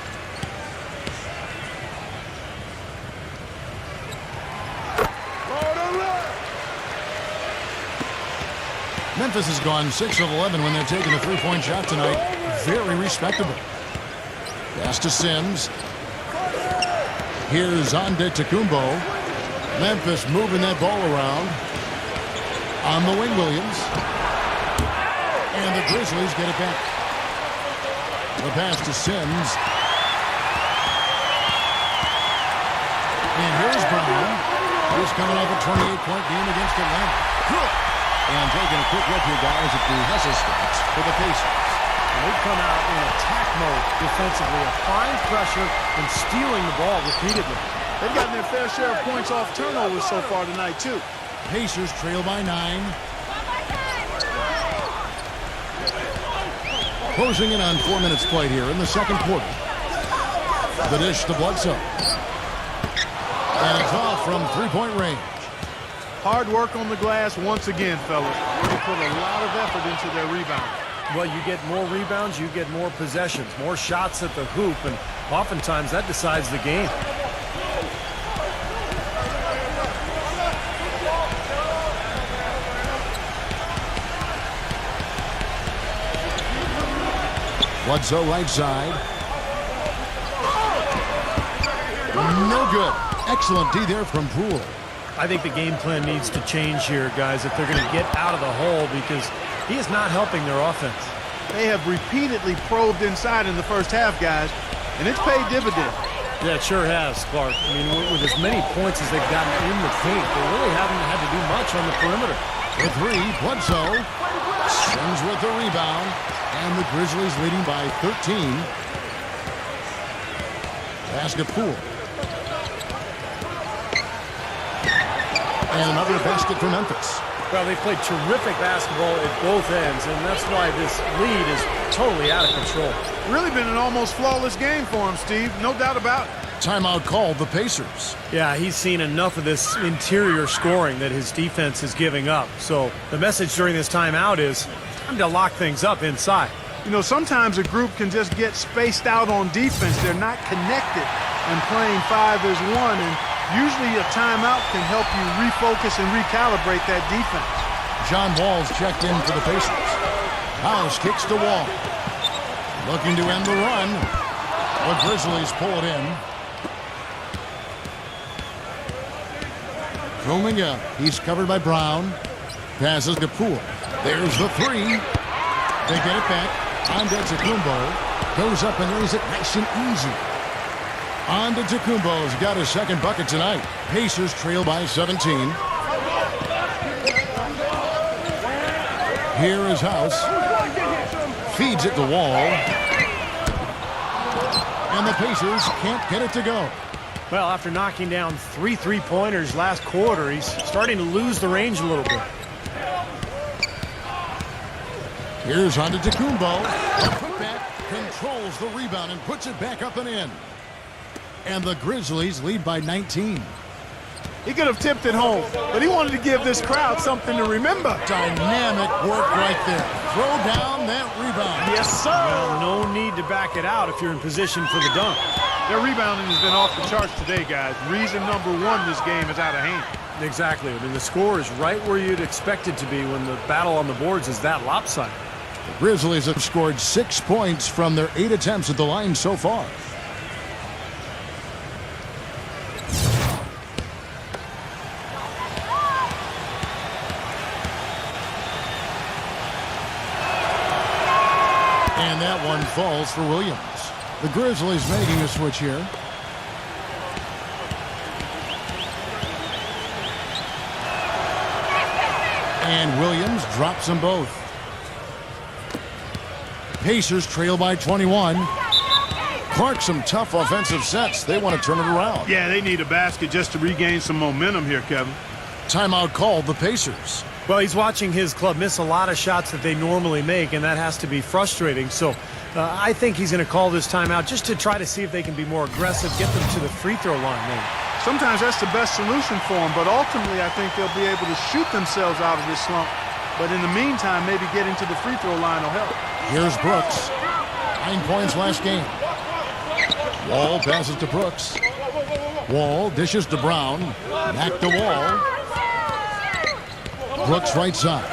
Memphis has gone 6 of 11 when they're taking a three-point shot tonight. Very respectable. Pass to Sims. Here's Antetokounmpo. Memphis moving that ball around. On the wing, Williams. And the Grizzlies get it back. The pass to Sims. And here's Brown. He's coming off a 28-point game against Atlanta. And taking a quick look here, guys, at the hustle stats for the Pacers. And they've come out in attack mode defensively, applying pressure and stealing the ball repeatedly. They've gotten their fair share of points off turnovers so far tonight, too. Pacers trail by 9. Closing in on 4 minutes played here in the second quarter. The dish to Bledsoe. And it's off from three-point range. Hard work on the glass once again, fellas. They put a lot of effort into their rebound. Well, you get more rebounds, you get more possessions, more shots at the hoop, and oftentimes that decides the game. Bledsoe right side. No good. Excellent D there from Poole. I think the game plan needs to change here, guys, if they're going to get out of the hole, because he is not helping their offense. They have repeatedly probed inside in the first half, guys, and it's paid dividends. Yeah, it sure has, Clark. I mean, with as many points as they've gotten in the paint, they really haven't had to do much on the perimeter. The three, Bledsoe. Sims with the rebound. And the Grizzlies leading by 13. Pass to Poole. And another basket for Memphis. Well, they've played terrific basketball at both ends, and that's why this lead is totally out of control. Really been an almost flawless game for him, Steve. No doubt about it. Timeout called the Pacers. Yeah, he's seen enough of this interior scoring that his defense is giving up. So the message during this timeout is time to lock things up inside. You know, sometimes a group can just get spaced out on defense. They're not connected, and playing 5 as 1, and usually a timeout can help you refocus and recalibrate that defense. John Wall's checked in for the Pacers. House kicks to Wall. Looking to end the run. The Grizzlies pull it in. Roaming up. He's covered by Brown. Passes to Poole. There's the three. They get it back. Antetokounmpo goes up and lays it nice and easy. Antetokounmpo's got his second bucket tonight. Pacers trail by 17. Here is House. Feeds it to Wall. And the Pacers can't get it to go. Well, after knocking down 3 3-pointers last quarter, he's starting to lose the range a little bit. Here's Antetokounmpo. The putback controls the rebound and puts it back up and in. And the Grizzlies lead by 19. He could have tipped it home, but he wanted to give this crowd something to remember. Dynamic work right there. Throw down that rebound. Yes, sir. Well, no need to back it out if you're in position for the dunk. Their rebounding has been off the charts today, guys. Reason number 1, this game is out of hand. Exactly. I mean, the score is right where you'd expect it to be when the battle on the boards is that lopsided. The Grizzlies have scored 6 points from their 8 attempts at the line so far. And that one falls for Williams. The Grizzlies making a switch here. And Williams drops them both. Pacers trail by 21. Clark, some tough offensive sets. They want to turn it around. Yeah, they need a basket just to regain some momentum here, Kevin. Timeout called the Pacers. Well, he's watching his club miss a lot of shots that they normally make, and that has to be frustrating. So I think he's going to call this timeout just to try to see if they can be more aggressive, get them to the free throw line maybe. Sometimes that's the best solution for them, but ultimately I think they'll be able to shoot themselves out of this slump. But in the meantime, maybe getting to the free throw line will help. Here's Brooks. 9 points last game. Wall passes to Brooks. Wall dishes to Brown. Back to Wall. Brooks right side.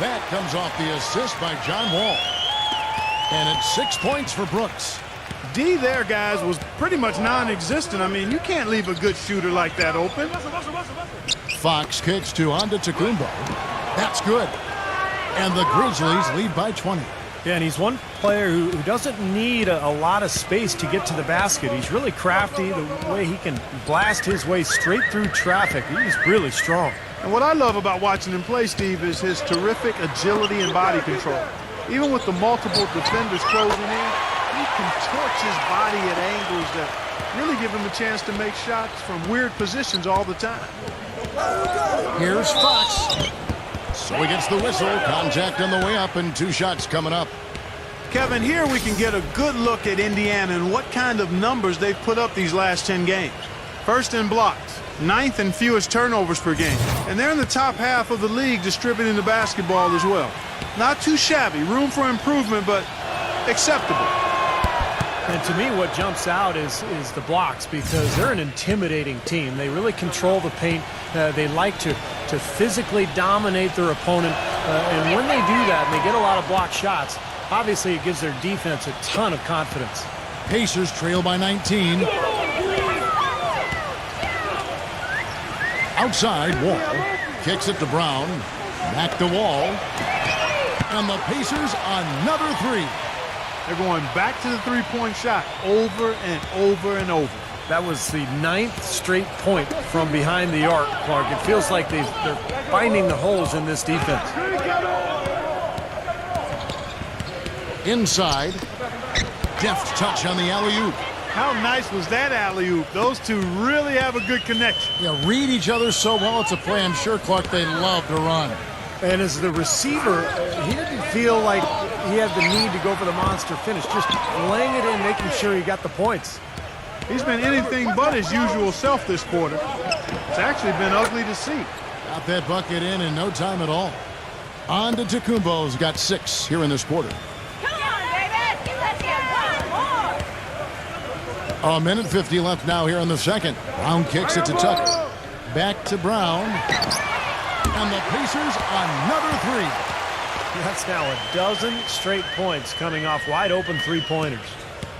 that comes off the assist by John Wall. And it's 6 points for Brooks. D there, guys, was pretty much non-existent. I mean, you can't leave a good shooter like that open. Fox kicks to Antetokounmpo. That's good. And the Grizzlies lead by 20. Yeah, and he's one player who doesn't need a lot of space to get to the basket. He's really crafty. The way he can blast his way straight through traffic, he's really strong. And what I love about watching him play, Steve, is his terrific agility and body control. Even with the multiple defenders closing in, he contorts his body at angles that really give him a chance to make shots from weird positions all the time. Here's Fox. So he gets the whistle. Contact on the way up and 2 shots coming up. Kevin, here we can get a good look at Indiana and what kind of numbers they've put up these last 10 games. First in blocks, 9th in fewest turnovers per game. And they're in the top half of the league distributing the basketball as well. Not too shabby, room for improvement, but acceptable. And to me, what jumps out is the blocks, because they're an intimidating team. They really control the paint. They like to physically dominate their opponent. And when they do that and they get a lot of block shots, obviously it gives their defense a ton of confidence. Pacers trail by 19. Outside, Wall kicks it to Brown. Back to Wall. And the Pacers another 3. They're going back to the three-point shot over and over and over. That was the 9th straight point from behind the arc, Clark. It feels like they're finding the holes in this defense. Inside. Deft touch on the alley-oop. How nice was that alley-oop? Those two really have a good connection. Yeah, read each other so well. It's a play I'm sure, Clark, they love to run. And as the receiver, he didn't feel like he had the need to go for the monster finish. Just laying it in, making sure he got the points. He's been anything but his usual self this quarter. It's actually been ugly to see. Got that bucket in no time at all. Antetokounmpo's got 6 here in this quarter. Come on, baby. Get that damn ball. A minute 50 left now here in the second. Brown kicks it to Tucker. Back to Brown. And the Pacers another 3. That's now a dozen straight points coming off wide open three-pointers.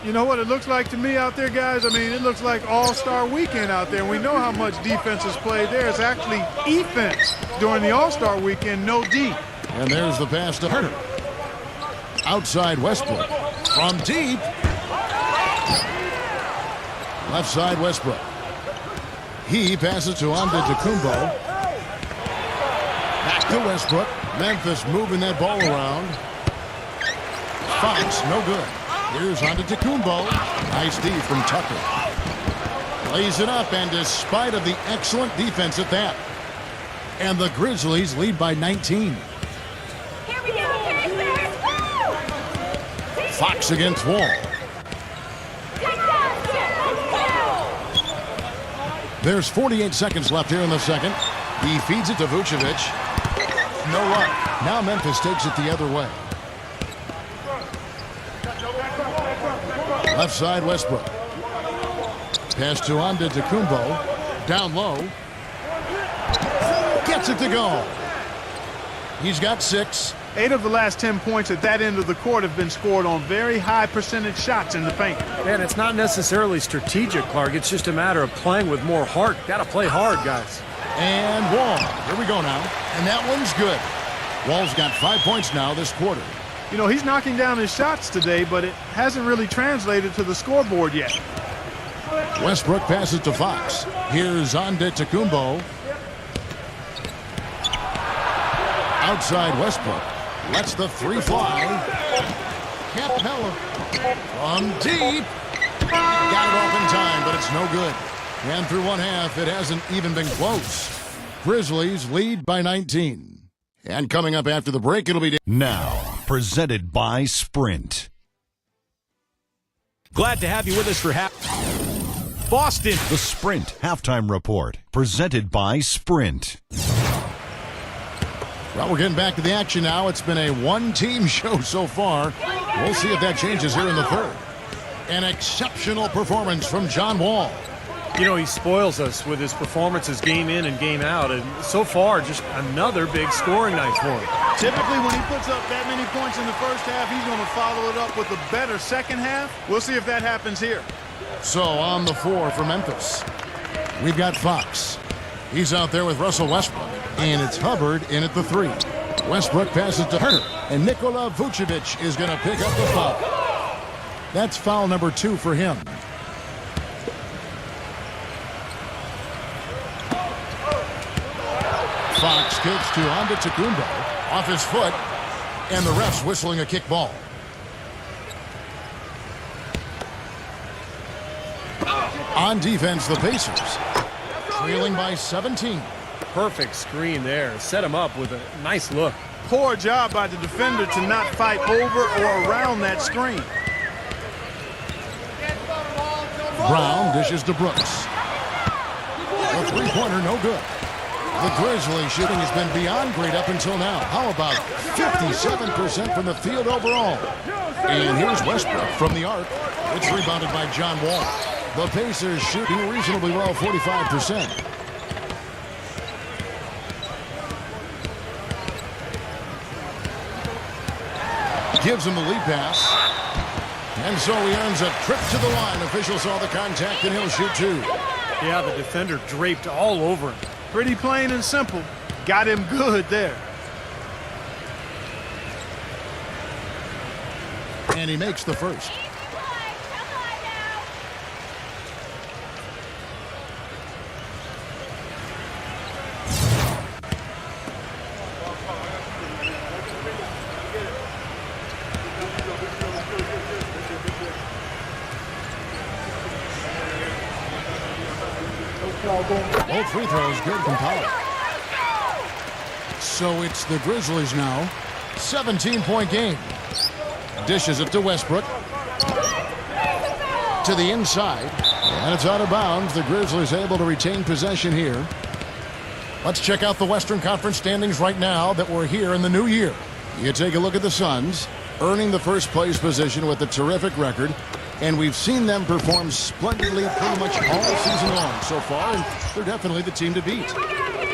You know what it looks like to me out there, guys? I mean, it looks like all-star weekend out there. We know how much defense is played there. It's actually offense during the all-star weekend, no D. And there's the pass to Herter. Outside Westbrook. From deep. Left side Westbrook. He passes to Antetokounmpo. Back to Westbrook. Memphis moving that ball around. Fox, no good. Here's Antetokounmpo. Nice D from Tucker. Lays it up, and despite of the excellent defense at that. And the Grizzlies lead by 19. Here we go, Pacers. Woo! Fox against Wall. Take that. Let's go. There's 48 seconds left here in the second. He feeds it to Vucevic. No luck. Now Memphis takes it the other way. Left side Westbrook. Pass to Antetokounmpo. Down low. Gets it to go. He's got 6. 8 of the last 10 points at that end of the court have been scored on very high percentage shots in the paint. And it's not necessarily strategic, Clark. It's just a matter of playing with more heart. Got to play hard, guys. And Wall. Here we go now. And that one's good. Wall's got 5 points now this quarter. You know, he's knocking down his shots today, but it hasn't really translated to the scoreboard yet. Westbrook passes to Fox. Here's Antetokounmpo. Outside Westbrook. Lets the 3 fly. Capella from deep. Got it off in time, but it's no good. And through one half, it hasn't even been close. Grizzlies lead by 19. And coming up after the break, it'll be... Now, presented by Sprint. Glad to have you with us for Boston. The Sprint Halftime Report, presented by Sprint. Well, we're getting back to the action now. It's been a one-team show so far. We'll see if that changes here in the third. An exceptional performance from John Wall. You know, he spoils us with his performances game in and game out, and so far, just another big scoring night for him. Typically, when he puts up that many points in the first half, he's going to follow it up with a better second half. We'll see if that happens here. So on the floor for Memphis, we've got Fox. He's out there with Russell Westbrook, and it's Hubbard in at the 3. Westbrook passes to Herter, and Nikola Vucevic is going to pick up the foul. That's foul number 2 for him. Fox kicks to Antetokounmpo off his foot, and the ref's whistling a kick ball. On defense, the Pacers trailing by 17. Perfect screen there. Set him up with a nice look. Poor job by the defender to not fight over or around that screen. Brown dishes to Brooks. The three-pointer no good. The Grizzlies shooting has been beyond great up until now. How about 57% from the field overall? And here's Westbrook from the arc. It's rebounded by John Wall. The Pacers shooting reasonably well, 45%. Gives him the lead pass. And so he earns a trip to the line. Officials saw the contact, and he'll shoot 2. Yeah, the defender draped all over him. Pretty plain and simple. Got him good there. And he makes the first. Both free throws good from Powell. So it's the Grizzlies now. 17-point game. Dishes it to Westbrook. To the inside. And it's out of bounds. The Grizzlies able to retain possession here. Let's check out the Western Conference standings right now that we're here in the new year. You take a look at the Suns, earning the first place position with a terrific record. And we've seen them perform splendidly pretty much all season long so far, and they're definitely the team to beat.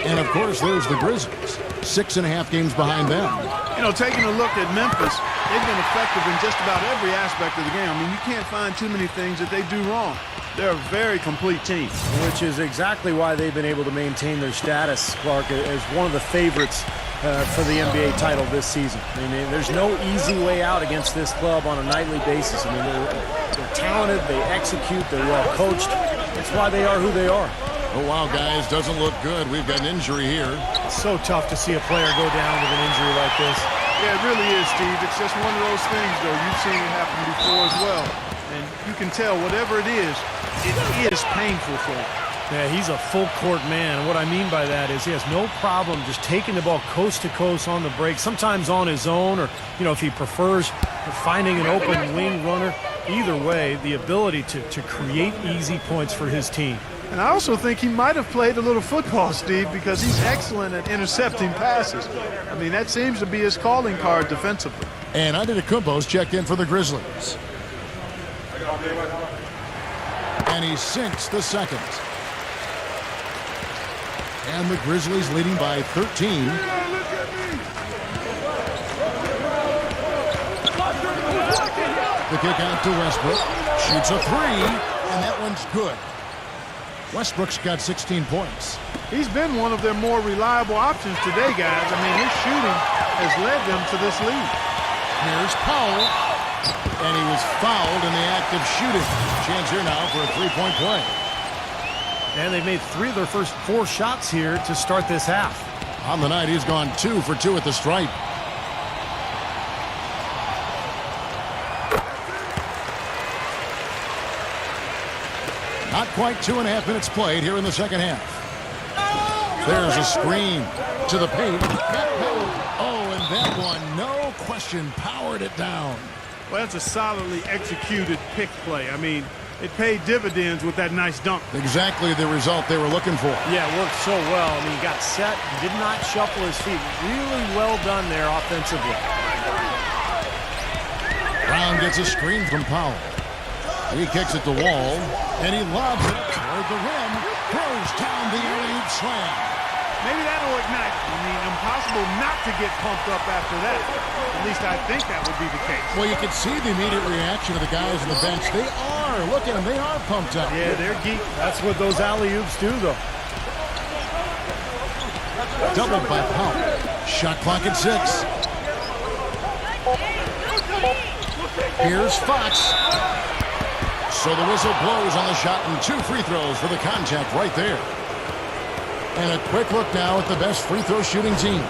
And, of course, there's the Grizzlies, 6.5 games behind them. You know, taking a look at Memphis, they've been effective in just about every aspect of the game. I mean, you can't find too many things that they do wrong. They're a very complete team. Which is exactly why they've been able to maintain their status, Clark, as one of the favorites for the NBA title this season. I mean, there's no easy way out against this club on a nightly basis. I mean, they're talented, they execute, they're well coached. That's why they are who they are. Oh, wow, guys, doesn't look good. We've got an injury here. It's so tough to see a player go down with an injury like this. Yeah, it really is, Steve. It's just one of those things, though. You've seen it happen before as well. And you can tell whatever it is painful for him. Yeah, he's a full-court man. And what I mean by that is he has no problem just taking the ball coast to coast on the break, sometimes on his own, or, you know, if he prefers finding an open wing runner. Either way, the ability to create easy points for his team. And I also think he might have played a little football, Steve, because he's excellent at intercepting passes. I mean, that seems to be his calling card defensively. And Antetokounmpo's checked in for the Grizzlies. And he sinks the second. And the Grizzlies leading by 13. The kick out to Westbrook. Shoots a 3, and that one's good. Westbrook's got 16 points. He's been one of their more reliable options today, guys. I mean, his shooting has led them to this lead. Here's Powell. And he was fouled in the act of shooting. Chance here now for a three-point play. And they've made 3 of their first 4 shots here to start this half. On the night, he's gone 2 for 2 at the stripe. Not quite 2.5 minutes played here in the second half. There's a screen to the paint. Oh, and that one, no question, powered it down. Well, that's a solidly executed pick play. I mean, it paid dividends with that nice dunk. Exactly the result they were looking for. Yeah, it worked so well. I mean, he got set, did not shuffle his feet. Really well done there offensively. Brown gets a screen from Powell. He kicks it to Wall, and he lobs it. toward the rim. Throws down the alley-oop slam. Maybe that'll ignite. I mean, impossible not to get pumped up after that. At least I think that would be the case. Well, you can see the immediate reaction of the guys on the bench. They are. Look at them. They are pumped up. Yeah, they're geek. That's what those alley-oops do, though. Doubled by Powell. Shot clock at 6. Here's Fox. So the whistle blows on the shot and 2 free throws for the contact right there. And a quick look now at the best free throw shooting team.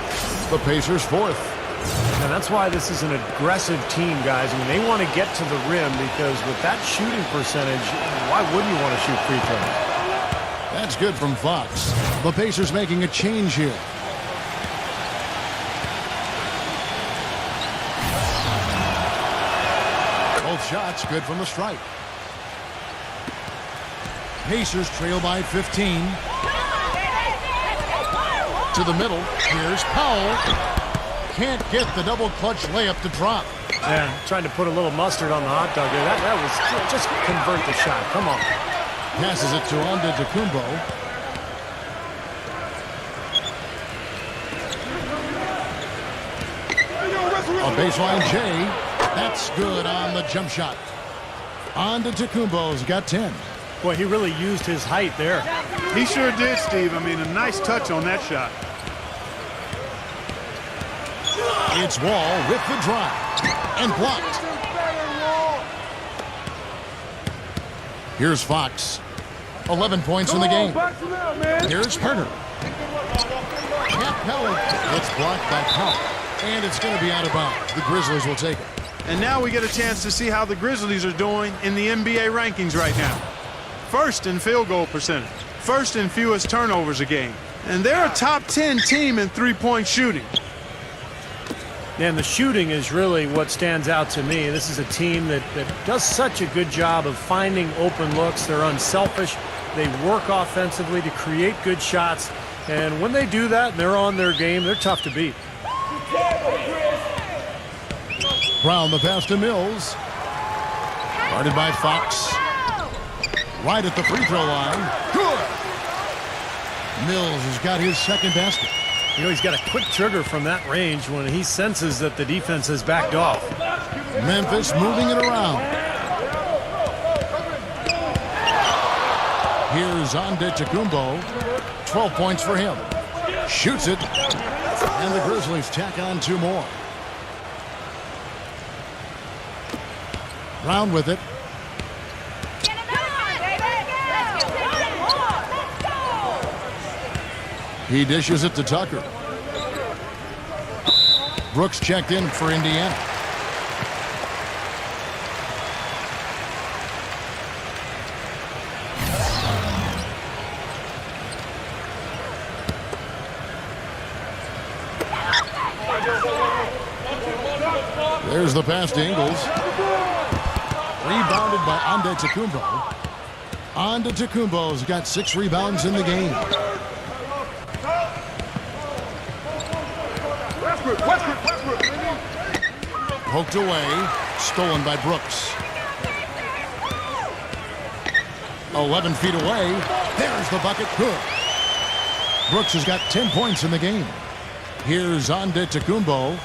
The Pacers 4th. And that's why this is an aggressive team, guys. I mean, they want to get to the rim because with that shooting percentage, why wouldn't you want to shoot free throws? That's good from Fox. The Pacers making a change here. Both shots good from the stripe. Pacers trail by 15. To the middle. Here's Powell. Can't get the double clutch layup to drop. Yeah, trying to put a little mustard on the hot dog there. That was just convert the shot. Come on. Passes it to Antetokounmpo. A baseline J. That's good on the jump shot. Antetokounmpo's got 10. Boy, he really used his height there. He sure did, Steve. I mean, a nice touch on that shot. It's Wall with the drive. And blocked. Here's Fox. 11 points in the game. Here's Herter. Capella. It's blocked by Powell. And it's going to be out of bounds. The Grizzlies will take it. And now we get a chance to see how the Grizzlies are doing in the NBA rankings right now. First in field goal percentage. First in fewest turnovers a game. And they're a top 10 team in three-point shooting. And the shooting is really what stands out to me. This is a team that does such a good job of finding open looks. They're unselfish. They work offensively to create good shots. And when they do that and they're on their game, they're tough to beat. Brown the pass to Mills. Guarded by Fox. Right at the free throw line. Good. Mills has got his second basket. You know, he's got a quick trigger from that range when he senses that the defense has backed off. Memphis moving it around. Here's Antetokounmpo. 12 points for him. Shoots it. And the Grizzlies tack on 2 more. Brown with it. He dishes it to Tucker. Brooks checked in for Indiana. There's the pass to Ingles. Rebounded by Antetokounmpo. Antetokounmpo's got 6 rebounds in the game. Poked away. Stolen by Brooks. 11 feet away. There's the bucket. Good. Brooks has got 10 points in the game. Here's Antetokounmpo.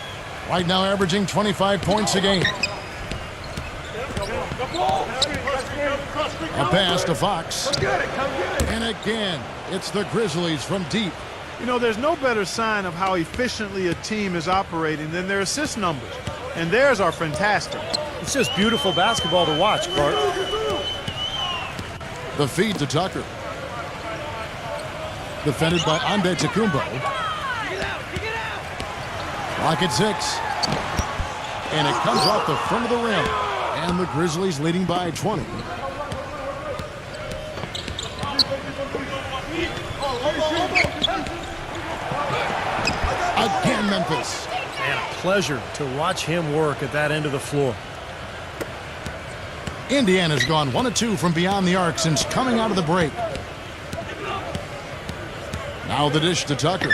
Right now averaging 25 points a game. A pass to Fox. And again, it's the Grizzlies from deep. You know, there's no better sign of how efficiently a team is operating than their assist numbers. And theirs are fantastic. It's just beautiful basketball to watch, Clark. The feed to Tucker. Defended by Antetokounmpo. Clock at 6. And it comes off the front of the rim. And the Grizzlies leading by 20. Again, Memphis. And a pleasure to watch him work at that end of the floor. Indiana's gone 1 of 2 from beyond the arc since coming out of the break. Now the dish to Tucker.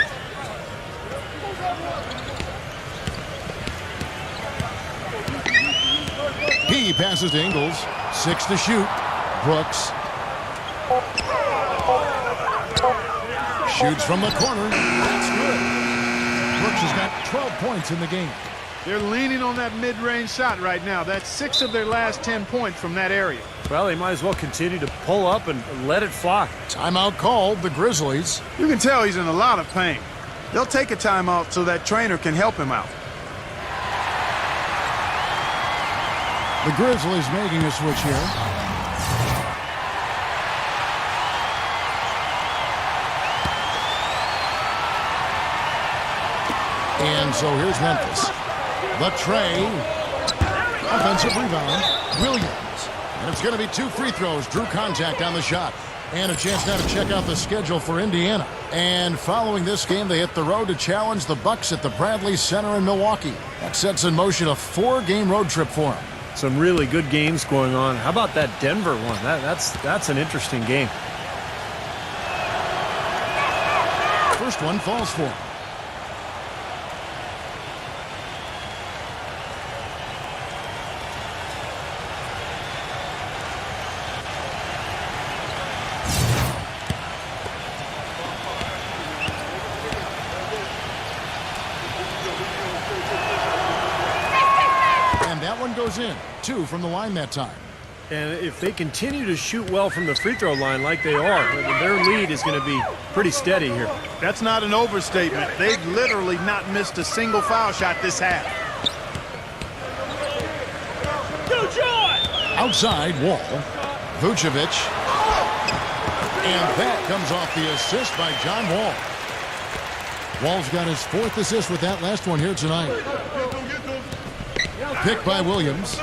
He passes to Ingles. 6 to shoot. Brooks. Shoots from the corner. That's good. Brooks has got 12 points in the game. They're leaning on that mid-range shot right now. That's 6 of their last 10 points from that area. Well, they might as well continue to pull up and let it fly. Timeout called, the Grizzlies. You can tell he's in a lot of pain. They'll take a timeout so that trainer can help him out. The Grizzlies making a switch here. And so here's Memphis. The tray. Offensive rebound. Williams. And it's going to be 2 free throws. Drew contact on the shot. And a chance now to check out the schedule for Indiana. And following this game, they hit the road to challenge the Bucks at the Bradley Center in Milwaukee. That sets in motion a 4-game road trip for them. Some really good games going on. How about that Denver one? That's an interesting game. First one falls for him. Goes in. 2 from the line that time. And if they continue to shoot well from the free throw line like they are, their lead is going to be pretty steady here. That's not an overstatement. They've literally not missed a single foul shot this half. Outside, Wall. Vucevic. And that comes off the assist by John Wall. Wall's got his 4th assist with that last one here tonight. Picked by Williams.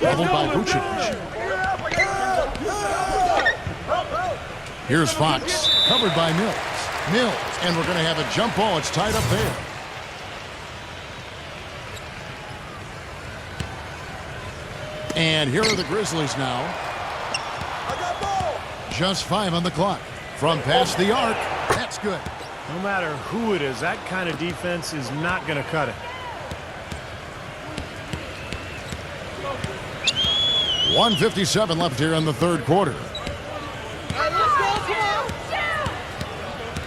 Leveled by Vucevic. Here's Fox. Covered by Mills. Mills. And we're going to have a jump ball. It's tied up there. And here are the Grizzlies now. Just 5 on the clock. From past the arc. That's good. No matter who it is, that kind of defense is not going to cut it. 1:57 left here in the third quarter.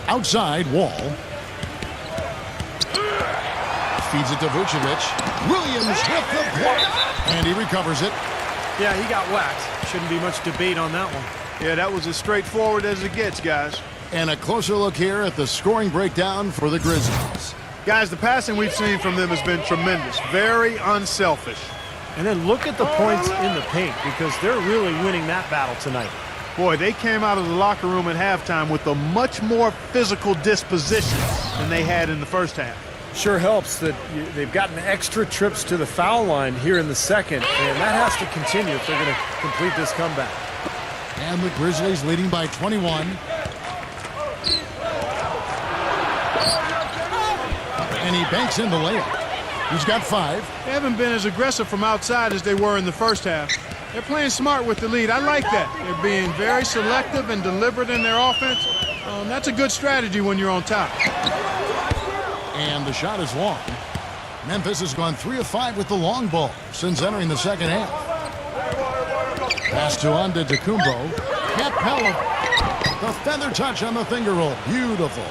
Outside, Wall. Feeds it to Vucevic. Williams with the block. And he recovers it. Yeah, he got whacked. Shouldn't be much debate on that one. Yeah, that was as straightforward as it gets, guys. And a closer look here at the scoring breakdown for the Grizzlies. Guys, the passing we've seen from them has been tremendous. Very unselfish. And then look at the points in the paint, because they're really winning that battle tonight. Boy, they came out of the locker room at halftime with a much more physical disposition than they had in the first half. Sure helps that they've gotten extra trips to the foul line here in the second, and that has to continue if they're going to complete this comeback. And the Grizzlies leading by 21. And he banks in the layup. He's got 5. They haven't been as aggressive from outside as they were in the first half. They're playing smart with the lead. I like that. They're being very selective and deliberate in their offense. That's a good strategy when you're on top. And the shot is long. Memphis has gone 3 of 5 with the long ball since entering the second half. Pass to Antetokounmpo. Capella. The feather touch on the finger roll. Beautiful.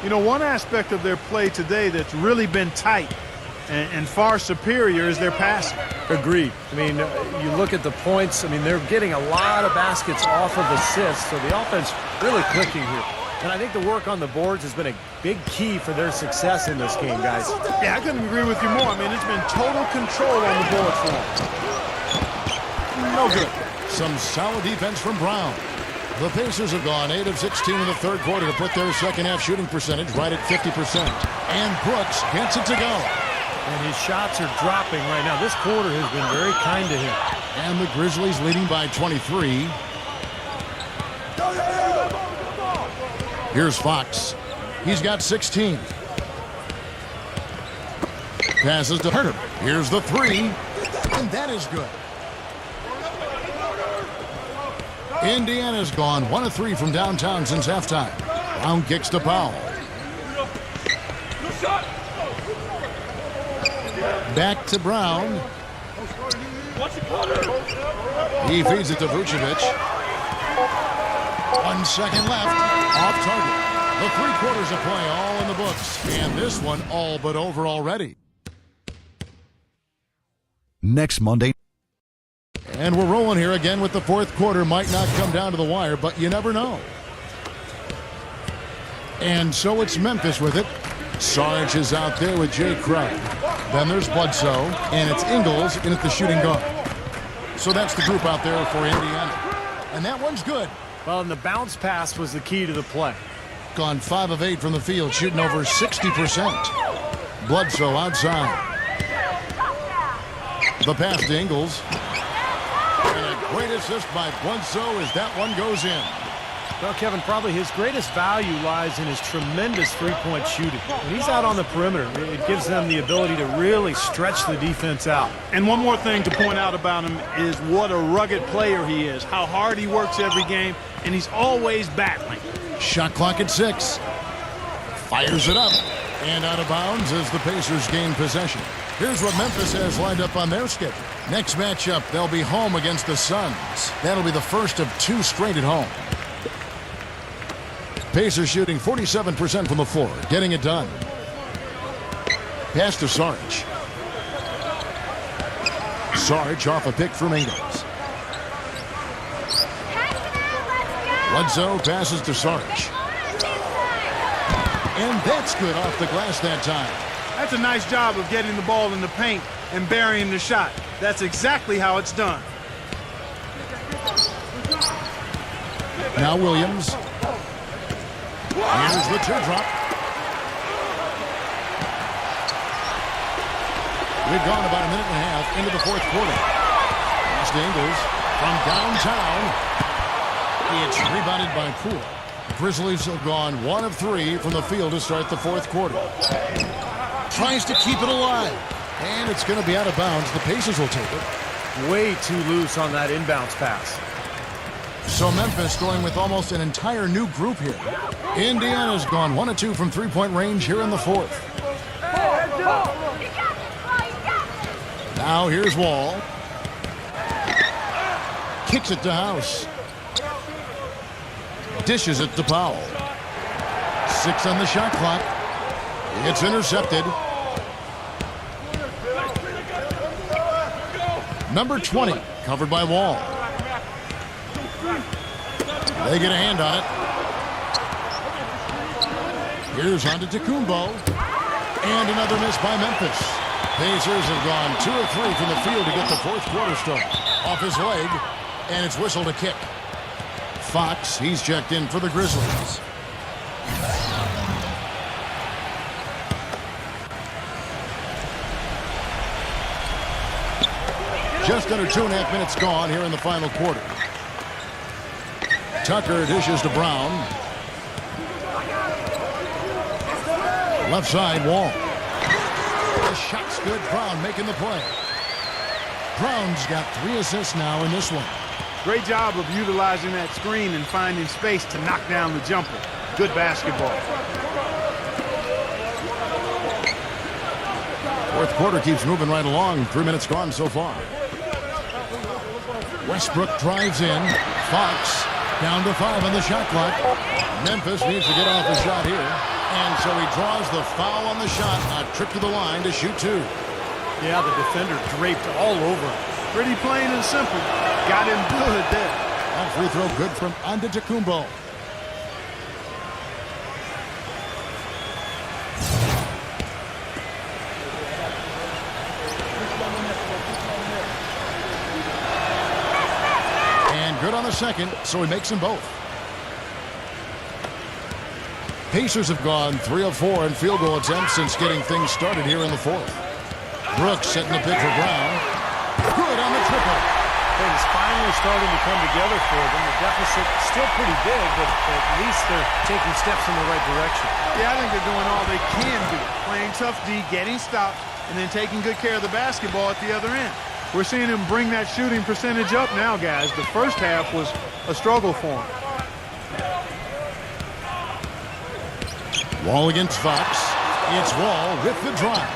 You know, one aspect of their play today that's really been tight and far superior is their passing. Agreed. I mean, you look at the points. I mean, they're getting a lot of baskets off of assists, so the offense really clicking here. And I think the work on the boards has been a big key for their success in this game, guys. Yeah, I couldn't agree with you more. I mean, it's been total control on the boards for them. No good. Some solid defense from Brown. The Pacers have gone 8 of 16 in the third quarter to put their second half shooting percentage right at 50%. And Brooks gets it to go. And his shots are dropping right now. This quarter has been very kind to him. And the Grizzlies leading by 23. Here's Fox. He's got 16. Passes to Herter. Here's the 3. And that is good. Indiana's gone 1 of 3 from downtown since halftime. Brown kicks to Powell. Back to Brown. He feeds it to Vucevic. 1 second left. Off target. The 3 quarters of play all in the books, and this one all but over already. Next Monday. And we're rolling here again with the 4th quarter. Might not come down to the wire, but you never know. And so it's Memphis with it. Sarge is out there with Jay Krug. Then there's Bledsoe, and it's Ingles in at the shooting guard. So that's the group out there for Indiana. And that one's good. Well, and the bounce pass was the key to the play. Gone 5 of 8 from the field, shooting over 60%. Bledsoe outside. The pass to Ingles. And a great assist by Bledsoe as that one goes in. Well, Kevin, probably his greatest value lies in his tremendous three-point shooting. When he's out on the perimeter, it gives them the ability to really stretch the defense out. And one more thing to point out about him is what a rugged player he is, how hard he works every game, and he's always battling. Shot clock at 6. Fires it up. And out of bounds as the Pacers gain possession. Here's what Memphis has lined up on their schedule. Next matchup, they'll be home against the Suns. That'll be the first of 2 straight at home. Pacers shooting 47% from the floor, getting it done. Pass to Sarge. Sarge off a pick from Ingles. Bledsoe passes to Sarge. And that's good off the glass that time. That's a nice job of getting the ball in the paint and burying the shot. That's exactly how it's done. Now Williams. Here's the teardrop. We've gone about a minute and a half into the 4th quarter. Pass to Ingles from downtown. It's rebounded by Poole. Grizzlies have gone 1 of 3 from the field to start the 4th quarter. Tries to keep it alive. And it's going to be out of bounds. The Pacers will take it. Way too loose on that inbounds pass. So Memphis going with almost an entire new group here. Indiana's gone 1 of 2 from 3-point range here in the 4th. Now here's Wall. Kicks it to House. Dishes it to Powell. 6 on the shot clock. It's intercepted. Number 20, covered by Wall. They get a hand on it. Here's Antetokounmpo. And another miss by Memphis. Pacers have gone 2 of 3 from the field to get the 4th quarter started. Off his leg, and it's whistled a kick. Fox, he's checked in for the Grizzlies. Just under 2.5 minutes gone here in the final quarter. Tucker dishes to Brown. Left side, Wall. The shot's good. Brown making the play. Brown's got 3 assists now in this one. Great job of utilizing that screen and finding space to knock down the jumper. Good basketball. 4th quarter keeps moving right along. 3 minutes gone so far. Westbrook drives in. Fox down to 5 on the shot clock. Memphis needs to get off the shot here. And so he draws the foul on the shot. A trip to the line to shoot 2. Yeah, the defender draped all over him. Pretty plain and simple. Got him good there. That free throw good from Antetokounmpo. And good on the second, so he makes them both. Pacers have gone 3 of 4 in field goal attempts since getting things started here in the 4th. Brooks setting the pick for Brown. Good on the triple. Things finally starting to come together for them. The deficit still pretty big, but at least they're taking steps in the right direction. Yeah, I think they're doing all they can do. Playing tough D, getting stopped, and then taking good care of the basketball at the other end. We're seeing him bring that shooting percentage up now, guys. The first half was a struggle for him. Wall against Fox. It's Wall with the drive.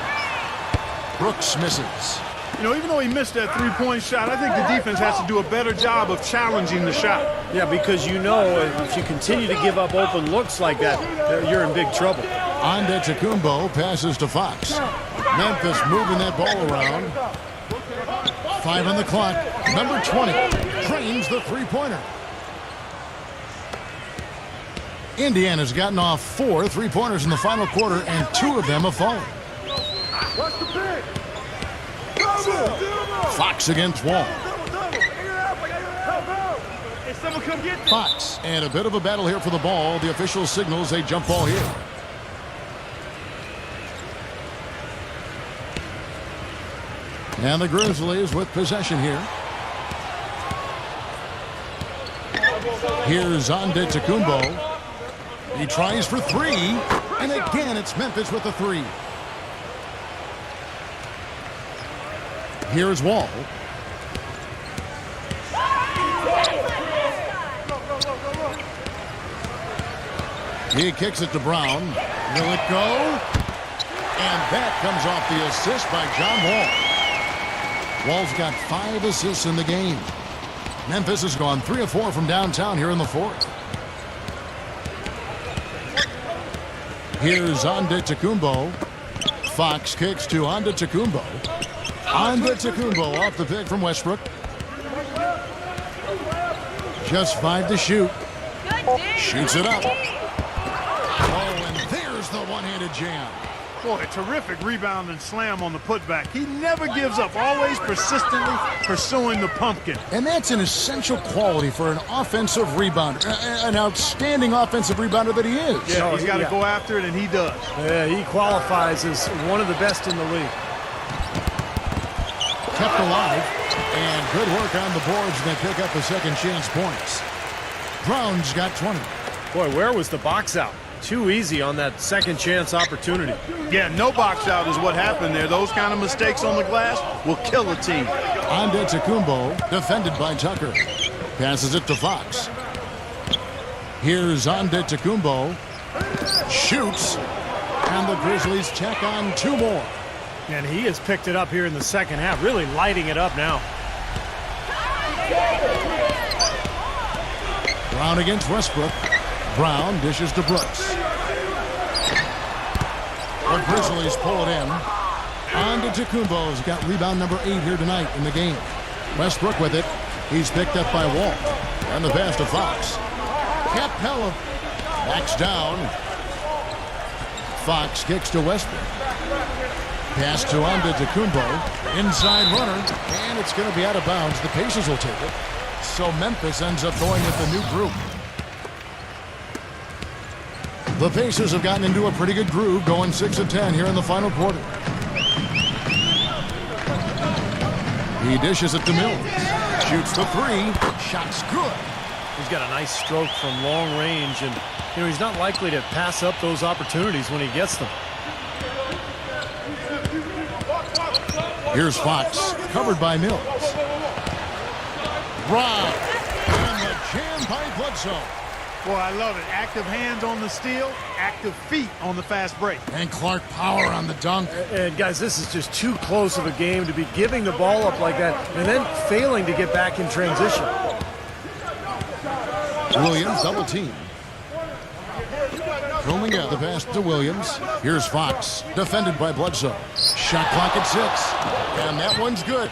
Brooks misses. You know, even though he missed that three-point shot, I think the defense has to do a better job of challenging the shot. Yeah, because you know if you continue to give up open looks like that, you're in big trouble. Antetokounmpo passes to Fox. Memphis moving that ball around. 5 on the clock. Number 20 drains the three-pointer. Indiana's gotten off 4 three-pointers in the final quarter, and 2 of them have fallen. Fox against Wall. Fox, and a bit of a battle here for the ball. The official signals a jump ball here. And the Grizzlies with possession here. Here's Antetokounmpo. He tries for 3, and again it's Memphis with the 3. Here's Wall. He kicks it to Brown. Will it go? And that comes off the assist by John Wall. Wall's got 5 assists in the game. Memphis has gone 3 of 4 from downtown here in the fourth. Here's Antetokounmpo. Fox kicks to Antetokounmpo. Antetokounmpo off the pick from Westbrook. Just 5 to shoot. Shoots it up. Oh, and there's the one-handed jam. Boy, terrific rebound and slam on the putback. He never gives up, always persistently pursuing the pumpkin. And that's an essential quality for an offensive rebounder, an outstanding offensive rebounder that he is. Yeah, he's got to go after it, and he does. Yeah, he qualifies as one of the best in the league. Kept alive, and good work on the boards, and they pick up the second chance points. Brown's got 20. Boy, where was the box out? Too easy on that second chance opportunity. Yeah, no box out is what happened there. Those kind of mistakes on the glass will kill a team. Antetokounmpo, defended by Tucker. Passes it to Fox. Here's Antetokounmpo. Shoots. And the Grizzlies check on 2 more. And he has picked it up here in the second half, really lighting it up now. Brown against Westbrook. Brown dishes to Brooks. The Grizzlies pull it in. Antetokounmpo's got rebound number 8 here tonight in the game. Westbrook with it. He's picked up by Wall. And the pass to Fox. Capella backs down. Fox kicks to Westbrook. Pass to Antetokounmpo. Inside runner. And it's going to be out of bounds. The Pacers will take it. So Memphis ends up going with the new group. The Pacers have gotten into a pretty good groove, going 6 of 10 here in the final quarter. He dishes it to Mills. Shoots the 3. Shot's good. He's got a nice stroke from long range, and you know he's not likely to pass up those opportunities when he gets them. Here's Fox, covered by Mills. Brown, and the jam by Bledsoe. Boy, I love it. Active hands on the steal, active feet on the fast break. And Clark Power on the dunk. And guys, this is just too close of a game to be giving the ball up like that and then failing to get back in transition. Williams double team. Coming out the pass to Williams. Here's Fox, defended by Bledsoe. Shot clock at 6. And that one's good.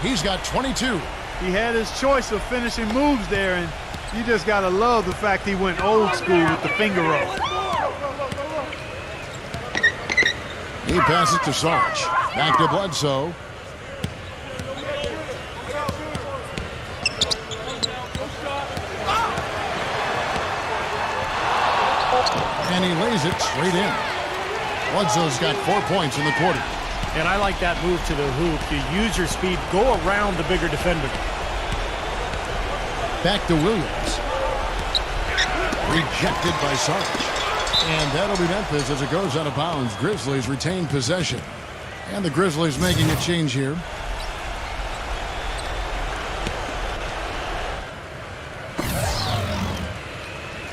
He's got 22. He had his choice of finishing moves there, and you just got to love the fact he went old school with the finger roll. He passes to Sarge. Back to Bledsoe. And he lays it straight in. Bledsoe's got 4 points in the quarter. And I like that move to the hoop. You use your speed, go around the bigger defender. Back to Williams. Rejected by Sarge. And that'll be Memphis as it goes out of bounds. Grizzlies retain possession. And the Grizzlies making a change here.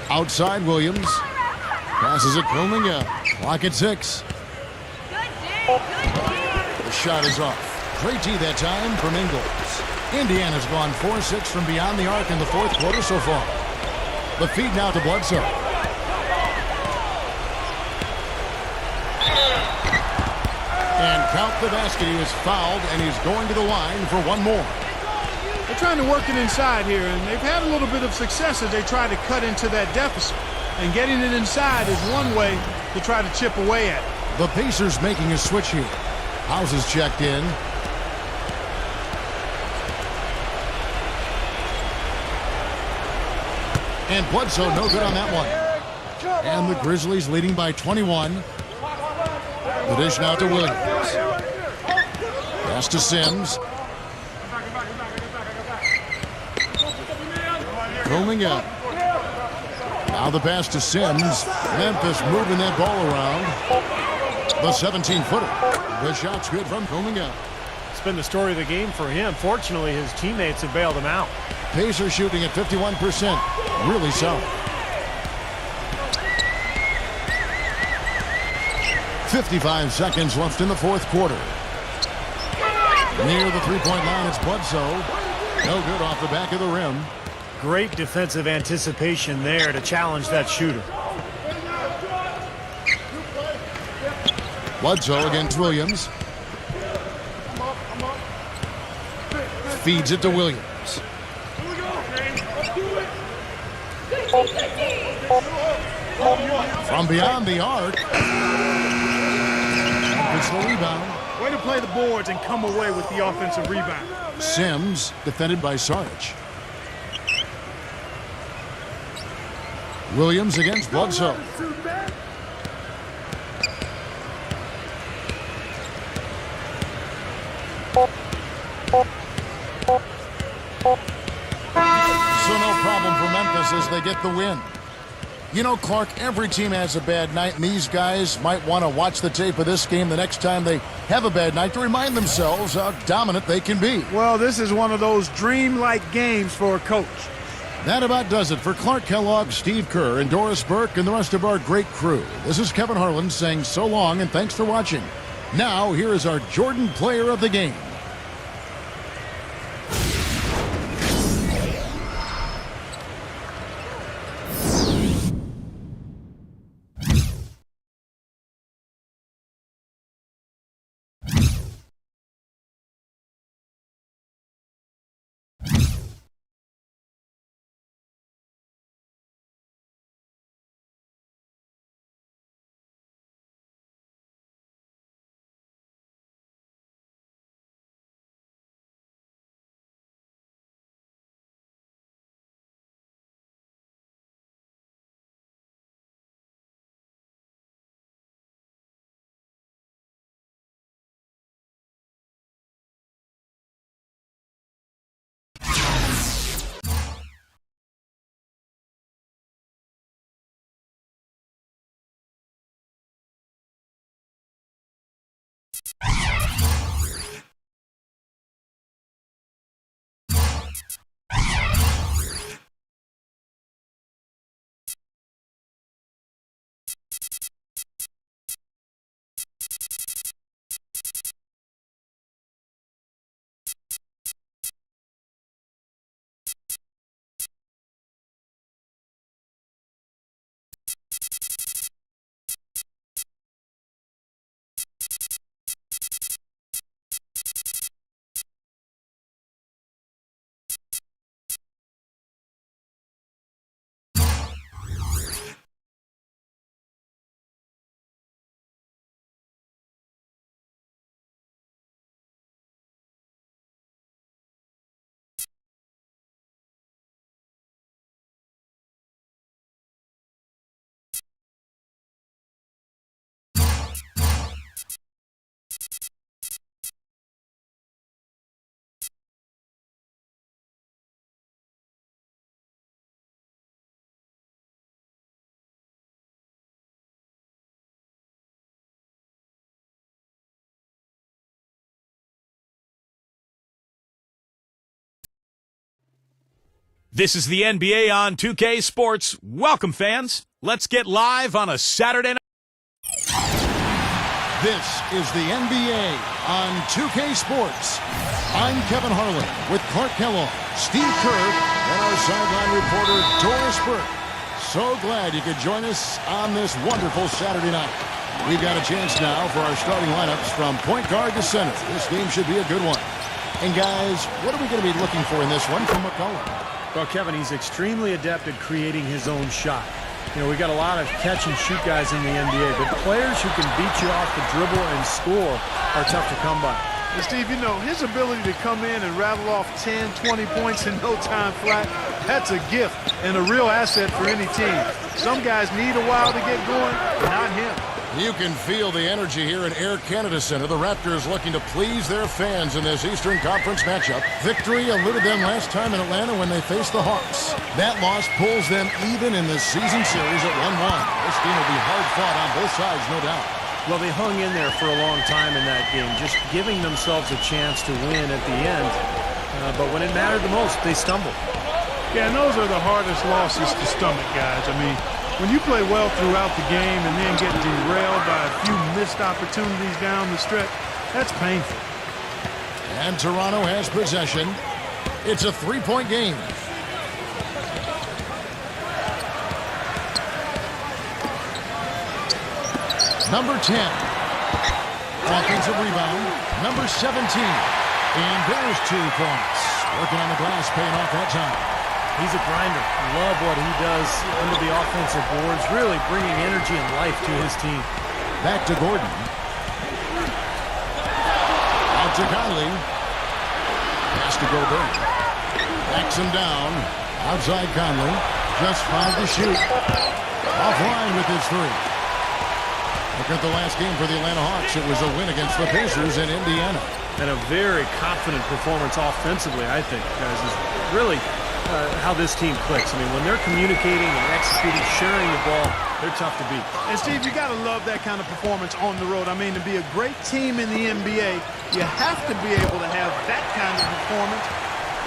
Outside Williams. Passes it Kuminga. Clock at 6. The shot is off. Great D that time from Ingles. Indiana's gone 4-6 from beyond the arc in the fourth quarter so far. The feed now to Bledsoe. And count the basket. He was fouled, and he's going to the line for one more. They're trying to work it inside here, and they've had a little bit of success as they try to cut into that deficit. And getting it inside is one way to try to chip away at it. The Pacers making a switch here. House is checked in. And Bledsoe no good on that one. And the Grizzlies leading by 21. The dish now to Williams. Pass to Sims. Roaming up. Now the pass to Sims. Memphis moving that ball around. The 17-footer. The shot's good from roaming up. It's been the story of the game for him. Fortunately, his teammates have bailed him out. Pacers shooting at 51%. Really solid. 55 seconds left in the fourth quarter. Near the three-point line, it's Bledsoe. No good off the back of the rim. Great defensive anticipation there to challenge that shooter. Bledsoe against Williams. Feeds it to Williams. From beyond the arc. It's the rebound. Way to play the boards and come away with the offensive rebound. Sims defended by Sarge. Williams against Bledsoe. So no problem for Memphis as they get the win. You know, Clark, every team has a bad night, and these guys might want to watch the tape of this game the next time they have a bad night to remind themselves how dominant they can be. Well, this is one of those dream-like games for a coach. That about does it for Clark Kellogg, Steve Kerr, and Doris Burke, and the rest of our great crew. This is Kevin Harlan saying so long and thanks for watching. Now, here is our Jordan Player of the Game. This is the NBA on 2K Sports. Welcome, fans. Let's get live on a Saturday night. This is the NBA on 2K Sports. I'm Kevin Harlan with Clark Kellogg, Steve Kerr, and our sideline reporter Doris Burke. So glad you could join us on this wonderful Saturday night. We've got a chance now for our starting lineups from point guard to center. This game should be a good one. And guys, what are we going to be looking for in this one from McCollum? Well, Kevin, he's extremely adept at creating his own shot. You know, we got a lot of catch-and-shoot guys in the NBA, but players who can beat you off the dribble and score are tough to come by. And Steve, you know, his ability to come in and rattle off 10, 20 points in no time flat, that's a gift and a real asset for any team. Some guys need a while to get going, not him. You can feel the energy here in Air Canada Center. The Raptors looking to please their fans in this Eastern Conference matchup. Victory eluded them last time in Atlanta when they faced the Hawks. That loss pulls them even in the season series at 1-1. This game will be hard fought on both sides, no doubt. Well, they hung in there for a long time in that game, just giving themselves a chance to win at the end. But when it mattered the most, they stumbled. Yeah, and those are the hardest losses to stomach, guys. I mean, when you play well throughout the game and then get derailed by a few missed opportunities down the stretch, that's painful. And Toronto has possession. It's a three-point game. Number 10. Offensive rebound. Number 17. And there's 2 points. Working on the glass, paying off that time. He's a grinder. Love what he does under the offensive boards, really bringing energy and life to his team. Back to Gordon. Out to Conley. Has to go there. Backs him down. Outside Conley. Just 5 to shoot. Offline with his 3. Look at the last game for the Atlanta Hawks. It was a win against the Pacers in Indiana. And a very confident performance offensively, I think, guys, is really how this team clicks. I mean, when they're communicating and executing, sharing the ball, they're tough to beat. And, Steve, you got to love that kind of performance on the road. I mean, to be a great team in the NBA, you have to be able to have that kind of performance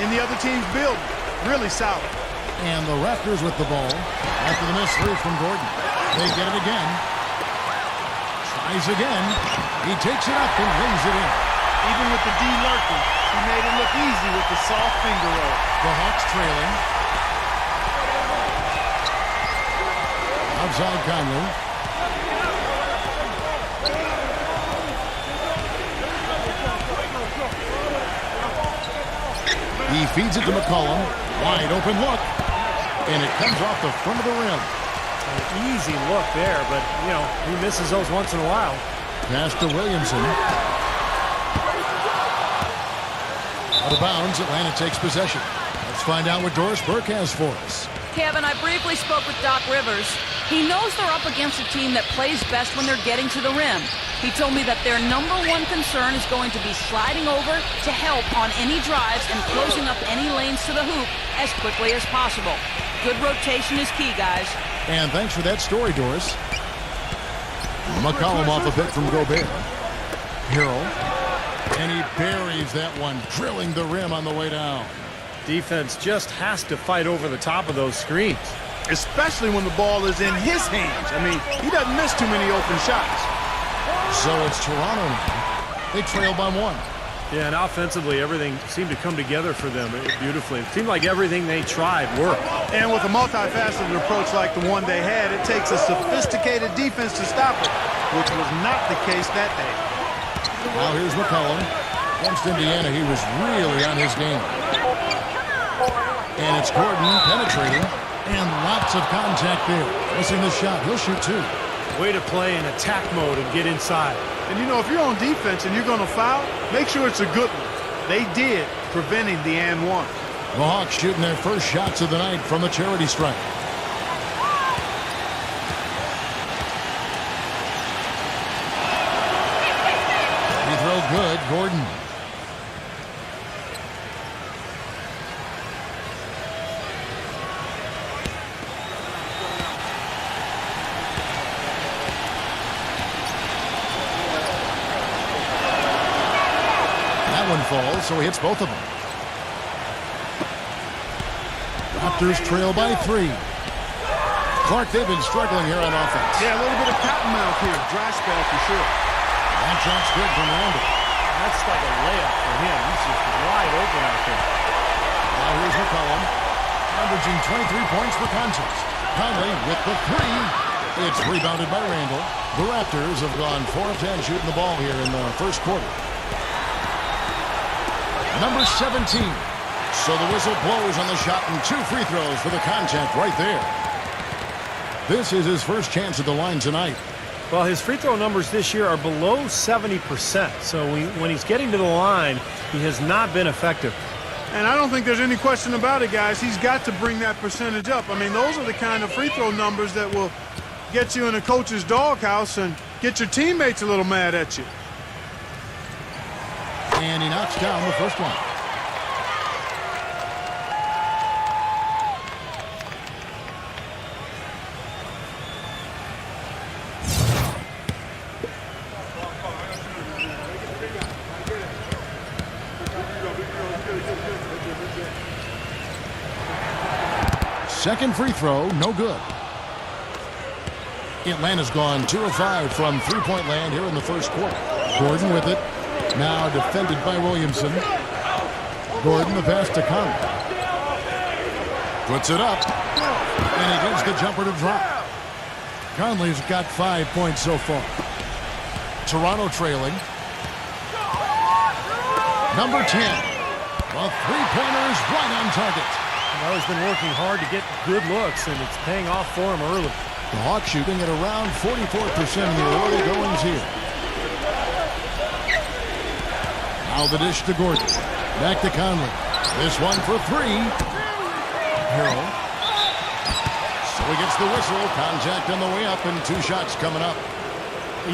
in the other team's building. Really solid. And the Raptors with the ball after the missed 3 from Gordon. They get it again. Tries again. He takes it up and rings it in. Even with the D lurking, he made it look easy with the soft finger roll. The Hawks trailing. Outside Conley. He feeds it to McCollum. Wide open look. And it comes off the front of the rim. An easy look there, but, you know, he misses those once in a while. Pass to Williamson. Out of bounds, Atlanta takes possession. Let's find out what Doris Burke has for us. Kevin, I briefly spoke with Doc Rivers. He knows they're up against a team that plays best when they're getting to the rim. He told me that their number 1 concern is going to be sliding over to help on any drives and closing up any lanes to the hoop as quickly as possible. Good rotation is key, guys. And thanks for that story, Doris. McCollum off a bit from Gobert. Harrell. And he buries that one, drilling the rim on the way down. Defense just has to fight over the top of those screens. Especially when the ball is in his hands. I mean, he doesn't miss too many open shots. So it's Toronto now. They trail by 1. Yeah, and offensively, everything seemed to come together for them beautifully. It seemed like everything they tried worked. And with a multifaceted approach like the one they had, it takes a sophisticated defense to stop it, which was not the case that day. Now here's McCollum. Against Indiana, he was really on his game. And it's Gordon penetrating. And lots of contact there. Missing the shot. He'll shoot 2. Way to play in attack mode and get inside. And, you know, if you're on defense and you're going to foul, make sure it's a good one. They did, preventing the and 1. The Hawks shooting their first shots of the night from the charity stripe. Free throw good, Gordon. One falls, so he hits both of them. Raptors trail by 3. Clark, they've been struggling here on offense. Yeah, a little bit of cotton mouth here. Dry spell for sure. That shot's good from Randall. That's like a layup for him. He's just wide open out there. Now here's McCollum, averaging 23 points per contest. Conley with the three. It's rebounded by Randall. The Raptors have gone 4 of 10 shooting the ball here in the first quarter. Number 17. So the whistle blows on the shot and 2 free throws for the contact right there. This is his first chance at the line tonight. Well, his free throw numbers this year are below 70%. So when he's getting to the line, he has not been effective. And I don't think there's any question about it, guys. He's got to bring that percentage up. I mean, those are the kind of free throw numbers that will get you in a coach's doghouse and get your teammates a little mad at you. And he knocks down the first one. Second free throw, no good. Atlanta's gone 2 of 5 from three-point land here in the first quarter. Gordon with it. Now defended by Williamson. Gordon the pass to Conley. Puts it up. And he gets the jumper to drop. Conley's got 5 points so far. Toronto trailing. Number 10. The three-pointers right on target. Well, he's been working hard to get good looks, and it's paying off for him early. The Hawks shooting at around 44% in the early goings here. Now the dish to Gordon. Back to Conley. This one for 3. Harrell. So he gets the whistle. Contact on the way up and 2 shots coming up.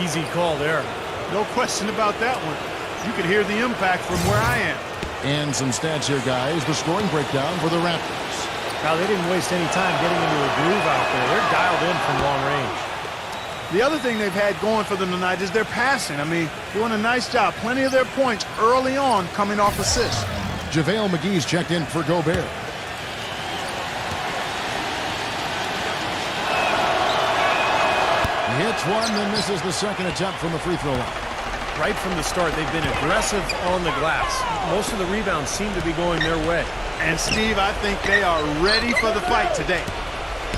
Easy call there. No question about that one. You could hear the impact from where I am. And some stats here, guys. The scoring breakdown for the Raptors. Now, they didn't waste any time getting into a groove out there. They're dialed in from long range. The other thing they've had going for them tonight is their passing. I mean, doing a nice job. Plenty of their points early on coming off assists. JaVale McGee's checked in for Gobert. He hits one, then misses the second attempt from the free throw line. Right from the start, they've been aggressive on the glass. Most of the rebounds seem to be going their way. And, Steve, I think they are ready for the fight today.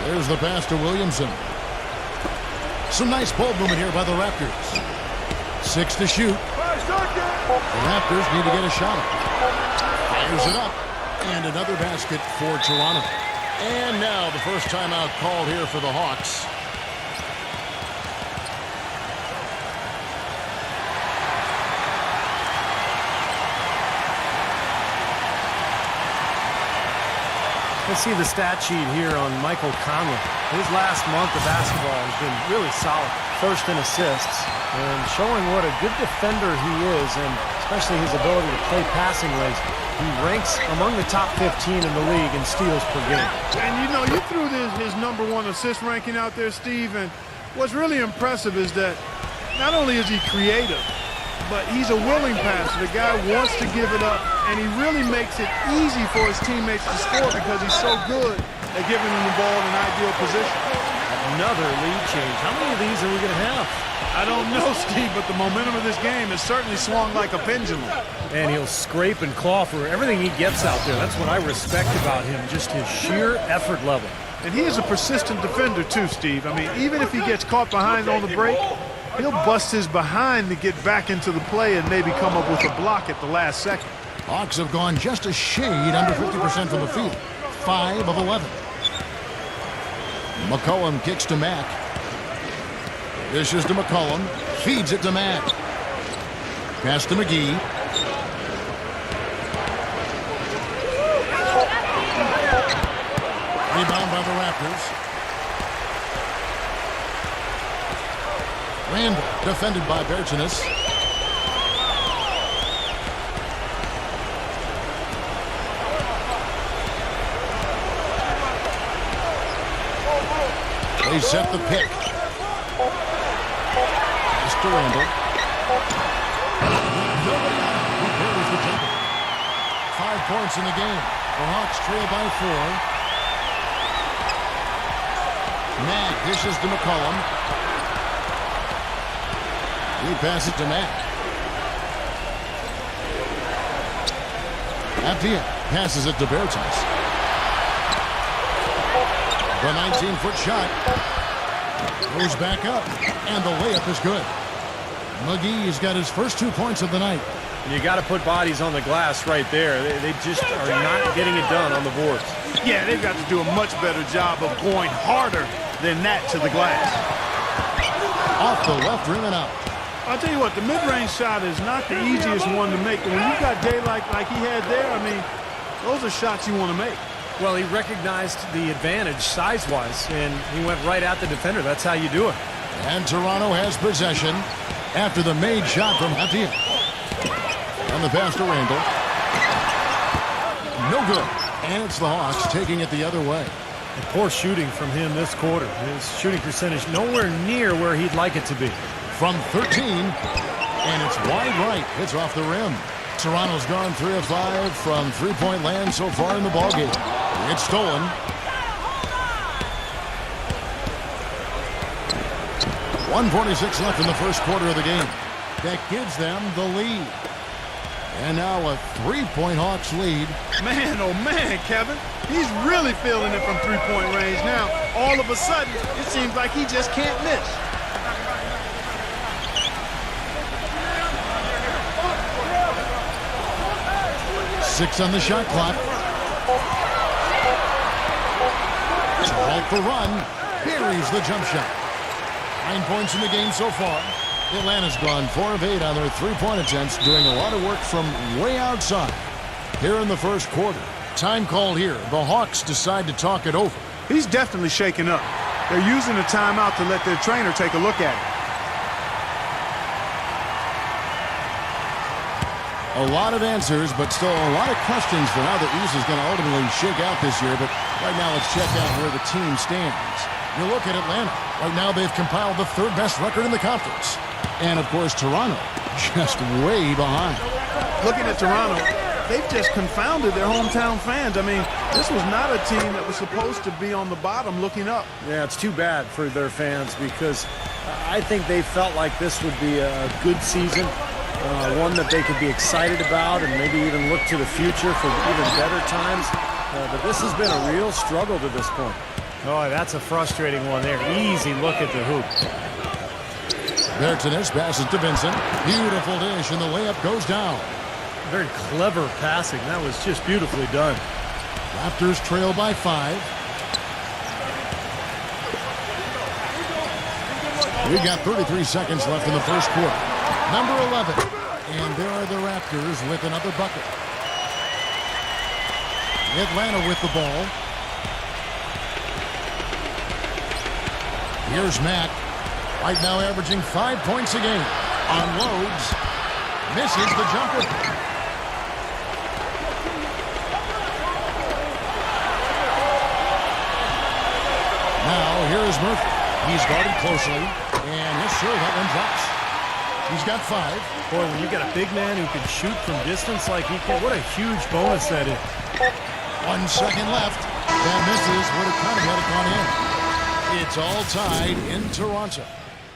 There's the pass to Williamson. Some nice ball movement here by the Raptors. 6 to shoot. The Raptors need to get a shot. Fires it up. And another basket for Toronto. And now the first timeout called here for the Hawks. Let's see the stat sheet here on Michael Conley. His last month of basketball has been really solid. First in assists and showing what a good defender he is, and especially his ability to play passing lanes. He ranks among the top 15 in the league in steals per game. And you know, you threw his number 1 assist ranking out there, Steve, and what's really impressive is that not only is he creative, but he's a willing passer. The guy wants to give it up, and he really makes it easy for his teammates to score because he's so good at giving them the ball in an ideal position. Another lead change. How many of these are we going to have? I don't know, Steve, but the momentum of this game has certainly swung like a pendulum. And he'll scrape and claw for everything he gets out there. That's what I respect about him, just his sheer effort level. And he is a persistent defender too, Steve. I mean, even if he gets caught behind on the break, he'll bust his behind to get back into the play and maybe come up with a block at the last second. Hawks have gone just a shade under 50% from the field. 5 of 11. McCollum kicks to Mack. Dishes to McCollum. Feeds it to Mack. Pass to McGee. Rebound by the Raptors. Randall defended by Bertinus. They set the pick. Mr. Randall. Nobody out. Who carries the jumper? 5 points in the game. The Hawks trail by 4. Mack dishes to McCollum. He passes to Matt. Aptia passes it to Bertens. The 19-foot shot goes back up, and the layup is good. McGee's got his first 2 points of the night. And you got to put bodies on the glass right there. They just are not getting it done on the boards. Yeah, they've got to do a much better job of going harder than that to the glass. Off the left rim and out. I'll tell you what, the mid-range shot is not the easiest one to make. And when you've got daylight like he had there, I mean, those are shots you want to make. Well, he recognized the advantage size-wise, and he went right at the defender. That's how you do it. And Toronto has possession after the made shot from Aptia. And the pass to Randall. No good. And it's the Hawks taking it the other way. And poor shooting from him this quarter. His shooting percentage nowhere near where he'd like it to be. From 13, and it's wide right. It's off the rim. Toronto's gone 3 of 5 from three-point land so far in the ballgame. It's stolen. .146 left in the first quarter of the game. That gives them the lead. And now a 3-point Hawks lead. Man, oh man, Kevin. He's really feeling it from three-point range now. All of a sudden, it seems like he just can't miss. Six on the shot clock. To halt the run. Buries the jump shot. 9 points in the game so far. Atlanta's gone 4 of 8 on their three-point attempts, doing a lot of work from way outside. Here in the first quarter. Time called here. The Hawks decide to talk it over. He's definitely shaken up. They're using the timeout to let their trainer take a look at it. A lot of answers, but still a lot of questions for how the East is going to ultimately shake out this year. But right now, let's check out where the team stands. You look at Atlanta. Right now, they've compiled the third-best record in the conference. And, of course, Toronto just way behind. Looking at Toronto, they've just confounded their hometown fans. I mean, this was not a team that was supposed to be on the bottom looking up. Yeah, it's too bad for their fans because I think they felt like this would be a good season, one that they could be excited about and maybe even look to the future for even better times. But this has been a real struggle to this point. Oh, that's a frustrating one there. Easy look at the hoop. Bertens passes to Vincent. Beautiful dish, and the layup goes down. Very clever passing. That was just beautifully done. Raptors trail by 5. We've got 33 seconds left in the first quarter. Number 11. And there are the Raptors with another bucket. Atlanta with the ball. Here's Mack. Right now averaging 5 points a game. Unloads. Misses the jumper. Now here is Murphy. He's guarded closely. And yes, sir, that one drops. He's got 5. Boy, when you got a big man who can shoot from distance like he can, what a huge bonus that is. 1 second left. That misses. Would have kind of had it gone in. It's all tied in Toronto.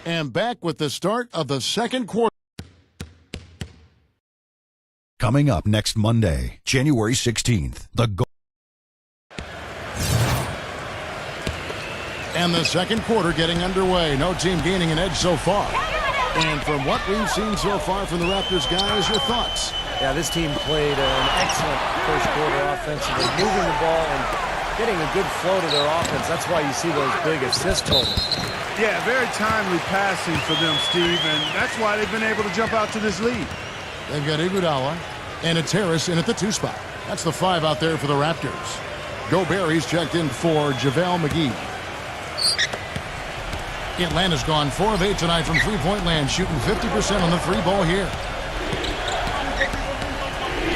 And back with the start of the second quarter. Coming up next Monday, January 16th, And the second quarter getting underway. No team gaining an edge so far. And from what we've seen so far from the Raptors, guys, your thoughts? Yeah, this team played an excellent first quarter offensively, moving the ball and getting a good flow to their offense. That's why you see those big assist totals. Yeah, very timely passing for them, Steve, and that's why they've been able to jump out to this lead. They've got Iguodala and a Terrace in at the 2 spot. That's the 5 out there for the Raptors. Gobert, he's checked in for JaVale McGee. Atlanta's gone 4 of 8 tonight from three-point land, shooting 50% on the 3-ball here.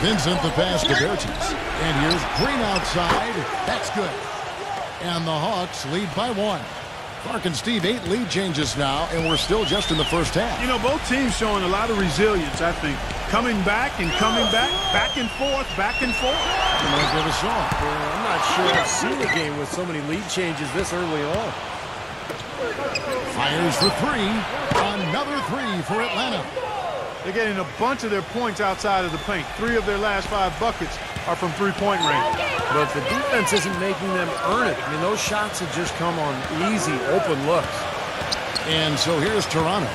Vincent the pass to Bertens. And here's Green outside. That's good. And the Hawks lead by 1. Clark and Steve, 8 lead changes now, and we're still just in the first half. You know, both teams showing a lot of resilience, I think. Coming back and coming back and forth, back and forth. You might give a song. I'm not sure I've seen a game with so many lead changes this early on. Fires for three. Another three for Atlanta. They're getting a bunch of their points outside of the paint. 3 of their last 5 buckets are from three-point range. But the defense isn't making them earn it. I mean, those shots have just come on easy, open looks. And so here's Toronto.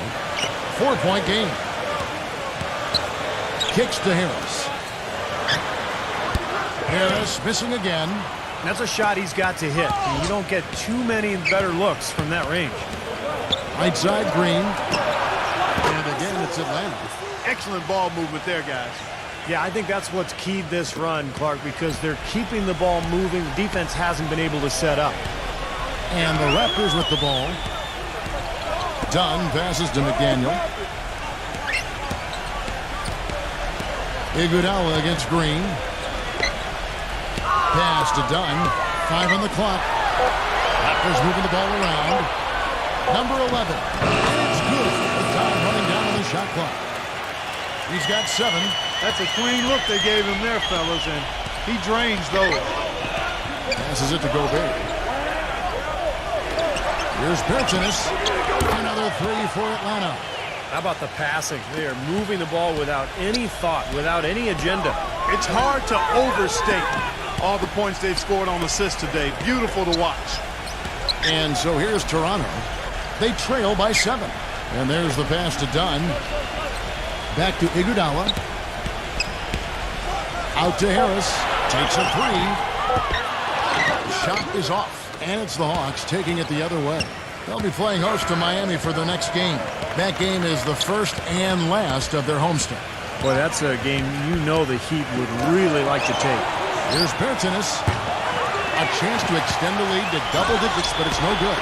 4-point game. Kicks to Harris. Harris missing again. That's a shot he's got to hit. You don't get too many better looks from that range. Right side, Green. And again, it's Atlanta. Excellent ball movement there, guys. Yeah, I think that's what's keyed this run, Clark, because they're keeping the ball moving. The defense hasn't been able to set up. And the Raptors with the ball. Dunn passes to McDaniel. Iguodala against Green. Pass to Dunn. 5 on the clock. Raptors moving the ball around. Number 11. It's good. The time running down on the shot clock. He's got 7. That's a clean look they gave him there, fellas, and he drains those. Passes it to Gobert. Here's Bertens. Another 3 for Atlanta. How about the passing? They are moving the ball without any thought, without any agenda. It's hard to overstate all the points they've scored on assists today. Beautiful to watch. And so here's Toronto. They trail by 7. And there's the pass to Dunn. Back to Iguodala. Out to Harris. Takes a 3. Shot is off. And it's the Hawks taking it the other way. They'll be playing host to Miami for their next game. That game is the first and last of their homestand. Boy, that's a game you know the Heat would really like to take. Here's Bertens. A chance to extend the lead to double digits, but it's no good.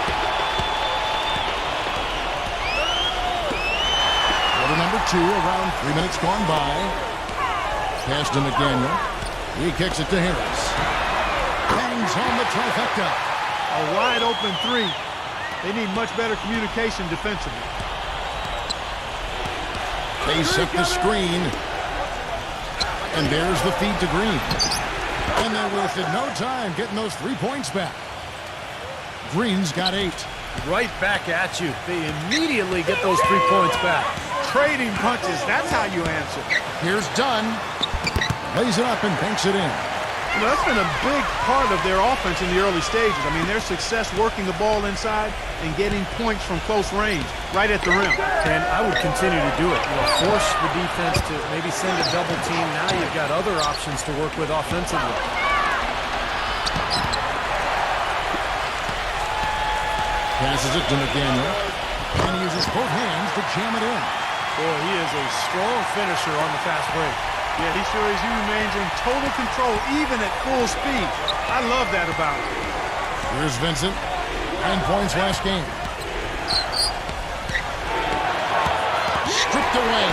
Quarter number 2, around 3 minutes gone by. Pass to McDaniel. He kicks it to Harris. Bangs home the trifecta. A wide open 3. They need much better communication defensively. They set the screen. And there's the feed to Green. And they wasted no time getting those 3 points back. Green's got 8. Right back at you. They immediately get those 3 points back. Trading punches, that's how you answer. Here's Dunn. Lays it up and banks it in. You know, that's been a big part of their offense in the early stages. I mean, their success working the ball inside and getting points from close range right at the rim. And I would continue to do it. You know, force the defense to maybe send a double team. Now you've got other options to work with offensively. Passes it to McDaniel. And he uses both hands to jam it in. Boy, he is a strong finisher on the fast break. Yeah, he sure is. He remains in total control, even at full speed. I love that about him. Here's Vincent. 9 points last game. Stripped away.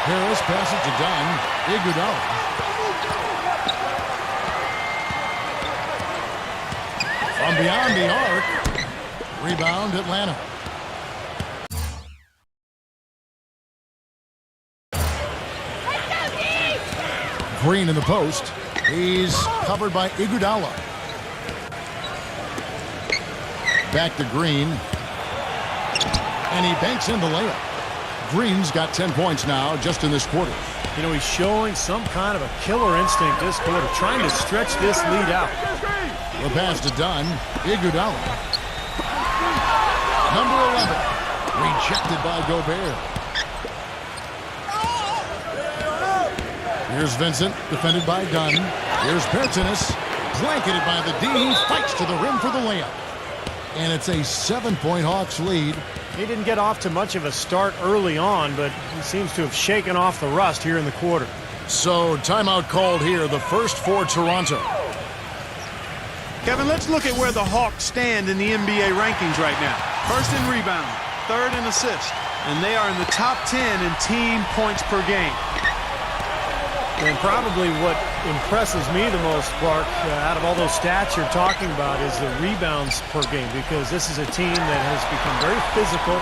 Harris passes to Dunn. Iguodala. From beyond the arc. Rebound Atlanta. Green in the post. He's covered by Iguodala. Back to Green. And he banks in the layup. Green's got 10 points now just in this quarter. You know, he's showing some kind of a killer instinct this quarter, trying to stretch this lead out. The pass to Dunn. Iguodala. Number 11. Rejected by Gobert. Here's Vincent, defended by Dunn. Here's Bertens, blanketed by the D. He fights to the rim for the layup. And it's a 7-point Hawks lead. He didn't get off to much of a start early on, but he seems to have shaken off the rust here in the quarter. So, timeout called here, the first for Toronto. Kevin, let's look at where the Hawks stand in the NBA rankings right now. First in rebound, third in assist, and they are in the top 10 in team points per game. And probably what impresses me the most, Clark, out of all those stats you're talking about is the rebounds per game, because this is a team that has become very physical.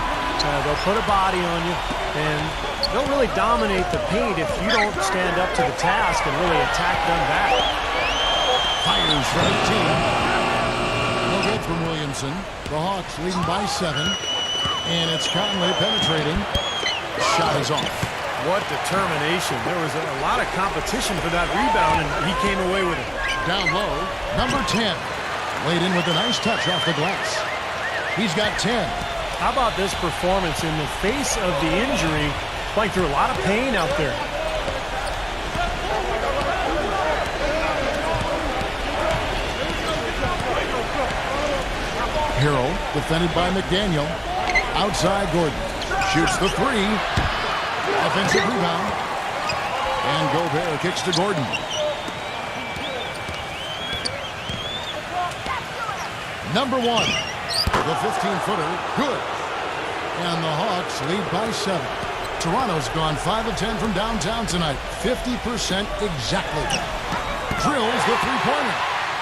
They'll put a body on you, and they'll really dominate the paint if you don't stand up to the task and really attack them back. Fires from 18. good from Williamson. The Hawks leading by 7. And it's Conley penetrating. Shot is off. What determination. There was a lot of competition for that rebound, and he came away with it. Down low, number 10. Laid in with a nice touch off the glass. He's got 10. How about this performance in the face of the injury, playing through a lot of pain out there? Hero defended by McDaniel. Outside Gordon. Shoots the 3. Offensive rebound. And Gobert kicks to Gordon. Number 1. The 15-footer. Good. And the Hawks lead by 7. Toronto's gone 5 of 10 from downtown tonight. 50% exactly. Drills the three-pointer.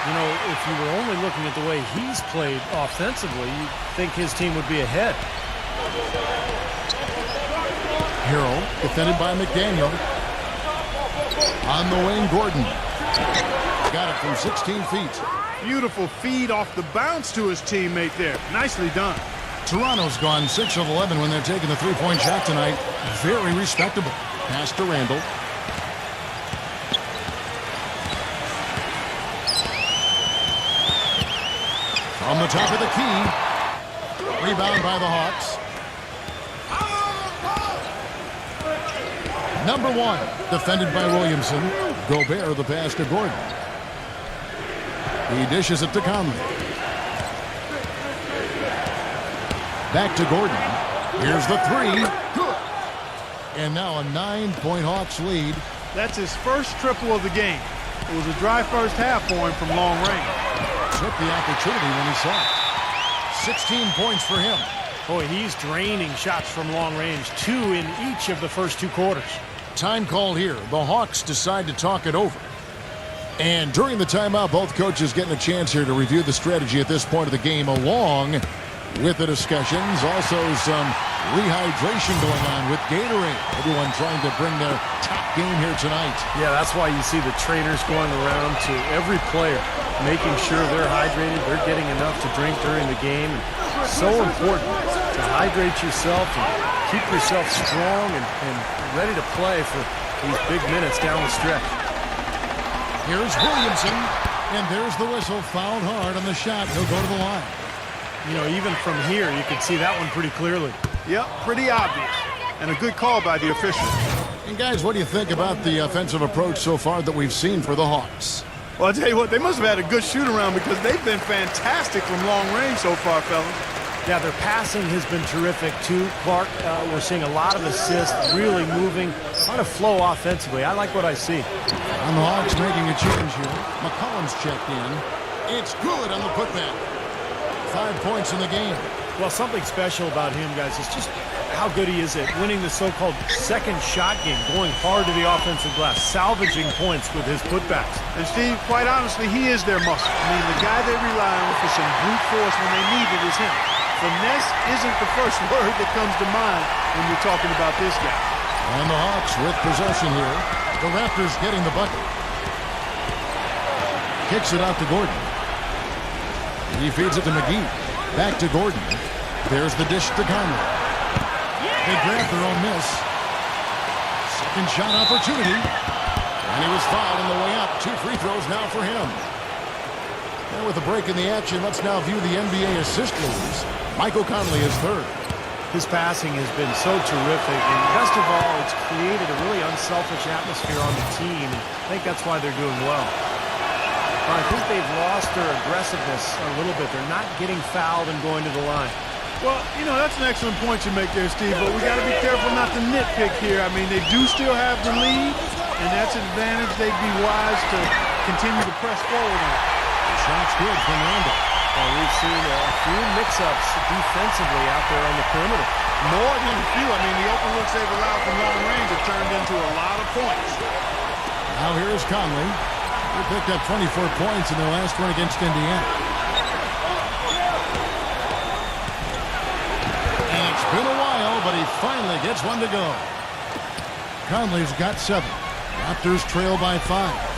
You know, if you were only looking at the way he's played offensively, you'd think his team would be ahead. Hero defended by McDaniel. On the wing, Gordon. Got it from 16 feet. Beautiful feed off the bounce to his teammate there. Nicely done. Toronto's gone 6 of 11 when they're taking the three-point shot tonight. Very respectable. Pass to Randall. From the top of the key. Rebound by the Hawks. Number 1, defended by Williamson. Gobert the pass to Gordon. He dishes it to Conley. Back to Gordon. Here's the 3. Good. And now a 9-point Hawks lead. That's his first triple of the game. It was a dry first half for him from long range. Took the opportunity when he saw it. 16 points for him. Boy, he's draining shots from long range. 2 in each of the first 2 quarters. Time called here. The Hawks decide to talk it over. And during the timeout, both coaches getting a chance here to review the strategy at this point of the game, along with the discussions. Also some rehydration going on with Gatorade. Everyone trying to bring their top game here tonight. Yeah, that's why you see the trainers going around to every player, making sure they're hydrated, they're getting enough to drink during the game. And so important to hydrate yourself and keep yourself strong and ready to play for these big minutes down the stretch. Here's Williamson, and there's the whistle. Fouled hard on the shot. He'll go to the line. You know, even from here, you can see that one pretty clearly. Yep, pretty obvious. And a good call by the official. And guys, what do you think about the offensive approach so far that we've seen for the Hawks? Well, I'll tell you what, they must have had a good shoot-around because they've been fantastic from long range so far, fellas. Yeah, their passing has been terrific, too. Clark, we're seeing a lot of assists, really moving, a lot of flow offensively. I like what I see. And the Hawks making a change here. McCollum's checked in. It's good on the putback. 5 points in the game. Well, something special about him, guys, is just how good he is at winning the so-called second shot game, going hard to the offensive glass, salvaging points with his putbacks. And, Steve, quite honestly, he is their muscle. I mean, the guy they rely on for some brute force when they need it is him. Finesse isn't the first word that comes to mind when you're talking about this guy. And the Hawks with possession here. The Raptors getting the bucket. Kicks it out to Gordon. He feeds it to McGee. Back to Gordon. There's the dish to Conley. They grab their own miss. Second shot opportunity. And he was fouled on the way up. 2 free throws now for him. And with a break in the action, let's now view the NBA assist leaders. Michael Conley is third. His passing has been so terrific, and best of all, it's created a really unselfish atmosphere on the team, and I think that's why they're doing well. But I think they've lost their aggressiveness a little bit. They're not getting fouled and going to the line. Well, you know, that's an excellent point you make there, Steve, but we got to be careful not to nitpick here. I mean, they do still have the lead, and that's an advantage they'd be wise to continue to press forward on. Shot's good from Randall. Well, we've seen a few mix-ups defensively out there on the perimeter. More than a few. I mean, the open looks they've allowed from long range have turned into a lot of points. Now here's Conley. He picked up 24 points in their last one against Indiana. And it's been a while, but he finally gets one to go. Conley's got 7. Raptors trail by 5.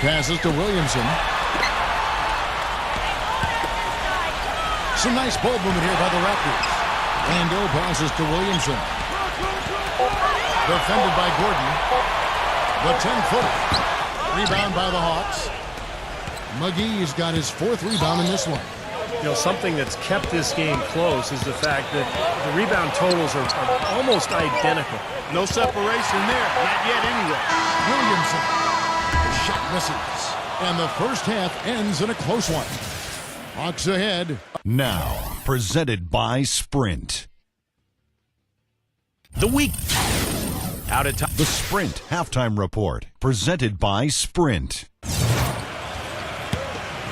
Passes to Williamson. Some nice ball movement here by the Raptors. Randall passes to Williamson. Defended by Gordon. The 10-footer. Rebound by the Hawks. McGee's got his 4th rebound in this one. You know, something that's kept this game close is the fact that the rebound totals are almost identical. No separation there. Not yet anyway. Williamson. The shot misses. And the first half ends in a close one. Hawks ahead. Now, presented by Sprint. The week. Out of time. The Sprint Halftime Report, presented by Sprint.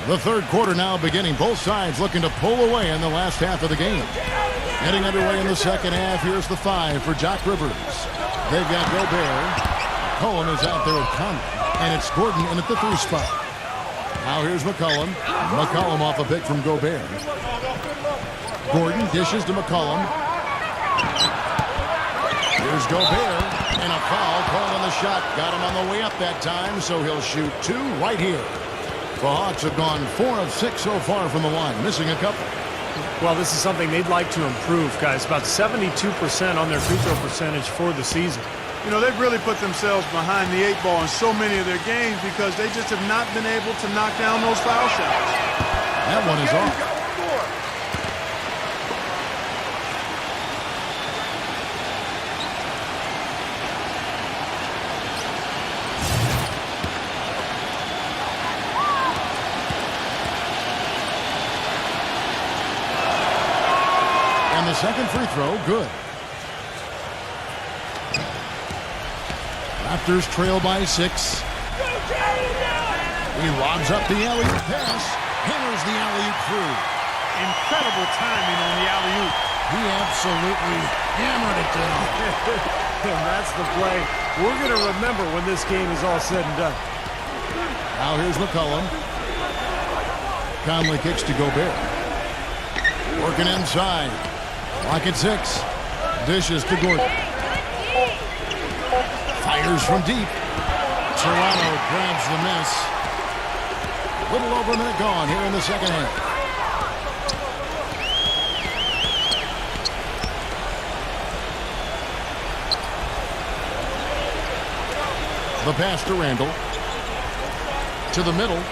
The third quarter now beginning. Both sides looking to pull away in the last half of the game. Getting underway in the second half. Here's the 5 for Jock Rivers. They've got Gobert. Cohen is out there at Conley. And it's Gordon in at the 3 spot. Now here's McCollum. McCollum off a pick from Gobert. Gordon dishes to McCollum. Here's Gobert. And a foul called on the shot. Got him on the way up that time, so he'll shoot 2 right here. The Hawks have gone 4 of 6 so far from the line, missing a couple. Well, this is something they'd like to improve, guys. About 72% on their free throw percentage for the season. You know, they've really put themselves behind the 8 ball in so many of their games because they just have not been able to knock down those foul shots. That one is off. And the second free throw, good. Raptors trail by 6. He lobs up the alley-oop pass. Hammers the alley-oop through. Incredible timing on the alley-oop. He absolutely hammered it down. And that's the play we're going to remember when this game is all said and done. Now here's McCollum. Conley kicks to Gobert. Working inside. Lock at 6. Dishes to Gordon. Fires from deep. Toronto grabs the miss. Little over a minute gone here in the second half. The pass to Randall. To the middle.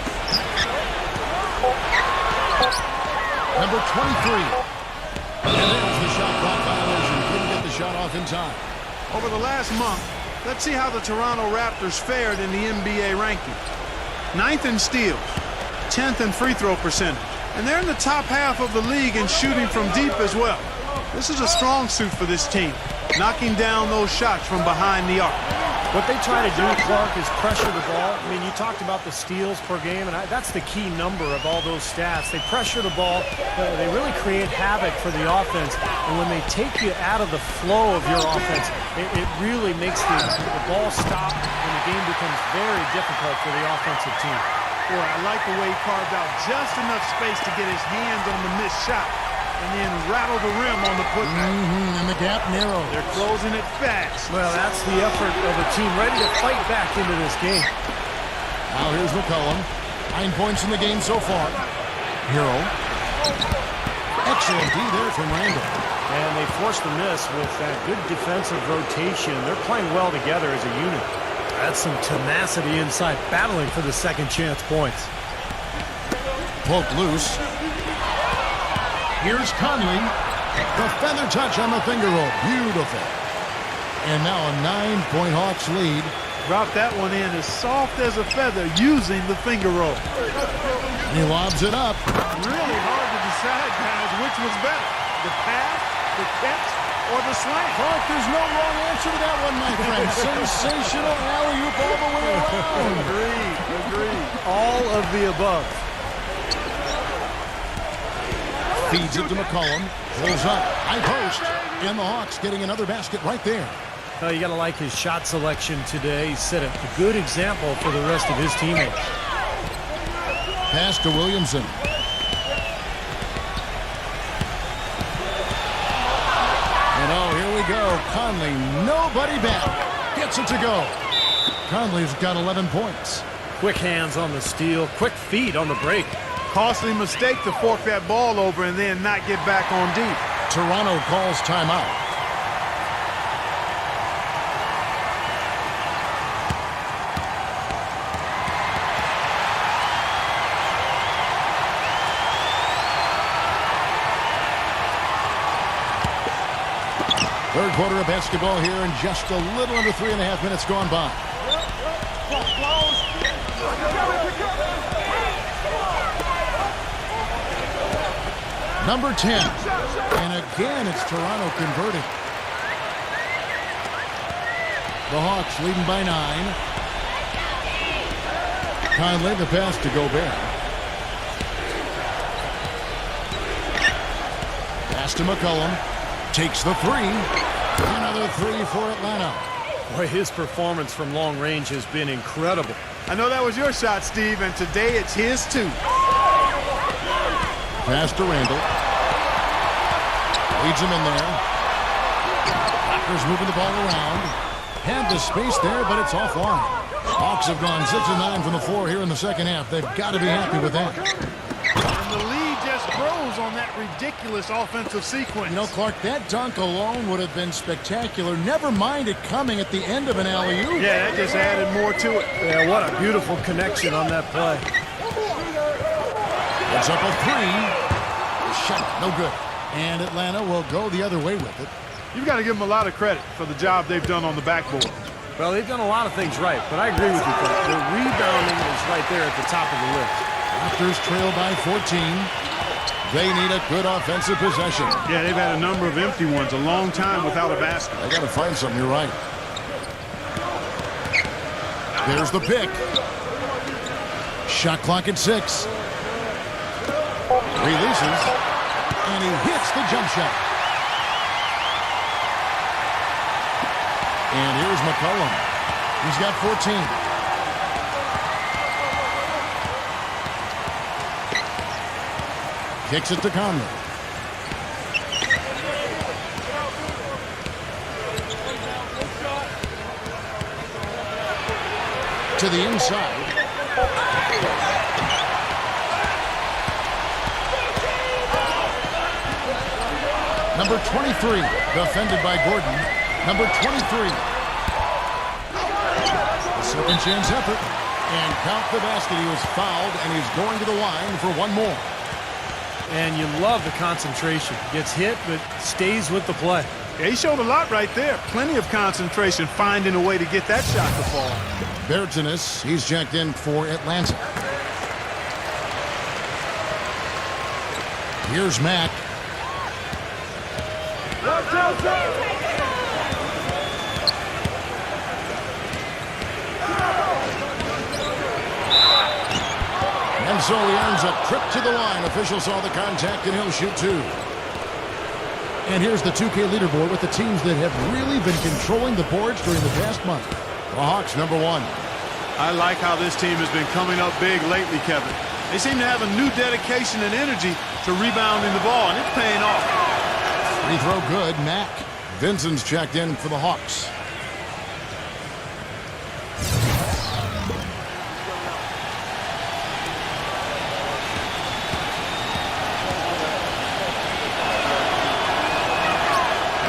Number 23. And there's the shot clock violation. Couldn't get the shot off in time. Over the last month, let's see how the Toronto Raptors fared in the NBA ranking. 9th in steals, 10th in free throw percentage, and they're in the top half of the league in shooting from deep as well. This is a strong suit for this team, knocking down those shots from behind the arc. What they try to do, Clark, is pressure the ball. I mean, you talked about the steals per game, and that's the key number of all those stats. They pressure the ball. They really create havoc for the offense. And when they take you out of the flow of your offense, it really makes the ball stop, and the game becomes very difficult for the offensive team. Boy, I like the way he carved out just enough space to get his hands on the missed shot and then rattle the rim on the putback. And the gap narrows. They're closing it fast. Well, that's the effort of a team ready to fight back into this game. Now here's McCollum. 9 points in the game so far. Hero. Excellent D there from Randall. And they forced the miss with that good defensive rotation. They're playing well together as a unit. That's some tenacity inside, battling for the second chance points. Poked loose. Here's Conley. The feather touch on the finger roll. Beautiful. And now a 9-point Hawks lead. Dropped that one in as soft as a feather using the finger roll. He lobs it up. Really hard to decide, guys, which was better. The pass, the catch, or the slam. Clark, there's no wrong answer to that one, my friend. Sensational alley-oop all the way around. Agreed. All of the above. Feeds it to McCollum. Pulls up. High post. And the Hawks getting another basket right there. Well, you got to like his shot selection today. He set a good example for the rest of his teammates. Pass to Williamson. And oh, here we go. Conley, nobody back. Gets it to go. Conley's got 11 points. Quick hands on the steal, quick feet on the break. Costly mistake to fork that ball over and then not get back on deep. Toronto calls timeout. Third quarter of basketball here, and just a little under 3.5 minutes gone by. Number 10. And again, it's Toronto converting. The Hawks leading by 9. Conley, the pass to Gobert. Pass to McCollum. Takes the 3. Another 3 for Atlanta. Boy, his performance from long range has been incredible. I know that was your shot, Steve, and today it's his too. Pass to Randall. Leads him in there. Raptors moving the ball around. Had the space there, but it's offline. Hawks have gone 6 of 9 from the floor here in the second half. They've got to be happy with that. And the lead just grows on that ridiculous offensive sequence. You know, Clark, that dunk alone would have been spectacular. Never mind it coming at the end of an alley-oop. Yeah, that just added more to it. Yeah, what a beautiful connection on that play. It's up a 3. Shot, no good. And Atlanta will go the other way with it. You've got to give them a lot of credit for the job they've done on the backboard. Well, they've done a lot of things right, but I agree with you, Coach. The rebounding is right there at the top of the list. Raptors trail by 14. They need a good offensive possession. Yeah, they've had a number of empty ones, a long time without a basket. They got to find something, you're right. There's the pick. Shot clock at 6. Releases, and he hits the jump shot. And here's McCollum. He's got 14. Kicks it to Conley. To the inside. Number 23, defended by Gordon. Number 23. Second chance effort. And count the basket. He was fouled, and he's going to the line for one more. And you love the concentration. Gets hit, but stays with the play. Yeah, he showed a lot right there. Plenty of concentration, finding a way to get that shot to fall. Bertanis, he's checked in for Atlanta. Here's Mack. And so he earns a trip to the line. Officials saw the contact, and he'll shoot 2. And here's the 2K leaderboard with the teams that have really been controlling the boards during the past month. The Hawks, number 1. I like how this team has been coming up big lately, Kevin. They seem to have a new dedication and energy to rebounding the ball, and it's paying off. Free throw good, Mack. Vincent's checked in for the Hawks.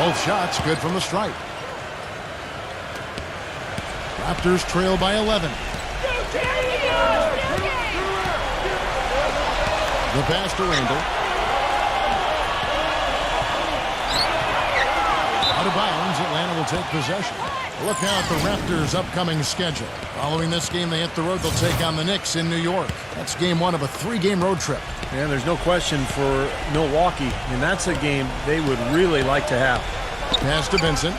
Both shots good from the stripe. Raptors trail by 11. The pass to Randall. Out of bounds, Atlanta will take possession. Look now at the Raptors' upcoming schedule. Following this game, they hit the road. They'll take on the Knicks in New York. That's game 1 of a 3-game road trip. Yeah, there's no question for Milwaukee, and that's a game they would really like to have. Pass to Vincent.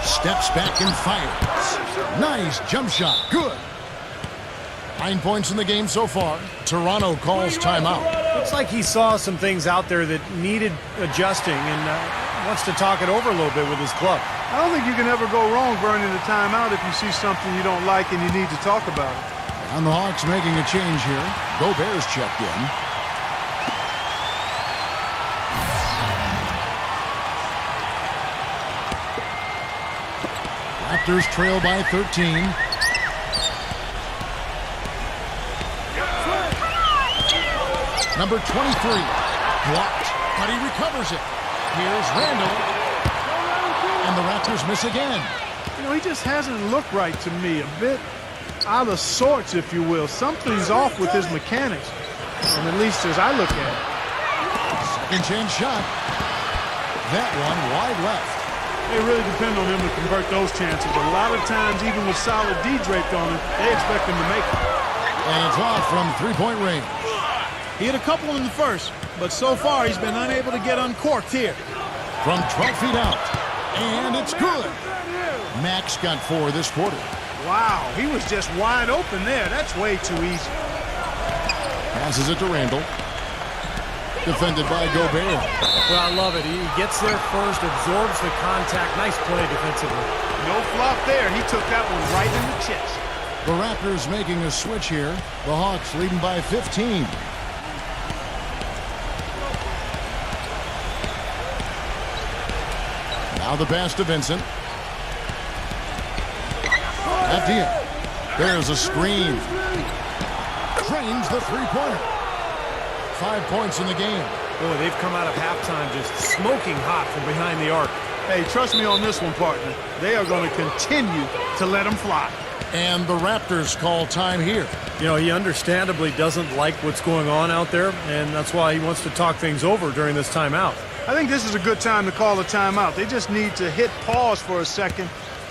Steps back and fires. Nice jump shot. Good. 9 points in the game so far. Toronto calls timeout. Looks like he saw some things out there that needed adjusting and wants to talk it over a little bit with his club. I don't think you can ever go wrong burning the timeout if you see something you don't like and you need to talk about it. And the Hawks making a change here. Gobert's checked in. Raptors trail by 13. Number 23, blocked, but he recovers it. Here's Randall, and the Raptors miss again. You know, he just hasn't looked right to me. A bit out of sorts, if you will. Something's off with his mechanics, and at least as I look at it. Second chance shot. That one wide left. They really depend on him to convert those chances. A lot of times, even with solid D draped on him, they expect him to make it. And it's off from three-point range. He hit a couple in the first, but so far he's been unable to get uncorked here. From 12 feet out, and it's good. Max got 4 this quarter. Wow, he was just wide open there. That's way too easy. Passes it to Randall. Defended by Gobert. Well, I love it. He gets there first, absorbs the contact. Nice play defensively. No flop there. He took that one right in the chest. The Raptors making a switch here. The Hawks leading by 15. Now the pass to Vincent. Abdia. There's a screen. Drains the three-pointer. 5 points in the game. Boy, they've come out of halftime just smoking hot from behind the arc. Hey, trust me on this one, partner. They are going to continue to let him fly. And the Raptors call time here. You know, he understandably doesn't like what's going on out there, and that's why he wants to talk things over during this timeout. I think this is a good time to call a timeout. They just need to hit pause for a second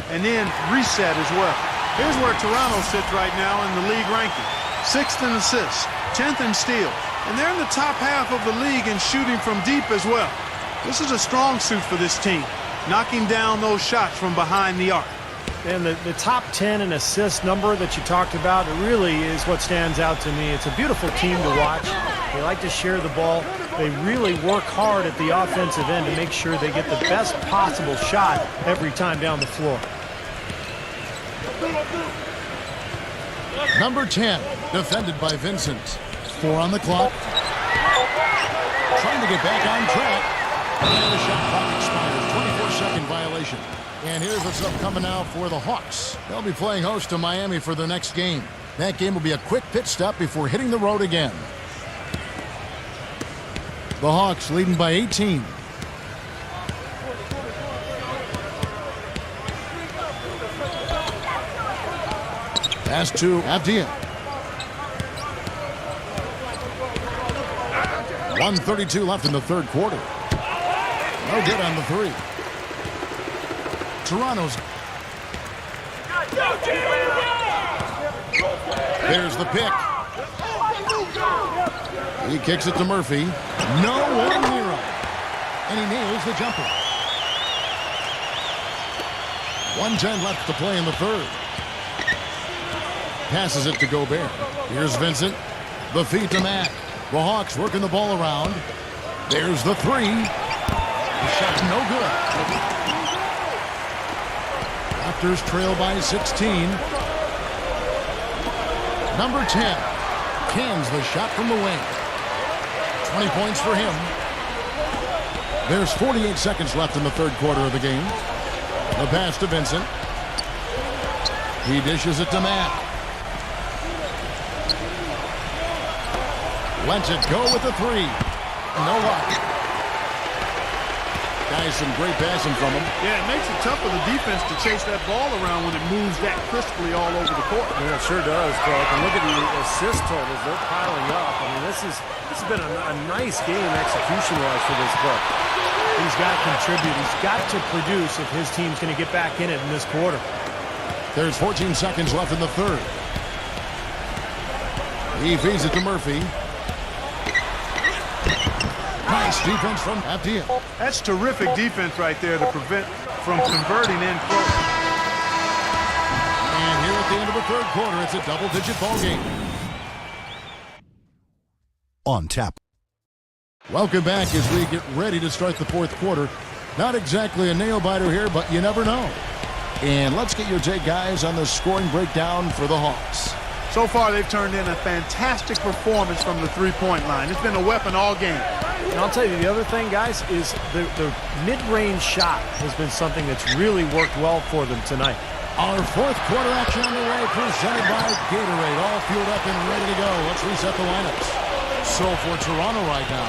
and then reset as well. Here's where Toronto sits right now in the league ranking. 6th in assists, 10th in steals, and they're in the top half of the league in shooting from deep as well. This is a strong suit for this team, knocking down those shots from behind the arc. And the top 10 in assist number that you talked about, it really is what stands out to me. It's a beautiful team to watch. They like to share the ball. They really work hard at the offensive end to make sure they get the best possible shot every time down the floor. Number 10, defended by Vincent. 4 on the clock. Trying to get back on track. And the shot clock expires. 24-second violation. And here's what's upcoming now for the Hawks. They'll be playing host to Miami for the next game. That game will be a quick pit stop before hitting the road again. The Hawks leading by 18. Pass to Abdia. 1:32 left in the third quarter. No good on the three. Toronto's. There's the pick. He kicks it to Murphy. No one near him. And he nails the jumper. 1:10 left to play in the third. Passes it to Gobert. Here's Vincent. The feed to Mack. The Hawks working the ball around. There's the three. The shot no good. Raptors trail by 16. Number 10 cans the shot from the wing. 20 points for him. There's 48 seconds left in the third quarter of the game. The pass to Vincent. He dishes it to Mack. Lets it go with the three. No luck. Guys, some great passing from him. Yeah, it makes it tough for the defense to chase that ball around when it moves that crisply all over the court. Yeah, it sure does, Clark. And look at the assist totals. They're piling up. I mean, this has been a nice game execution-wise for this club. He's got to contribute. He's got to produce if his team's going to get back in it in this quarter. There's 14 seconds left in the third. He feeds it to Murphy. Nice defense from Abdia. That's terrific defense right there to prevent from converting in close. And here at the end of the third quarter, it's a double-digit ball game. On tap. Welcome back as we get ready to start the fourth quarter. Not exactly a nail-biter here, but you never know. And let's get your take, guys, on the scoring breakdown for the Hawks. So far, they've turned in a fantastic performance from the three-point line. It's been a weapon all game. And I'll tell you, the other thing, guys, is the mid-range shot has been something that's really worked well for them tonight. Our fourth quarter action underway, presented by Gatorade. All fueled up and ready to go. Let's reset the lineups. So for Toronto right now.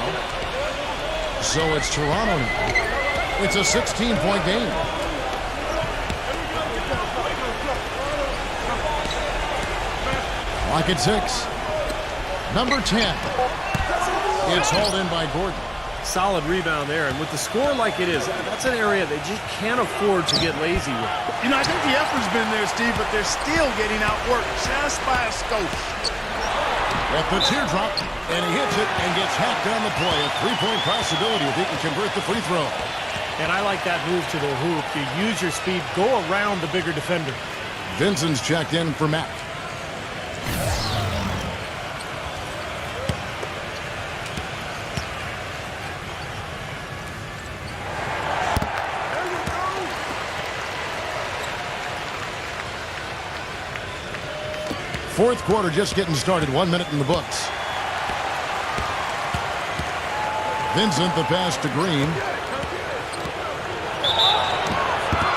So it's Toronto now. It's a 16-point game. Clock at 6. Number 10. It's hauled in by Gordon. Solid rebound there, and with the score like it is, that's an area they just can't afford to get lazy with. You know, I think the effort's been there, Steve, but they're still getting outworked just by a skosh. At the teardrop, and he hits it and gets hacked on the play. A three-point possibility if he can convert the free throw. And I like that move to the hoop. You use your speed, go around the bigger defender. Vincent's checked in for Mack. Fourth quarter just getting started. 1 minute in the books. Vincent the pass to Green.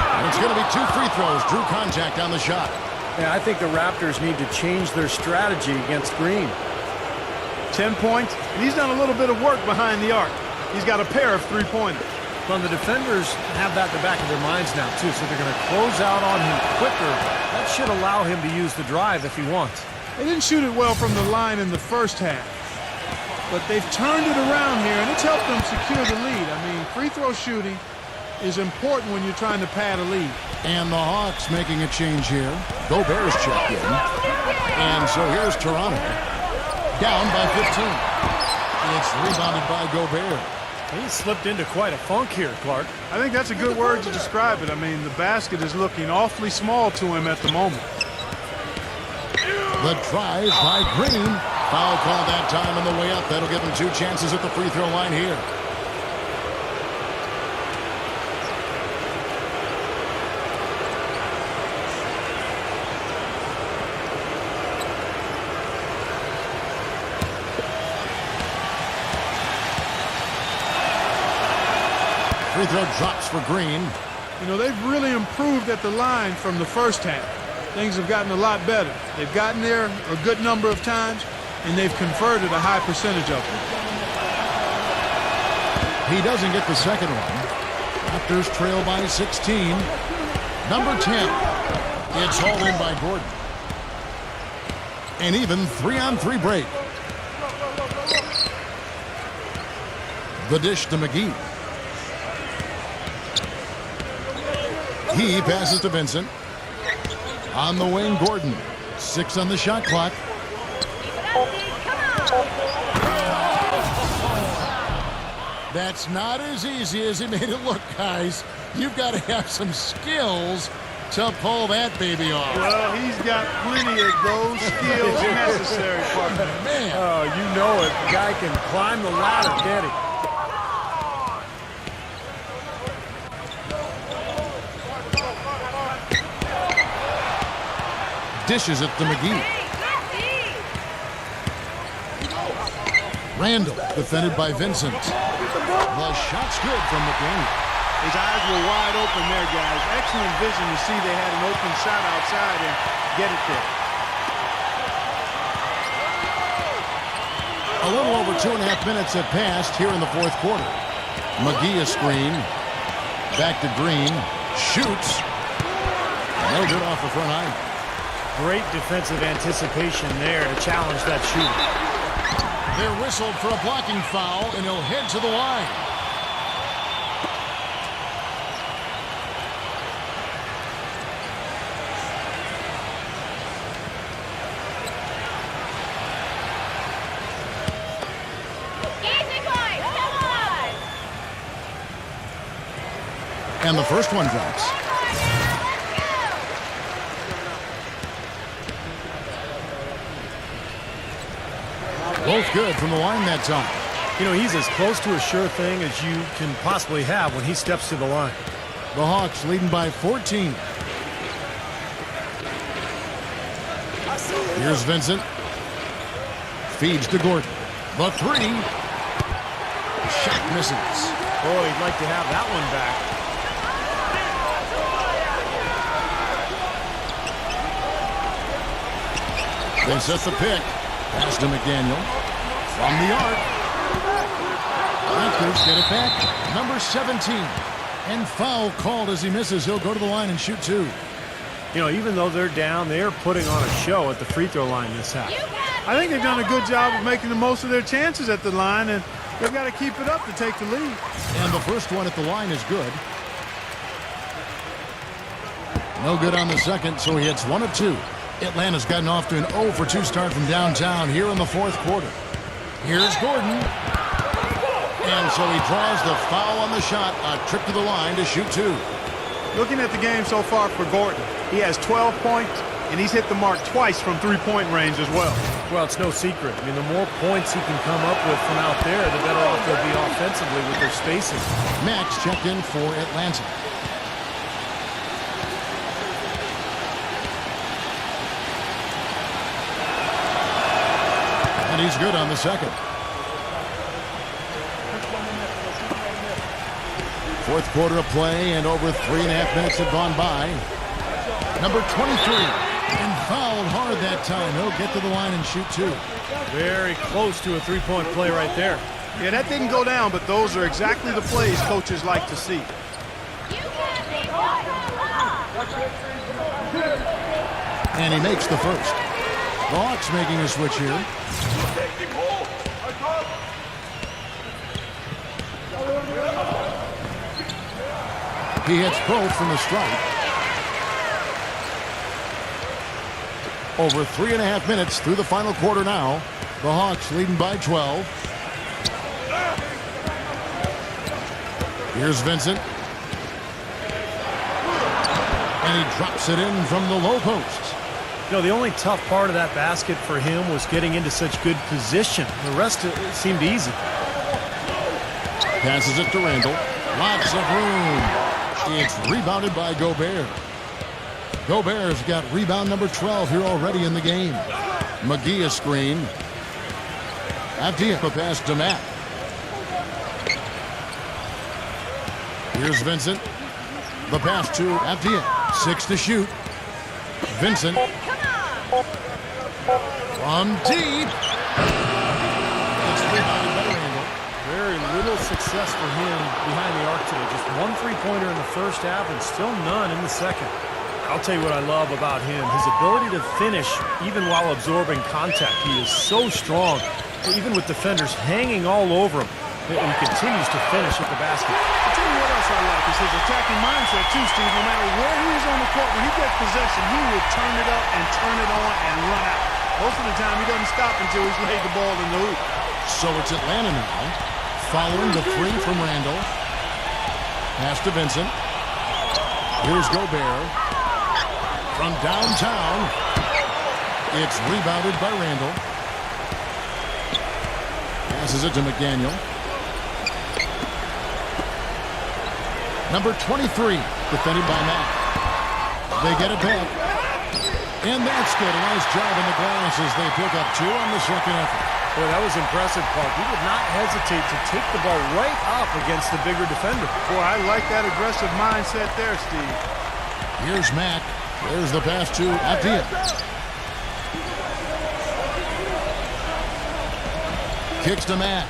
And it's going to be 2 free throws. Drew contact on the shot. Yeah, I think the Raptors need to change their strategy against Green. 10 points, and he's done a little bit of work behind the arc. He's got a pair of three-pointers. Well, the defenders have that in the back of their minds now, too, so they're going to close out on him quicker. That should allow him to use the drive if he wants. They didn't shoot it well from the line in the first half, but they've turned it around here, and it's helped them secure the lead. I mean, free throw shooting is important when you're trying to pad a lead. And the Hawks making a change here. Gobert's checked in. And so here's Toronto. Down by 15. It's rebounded by Gobert. He slipped into quite a funk here, Clark. I think that's a good word to describe it. I mean, the basket is looking awfully small to him at the moment. The drive by Green. Foul call that time on the way up. That'll give him 2 chances at the free throw line here. Free throw drops for Green. You know, they've really improved at the line from the first half. Things have gotten a lot better. They've gotten there a good number of times, and they've converted a high percentage of them. He doesn't get the second one. Raptors trail by 16. Number 10. It's hauled in by Gordon. An even 3-on-3 break. The dish to McGee. He passes to Vincent. On the wing, Gordon. 6 on the shot clock. That's not as easy as he made it look, guys. You've got to have some skills to pull that baby off. Well, he's got plenty of those skills necessary, partner. Man. Oh, you know it. The guy can climb the ladder, can't he? Dishes it to McGee. Randall defended by Vincent. The shot's good from McGee. His eyes were wide open there, guys. Excellent vision to see they had an open shot outside and get it there. A little over 2.5 minutes have passed here in the fourth quarter. McGee a screen. Back to Green. Shoots. No good off the front eye. Great defensive anticipation there to challenge that shooter. They're whistled for a blocking foul, and he'll head to the line. And the first one drops. Both good from the line that time. You know, he's as close to a sure thing as you can possibly have when he steps to the line. The Hawks leading by 14. Here's Vincent. Feeds to Gordon. The 3. Shot misses. Oh, he'd like to have that one back. They set the pick. Pass to McDaniel. From the arc. Lakers get it back. Number 17. And foul called as he misses. He'll go to the line and shoot 2. You know, even though they're down, they are putting on a show at the free throw line this half. I think they've done a good job of making the most of their chances at the line, and they've got to keep it up to take the lead. And the first one at the line is good. No good on the second, so he hits 1 of 2. Atlanta's gotten off to an 0 for 2 start from downtown here in the fourth quarter. Here's Gordon. And so he draws the foul on the shot. A trip to the line to shoot 2. Looking at the game so far for Gordon, he has 12 points, and he's hit the mark twice from three-point range as well. Well, it's no secret. I mean, the more points he can come up with from out there, the better off they'll be offensively with their spacing. Max checked in for Atlanta. And he's good on the second. Fourth quarter of play, and over 3.5 minutes have gone by. Number 23, and fouled hard that time. He'll get to the line and shoot 2. Very close to a three-point play right there. Yeah, that didn't go down, but those are exactly the plays coaches like to see. And he makes the first. The Hawks making a switch here. He hits both from the strike. Over 3.5 minutes through the final quarter now. The Hawks leading by 12. Here's Vincent. And he drops it in from the low post. You know, the only tough part of that basket for him was getting into such good position. The rest of it seemed easy. Passes it to Randall. Lots of room. It's rebounded by Gobert. Gobert's got rebound number 12 here already in the game. McGee a screen. Avdia a pass to Matt. Here's Vincent. The pass to Avdia. 6 to shoot. Vincent. From deep. It's rebounded by Randall. Very little success for him behind the arc today. Just 1 3-pointer in the first half and still none in the second. I'll tell you what I love about him. His ability to finish even while absorbing contact. He is so strong, even with defenders hanging all over him. He continues to finish at the basket. I'll tell you what else I like is his attacking mindset too, Steve. No matter where he is on the court, when he gets possession, he will turn it up and turn it on and run out. Most of the time, he doesn't stop until he's laid the ball in the hoop. So it's Atlanta now, following the 3 from Randall. Pass to Vincent. Here's Gobert. From downtown, it's rebounded by Randall. Passes it to McDaniel. Number 23, defended by Matt. They get it back. And that's good. A nice job in the glass as they pick up 2 on the second effort. Boy, that was impressive, Clark. He did not hesitate to take the ball right up against the bigger defender. Boy, I like that aggressive mindset there, Steve. Here's Mack. There's the pass to Avdia. Kicks to Mack.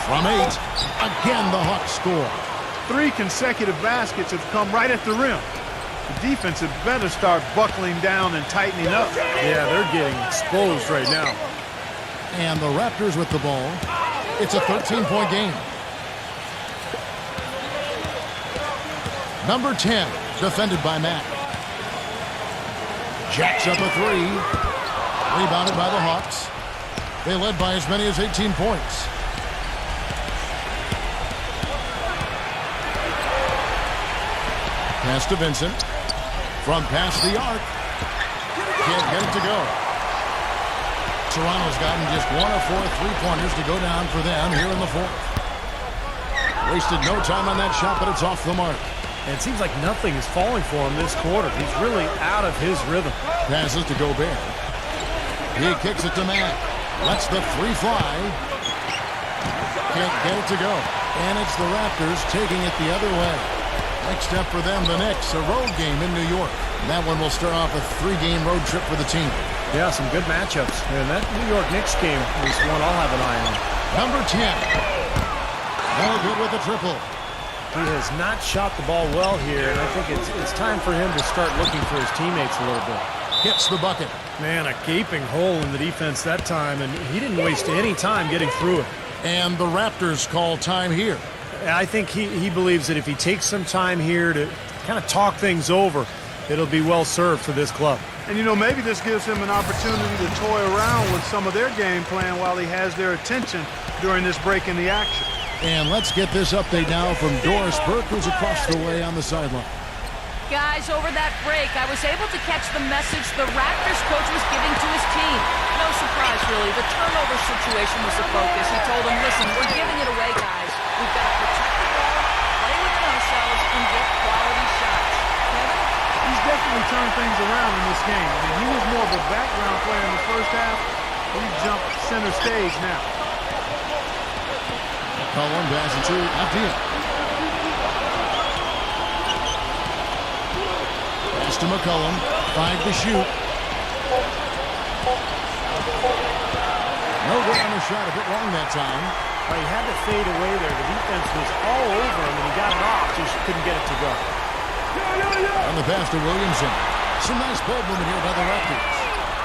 From 8. Again, the Hawks score. 3 consecutive baskets have come right at the rim. The defense had better start buckling down and tightening up. Yeah, they're getting exposed right now. And the Raptors with the ball. It's a 13-point game. Number 10, defended by Matt. Jacks up a 3. Rebounded by the Hawks. They led by as many as 18 points. Pass to Vincent. From past the arc. Can't get it to go. Toronto's gotten just 1 of 4 3-pointers to go down for them here in the fourth. Wasted no time on that shot, but it's off the mark. And it seems like nothing is falling for him this quarter. He's really out of his rhythm. Passes to Gobert. He kicks it to Matt. Lets the 3 fly. Can't get it to go. And it's the Raptors taking it the other way. Next step for them, the Knicks, a road game in New York. That one will start off a 3-game road trip for the team. Yeah, some good matchups. And that New York Knicks game is one I'll have an eye on. Number 10. No good with the triple. He has not shot the ball well here, and I think it's time for him to start looking for his teammates a little bit. Hits the bucket. Man, a gaping hole in the defense that time, and he didn't waste any time getting through it. And the Raptors call time here. I think he believes that if he takes some time here to kind of talk things over, it'll be well served for this club. And, you know, maybe this gives him an opportunity to toy around with some of their game plan while he has their attention during this break in the action. And let's get this update now from Doris Burke, who's across the way on the sideline. Guys, over that break, I was able to catch the message the Raptors coach was giving to his team. No surprise, really. The turnover situation was the focus. He told them, listen, we're giving it away, guys. We've got to protect the ball, play within ourselves, and get quality shots. Kevin? He's definitely turned things around in this game. I mean, he was more of a background player in the first half. He jumped center stage now. Cullen passes to Apia. Pass to McCollum. 5 to shoot. No good on the shot. A bit long that time. Well, he had to fade away there. The defense was all over him, and he got it off, just couldn't get it to go. On the pass to Williamson. Some nice ball movement here by the Raptors.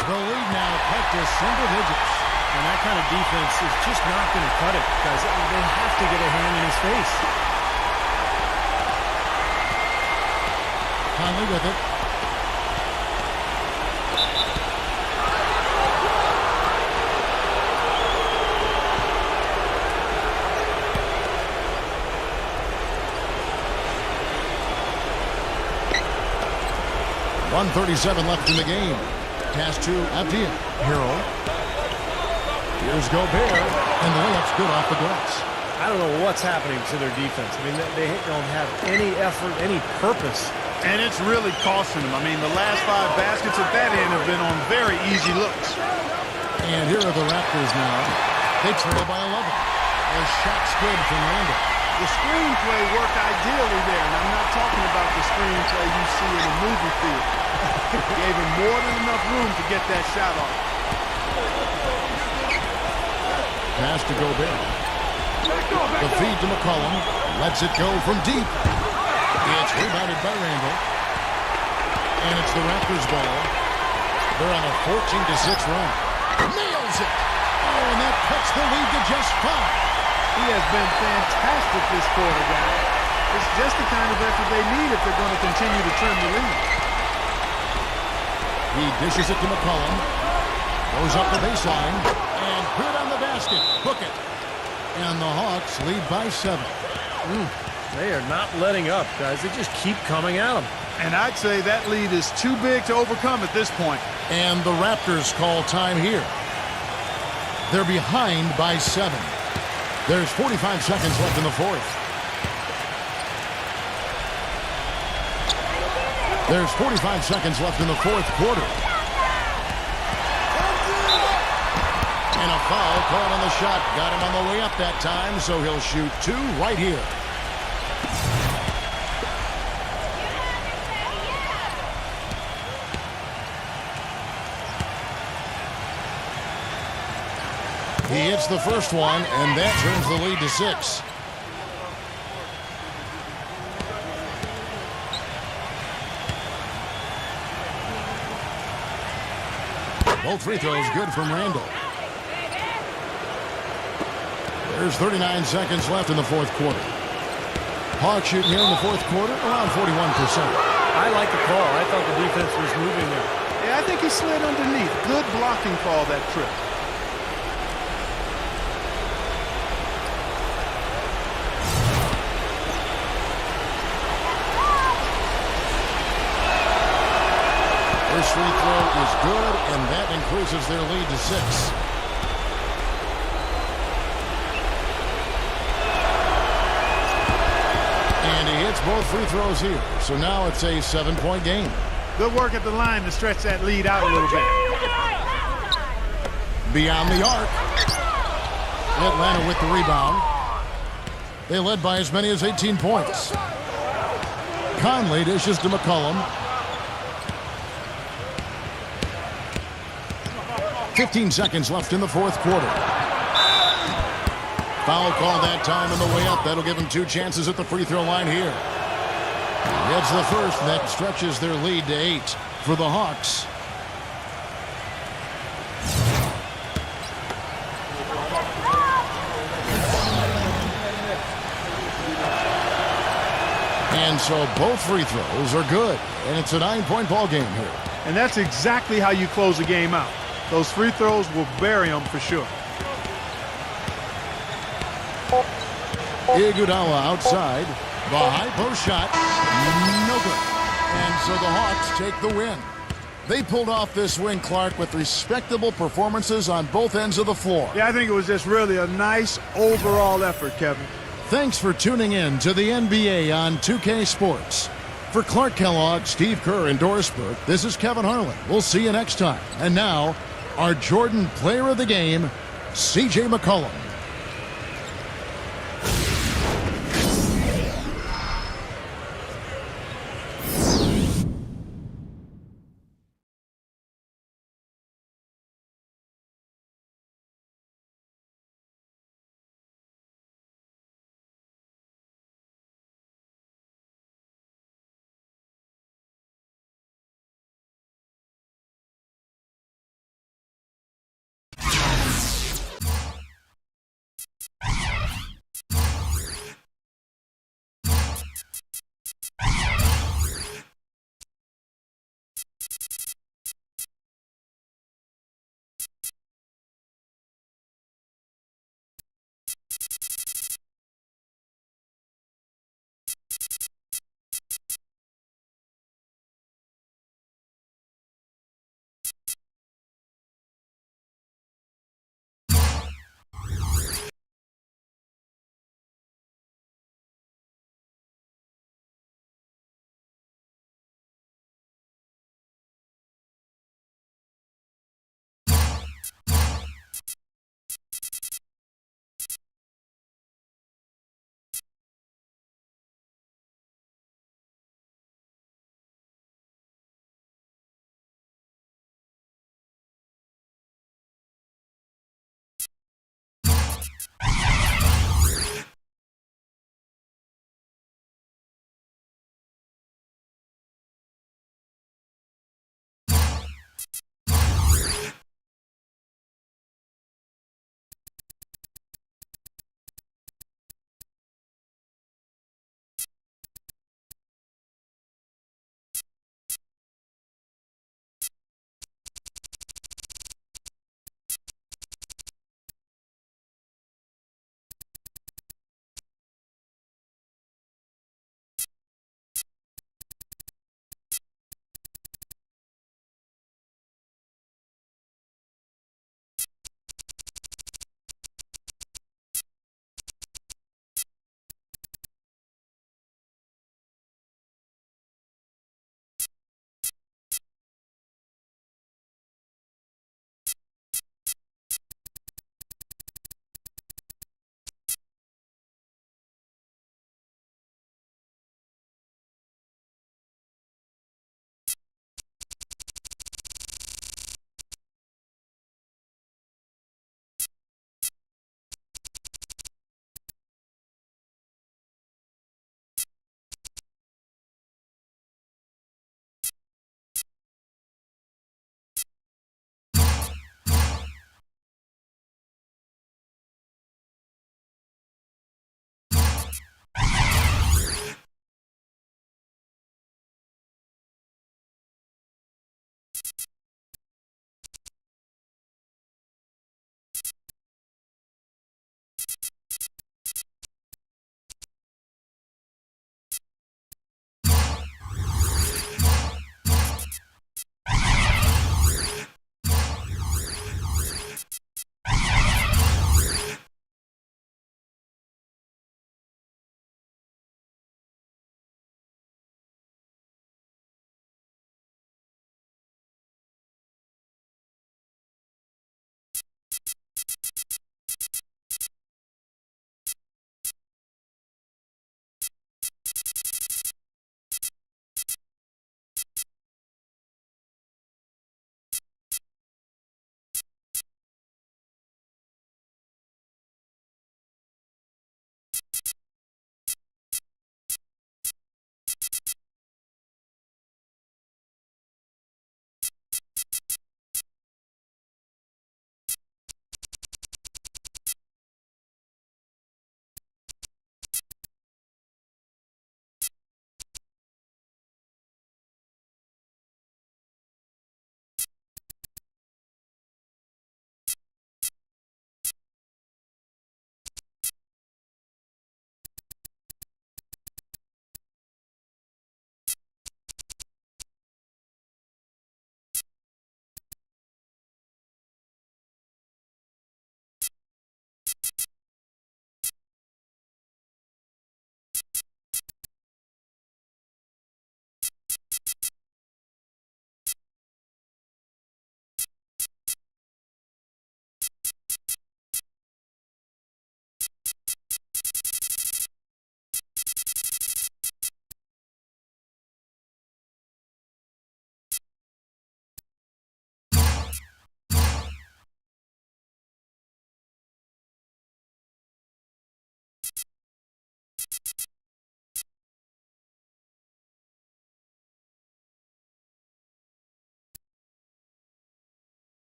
The lead now cut to single digits. And that kind of defense is just not going to cut it, guys. They have to get a hand in his face. Conley with it. .137 left in the game. Pass to Abdil. Hero. Here's Gobert, and the layup's good off the glass. I don't know what's happening to their defense. I mean, they don't have any effort, any purpose. And it's really costing them. I mean, the last 5 baskets at that end have been on very easy looks. And here are the Raptors now. They trail by 11. A shot's good from Randall. The screenplay worked ideally there, and I'm not talking about the screenplay you see in a movie theater. Gave him more than enough room to get that shot off. Pass to Gobert. The feed to McCollum. Lets it go from deep. It's rebounded by Randall. And it's the Raptors' ball. They're on a 14-6 run. Nails it! Oh, and that cuts the lead to just 5. He has been fantastic this quarter, guys. It's just the kind of effort they need if they're going to continue to trim the lead. He dishes it to McCollum. Goes up the baseline. And good on the basket. Hook it. And the Hawks lead by 7. They are not letting up, guys. They just keep coming at them. And I'd say that lead is too big to overcome at this point. And the Raptors call time here. They're behind by 7. There's 45 seconds left in the fourth. There's 45 seconds left in the fourth quarter. And a foul called on the shot. Got him on the way up that time, so he'll shoot 2 right here. He hits the first one, and that turns the lead to 6. Both free throws good from Randall. There's 39 seconds left in the fourth quarter. Hawks shooting here in the fourth quarter around 41%. I like the call. I thought the defense was moving there. Yeah, I think he slid underneath. Good blocking call that trip. First free throw is good, and that increases their lead to 6. And he hits both free throws here. So now it's a 7-point game. Good work at the line to stretch that lead out a little bit. Beyond the arc. Atlanta with the rebound. They led by as many as 18 points. Conley dishes to McCollum. 15 seconds left in the fourth quarter. Foul call that time on the way up. That'll give them 2 chances at the free throw line here. Gets the first. That stretches their lead to 8 for the Hawks. And so both free throws are good. And it's a 9-point ball game here. And that's exactly how you close the game out. Those free throws will bury them for sure. Iguodala outside. The high post shot. No good. And so the Hawks take the win. They pulled off this win, Clark, with respectable performances on both ends of the floor. Yeah, I think it was just really a nice overall effort, Kevin. Thanks for tuning in to the NBA on 2K Sports. For Clark Kellogg, Steve Kerr, and Doris Burke, this is Kevin Harlan. We'll see you next time. And now, our Jordan Player of the Game, C.J. McCollum.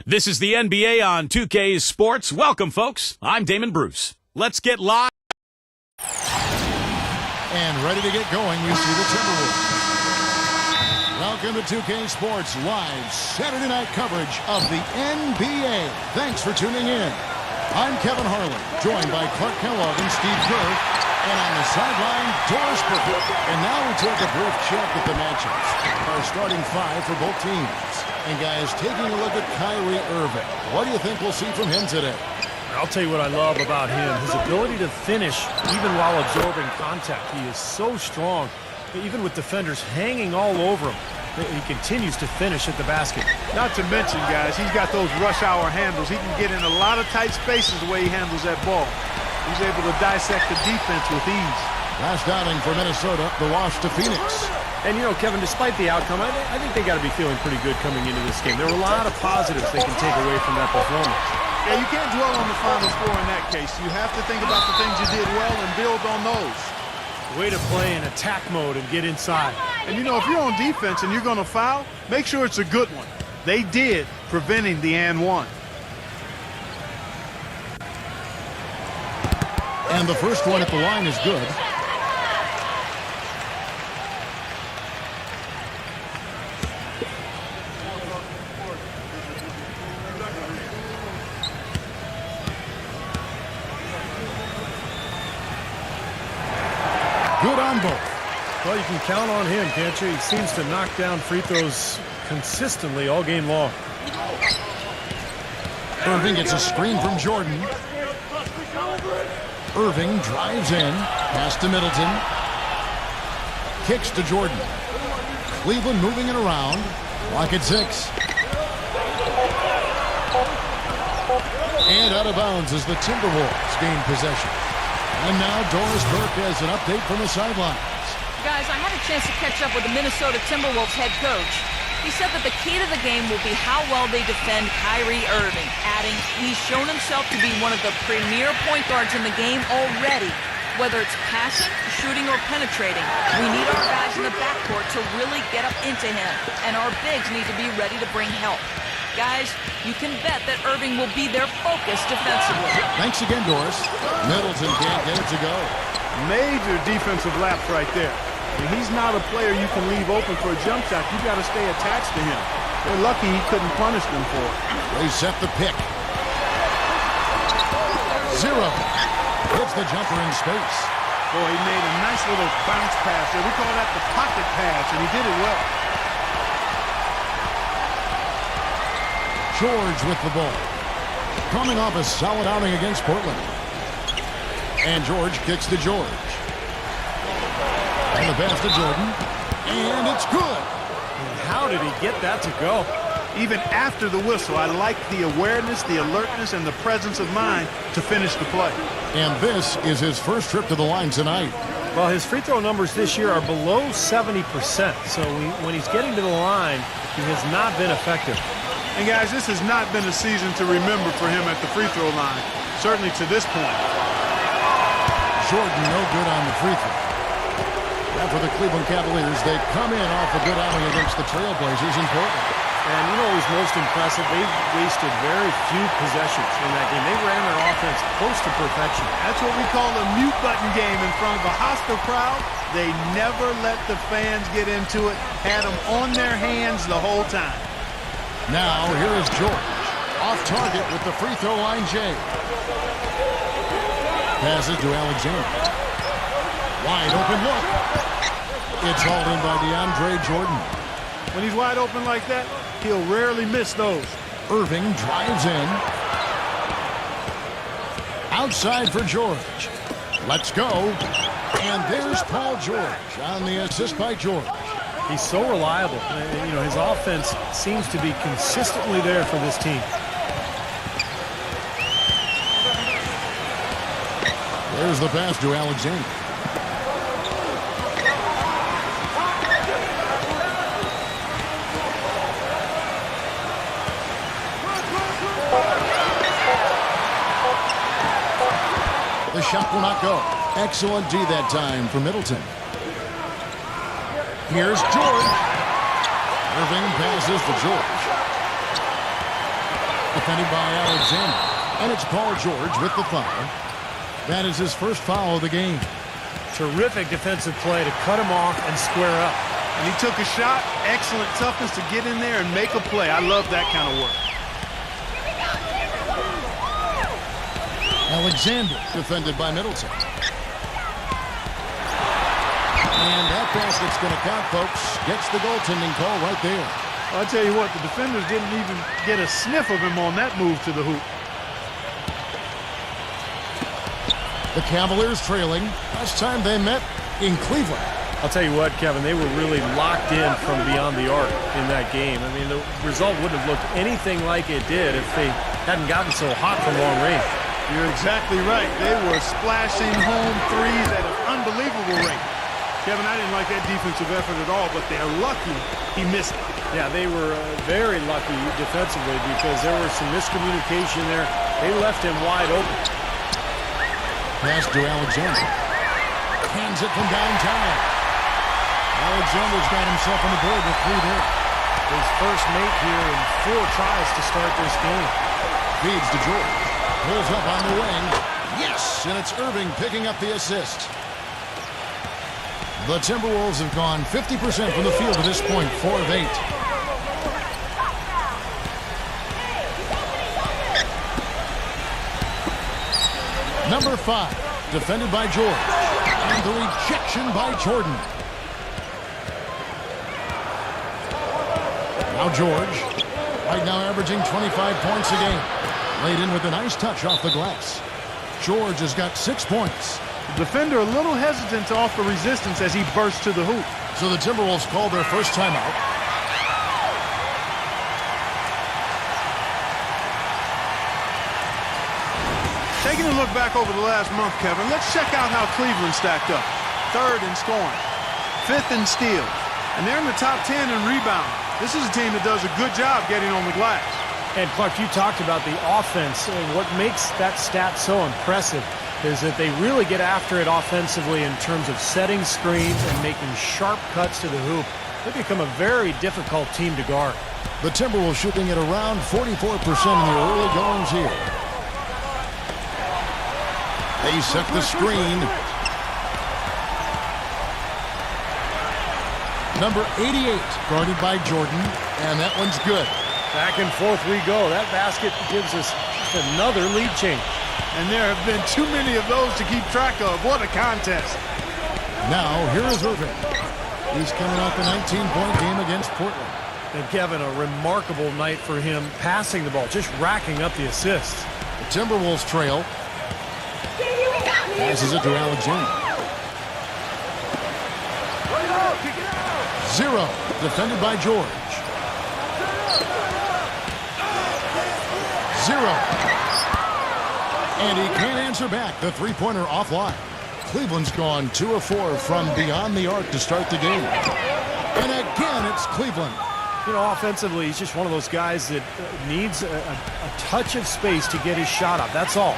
This is the NBA on 2K Sports. Welcome, folks. I'm Damon Bruce. Let's get live. And ready to get going, we see the Timberwolves. Welcome to 2K Sports live Saturday night coverage of the NBA. Thanks for tuning in. I'm Kevin Harlan, joined by Clark Kellogg and Steve Kerr. And on the sideline, Doris Burke. And now we take a brief check at the matchups. Our starting five for both teams. And guys, taking a look at Kyrie Irving. What do you think we'll see from him today? I'll tell you what I love about him. His ability to finish even while absorbing contact. He is so strong. Even with defenders hanging all over him, he continues to finish at the basket. Not to mention, guys, he's got those rush hour handles. He can get in a lot of tight spaces the way he handles that ball. He's able to dissect the defense with ease. Last outing for Minnesota, the loss to Phoenix. And, you know, Kevin, despite the outcome, I think they got to be feeling pretty good coming into this game. There are a lot of positives they can take away from that performance. Yeah, you can't dwell on the final score in that case. You have to think about the things you did well and build on those. Way to play in attack mode and get inside. And, you know, if you're on defense and you're going to foul, make sure it's a good one. They did, preventing the and one. And the first one at the line is good. Good on both. Well, you can count on him, can't you? He seems to knock down free throws consistently all game long. Irving gets a screen from Jordan. Irving drives in. Pass to Middleton. Kicks to Jordan. Cleveland moving it around. Clock at 6. And out of bounds as the Timberwolves gain possession. And now Doris Burke has an update from the sidelines. Guys, I had a chance to catch up with the Minnesota Timberwolves head coach. He said that the key to the game will be how well they defend Kyrie Irving, adding he's shown himself to be one of the premier point guards in the game already. Whether it's passing, shooting, or penetrating, we need our guys in the backcourt to really get up into him, and our bigs need to be ready to bring help. Guys, you can bet that Irving will be their focus defensively. Thanks again, Doris. Middleton can't get it to go. Major defensive lapse right there. And he's not a player you can leave open for a jump shot. You got to stay attached to him. They're lucky he couldn't punish them for it. They set the pick. Zero. Hits the jumper in space. Boy, he made a nice little bounce pass there. We call that the pocket pass, and he did it well. George with the ball. Coming off a solid outing against Portland. And George kicks to George. And the pass to Jordan. And it's good. How did he get that to go? Even after the whistle, I like the awareness, the alertness, and the presence of mind to finish the play. And this is his first trip to the line tonight. Well, his free throw numbers this year are below 70%. So when he's getting to the line, he has not been effective. And guys, this has not been a season to remember for him at the free throw line, certainly to this point. Jordan no good on the free throw. Now for the Cleveland Cavaliers, they come in off a good outing against the Trailblazers in Portland. And you know what was most impressive? They wasted very few possessions in that game. They ran their offense close to perfection. That's what we call a mute button game in front of a hostile crowd. They never let the fans get into it, had them on their hands the whole time. Now, here is George. Off target with the free throw line, Jay. Passes to Alexander. Wide open look. It's hauled in by DeAndre Jordan. When he's wide open like that, he'll rarely miss those. Irving drives in. Outside for George. Let's go. And there's Paul George on the assist by George. He's so reliable. You know, his offense seems to be consistently there for this team. There's the pass to Alexander. The shot will not go. Excellent D that time for Middleton. Here's George. Irving passes to George. defended by Alexander. And it's Paul George with the foul. That is his first foul of the game. Terrific defensive play to cut him off and square up. And he took a shot. Excellent toughness to get in there and make a play. I love that kind of work. Alexander defended by Middleton. And that basket's going to count, folks. Gets the goaltending call right there. I'll tell you what, the defenders didn't even get a sniff of him on that move to the hoop. The Cavaliers trailing. Last time they met in Cleveland. I'll tell you what, Kevin, they were really locked in from beyond the arc in that game. I mean, the result wouldn't have looked anything like it did if they hadn't gotten so hot from long range. You're exactly right. They were splashing home threes at an unbelievable rate. Kevin, I didn't like that defensive effort at all, but they're lucky he missed it. Yeah, they were very lucky defensively because there was some miscommunication there. They left him wide open. Pass to Alexander. Hands it from downtown. Alexander's got himself on the board with 3 there. His first make here in 4 tries to start this game. Feeds to George. Pulls up on the wing. Yes, and it's Irving picking up the assist. The Timberwolves have gone 50% from the field at this point, 4 of 8. Number 5, defended by George. And the rejection by Jordan. Now George, right now averaging 25 points a game. Laid in with a nice touch off the glass. George has got 6 points. The defender a little hesitant to offer resistance as he bursts to the hoop. So the Timberwolves call their first timeout. Taking a look back over the last month, Kevin, let's check out how Cleveland stacked up. 3rd in scoring, 5th in steals, and they're in the top 10 in rebounding. This is a team that does a good job getting on the glass. And Clark, you talked about the offense. What makes that stat so impressive is that they really get after it offensively in terms of setting screens and making sharp cuts to the hoop. They become a very difficult team to guard. The Timberwolves shooting at around 44% in the early goings here. They set the screen. Number 88, guarded by Jordan, and that one's good. Back and forth we go. That basket gives us another lead change. And there have been too many of those to keep track of. What a contest. Now, here is Irving. He's coming off a 19-point game against Portland. And Kevin, a remarkable night for him passing the ball, just racking up the assists. The Timberwolves trail. Passes it to Alexander. 0, defended by George. 0. And he can't answer back. The three-pointer offline. Cleveland's gone 2 of 4 from beyond the arc to start the game. And again, it's Cleveland. You know, offensively, he's just one of those guys that needs a touch of space to get his shot up. That's all.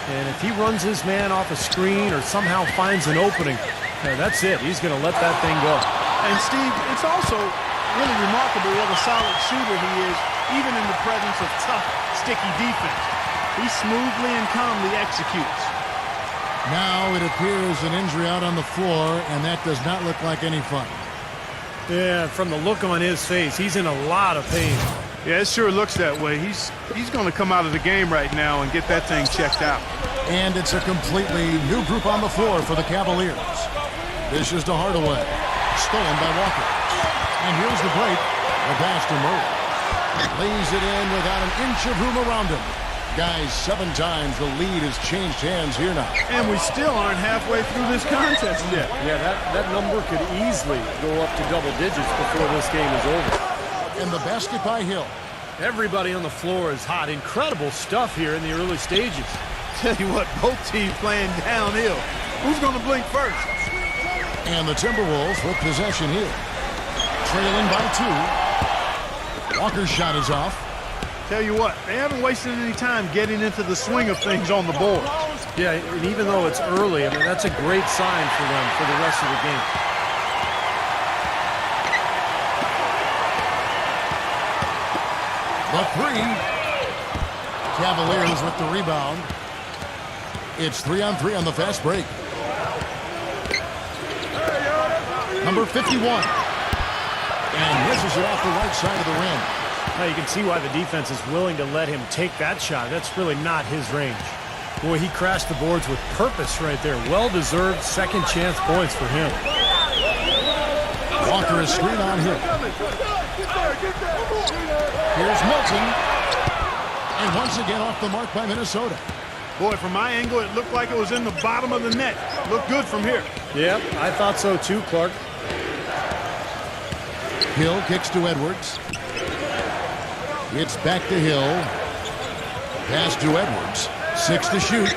And if he runs his man off a screen or somehow finds an opening, that's it. He's going to let that thing go. And, Steve, it's also really remarkable what a solid shooter he is, even in the presence of tough, sticky defense. He smoothly and calmly executes. Now it appears an injury out on the floor, and that does not look like any fun. Yeah, from the look on his face, he's in a lot of pain. Yeah, it sure looks that way. He's going to come out of the game right now and get that thing checked out. And it's a completely new group on the floor for the Cavaliers. Dishes to Hardaway. Stolen by Walker. And here's the break. The pass to Murray. Lays it in without an inch of room around him. Guys, 7 times the lead has changed hands here now. And we still aren't halfway through this contest yet. Yeah, that number could easily go up to double digits before this game is over. And the basket by Hill. Everybody on the floor is hot. Incredible stuff here in the early stages. Tell you what, both teams playing downhill. Who's going to blink first? And the Timberwolves with possession here. Trailing by 2. Walker's shot is off. Tell you what, they haven't wasted any time getting into the swing of things on the board. Yeah, and even though it's early, I mean, that's a great sign for them for the rest of the game. The 3. Cavaliers with the rebound. It's 3-on-3 on the fast break. Number 51. And misses it off the right side of the rim. Now you can see why the defense is willing to let him take that shot. That's really not his range. Boy, he crashed the boards with purpose right there. Well-deserved second chance points for him. Walker is screen on Hill. Here's Milton. And once again off the mark by Minnesota. Boy, from my angle, it looked like it was in the bottom of the net. Looked good from here. Yep, I thought so too, Clark. Hill kicks to Edwards. It's back to Hill. Pass to Edwards. 6 to shoot.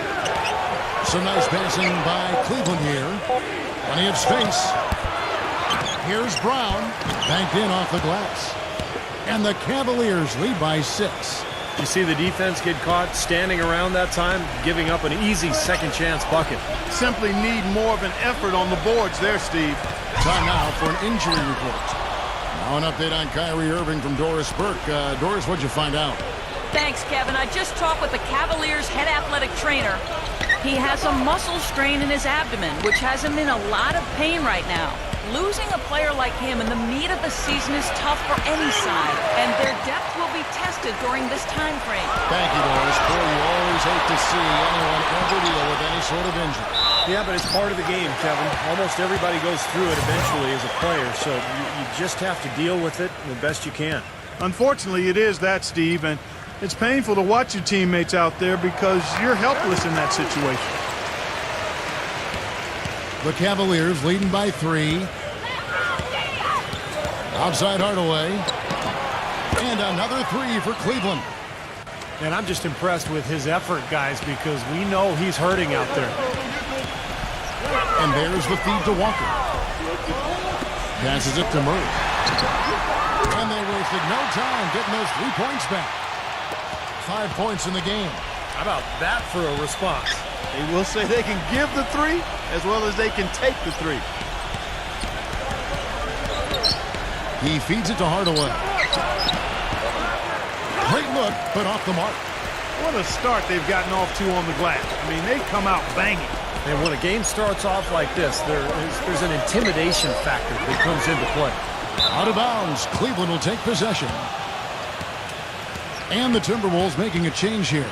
Some nice passing by Cleveland here. Plenty of space. Here's Brown. Banked in off the glass. And the Cavaliers lead by 6. You see the defense get caught standing around that time, giving up an easy second chance bucket. Simply need more of an effort on the boards there, Steve. Time now for an injury report. Now an update on Kyrie Irving from Doris Burke. Doris, what'd you find out? Thanks, Kevin. I just talked with the Cavaliers' head athletic trainer. He has a muscle strain in his abdomen, which has him in a lot of pain right now. Losing a player like him in the meat of the season is tough for any side, and their depth will be tested during this time frame. Thank you, Doris. Boy, you always hate to see anyone ever deal with any sort of injury. Yeah, but it's part of the game, Kevin. Almost everybody goes through it eventually as a player, so you just have to deal with it the best you can. Unfortunately, it is that, Steve, and it's painful to watch your teammates out there because you're helpless in that situation. The Cavaliers leading by 3. Outside Hardaway. And another 3 for Cleveland. And I'm just impressed with his effort, guys, because we know he's hurting out there. And there's the feed to Walker. Passes it to Murray. And they wasted no time getting those 3 points back. 5 points in the game. How about that for a response? They will say they can give the 3 as well as they can take the 3. He feeds it to Hardaway. Great look, but off the mark. What a start they've gotten off to on the glass. I mean, they come out banging. And when a game starts off like this, there's an intimidation factor that comes into play. Out of bounds. Cleveland will take possession. And the Timberwolves making a change here.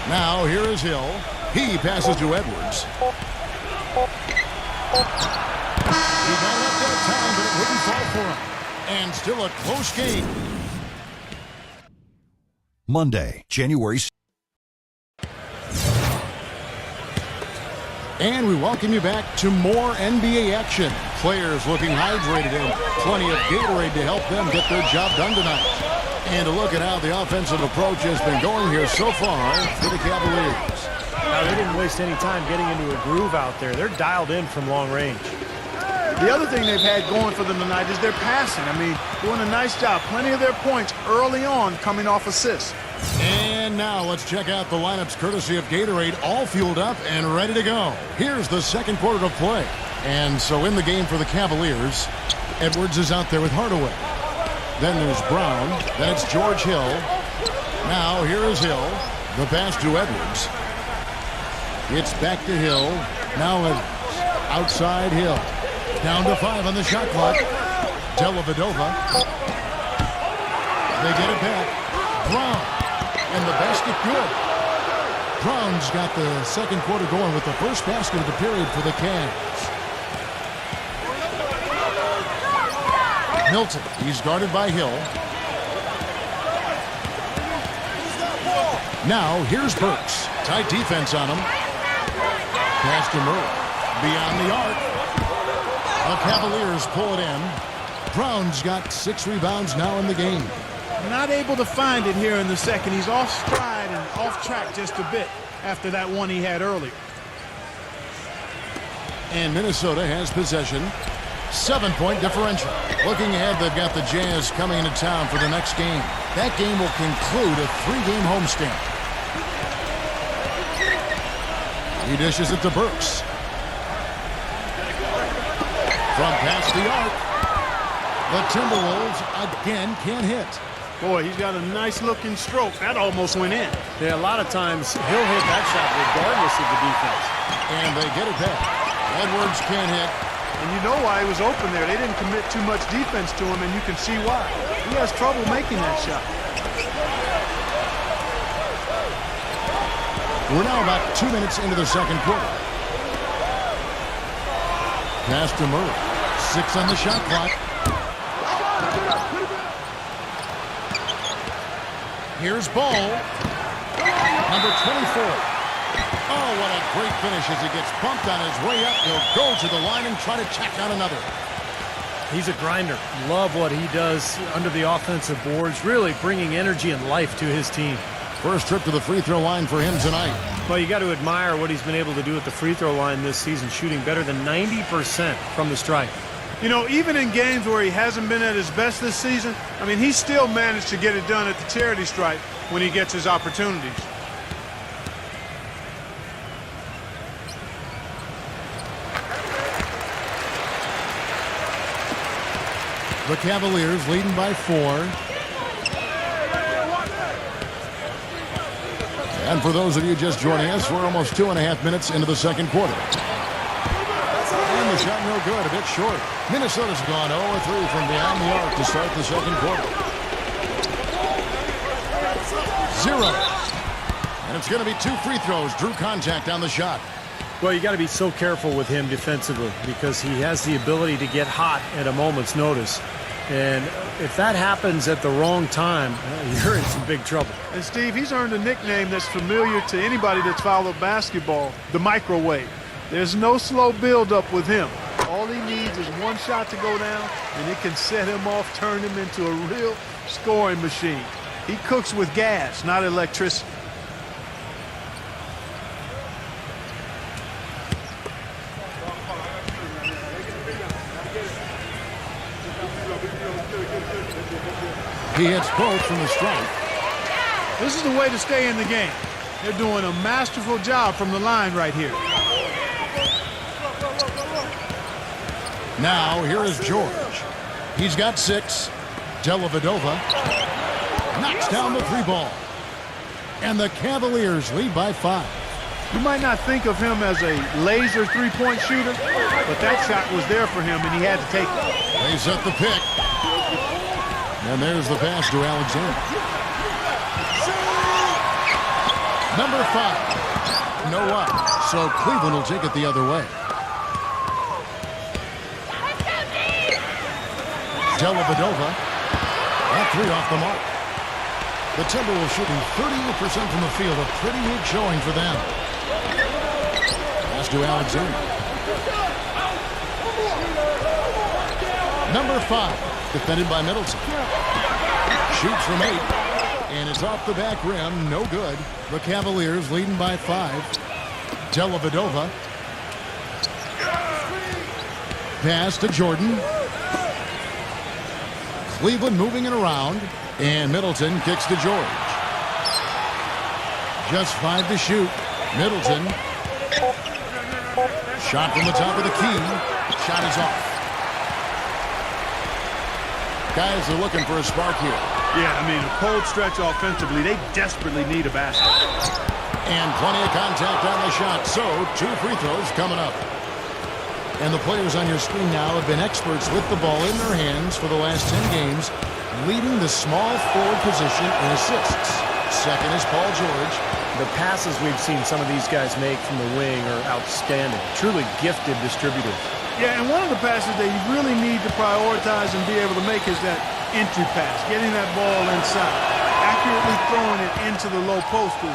Now here is Hill. He passes to Edwards. He got up that time, but it wouldn't fall for him. And still a close game. Monday, January 6th. And we welcome you back to more NBA action. Players looking hydrated and plenty of Gatorade to help them get their job done tonight. And to look at how the offensive approach has been going here so far for the Cavaliers. Now, they didn't waste any time getting into a groove out there. They're dialed in from long range. The other thing they've had going for them tonight is their passing. I mean, doing a nice job. Plenty of their points early on coming off assists. And now let's check out the lineups courtesy of Gatorade, all fueled up and ready to go. Here's the second quarter of play. And so in the game for the Cavaliers, Edwards is out there with Hardaway. Then there's Brown. Then it's George Hill. Now here is Hill. The pass to Edwards. It's back to Hill. Now Edwards. Outside Hill. Down to 5 on the shot clock. Dellavedova. They get it back. Brown. And the basket good. Brown's got the second quarter going with the first basket of the period for the Cavs. Milton, he's guarded by Hill. Now, here's Burks. Tight defense on him. Pass to Murray. Beyond the arc. The Cavaliers pull it in. Brown's got 6 rebounds now in the game. Not able to find it here in the second. He's off stride and off track just a bit after that one he had earlier. And Minnesota has possession. 7-point differential. Looking ahead, they've got the Jazz coming into town for the next game. That game will conclude a 3-game homestand. He dishes it to Burks. From past the arc, the Timberwolves again can't hit. Boy, he's got a nice-looking stroke. That almost went in. Yeah, a lot of times he'll hit that shot regardless of the defense. And they get it back. Edwards can't hit. And you know why he was open there. They didn't commit too much defense to him, and you can see why. He has trouble making that shot. We're now about 2 minutes into the second quarter. Pass to Murray. 6 on the shot clock. Here's Ball. Number 24. Oh, what a great finish as he gets bumped on his way up. He'll go to the line and try to check out another. He's a grinder. Love what he does under the offensive boards, really bringing energy and life to his team. First trip to the free throw line for him tonight. Well, you got to admire what he's been able to do at the free throw line this season, shooting better than 90% from the stripe. You know, even in games where he hasn't been at his best this season, I mean, he still managed to get it done at the charity stripe when he gets his opportunities. The Cavaliers leading by 4. And for those of you just joining us, we're almost 2.5 minutes into the second quarter. And the shot no good, a bit short. Minnesota's gone 0-3 from behind the arc to start the second quarter. 0. And it's going to be 2 free throws. Drew contact on the shot. Well, you got to be so careful with him defensively because he has the ability to get hot at a moment's notice. And if that happens at the wrong time, you're in some big trouble. And Steve, he's earned a nickname that's familiar to anybody that's followed basketball, the microwave. There's no slow build-up with him. All he needs is one shot to go down, and it can set him off, turn him into a real scoring machine. He cooks with gas, not electricity. He hits both from the stripe. This is the way to stay in the game. They're doing a masterful job from the line right here. Now, here is George. He's got 6. Dellavedova knocks down the 3 ball. And the Cavaliers lead by 5. You might not think of him as a laser three-point shooter, but that shot was there for him, and he had to take it. They set the pick. And there's the pass to Alexander. Number 5. No up. So Cleveland will take it the other way. Dellavedova. That 3 off the mark. The Timberwolves shooting 38% from the field. A pretty weak showing for them. Pass to Alexander. Number 5. Defended by Middleton. Shoots from 8. And it's off the back rim. No good. The Cavaliers leading by 5. Dellavedova. Pass to Jordan. Cleveland moving it around. And Middleton kicks to George. Just 5 to shoot. Middleton. Shot from the top of the key. Shot is off. Guys are looking for a spark here. Yeah, I mean, a cold stretch offensively. They desperately need a basket. And plenty of contact on the shot. So, 2 free throws coming up. And the players on your screen now have been experts with the ball in their hands for the last 10 games, leading the small forward position in assists. Second is Paul George. The passes we've seen some of these guys make from the wing are outstanding. Truly gifted distributors. Yeah, and one of the passes that you really need to prioritize and be able to make is that entry pass, getting that ball inside. Accurately throwing it into the low post is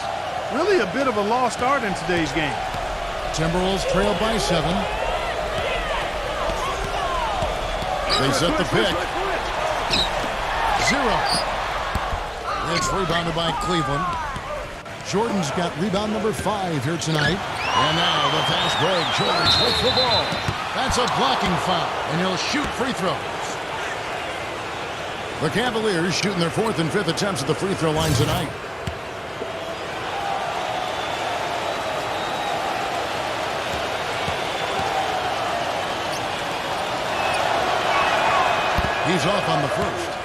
really a bit of a lost art in today's game. Timberwolves trail by 7. They set the pick. 0. It's rebounded by Cleveland. Jordan's got rebound number 5 here tonight. And now the fast break. George with the ball. That's a blocking foul, and he'll shoot free throws. The Cavaliers shooting their 4th and 5th attempts at the free throw line tonight. He's off on the first.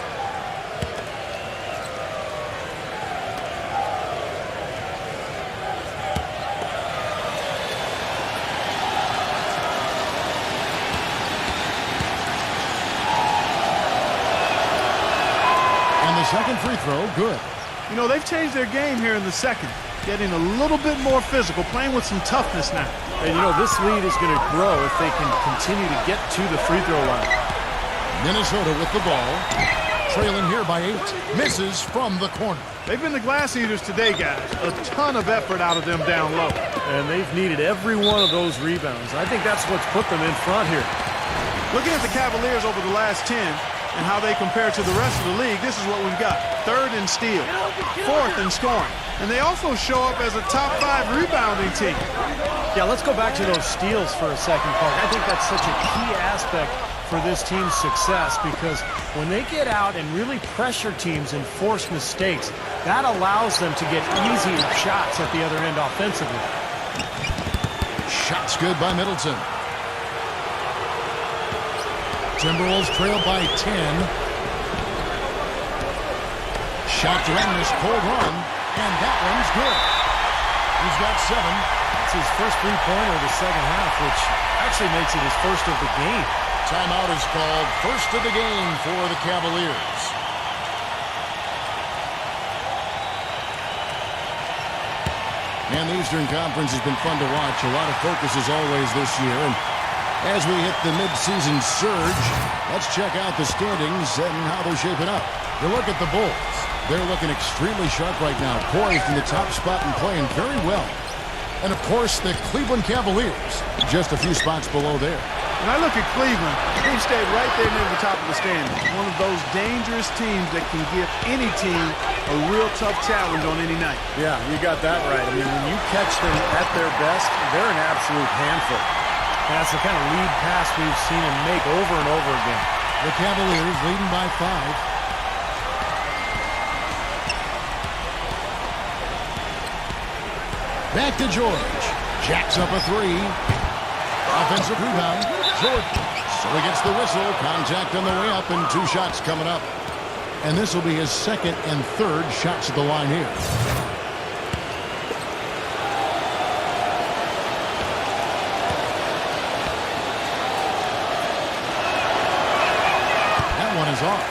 Second free throw, good. You know, they've changed their game here in the second, getting a little bit more physical, playing with some toughness now. And, you know, this lead is going to grow if they can continue to get to the free throw line. Minnesota with the ball, trailing here by 8. Misses from the corner. They've been the glass eaters today, guys. A ton of effort out of them down low. And they've needed every one of those rebounds. I think that's what's put them in front here. Looking at the Cavaliers over the last 10, and how they compare to the rest of the league, this is what we've got. 3rd in steals, 4th in scoring. And they also show up as a top 5 rebounding team. Yeah, let's go back to those steals for a second, Park. I think that's such a key aspect for this team's success because when they get out and really pressure teams and force mistakes, that allows them to get easier shots at the other end offensively. Shots good by Middleton. Timberwolves trail by 10. Shot to end this cold run, and that one's good. He's got 7. It's his first three-pointer of the second half, which actually makes it his first of the game. Timeout is called. First of the game for the Cavaliers. Man, the Eastern Conference has been fun to watch. A lot of focus as always this year. And as we hit the midseason surge, let's check out the standings and how they're shaping up. You look at the Bulls. They're looking extremely sharp right now, poised in the top spot and playing very well. And, of course, the Cleveland Cavaliers, just a few spots below there. When I look at Cleveland, they've stayed right there near the top of the standings. One of those dangerous teams that can give any team a real tough challenge on any night. Yeah, you got that right. I mean, when you catch them at their best, they're an absolute handful. And that's the kind of lead pass we've seen him make over and over again. The Cavaliers leading by 5. Back to George. Jacks up a 3. Offensive rebound. Jordan. So he gets the whistle. Contact on the way up and 2 shots coming up. And this will be his 2nd and 3rd shots at the line here. One is off.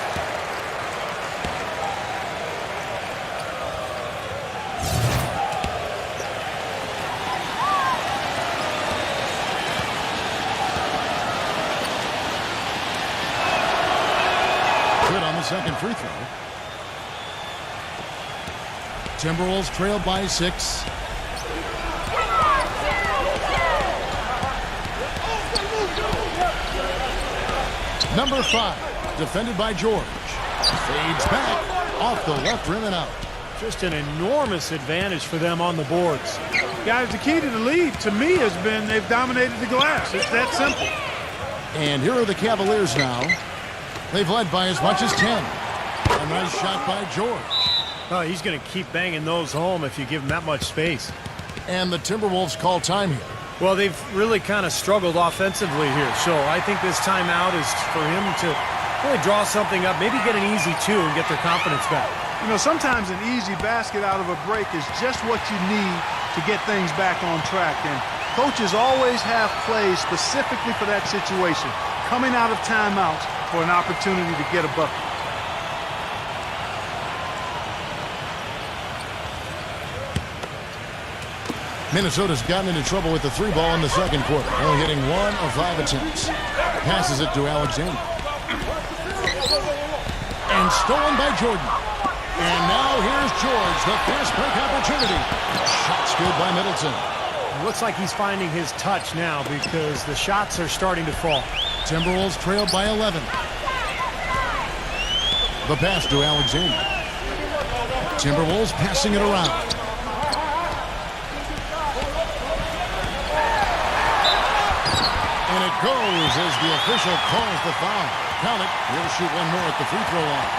Good on the second free throw. Timberwolves trail by 6. Number 5. Defended by George. Fades back off the left rim and out. Just an enormous advantage for them on the boards. Guys, the key to the lead, to me, has been they've dominated the glass. It's that simple. And here are the Cavaliers now. They've led by as much as 10. A nice shot by George. Oh, he's going to keep banging those home if you give him that much space. And the Timberwolves call time here. Well, they've really kind of struggled offensively here. So I think this timeout is for him to really draw something up, maybe get an easy 2 and get their confidence back. You know, sometimes an easy basket out of a break is just what you need to get things back on track. And coaches always have plays specifically for that situation, coming out of timeouts for an opportunity to get a bucket. Minnesota's gotten into trouble with the 3 ball in the second quarter, only hitting 1 of 5 attempts. Passes it to Alexander. And stolen by Jordan. And now here's George, the fast break opportunity. Shots good by Middleton. It looks like he's finding his touch now because the shots are starting to fall. Timberwolves trailed by 11. The pass to Alexander. Timberwolves passing it around. And it goes as the official calls the foul. Count it. He'll shoot one more at the free throw line.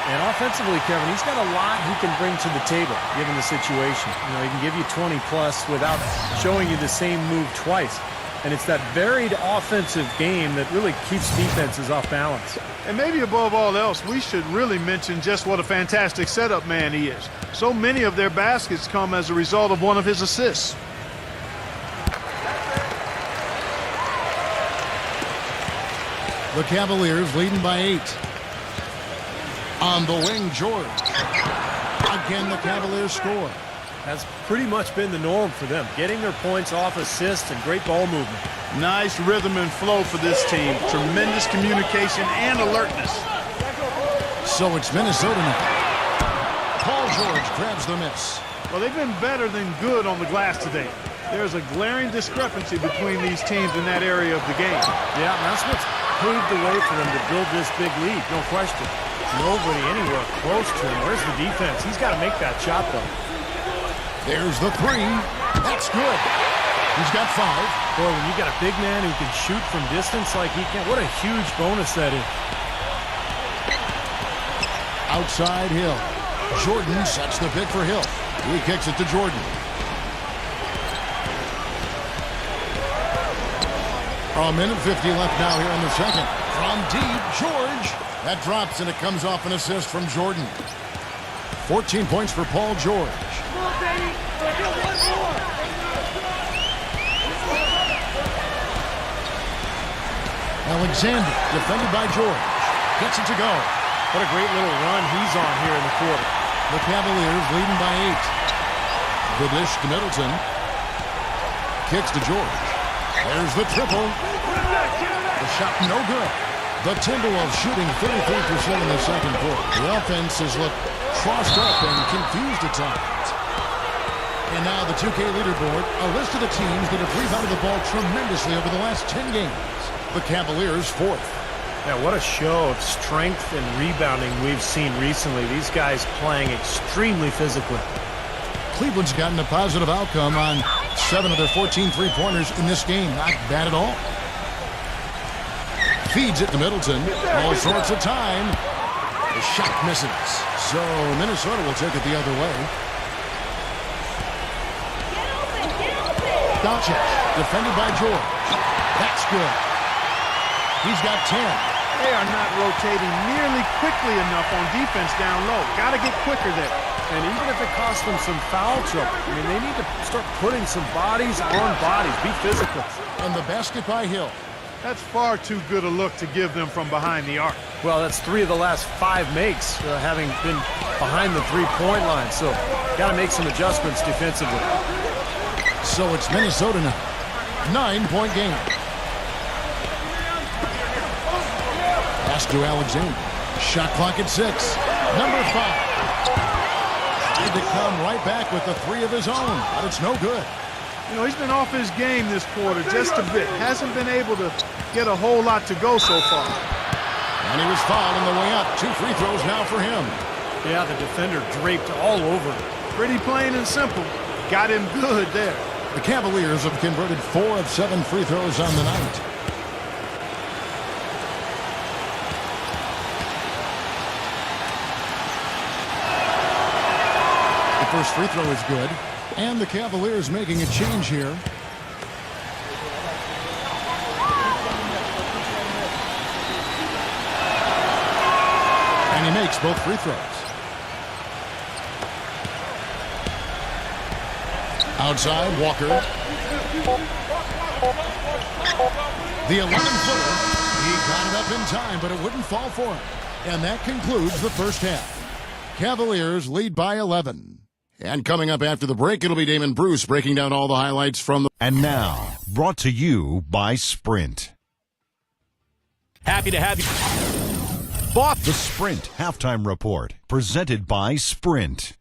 And offensively, Kevin, he's got a lot he can bring to the table, given the situation. You know, he can give you 20-plus without showing you the same move twice. And it's that varied offensive game that really keeps defenses off balance. And maybe above all else, we should really mention just what a fantastic setup man he is. So many of their baskets come as a result of one of his assists. The Cavaliers leading by 8. On the wing, George. Again, the Cavaliers score. Has pretty much been the norm for them, getting their points off assists and great ball movement. Nice rhythm and flow for this team. Tremendous communication and alertness. So it's Minnesota now. Paul George grabs the miss. Well, they've been better than good on the glass today. There's a glaring discrepancy between these teams in that area of the game. Yeah, and that's what's paved the way for them to build this big lead, no question. Nobody anywhere close to him. Where's the defense? He's got to make that shot, though. There's the 3. That's good. He's got 5. Boy, when you got a big man who can shoot from distance like he can, what a huge bonus that is. Outside Hill. Jordan sets the pick for Hill. He kicks it to Jordan. A minute 50 left now here in the second. From deep, George. That drops, and it comes off an assist from Jordan. 14 points for Paul George. Alexander, defended by George. Gets it to go. What a great little run he's on here in the quarter. The Cavaliers leading by 8. The dish to Middleton. Kicks to George. There's the triple. The shot no good. The Timberwolves shooting 33% in the second quarter. The offense has looked crossed up and confused at times. And now the 2K leaderboard, a list of the teams that have rebounded the ball tremendously over the last 10 games. The Cavaliers 4th. Yeah, what a show of strength and rebounding we've seen recently. These guys playing extremely physically. Cleveland's gotten a positive outcome on 7 of their 14 three-pointers in this game. Not bad at all. Feeds it to Middleton. All sorts of time. The shot misses. So Minnesota will take it the other way. Doncic, defended by George. That's good. He's got 10. They are not rotating nearly quickly enough on defense down low. Got to get quicker there. And even if it costs them some foul trouble, I mean, they need to start putting some bodies on bodies. Be physical. And the basket by Hill. That's far too good a look to give them from behind the arc. Well, that's 3 of the last 5 makes, having been behind the three-point line. So, got to make some adjustments defensively. So it's Minnesota now. 9-point game. Pass to Alexander. Shot clock at 6. Number 5. Tried to come right back with the 3 of his own, but it's no good. You know, he's been off his game this quarter just a bit. Hasn't been able to get a whole lot to go so far. And he was fouled on the way up. 2 free throws now for him. Yeah, the defender draped all over him. Pretty plain and simple. Got him good there. The Cavaliers have converted 4 of 7 free throws on the night. The first free throw is good. And the Cavaliers making a change here. And he makes both free throws. Outside, Walker. The 11-footer. He got it up in time, but it wouldn't fall for him. And that concludes the first half. Cavaliers lead by 11. And coming up after the break, it'll be Damon Bruce breaking down all the highlights from the... And now, brought to you by Sprint. Happy to have you. Bought the Sprint Halftime Report, presented by Sprint.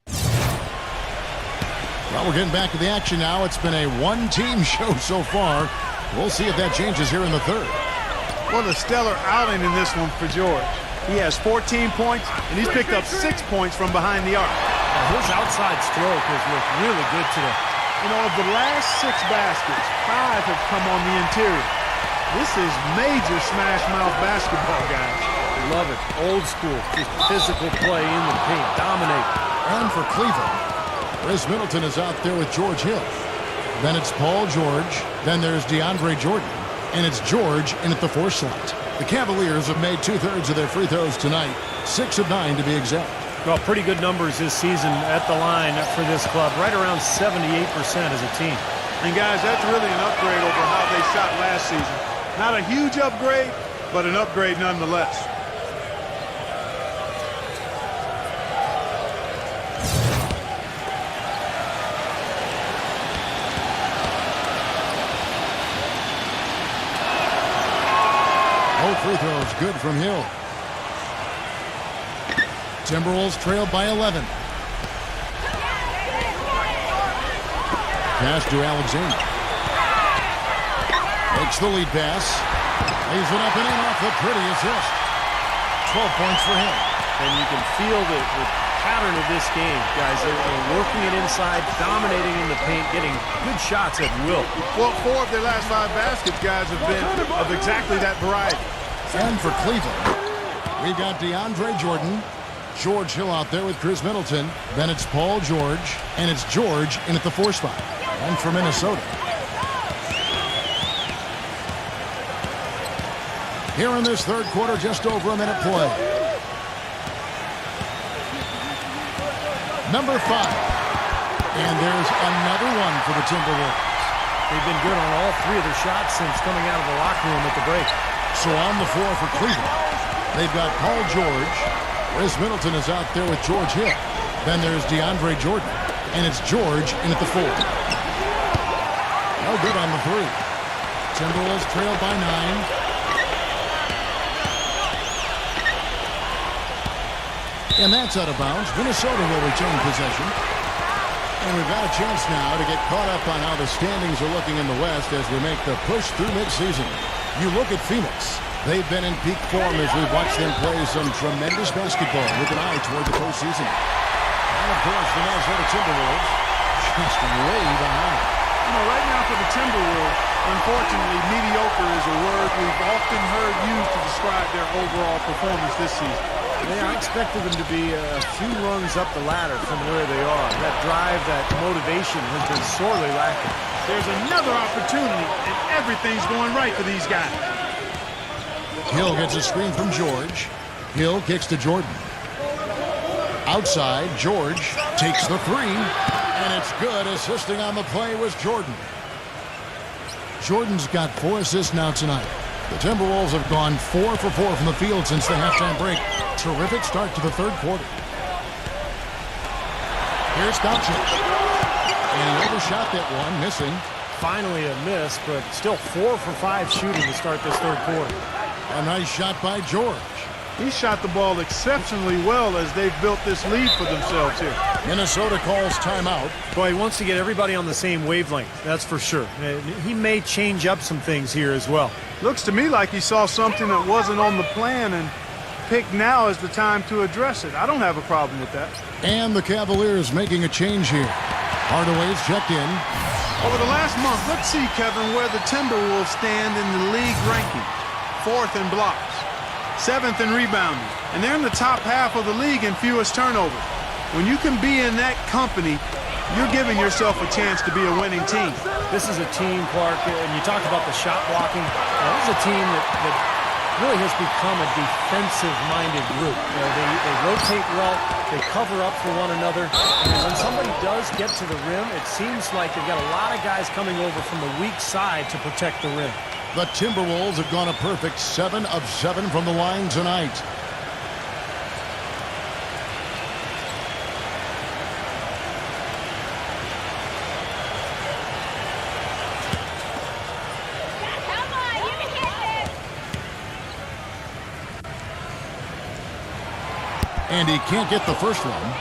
Well, we're getting back to the action now. It's been a one-team show so far. We'll see if that changes here in the third. What a stellar outing in this one for George. He has 14 points, and he's picked up 6 points from behind the arc. His outside stroke has looked really good today. You know, of the last 6 baskets, 5 have come on the interior. This is major smash mouth basketball, guys. Love it. Old school. Just physical play in the paint. Dominate. And for Cleveland, Chris Middleton is out there with George Hill. Then it's Paul George. Then there's DeAndre Jordan. And it's George in at the 4 slot. The Cavaliers have made 2/3 of their free throws tonight. 6 of 9 to be exact. Well, pretty good numbers this season at the line for this club. Right around 78% as a team. And guys, that's really an upgrade over how they shot last season. Not a huge upgrade, but an upgrade nonetheless. Both free throws good from Hill. Timberwolves trailed by 11. Pass to Alexander. Makes the lead pass. Lays it up and in off the pretty assist. 12 points for him. And you can feel the pattern of this game, guys. They're working it inside, dominating in the paint, getting good shots at will. Well, 4 of their last 5 baskets, guys, have been of exactly that variety. And for Cleveland, we got DeAndre Jordan, George Hill out there with Chris Middleton. Then it's Paul George, and it's George in at the 4 spot. And for Minnesota, here in this third quarter, just over a minute play. Number 5. And there's another one for the Timberwolves. They've been good on all 3 of their shots since coming out of the locker room at the break. So on the floor for Cleveland, they've got Paul George. Chris Middleton is out there with George Hill. Then there's DeAndre Jordan. And it's George in at the 4. No good on the 3. Timberwolves trail by 9. And that's out of bounds. Minnesota will retain possession. And we've got a chance now to get caught up on how the standings are looking in the West as we make the push through midseason. You look at Phoenix. They've been in peak form as we've watched them play some tremendous basketball with an eye toward the postseason. And, of course, the Minnesota Timberwolves just way behind. You know, right now for the Timberwolves, unfortunately, mediocre is a word we've often heard used to describe their overall performance this season. Yeah, I expected them to be a few rungs up the ladder from where they are. That drive, that motivation has been sorely lacking. There's another opportunity, and everything's going right for these guys. Hill gets a screen from George. Hill kicks to Jordan. Outside, George takes the 3, and it's good. Assisting on the play was Jordan. Jordan's got 4 assists now tonight. The Timberwolves have gone 4 for 4 from the field since the halftime break. Terrific start to the third quarter. Here's Doncic. And he overshot that one, missing. Finally a miss, but still 4 for 5 shooting to start this third quarter. A nice shot by George. He shot the ball exceptionally well as they've built this lead for themselves here. Minnesota calls timeout. Boy, he wants to get everybody on the same wavelength, that's for sure. He may change up some things here as well. Looks to me like he saw something that wasn't on the plan and picked now as the time to address it. I don't have a problem with that. And the Cavaliers making a change here. Hardaway's checked in. Over the last month, let's see, Kevin, where the Timberwolves stand in the league ranking. 4th in blocks, 7th in rebounding, and they're in the top half of the league in fewest turnovers. When you can be in that company, you're giving yourself a chance to be a winning team. This is a team, Clark, and you talk about the shot blocking. This is a team that really has become a defensive-minded group. You know, they rotate well, they cover up for one another, and when somebody does get to the rim, it seems like they've got a lot of guys coming over from the weak side to protect the rim. The Timberwolves have gone a perfect 7 of 7 from the line tonight. Come on, you can hit this. And he can't get the first one.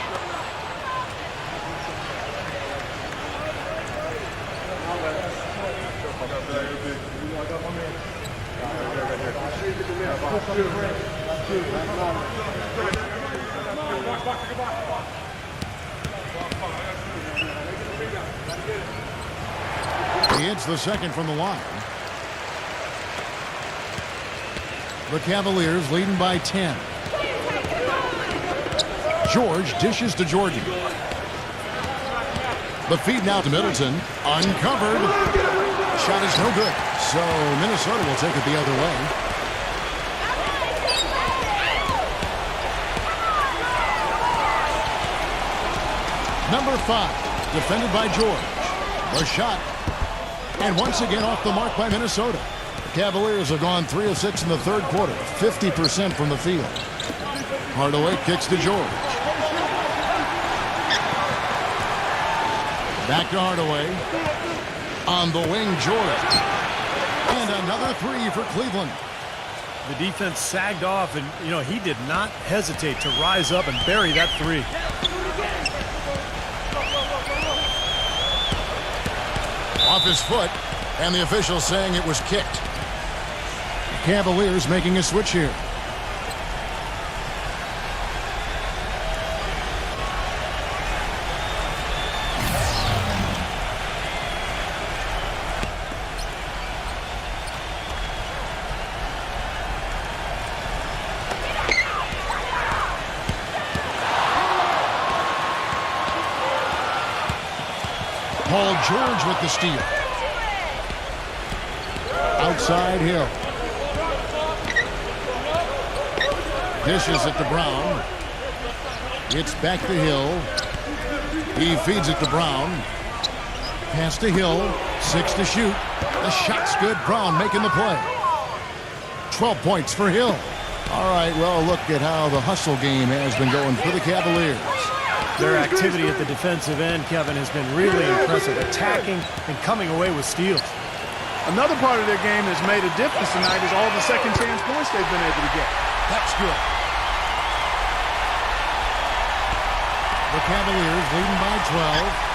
He hits the second from the line. The Cavaliers leading by 10. George dishes to Jordan. The feed now to Middleton. Uncovered. Shot is no good. So Minnesota will take it the other way. Number 5, defended by George. The shot. And once again off the mark by Minnesota. The Cavaliers have gone 3 of 6 in the third quarter. 50% from the field. Hardaway kicks to George. Back to Hardaway. On the wing, George. And another 3 for Cleveland. The defense sagged off, and, he did not hesitate to rise up and bury that 3. Off his foot, and the official saying it was kicked. The Cavaliers making a switch here. Paul George with the steal. Outside Hill. Dishes it to Brown. It's back to Hill. He feeds it to Brown. Pass to Hill. 6 to shoot. The shot's good. Brown making the play. 12 points for Hill. All right, well, look at how the hustle game has been going for the Cavaliers. Their activity at the defensive end, Kevin, has been really impressive, attacking and coming away with steals. Another part of their game that's made a difference tonight is all the second chance points they've been able to get. That's good. The Cavaliers leading by 12.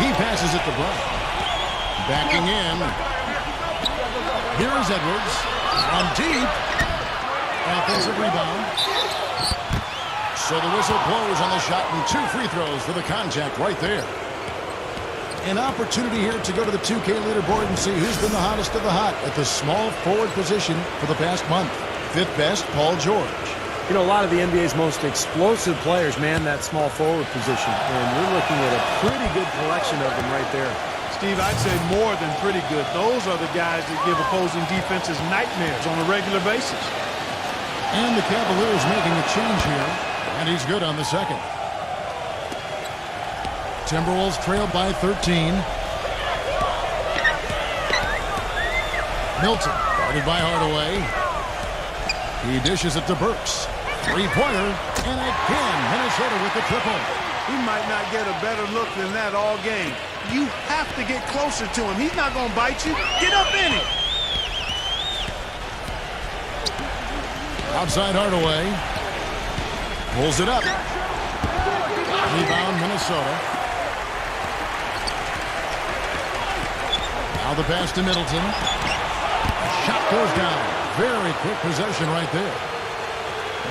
He passes it to Brown. Backing in. Here's Edwards. From deep. Offensive rebound. So the whistle blows on the shot and 2 free throws for the contact right there. An opportunity here to go to the 2K leaderboard and see who's been the hottest of the hot at the small forward position for the past month. 5th best, Paul George. A lot of the NBA's most explosive players man that small forward position, and we're looking at a pretty good collection of them right there. Steve, I'd say more than pretty good. Those are the guys that give opposing defenses nightmares on a regular basis. And the Cavaliers making a change here, and he's good on the second. Timberwolves trail by 13. Milton, guarded by Hardaway. He dishes it to Burks. 3-pointer, and again, Minnesota with the triple. He might not get a better look than that all game. You have to get closer to him. He's not going to bite you. Get up in him. Outside Hardaway. Pulls it up. Rebound, Minnesota. Now the pass to Middleton. Shot goes down. Very quick possession right there.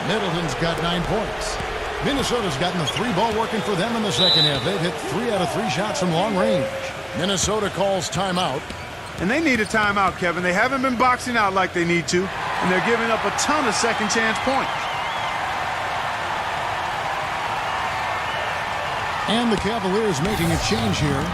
Middleton's got 9 points. Minnesota's gotten the 3-ball working for them in the second half. They've hit 3 out of 3 shots from long range. Minnesota calls timeout. And they need a timeout, Kevin. They haven't been boxing out like they need to, and they're giving up a ton of second chance points. And the Cavaliers making a change here.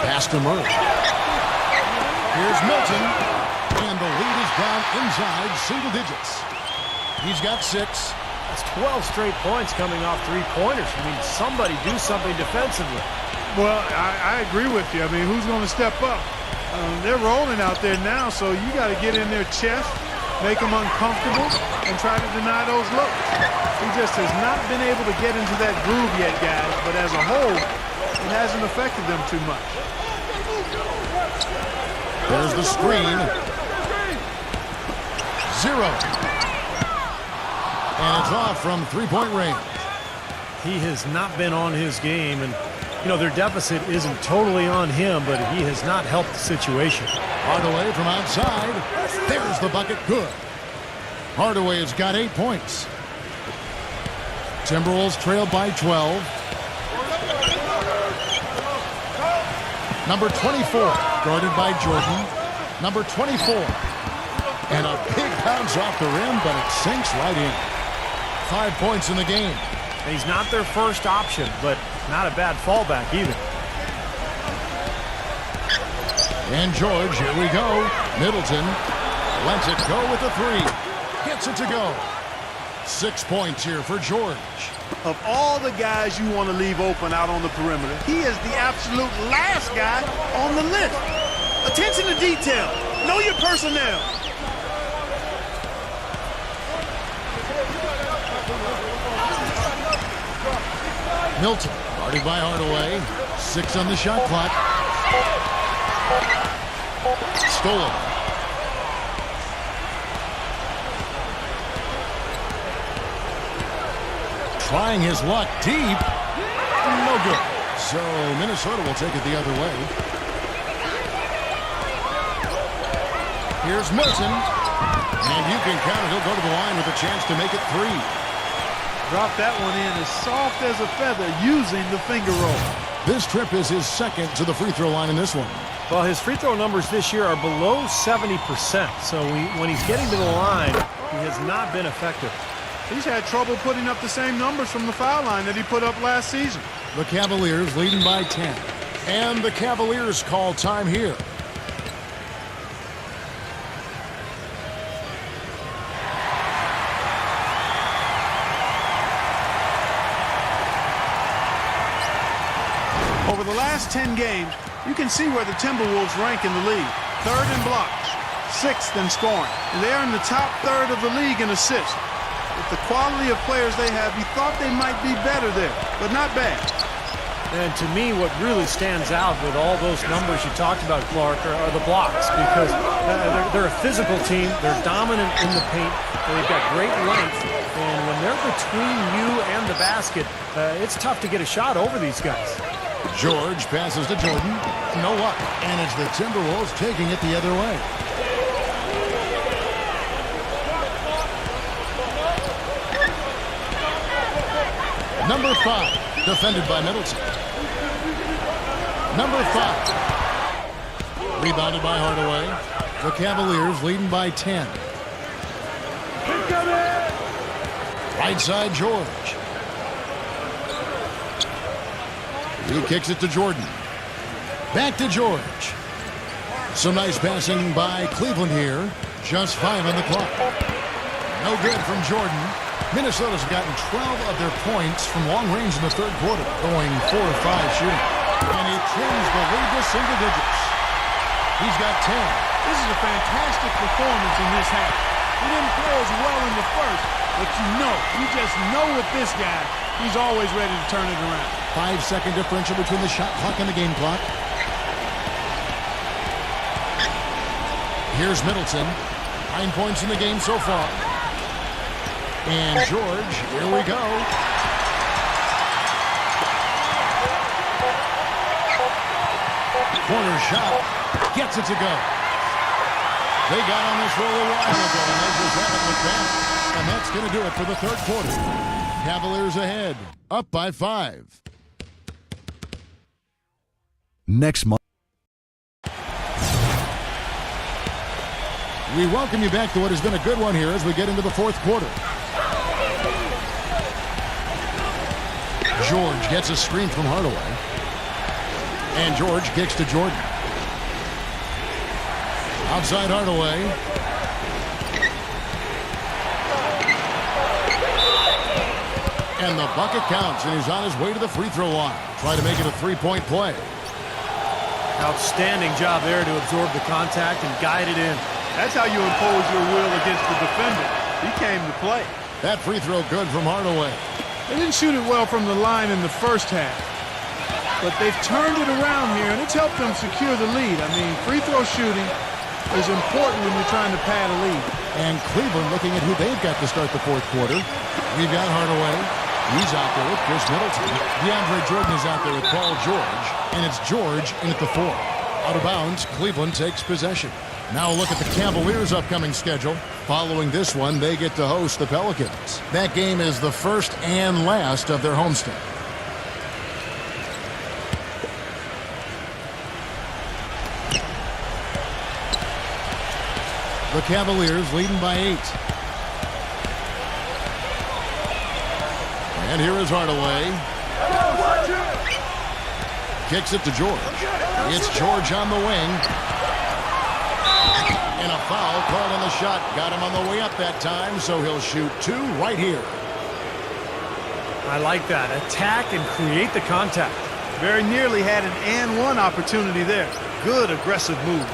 Pass to Murray. Here's Milton. And the lead is down inside single digits. He's got 6. That's 12 straight points coming off 3-pointers. Somebody do something defensively. Well, I agree with you. Who's going to step up? They're rolling out there now, so you got to get in their chest, make them uncomfortable, and try to deny those looks. He just has not been able to get into that groove yet, guys, but as a whole, it hasn't affected them too much. There's the screen. 0. And it's off from 3-point range. He has not been on his game, and you know, their deficit isn't totally on him, but he has not helped the situation. Hardaway from outside. There's the bucket. Good. Hardaway has got 8 points. Timberwolves trailed by 12. Number 24, guarded by Jordan. Number 24. And a big bounce off the rim, but it sinks right in. 5 points in the game. And he's not their first option, but not a bad fallback either. And George, here we go. Middleton lets it go with the 3. Gets it to go. 6 points here for George. Of all the guys you want to leave open out on the perimeter, he is the absolute last guy on the list. Attention to detail. Know your personnel. Milton, guarded by Hardaway. 6 on the shot clock. Stolen. Trying his luck deep. No good. So Minnesota will take it the other way. Here's Milton. And you can count it. He'll go to the line with a chance to make it 3. Drop that one in as soft as a feather using the finger roll. This trip is his second to the free throw line in this one. Well, his free throw numbers this year are below 70%. So when he's getting to the line, he has not been effective. He's had trouble putting up the same numbers from the foul line that he put up last season. The Cavaliers leading by 10. And the Cavaliers call time here. Over the last 10 games, you can see where the Timberwolves rank in the league. 3rd in blocks, 6th in scoring. And they are in the top 3rd of the league in assists. With the quality of players they have, you thought they might be better there, but not bad. And to me, what really stands out with all those numbers you talked about, Clark, are the blocks, because they're a physical team. They're dominant in the paint. They've got great length. And when they're between you and the basket, it's tough to get a shot over these guys. George passes to Jordan. No luck. And it's the Timberwolves taking it the other way. Number 5, defended by Middleton. Number 5. Rebounded by Hardaway. The Cavaliers leading by 10. Right side, George. He kicks it to Jordan. Back to George. Some nice passing by Cleveland here. Just 5 on the clock. No good from Jordan. Minnesota's gotten 12 of their points from long range in the 3rd quarter, going 4 of 5 shooting. And he trims the lead to single digits. He's got 10. This is a fantastic performance in this half. He didn't play as well in the first, but you just know with this guy, he's always ready to turn it around. 5-second differential between the shot clock and the game clock. Here's Middleton. 9 points in the game so far. And George, here we go. Corner shot. Gets it to go. They got on this roll a while ago, and they just haven't looked back. And that's going to do it for the 3rd quarter. Cavaliers ahead, up by 5. Next month. We welcome you back to what has been a good one here as we get into the 4th quarter. George gets a screen from Hardaway. And George kicks to Jordan. Outside Hardaway. And the bucket counts, and he's on his way to the free throw line. Try to make it a 3-point play. Outstanding job there to absorb the contact and guide it in. That's how you impose your will against the defender. He came to play. That free throw good from Hardaway. They didn't shoot it well from the line in the first half. But they've turned it around here, and it's helped them secure the lead. I mean, free throw shooting is important when you're trying to pad a lead. And Cleveland looking at who they've got to start the 4th quarter. We've got Hardaway. He's out there with Chris Middleton. DeAndre Jordan is out there with Paul George. And it's George in at the 4. Out of bounds, Cleveland takes possession. Now a look at the Cavaliers' upcoming schedule. Following this one, they get to host the Pelicans. That game is the first and last of their homestand. The Cavaliers leading by 8. And here is Hardaway. Kicks it to George. It's George on the wing. And a foul called on the shot. Got him on the way up that time, so he'll shoot 2 right here. I like that. Attack and create the contact. Very nearly had an and one opportunity there. Good aggressive move.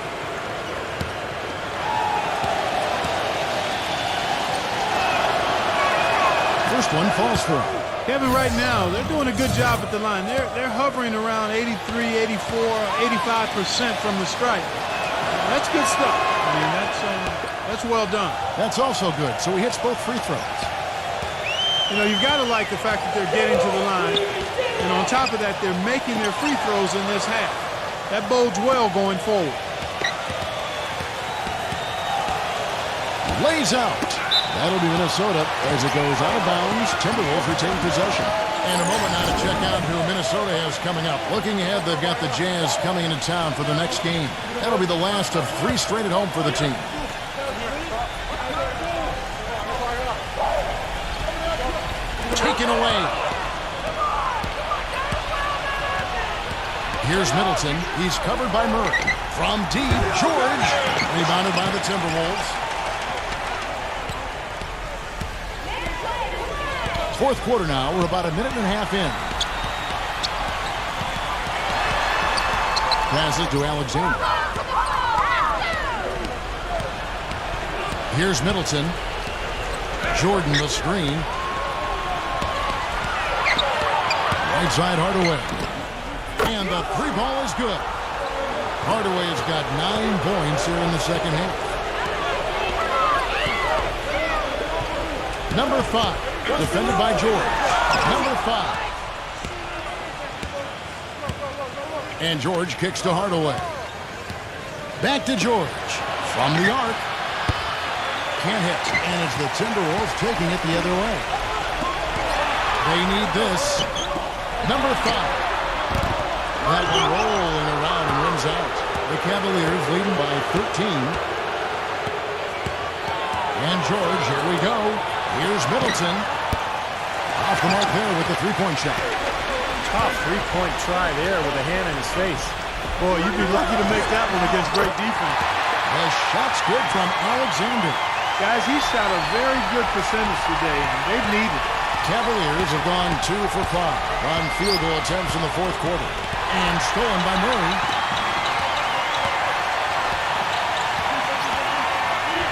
First one falls for him. Kevin, right now, they're doing a good job at the line. They're hovering around 83, 84, 85% from the stripe. That's good stuff. I mean, that's well done. That's also good. So he hits both free throws. You know, you've got to like the fact that they're getting to the line. And on top of that, they're making their free throws in this half. That bodes well going forward. Lays out. That'll be Minnesota as it goes out of bounds. Timberwolves retain possession. And a moment now to check out who Minnesota has coming up. Looking ahead, they've got the Jazz coming into town for the next game. That'll be the last of 3 straight at home for the team. Taken away. Here's Middleton. He's covered by Murray. From deep, George. Rebounded by the Timberwolves. Fourth quarter now. We're about a minute and a half in. Pass it to Alexander. Here's Middleton. Jordan the screen. Right side Hardaway. And the 3 ball is good. Hardaway has got 9 points here in the second half. Number 5. Defended by George. Number 5. And George kicks to Hardaway. Back to George. From the arc. Can't hit. And it's the Timberwolves taking it the other way. They need this. Number 5. That one rolling around and rims out. The Cavaliers leading by 13. And George, here we go. Here's Middleton. Off the mark there with the 3-point shot. Tough 3-point try there with a hand in his face. Boy, you'd be lucky to make that one against great defense. The shot's good from Alexander. Guys, he shot a very good percentage today, and they've needed it. Cavaliers have gone 2 for 5 on field goal attempts in the fourth quarter. And stolen by Murray.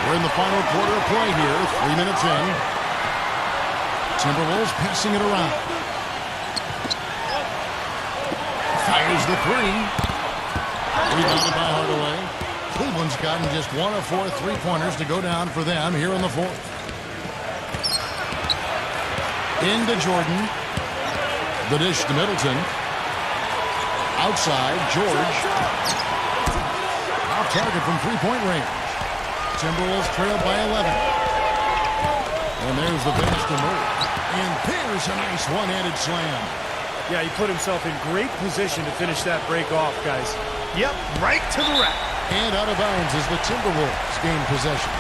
We're in the final quarter of play here. 3 minutes in. Timberwolves passing it around. Fires the 3. Rebounded by Hardaway. Cleveland's gotten just 1 of 4 3-pointers to go down for them here in the fourth. Into Jordan. The dish to Middleton. Outside, George. Off target from 3-point range. Timberwolves trail by 11. And there's the finish to Murray. And there's a nice one-handed slam. Yeah, he put himself in great position to finish that break off, guys. Yep, right to the rack. And out of bounds as the Timberwolves gain possession.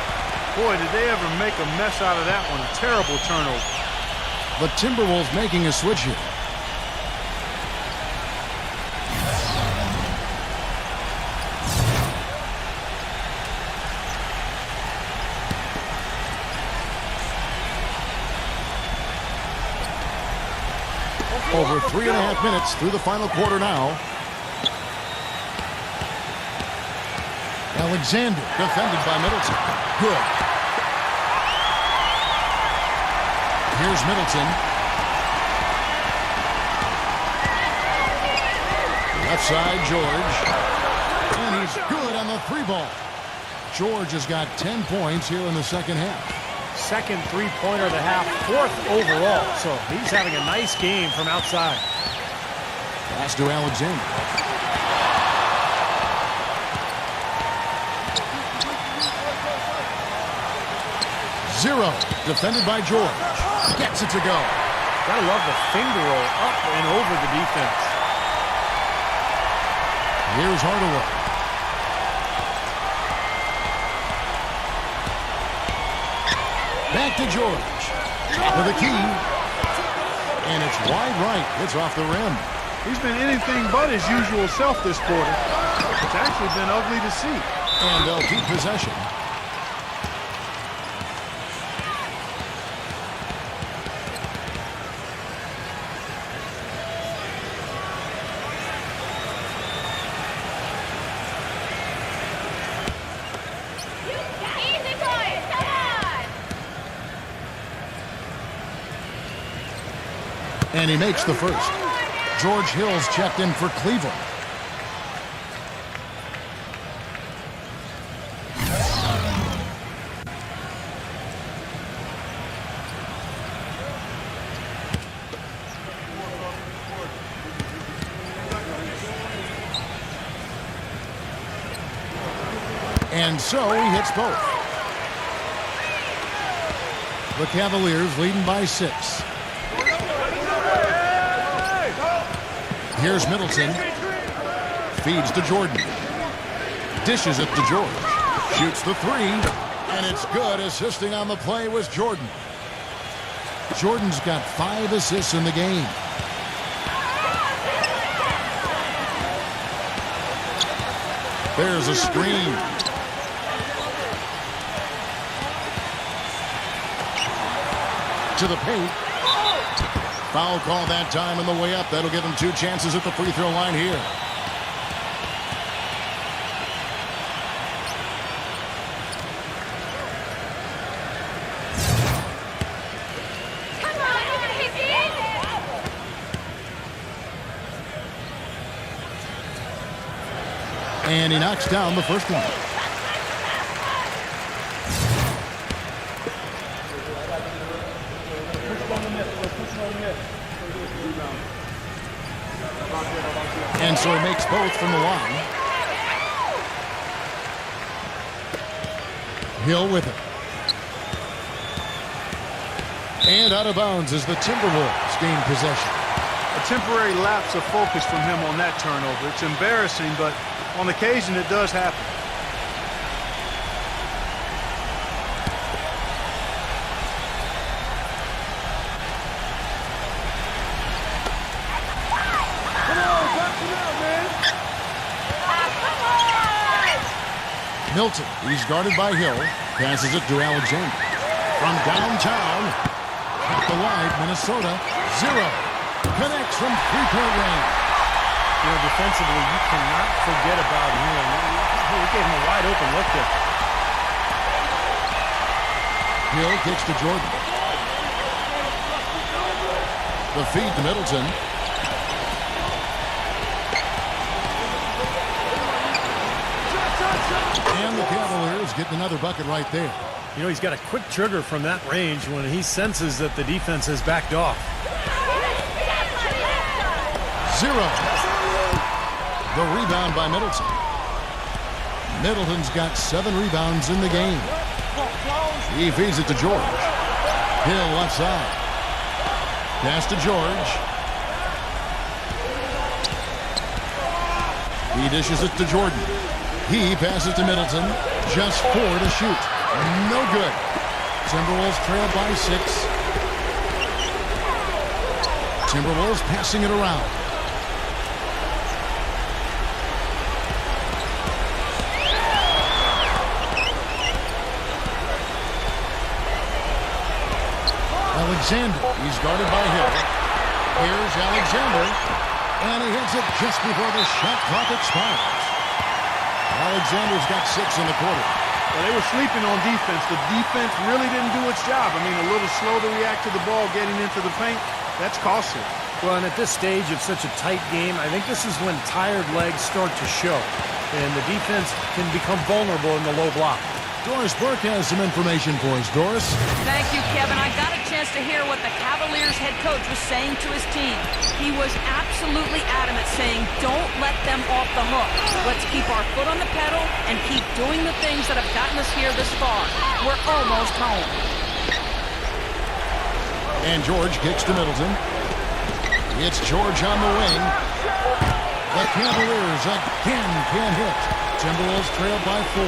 Boy, did they ever make a mess out of that one. Terrible turnover. The Timberwolves making a switch here. Over 3.5 minutes through the final quarter now. Alexander defended by Middleton. Good. Here's Middleton. Left side, George. And he's good on the 3 ball. George has got 10 points here in the second half. second three-pointer of the half, 4th overall. So he's having a nice game from outside. Pass to Alexander. Zero. Defended by George. Gets it to go. Gotta love the finger roll up and over the defense. Here's Hardaway. Back to George. Top of the key. And it's wide right. It's off the rim. He's been anything but his usual self this quarter. It's actually been ugly to see. And they'll keep possession. Easy boys, come on! And he makes the first. George Hill's checked in for Cleveland. And so he hits both. The Cavaliers leading by 6. Here's Middleton. Feeds to Jordan. Dishes it to George. Shoots the 3. And it's good. Assisting on the play was Jordan. Jordan's got 5 assists in the game. There's a screen. To the paint. Foul call that time on the way up. That'll give him 2 chances at the free throw line here. Come on, Hickey! And he knocks down the first one. And so he makes both from the line. Hill with it. And out of bounds as the Timberwolves gain possession. A temporary lapse of focus from him on that turnover. It's embarrassing, but on occasion it does happen. Milton, he's guarded by Hill. Passes it to Alexander. From downtown. At the wide, Minnesota. 0. Connects from three-point range. You know, defensively, you cannot forget about him. He gave him a wide open look there. Hill kicks to Jordan. The feed to Middleton. And the Cavaliers getting another bucket right there. You know, he's got a quick trigger from that range when he senses that the defense has backed off. 0. The rebound by Middleton. Middleton's got 7 rebounds in the game. He feeds it to George. Hill left side. Pass to George. He dishes it to Jordan. He passes to Middleton. Just 4 to shoot. No good. Timberwolves trail by 6. Timberwolves passing it around. Alexander, he's guarded by Hill. Here's Alexander, and he hits it just before the shot clock expires. Alexander's got 6 in the quarter. Well, they were sleeping on defense. The defense really didn't do its job. I mean, a little slow to react to the ball getting into the paint. That's costly. Well, and at this stage of such a tight game, I think this is when tired legs start to show. And the defense can become vulnerable in the low block. Doris Burke has some information for us. Doris? Thank you, Kevin. I got a chance to hear what the Cavaliers head coach was saying to his team. He was absolutely adamant, saying, don't let them off the hook. Let's keep our foot on the pedal and keep doing the things that have gotten us here this far. We're almost home. And George kicks to Middleton. It's George on the wing. The Cavaliers again can't hit. Timberwolves trail by 4.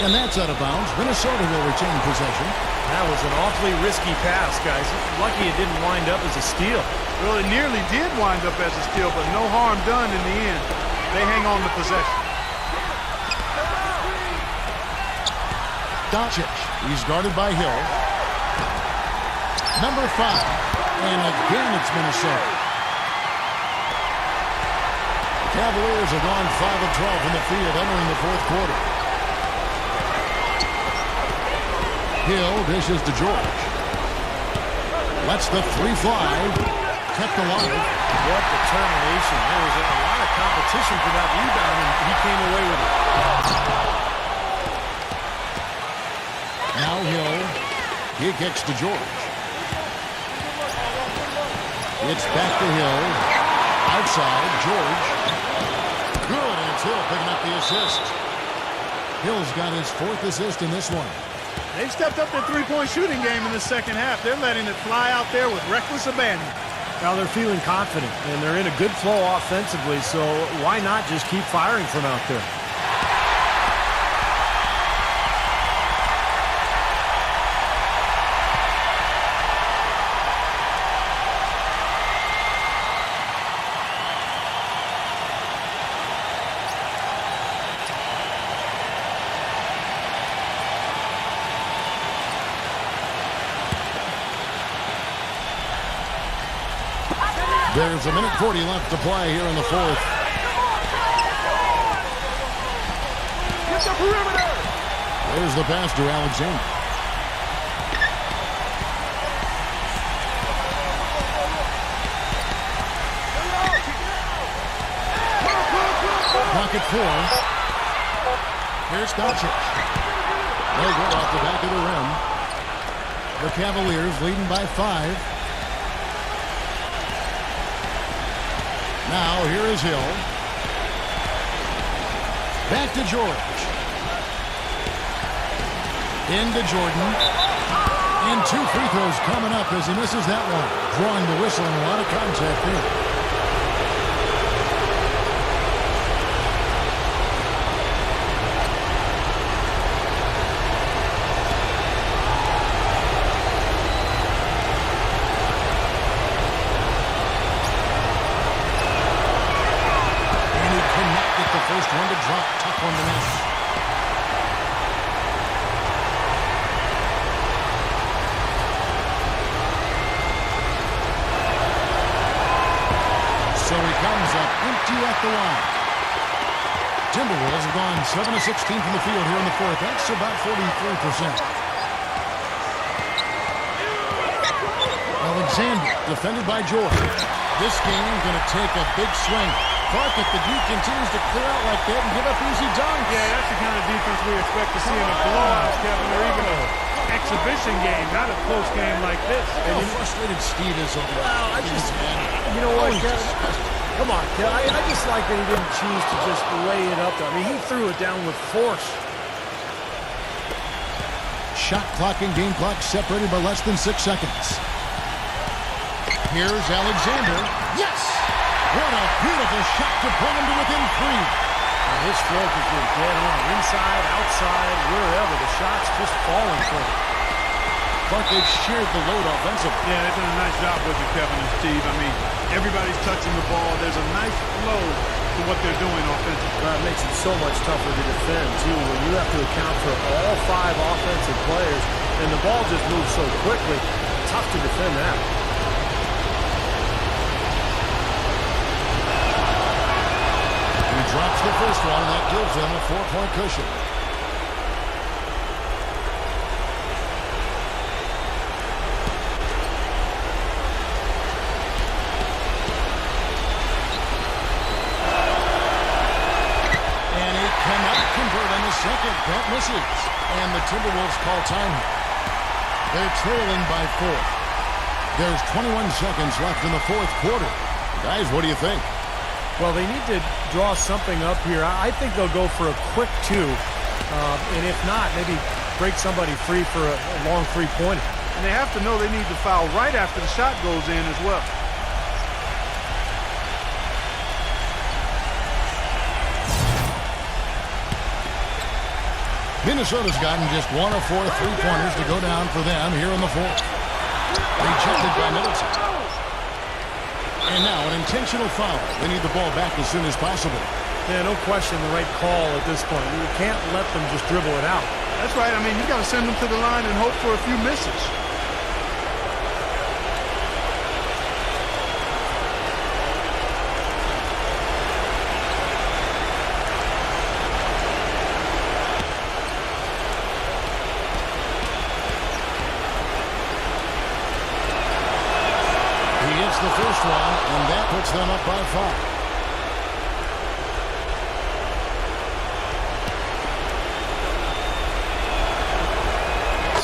And that's out of bounds. Minnesota will retain possession. That was an awfully risky pass, guys. Lucky it didn't wind up as a steal. Well, it nearly did wind up as a steal, but no harm done in the end. They hang on to possession. Doncic. He's guarded by Hill. Number 5. And again, it's Minnesota. Cavaliers have gone 5 of 12 from the field entering the fourth quarter. Hill dishes to George. Lets the 3 fly. Kept alive. What determination. There was a lot of competition for that rebound, and he came away with it. Now Hill. He kicks to George. It's back to Hill. Outside, George. Good, and it's Hill picking up the assist. Hill's got his 4th assist in this one. They've stepped up their three-point shooting game in the second half. They're letting it fly out there with reckless abandon. Now they're feeling confident, and they're in a good flow offensively, so why not just keep firing from out there? There's a minute 40 left to play here in the fourth. Get the perimeter! There's the pass to Alexander. Pocket 4. Here's Doncic. No good off the back of the rim. The Cavaliers leading by 5. Now, here is Hill. Back to George. Into Jordan. And 2 free throws coming up as he misses that one. Drawing the whistle and a lot of contact there. First one to drop, tough one to miss. So he comes up empty at the line. Timberwolves have gone 7 of 16 from the field here in the fourth. That's about 43%. Alexander defended by George. This game going to take a big swing. Clark, if the Duke continues to clear out like that and give up easy dunks. Yeah, that's the kind of defense we expect to see in a blowout, Kevin, or even an exhibition game, not a close game like this. And how frustrated Steve is over that. Well, you know what, come on, Kevin. I just like that he didn't choose to just lay it up there. I mean, he threw it down with force. Shot clock and game clock separated by less than 6 seconds. Here's Alexander. Yes! What a beautiful shot to bring him to within 3. And his stroke has been dead on. Inside, outside, wherever. The shot's just falling for him. But they've shared the load offensively. Yeah, they've done a nice job with it, Kevin and Steve. I mean, everybody's touching the ball. There's a nice flow to what they're doing offensively. It makes it so much tougher to defend, too, when you have to account for all 5 offensive players, and the ball just moves so quickly. Tough to defend that. Drops the first one, and that gives them a 4-point cushion. That misses. And the Timberwolves call time here. They're trailing by 4. There's 21 seconds left in the fourth quarter. Guys, what do you think? Well, they need to draw something up here. I think they'll go for a quick 2. And if not, maybe break somebody free for a long three-pointer. And they have to know they need to foul right after the shot goes in as well. Minnesota's gotten just 1 of 4 3-pointers to go down for them here in the fourth. Rejected by Middleton. And now an intentional foul. They need the ball back as soon as possible. Yeah, no question the right call at this point. You can't let them just dribble it out. That's right. I mean, you got to send them to the line and hope for a few misses. The first one, and that puts them up by 5.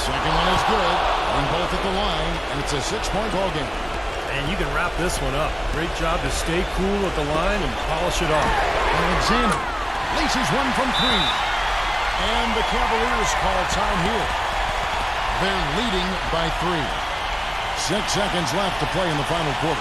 Second one is good, and both at the line, and it's a 6-point ball game. And you can wrap this one up. Great job to stay cool at the line and polish it off. Alexander laces one from 3. And the Cavaliers call time here. They're leading by 3. 6 seconds left to play in the final quarter.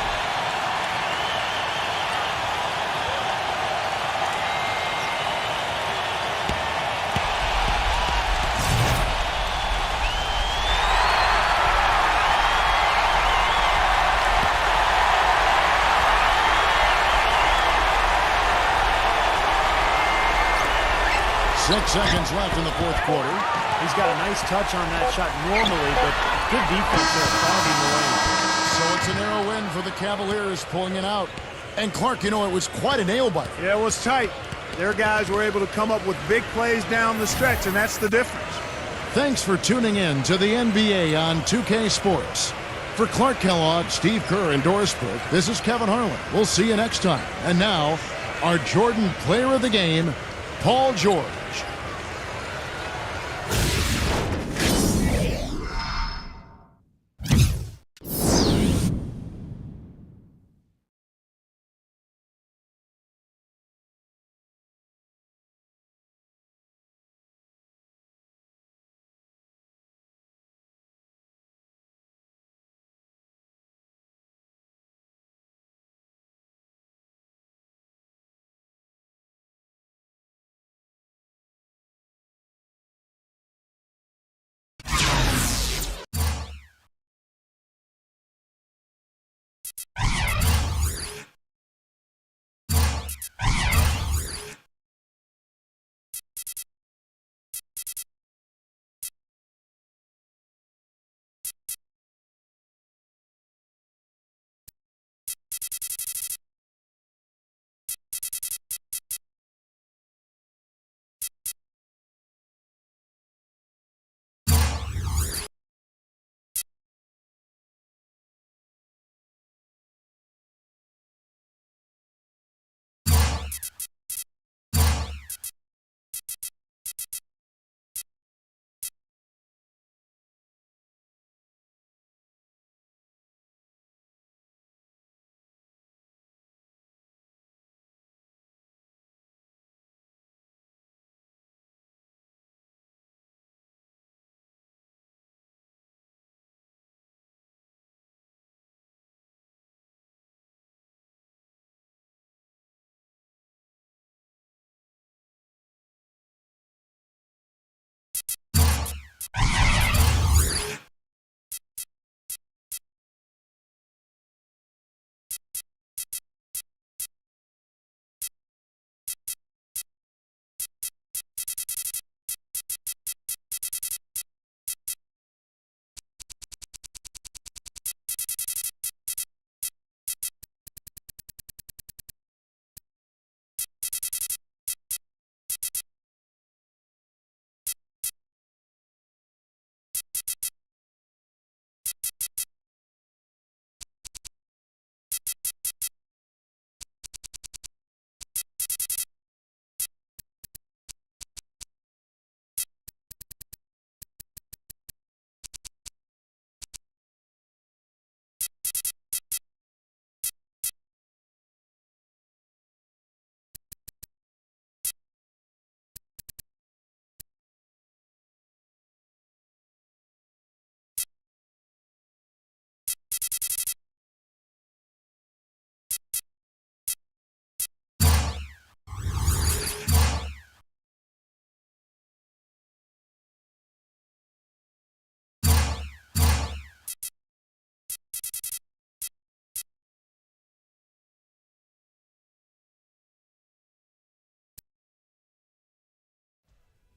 Six seconds left in the fourth quarter. He's got a nice touch on that shot normally, but good defense there, fogging the lane. So it's a narrow win for the Cavaliers, pulling it out. And Clark, you know, it was quite a nail-biter. Yeah, it was tight. Their guys were able to come up with big plays down the stretch, and that's the difference. Thanks for tuning in to the NBA on 2K Sports. For Clark Kellogg, Steve Kerr, and Doris Burke, this is Kevin Harlan. We'll see you next time. And now, our Jordan Player of the Game, Paul George.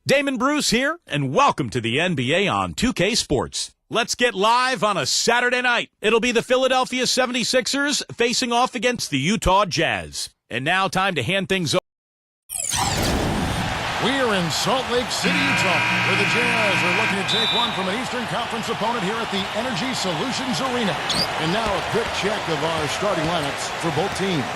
Damon Bruce here, and welcome to the NBA on 2K Sports. Let's get live on a Saturday night. It'll be the Philadelphia 76ers facing off against the Utah Jazz. And now time to hand things over. We're in Salt Lake City, Utah, where the Jazz are looking to take one from an Eastern Conference opponent here at the Energy Solutions Arena. And now a quick check of our starting lineups for both teams.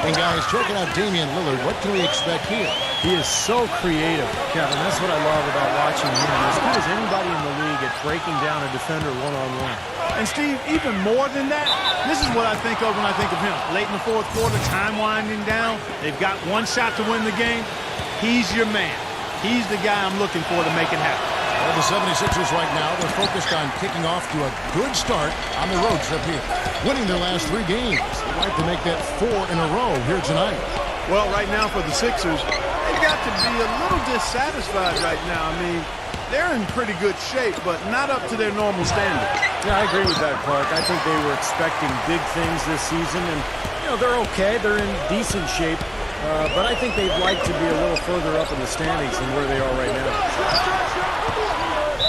And guys, checking out Damian Lillard, what can we expect here? He is so creative, Kevin. That's what I love about watching him. As good as anybody in the league at breaking down a defender one-on-one. And, Steve, even more than that, this is what I think of when I think of him. Late in the fourth quarter, time winding down. They've got one shot to win the game. He's your man. He's the guy I'm looking for to make it happen. Well, the 76ers right now, they're focused on kicking off to a good start on the road trip here. Winning their last 3 games. They'd like to make that 4 in a row here tonight. Well, right now for the Sixers, they've got to be a little dissatisfied right now. I mean, they're in pretty good shape, but not up to their normal standard. Yeah, I agree with that, Clark. I think they were expecting big things this season, and, they're okay. They're in decent shape. But I think they'd like to be a little further up in the standings than where they are right now.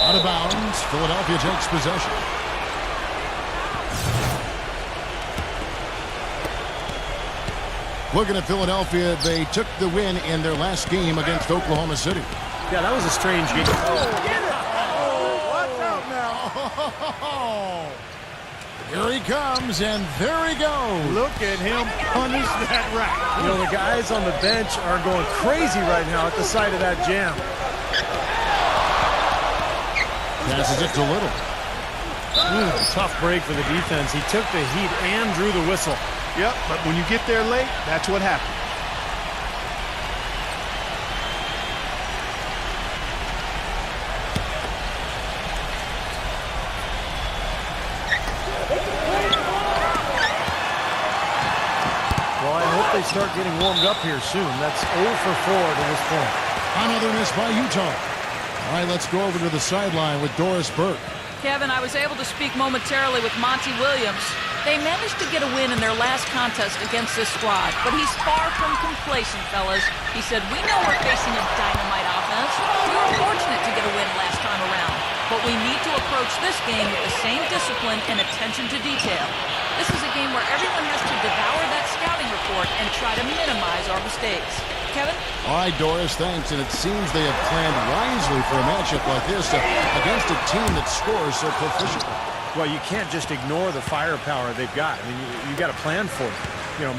Out of bounds, Philadelphia takes possession. Looking at Philadelphia, they took the win in their last game against Oklahoma City. Yeah, that was a strange game. Watch out now. Here he comes, and there he goes. Look at him punish that rack. The guys on the bench are going crazy right now at the sight of that jam. Passes it to Little. Tough break for the defense. He took the heat and drew the whistle. Yep, but when you get there late, that's what happens. They start getting warmed up here soon. That's 0 for 4 to this point. Another miss by Utah. All right, let's go over to the sideline with Doris Burke. Kevin, I was able to speak momentarily with Monty Williams. They managed to get a win in their last contest against this squad, but he's far from complacent, fellas. He said, we know we're facing a dynamite offense. We were fortunate to get a win last time around, but we need to approach this game with the same discipline and attention to detail. This is a game where everyone has to devour that scouting report and try to minimize our mistakes. Kevin? All right, Doris, thanks. And it seems they have planned wisely for a matchup like this against a team that scores so proficiently. Well, you can't just ignore the firepower they've got. I mean, you got to plan for it.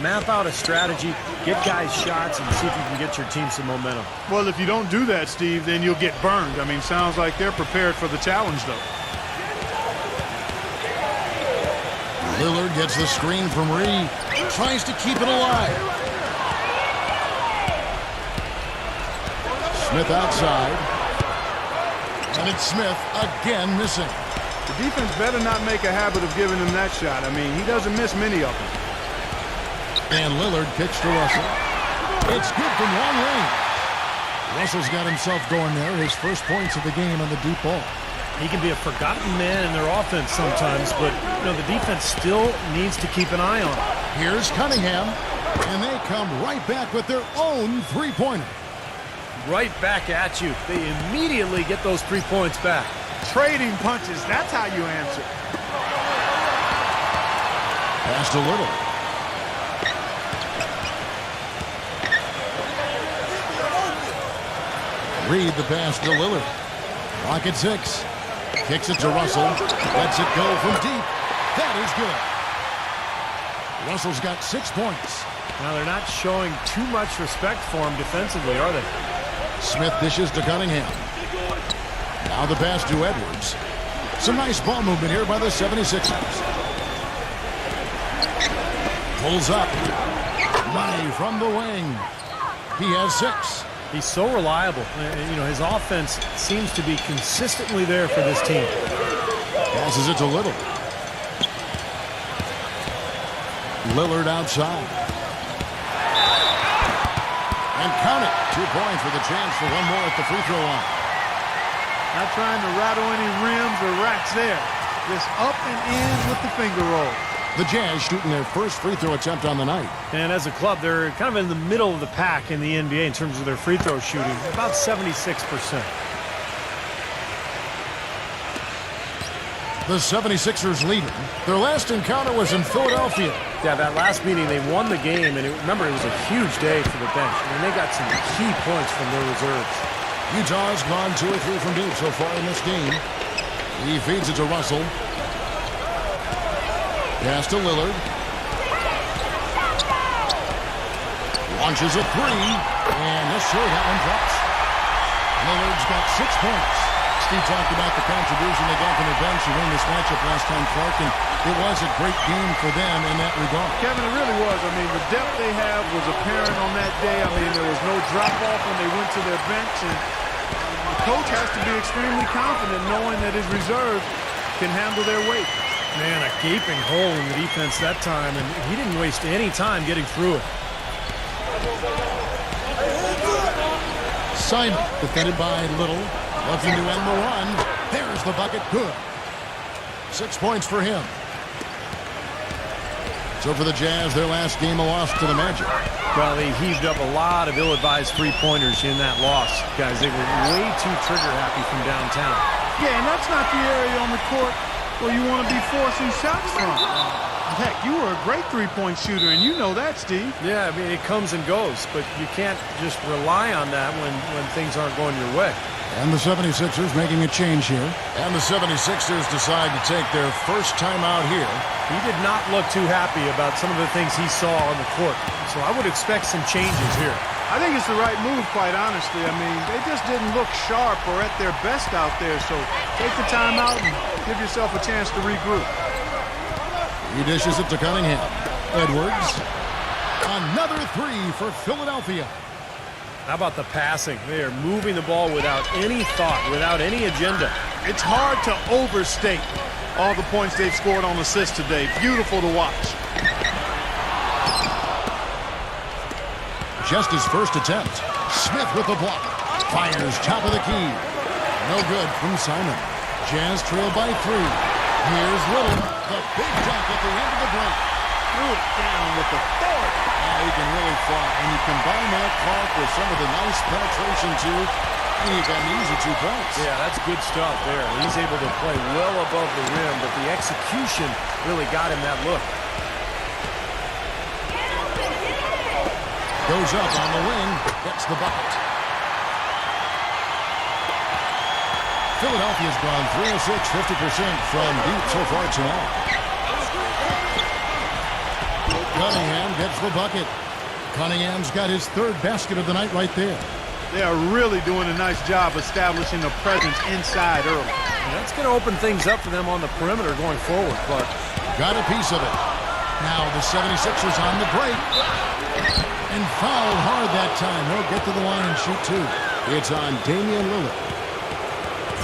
Map out a strategy, get guys shots, and see if you can get your team some momentum. Well, if you don't do that, Steve, then you'll get burned. I mean, sounds like they're prepared for the challenge, though. Lillard gets the screen from Reed. Tries to keep it alive. Smith outside. And it's Smith again missing. The defense better not make a habit of giving him that shot. I mean, he doesn't miss many of them. And Lillard kicks to Russell. It's good from long range. Russell's got himself going there. His first points of the game on the deep ball. He can be a forgotten man in their offense sometimes, but the defense still needs to keep an eye on him. Here's Cunningham, and they come right back with their own three-pointer. Right back at you. They immediately get those 3 points back. Trading punches, that's how you answer. Pass to Little. Reed the pass to Lillard. Clock at 6. Kicks it to Russell. Lets it go from deep. That is good. Russell's got 6 points. Now they're not showing too much respect for him defensively, are they? Smith dishes to Cunningham. Now the pass to Edwards. Some nice ball movement here by the 76ers. Pulls up. Money from the wing. He has 6. He's so reliable. His offense seems to be consistently there for this team. Passes it to Little. Lillard outside. And count it. 2 points with a chance for one more at the free throw line. Not trying to rattle any rims or racks there. Just up and in with the finger roll. The Jazz shooting their first free throw attempt on the night. And as a club, they're kind of in the middle of the pack in the NBA in terms of their free throw shooting, about 76%. The 76ers leading. Their last encounter was in Philadelphia. Yeah, that last meeting, they won the game, and remember, it was a huge day for the bench. I mean, they got some key points from their reserves. Utah's gone 2 or 3 from deep so far in this game. He feeds it to Russell. Pass to Lillard. Launches a 3, and yes, sir, that one drops. Lillard's got 6 points. Steve talked about the contribution they got from the bench to win this matchup last time, Clark, and it was a great game for them in that regard. Kevin, it really was. I mean, the depth they have was apparent on that day. I mean, there was no drop-off when they went to their bench, and the coach has to be extremely confident knowing that his reserve can handle their weight. Man, a gaping hole in the defense that time, and he didn't waste any time getting through it. Simon, defended by Little, looking to end the run. There's the bucket, good. 6 points for him. So for the Jazz, their last game a loss to the Magic. Well, they heaved up a lot of ill-advised three-pointers in that loss. Guys, they were way too trigger-happy from downtown. Yeah, and that's not the area on the court where you want to be forcing shots from. Heck, you were a great three-point shooter, and you know that, Steve. Yeah, I mean, it comes and goes, but you can't just rely on that when things aren't going your way. And the 76ers making a change here. And the 76ers decide to take their first time out here. He did not look too happy about some of the things he saw on the court, so I would expect some changes here. I think it's the right move, quite honestly. I mean, they just didn't look sharp or at their best out there, so take the time out and give yourself a chance to regroup. He dishes it to Cunningham. Edwards. Another 3 for Philadelphia. How about the passing? They are moving the ball without any thought, without any agenda. It's hard to overstate all the points they've scored on assists today. Beautiful to watch. Just his first attempt. Smith with the block. Fires top of the key. No good from Simon. Jazz trail by 3. Here's Little. The big dunk at the end of the break. Threw it down with authority. He can really fly. And you combine that, Clark, with some of the nice penetration, too, and you got an easy 2 points. Yeah, that's good stuff there. He's able to play well above the rim, but the execution really got him that look. Goes up on the wing. Gets the bucket. Philadelphia's gone 3 of 6, 50% from deep so far tonight. Cunningham gets the bucket. Cunningham's got his 3rd basket of the night right there. They are really doing a nice job establishing a presence inside early. And that's going to open things up for them on the perimeter going forward, Clark. Got a piece of it. Now the 76ers on the break. And fouled hard that time. He'll get to the line and shoot 2. It's on Damian Lillard.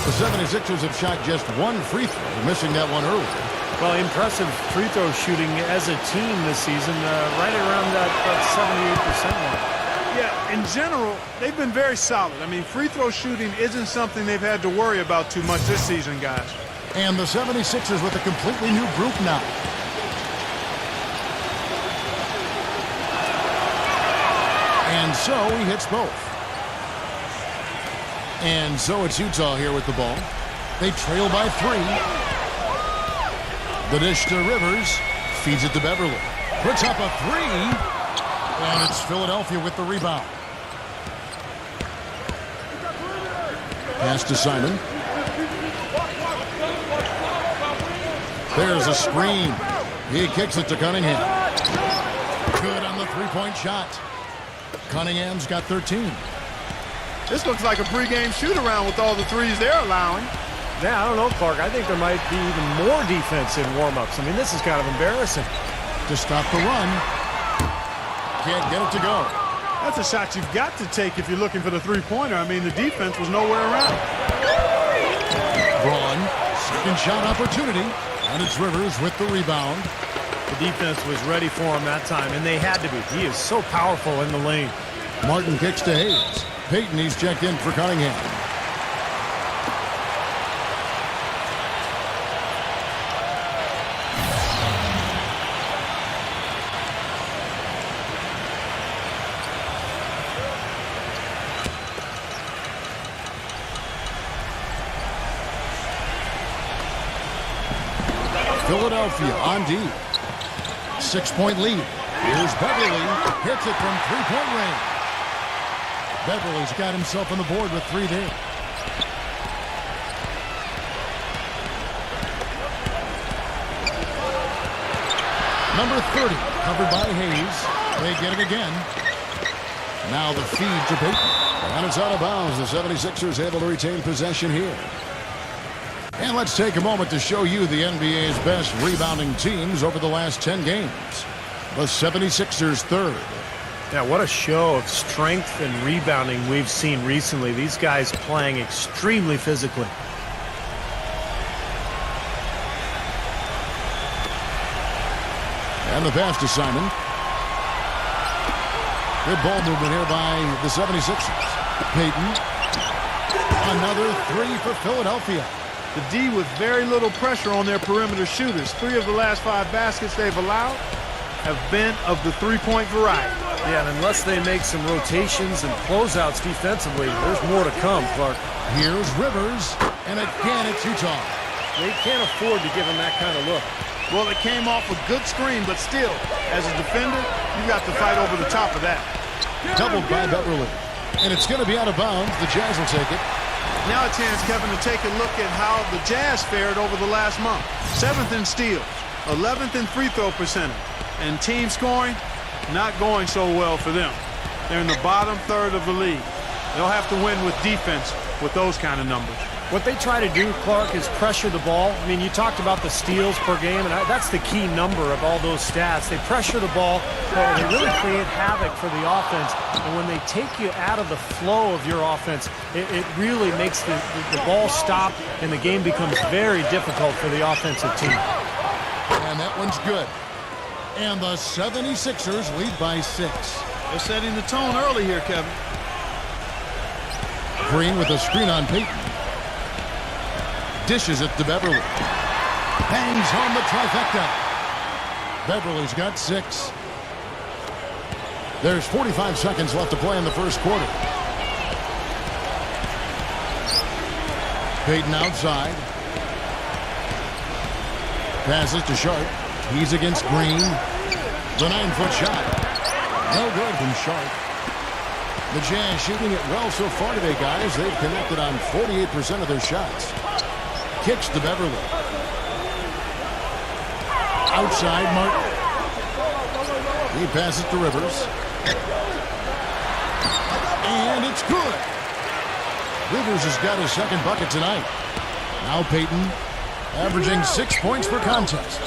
The 76ers have shot just 1 free throw, missing that one earlier. Well, impressive free throw shooting as a team this season, right around that 78% mark. Yeah, in general, they've been very solid. I mean, free throw shooting isn't something they've had to worry about too much this season, guys. And the 76ers with a completely new group now. And so he hits both. And so it's Utah here with the ball. They trail by 3. The dish to Rivers. Feeds it to Beverly. Puts up a 3. And it's Philadelphia with the rebound. Pass to Simon. There's a screen. He kicks it to Cunningham. Good on the three-point shot. Cunningham's got 13. This looks like a pregame shoot-around with all the threes they're allowing. Yeah, I don't know, Clark. I think there might be even more defense in warm-ups. I mean, this is kind of embarrassing. To stop the run. Can't get it to go. That's a shot you've got to take if you're looking for the three-pointer. I mean, the defense was nowhere around. Braun, second shot opportunity. And it's Rivers with the rebound. The defense was ready for him that time, and they had to be. He is so powerful in the lane. Martin kicks to Hayes. Payton, he's checked in for Cunningham. Philadelphia on D. 6-point lead. Here's Beverly. Hits it from three-point range. Beverly's got himself on the board with 3 there. Number 30, covered by Hayes. They get it again. Now the feed to Payton. And it's out of bounds. The 76ers able to retain possession here. And let's take a moment to show you the NBA's best rebounding teams over the last 10 games. The 76ers third. Yeah, what a show of strength and rebounding we've seen recently. These guys playing extremely physically. And the pass to Simon. Good ball movement here by the 76ers. Payton. Another 3 for Philadelphia. The D with very little pressure on their perimeter shooters. 3 of the last 5 baskets they've allowed have been of the three-point variety. Yeah, and unless they make some rotations and closeouts defensively, there's more to come, Clark. Here's Rivers. And again, it's Utah. They can't afford to give him that kind of look. Well, it came off a good screen, but still, as a defender, you got to fight over the top of that. Doubled by Beverly. And it's going to be out of bounds. The Jazz will take it. Now a chance, Kevin, to take a look at how the Jazz fared over the last month. 7th in steals, 11th in free throw percentage, and team scoring, not going so well for them. They're in the bottom third of the league. They'll have to win with defense with those kind of numbers. What they try to do, Clark, is pressure the ball. I mean, you talked about the steals per game, and that's the key number of all those stats. They pressure the ball, but they really create havoc for the offense. And when they take you out of the flow of your offense, it really makes the ball stop, and the game becomes very difficult for the offensive team. And that one's good. And the 76ers lead by 6. They're setting the tone early here, Kevin. Green with a screen on Payton. Dishes it to Beverly. Bangs home the trifecta. Beverly's got 6. There's 45 seconds left to play in the first quarter. Payton outside. Passes to Sharp. He's against Green. The 9-foot shot. No good from Sharp. The Jazz shooting it well so far today, guys. They've connected on 48% of their shots. Kicks to Beverly. Outside, Martin. He passes to Rivers. And it's good. Rivers has got his second bucket tonight. Now Payton, averaging 6 points per contest.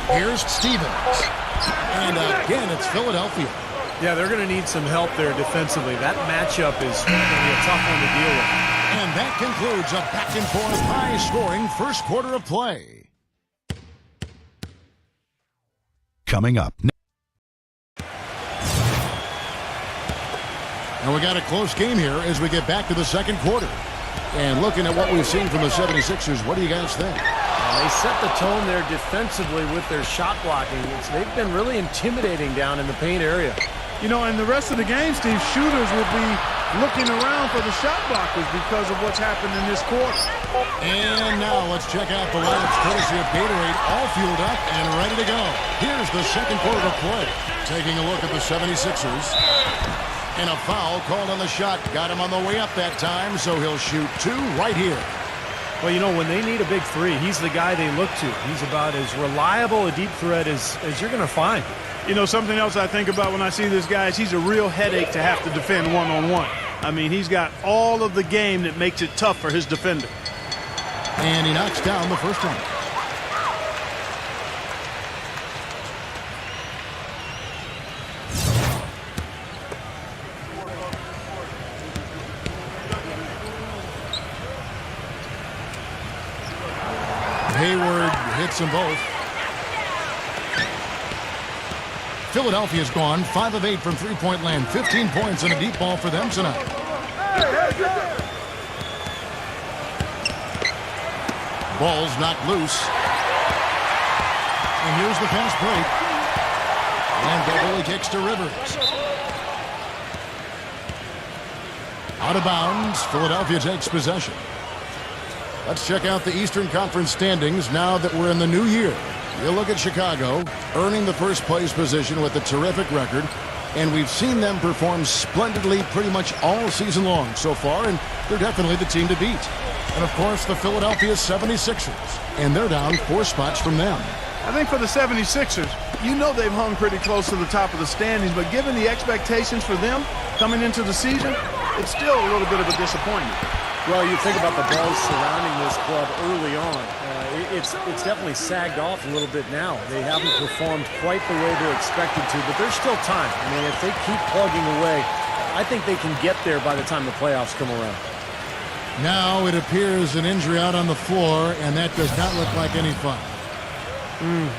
Here's Stevens. And again, it's Philadelphia. Yeah, they're going to need some help there defensively. That matchup is going to be a tough one to deal with. And that concludes a back-and-forth, high-scoring first quarter of play. Coming up. And we got a close game here as we get back to the second quarter. And looking at what we've seen from the 76ers, what do you guys think? They set the tone there defensively with their shot blocking. They've been really intimidating down in the paint area. You know, in the rest of the game, Steve, shooters will be looking around for the shot blockers because of what's happened in this quarter. And now let's check out the lineups courtesy of Gatorade, all fueled up and ready to go. Here's the second quarter of play. Taking a look at the 76ers. And a foul called on the shot. Got him on the way up that time, so he'll shoot 2 right here. Well, you know, when they need a big 3, he's the guy they look to. He's about as reliable a deep threat as you're going to find. You know, something else I think about when I see this guy is he's a real headache to have to defend one-on-one. I mean, he's got all of the game that makes it tough for his defender. And he knocks down the first one. Hayward hits them both. Philadelphia's gone 5 of 8 from three-point land. 15 points and a deep ball for them tonight. Ball's knocked loose. And here's the fast break. And Beverly kicks to Rivers. Out of bounds. Philadelphia takes possession. Let's check out the Eastern Conference standings now that we're in the new year. You look at Chicago, earning the first place position with a terrific record, and we've seen them perform splendidly pretty much all season long so far, and they're definitely the team to beat. And, of course, the Philadelphia 76ers, and they're down 4 spots from them. I think for the 76ers, you know they've hung pretty close to the top of the standings, but given the expectations for them coming into the season, it's still a little bit of a disappointment. Well, you think about the buzz surrounding this club early on. It's definitely sagged off a little bit now. They haven't performed quite the way they're expected to, but there's still time. I mean, if they keep plugging away, I think they can get there by the time the playoffs come around. Now it appears an injury out on the floor, and that does not look like any fun.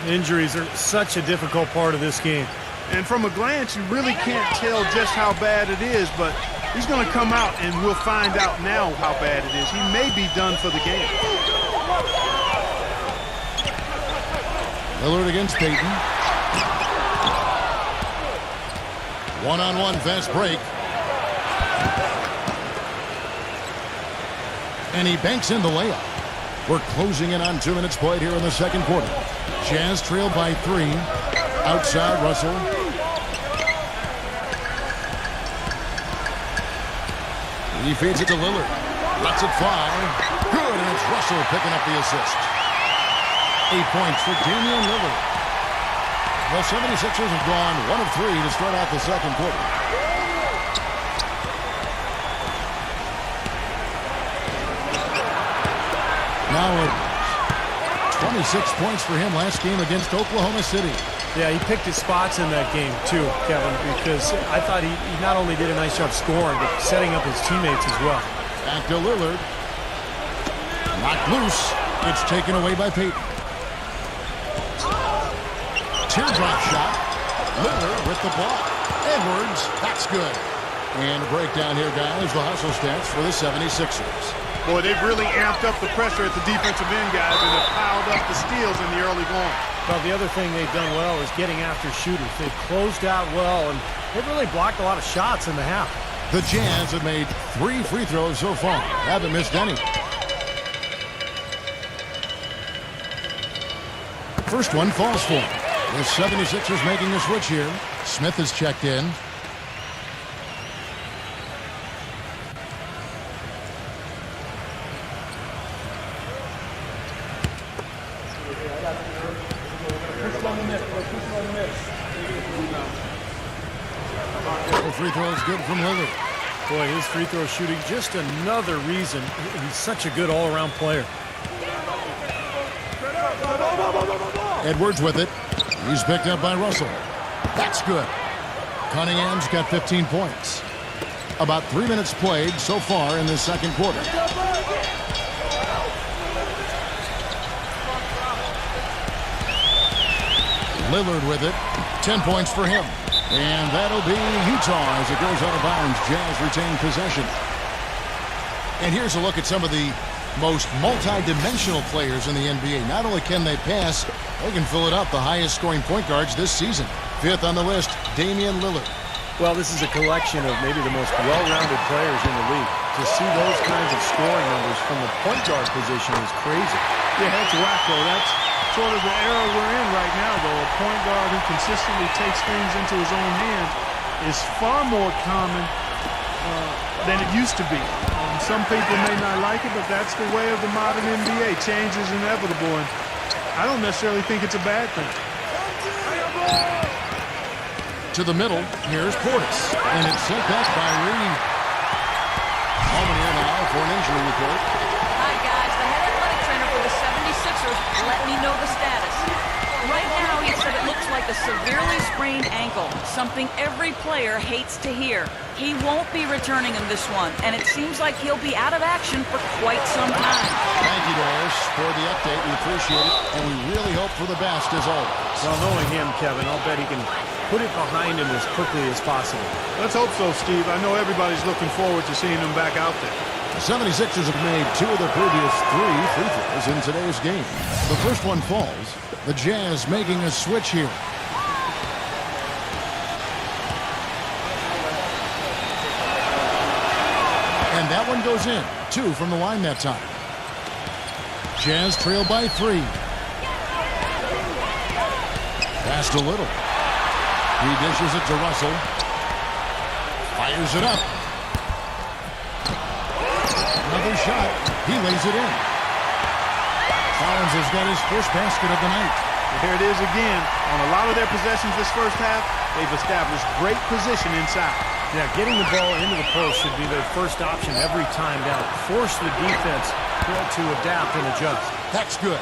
Injuries are such a difficult part of this game. And from a glance, you really can't tell just how bad it is, but he's going to come out, and we'll find out now how bad it is. He may be done for the game. Lillard against Payton. One-on-one fast break. And he banks in the layup. We're closing in on 2 minutes played here in the second quarter. Jazz trailed by 3. Outside, Russell. He feeds it to Lillard. Lets it fly. Good, and it's Russell picking up the assist. 8 points for Damian Lillard. The 76ers have gone 1 of 3 to start out the second quarter. Now 26 points for him last game against Oklahoma City. Yeah, he picked his spots in that game too, Kevin, because I thought he not only did a nice job scoring, but setting up his teammates as well. Back to Lillard. Knocked loose. It's taken away by Payton. Teardrop shot. Lillard with the ball. Edwards, that's good. And a breakdown here, guys. The hustle stats for the 76ers. Boy, they've really amped up the pressure at the defensive end, guys, and have piled up the steals in the early going. Well, the other thing they've done well is getting after shooters. They've closed out well, and they've really blocked a lot of shots in the half. The Jazz have made 3 free throws so far. Haven't missed any. First one falls for him. The 76ers making a switch here. Smith is checked in. The free throw is good from Lillard. Boy, his free throw shooting, just another reason he's such a good all-around player. Edwards with it. He's picked up by Russell. That's good. Cunningham's got 15 points. About 3 minutes played so far in the second quarter. Lillard with it. 10 points for him. And that'll be Utah as it goes out of bounds. Jazz retain possession. And here's a look at some of the most multi-dimensional players in the NBA. Not only can they pass, they can fill it up. The highest scoring point guards this season. 5th on the list, Damian Lillard. Well, this is a collection of maybe the most well-rounded players in the league. To see those kinds of scoring numbers from the point guard position is crazy. Yeah, that's wacko. That's sort of the era we're in right now, though. A point guard who consistently takes things into his own hands is far more common than it used to be. Some people may not like it, but that's the way of the modern NBA. Change is inevitable, and I don't necessarily think it's a bad thing. To the middle, here's Portis. And it's sent back by Reed. Moment here now for an injury report. Hi, guys. The head athletic trainer for the 76ers let me know the status. Right now, he said it looks like a severely sprained ankle, something every player hates to hear. He won't be returning in this one, and it seems like he'll be out of action for quite some time. Thank you, Doris, for the update. We appreciate it, and we really hope for the best as always. Well, knowing him, Kevin, I'll bet he can put it behind him as quickly as possible. Let's hope so, Steve. I know everybody's looking forward to seeing him back out there. The 76ers have made 2 of their previous 3 free throws in today's game. The first one falls. The Jazz making a switch here. And that one goes in. 2 from the line that time. Jazz trail by 3. Passed a little. He dishes it to Russell. Fires it up. Another shot. He lays it in. Collins has got his first basket of the night. There it is again. On a lot of their possessions this first half, they've established great position inside. Yeah, getting the ball into the post should be their first option every time down. Force the defense to adapt and adjust. That's good.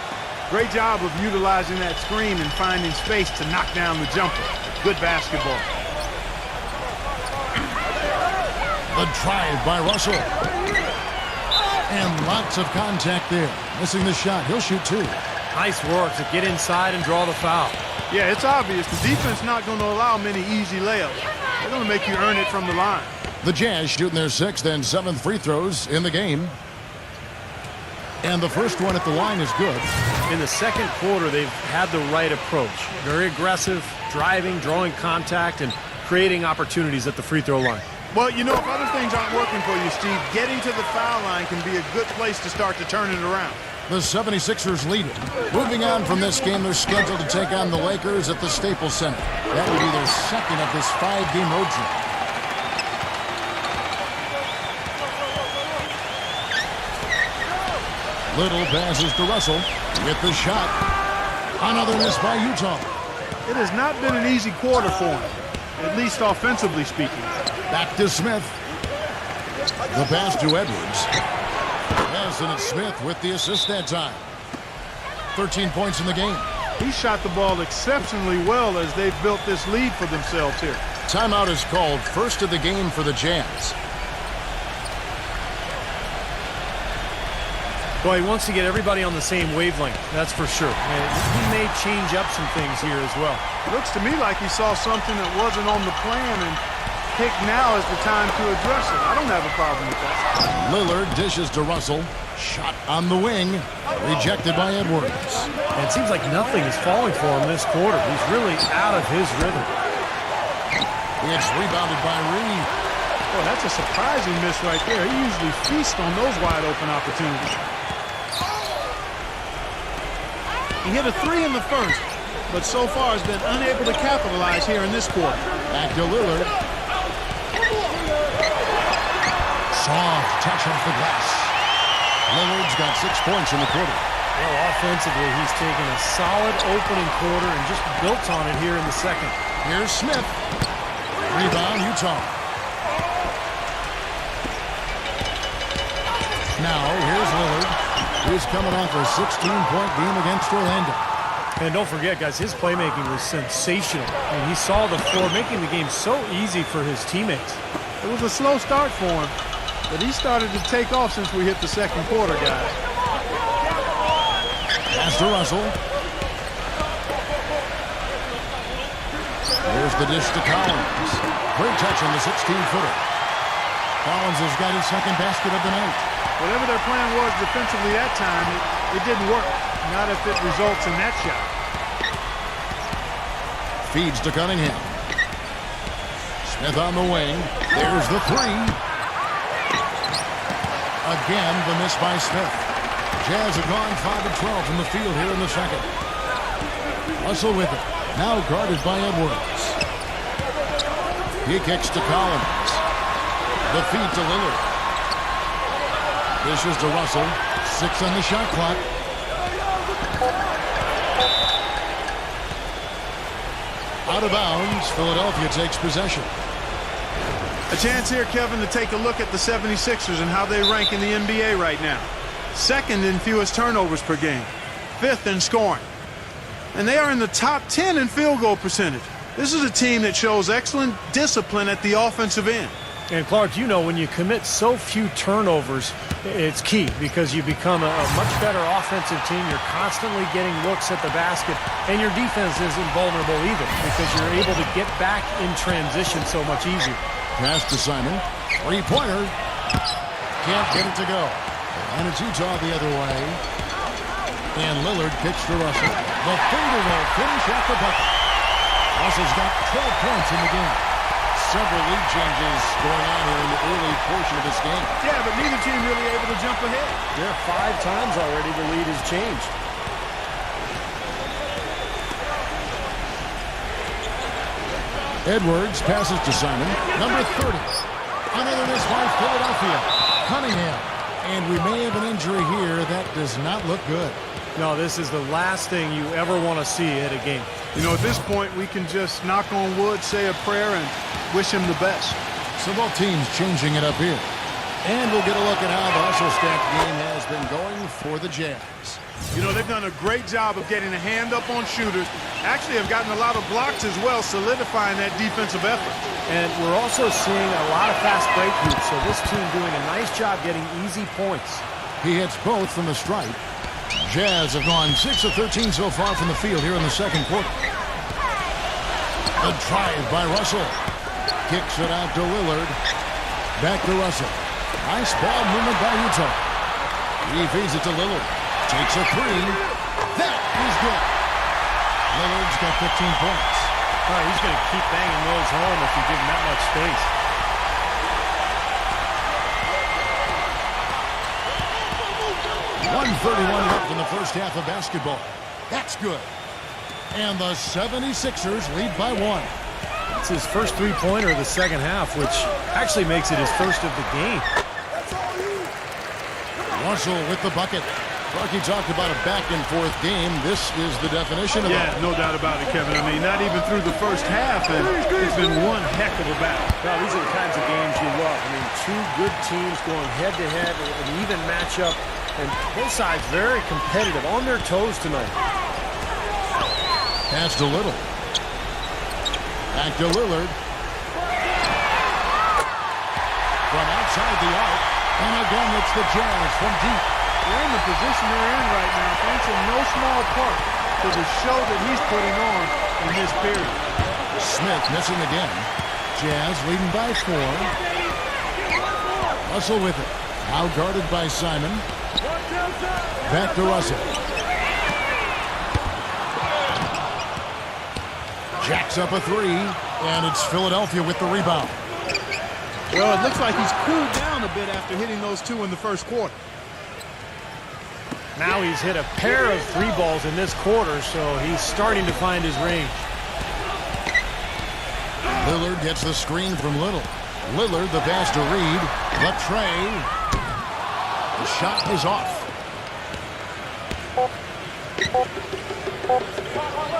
Great job of utilizing that screen and finding space to knock down the jumper. Good basketball. The drive by Russell. And lots of contact there. Missing the shot. He'll shoot 2. Nice work to get inside and draw the foul. Yeah, it's obvious. The defense not going to allow many easy layups. They're going to make you earn it from the line. The Jazz shooting their 6th and 7th free throws in the game. And the first one at the line is good. In the second quarter, they've had the right approach. Very aggressive, driving, drawing contact, and creating opportunities at the free throw line. Well, you know, if other things aren't working for you, Steve, getting to the foul line can be a good place to start to turn it around. The 76ers lead it. Moving on from this game, they're scheduled to take on the Lakers at the Staples Center. That will be their second of this 5-game road trip. Little passes to Russell. Get the shot. Another miss by Utah. It has not been an easy quarter for him, at least offensively speaking. Back to Smith. The pass to Edwards. Yes, and it's Smith with the assist that time. 13 points in the game. He shot the ball exceptionally well as they've built this lead for themselves here. Timeout is called, first of the game for the Jazz. Boy, he wants to get everybody on the same wavelength, that's for sure. And he may change up some things here as well. Looks to me like he saw something that wasn't on the plan and picked now is the time to address it. I don't have a problem with that. Lillard dishes to Russell. Shot on the wing. Rejected by Edwards. And it seems like nothing is falling for him this quarter. He's really out of his rhythm. It's rebounded by Reed. Boy, that's a surprising miss right there. He usually feasts on those wide open opportunities. He hit a 3 in the first, but so far has been unable to capitalize here in this quarter. Back to Lillard. Soft touch off the glass. Lillard's got 6 points in the quarter. Well, offensively, he's taken a solid opening quarter and just built on it here in the second. Here's Smith. Rebound, Utah. Now, here's Lillard. He's coming off a 16-point game against Orlando. And don't forget, guys, his playmaking was sensational. And he saw the floor, making the game so easy for his teammates. It was a slow start for him, but he started to take off since we hit the second quarter, guys. Pass to Russell. There's the dish to Collins. Great touch on the 16-footer. Collins has got his second basket of the night. Whatever their plan was defensively that time, it didn't work. Not if it results in that shot. Feeds to Cunningham. Smith on the wing. There's the 3. Again, the miss by Smith. Jazz have gone 5 of 12 from the field here in the second. Russell with it. Now guarded by Edwards. He kicks to Collins. The feed to Lillard. Dishes to Russell. 6 on the shot clock. Out of bounds. Philadelphia takes possession. A chance here, Kevin, to take a look at the 76ers and how they rank in the NBA right now. Second in fewest turnovers per game. 5th in scoring. And they are in the top 10 in field goal percentage. This is a team that shows excellent discipline at the offensive end. And Clark, you know, when you commit so few turnovers, it's key because you become a much better offensive team. You're constantly getting looks at the basket, and your defense isn't vulnerable either because you're able to get back in transition so much easier. Pass to Simon. 3-pointer. Can't get it to go. And it's Utah the other way. And Lillard kicks to Russell. The finger roll finish at the bucket. Russell's got 12 points in the game. several lead changes going on here in the early portion of this game. Yeah, but neither team really able to jump ahead. Yeah, 5 times already the lead has changed. Edwards passes to Simon. Number 30. Another miss by Philadelphia. Cunningham. And we may have an injury here. That does not look good. No, this is the last thing you ever want to see at a game. You know, at this point, we can just knock on wood, say a prayer, and wish him the best. So both teams changing it up here. And we'll get a look at how the hustle-stack game has been going for the Jazz. You know, they've done a great job of getting a hand up on shooters. Actually have gotten a lot of blocks as well, solidifying that defensive effort. And we're also seeing a lot of fast break groups, so this team doing a nice job getting easy points. He hits both from the stripe. Jazz have gone 6 of 13 so far from the field here in the second quarter. The drive by Russell. Kicks it out to Lillard. Back to Russell. Nice ball movement by Utah. He feeds it to Lillard. Takes a 3. That is good. Lillard's got 15 points. Oh, he's going to keep banging those home if you give him that much space. .131 left in the first half of basketball. That's good. And the 76ers lead by 1. It's his first three-pointer of the second half, which actually makes it his first of the game. Russell with the bucket. Clarkie talked about a back-and-forth game. This is the definition of Yeah, no doubt about it, Kevin. I mean, not even through the first half, and it's been one heck of a battle. Now, these are the kinds of games you love. I mean, 2 good teams going head-to-head, an even matchup, and both sides very competitive, on their toes tonight. Pass to Little. Back to Lillard. From outside the arc. And again, it's the Jazz from deep. They're in the position they're in right now, thanks in no small part to the show that he's putting on in this period. Smith missing again. Jazz leading by 4. Russell with it. Now guarded by Simon. Back to Russell. Jacks up a 3, and it's Philadelphia with the rebound. Well, it looks like he's cooled down a bit after hitting those 2 in the first quarter. Now he's hit a pair of 3 balls in this quarter, so he's starting to find his range. Lillard gets the screen from Little. Lillard, the pass to Reed. The tray. The shot is off.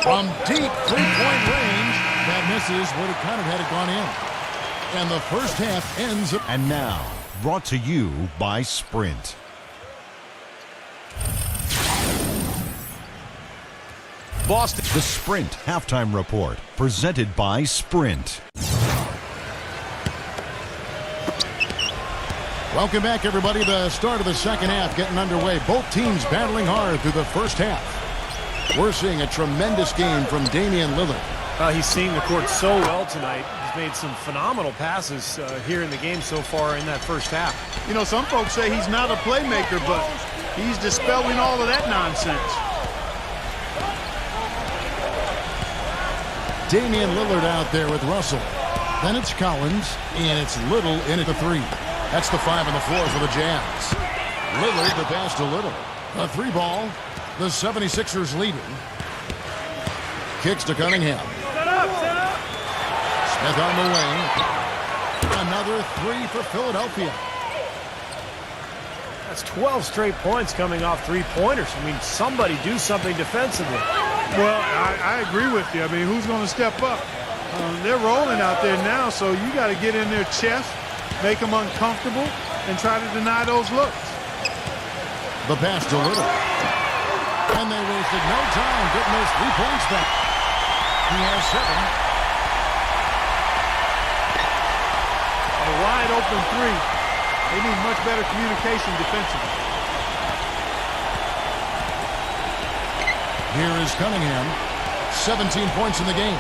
From deep three-point range, that misses. Would have kind of had it gone in. And the first half ends. And now, brought to you by Sprint. Boston. The Sprint Halftime Report, presented by Sprint. Welcome back, everybody. The start of the second half getting underway. Both teams battling hard through the first half. We're seeing a tremendous game from Damian Lillard. He's seeing the court so well tonight. He's made some phenomenal passes here in the game so far in that first half. You know, some folks say he's not a playmaker, but he's dispelling all of that nonsense. Damian Lillard out there with Russell. Then it's Collins, and it's Little in at the 3. That's the 5 on the floor for the Jazz. Lillard, the pass to Little. A 3 ball. The 76ers leading. Kicks to Cunningham. Set up, set up. Smith on the wing. Another 3 for Philadelphia. That's 12 straight points coming off 3-pointers. I mean, somebody do something defensively. Well, I agree with you. I mean, who's going to step up? They're rolling out there now, so you got to get in their chest, make them uncomfortable, and try to deny those looks. The pass to Little. And they wasted no time getting those 3 points back. He has 7. A wide open 3. They need much better communication defensively. Here is Cunningham. 17 points in the game.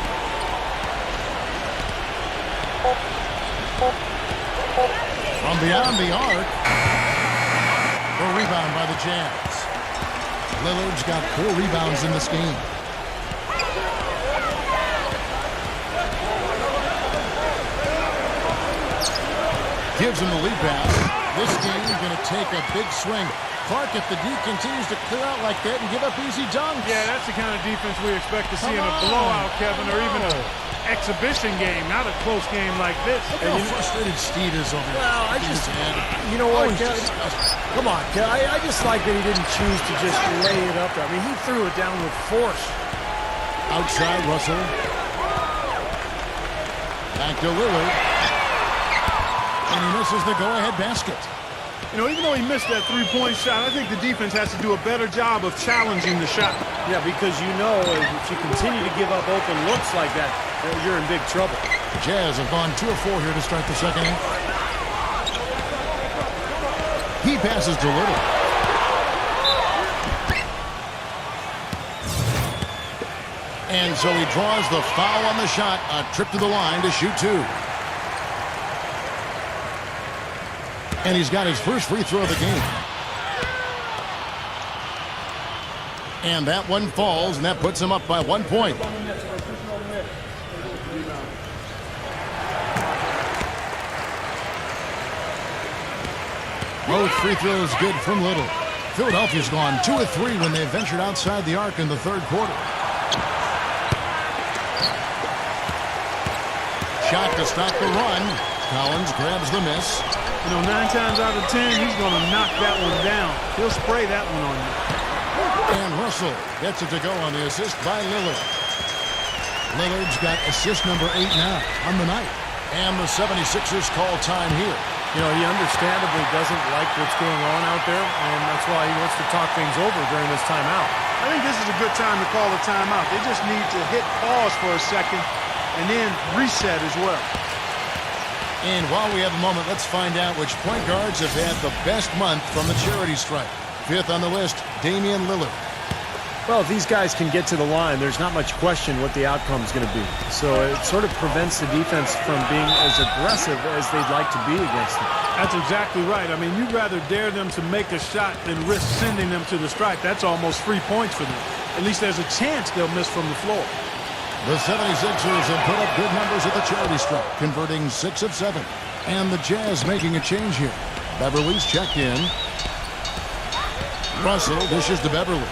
From beyond the arc. The rebound by the Jazz. Lillard's got 4 rebounds in this game. Gives him the lead pass. This game is going to take a big swing. Clark, if the D continues to clear out like that and give up easy dunks. Yeah, that's the kind of defense we expect to see in a blowout, Kevin, or even an exhibition game, not a close game like this. Look how frustrated Steve is over there. Well, you know what, Kevin? Come on, Kevin. I just like that he didn't choose to just lay it up there. I mean, he threw it down with force. Outside, Russell. Back to Lillard. And he misses the go-ahead basket. You know, even though he missed that three-point shot, I think the defense has to do a better job of challenging the shot. Yeah, because you know if you continue to give up open looks like that, you're in big trouble. The Jazz have gone 2 of 4 here to start the second half. He passes to Little. And so he draws the foul on the shot. A trip to the line to shoot 2. And he's got his first free throw of the game. And that one falls, and that puts him up by 1 point. Both free throws good from Little. Philadelphia's gone 2 of 3 when they ventured outside the arc in the third quarter. Shot to stop the run. Collins grabs the miss. You know, 9 times out of 10, he's going to knock that one down. He'll spray that one on you. And Russell gets it to go on the assist by Lillard. Lillard's got assist number 8 now on the night. And the 76ers call time here. You know, he understandably doesn't like what's going on out there, and that's why he wants to talk things over during this timeout. I think this is a good time to call a timeout. They just need to hit pause for a second and then reset as well. And while we have a moment, let's find out which point guards have had the best month from the charity strike. 5th on the list, Damian Lillard. Well, if these guys can get to the line, there's not much question what the outcome is going to be. So it sort of prevents the defense from being as aggressive as they'd like to be against them. That's exactly right. I mean, you'd rather dare them to make a shot than risk sending them to the strike. That's almost 3 points for them. At least there's a chance they'll miss from the floor. The 76ers have put up good numbers at the charity strike, converting 6 of 7. And the Jazz making a change here. Beverly's checked in. Russell dishes to Beverly.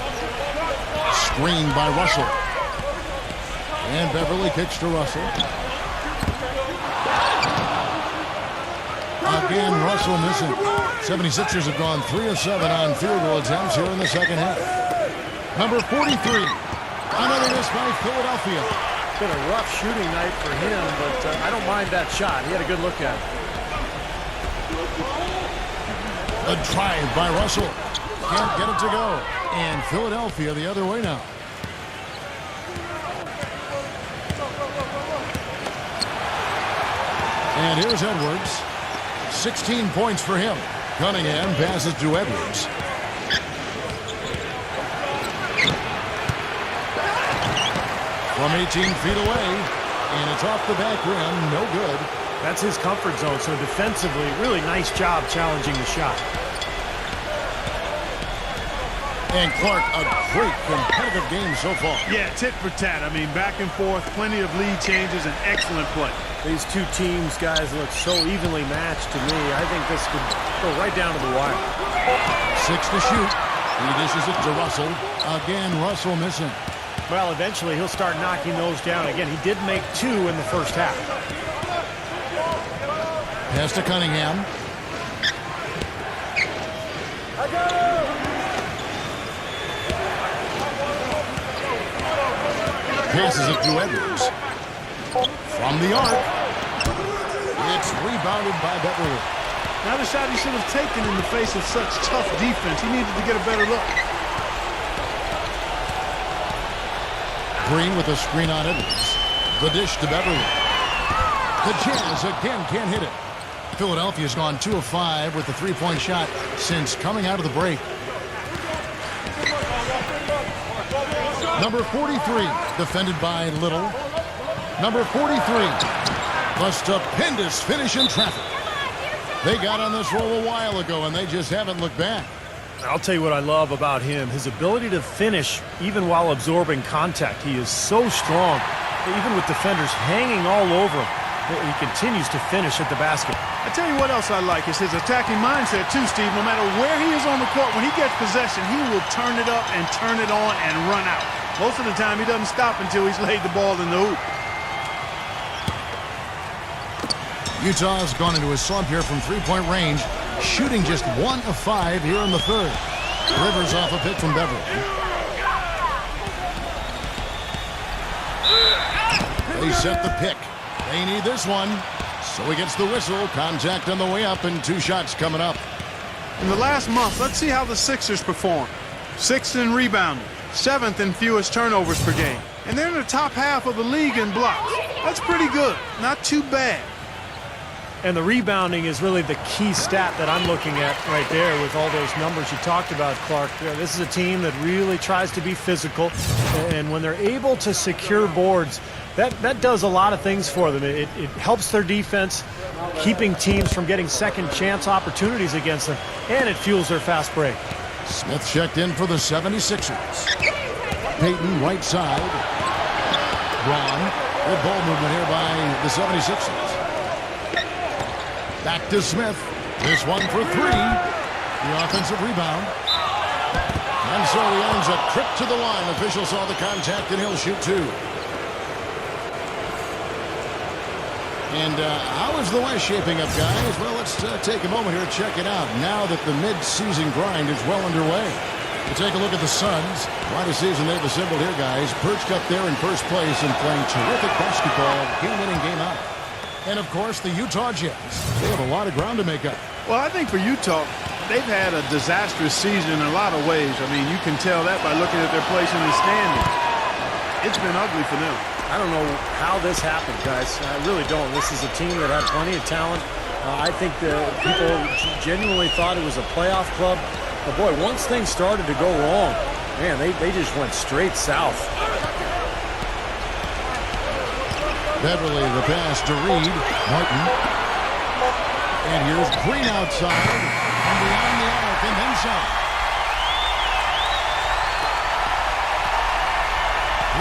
Screen by Russell. And Beverly kicks to Russell. Again, Russell missing. 76ers have gone 3 of 7 on field goal attempts here in the second half. Number 43. Another miss by Philadelphia. It's been a rough shooting night for him, but I don't mind that shot. He had a good look at it. A drive by Russell. Can't get it to go. And Philadelphia the other way now. And here's Edwards. 16 points for him. Cunningham passes to Edwards. From 18 feet away. And it's off the back rim. No good. That's his comfort zone. So defensively, really nice job challenging the shot. And Clark, a great competitive game so far. Yeah, tit for tat. I mean, back and forth, plenty of lead changes, and excellent play. These two teams, guys, look so evenly matched to me. I think this could go right down to the wire. 6 to shoot. He dishes it to Russell. Again, Russell missing. Well, eventually he'll start knocking those down again. He did make 2 in the first half. Pass to Cunningham. Passes it to Edwards. From the arc. It's rebounded by Beverly. Not a shot he should have taken in the face of such tough defense. He needed to get a better look. Green with a screen on Edwards. The dish to Beverly. The Jazz again can't hit it. Philadelphia's gone 2 of 5 with the 3-point shot since coming out of the break. Number 43, defended by Little. Number 43, the stupendous finish in traffic. They got on this roll a while ago, and they just haven't looked back. I'll tell you what I love about him, his ability to finish even while absorbing contact. He is so strong, even with defenders hanging all over him. he continues to finish at the basket. I tell you what else I like is his attacking mindset too, Steve. No matter where he is on the court, when he gets possession, he will turn it up and turn it on and run out. Most of the time, he doesn't stop until he's laid the ball in the hoop. Utah's gone into a slump here from three-point range, shooting just 1 of 5 here in the third. Rivers off a pick from Beverly. They set the pick. They need this one. So he gets the whistle. Contact on the way up and 2 shots coming up. In the last month, let's see how the Sixers perform. 6th in rebounding, 7th in fewest turnovers per game. And they're in the top half of the league in blocks. That's pretty good. Not too bad. And the rebounding is really the key stat that I'm looking at right there with all those numbers you talked about, Clark. This is a team that really tries to be physical. And when they're able to secure boards, that does a lot of things for them. It helps their defense, keeping teams from getting second chance opportunities against them, and it fuels their fast break. Smith checked in for the 76ers. Payton, right side. Braun. Good ball movement here by the 76ers. Back to Smith. This one for 3. The offensive rebound. And so he earns a trip to the line. Official saw the contact, and he'll shoot 2. And how is the West shaping up, guys? Well, let's take a moment here to check it out. Now that the mid-season grind is well underway. We'll take a look at the Suns. Quite a season they've assembled here, guys. Perched up there in first place and playing terrific basketball, game in and game out. And, of course, the Utah Jazz. They have a lot of ground to make up. Well, I think for Utah, they've had a disastrous season in a lot of ways. I mean, you can tell that by looking at their place in the standings. It's been ugly for them. I don't know how this happened, guys. I really don't. This is a team that had plenty of talent. I think the people genuinely thought it was a playoff club. But, boy, once things started to go wrong, man, they just went straight south. Beverly, the pass to Reed. Martin. And here's Green outside. And beyond the arc and then some.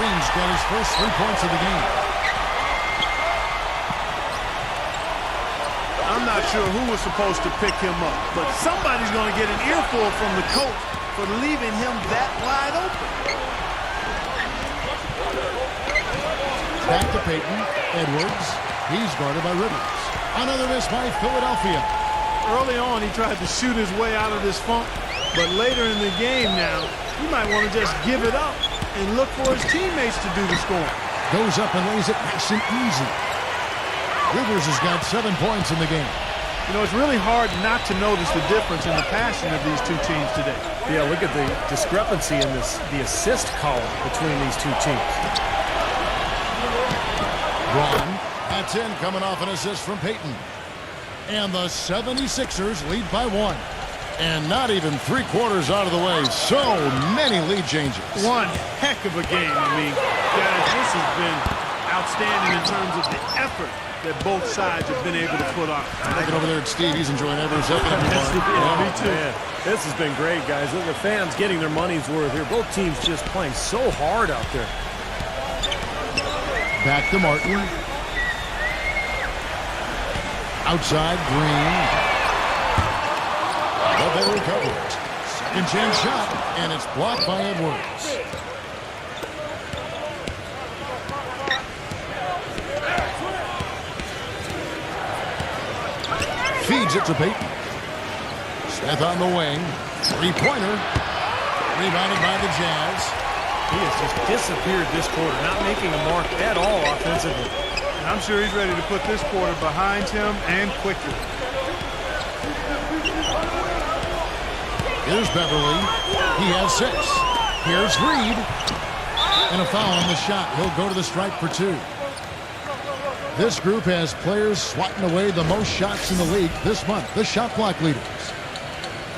Green's got his first 3 points of the game. I'm not sure who was supposed to pick him up, but somebody's going to get an earful from the coach for leaving him that wide open. Back to Payton. Edwards. He's guarded by Rivers. Another miss by Philadelphia. Early on, he tried to shoot his way out of this funk, but later in the game now, he might want to just give it up and look for his teammates to do the scoring. Goes up and lays it nice and easy. Rivers has got 7 points in the game. You know, it's really hard not to notice the difference in the passing of these two teams today. Yeah, look at the discrepancy in the assist column between these two teams. Braun, that's in, coming off an assist from Payton. And the 76ers lead by 1. And not even 3/4 out of the way. So many lead changes. One heck of a game. I mean, guys, this has been outstanding in terms of the effort that both sides have been able to put on. Looking over there at Steve, he's enjoying every second of it. Yeah, me too. Man, this has been great, guys. The fans getting their money's worth here. Both teams just playing so hard out there. Back to Martin. Outside, Green. But they recover it. Second chance shot, and it's blocked by Edwards. Feeds it to Payton. Smith on the wing. 3-pointer. Rebounded by the Jazz. He has just disappeared this quarter, not making a mark at all offensively. I'm sure he's ready to put this quarter behind him and quickly. Here's Beverly. He has 6. Here's Reed. And a foul on the shot. He'll go to the stripe for 2. This group has players swatting away the most shots in the league this month, the shot clock leaders.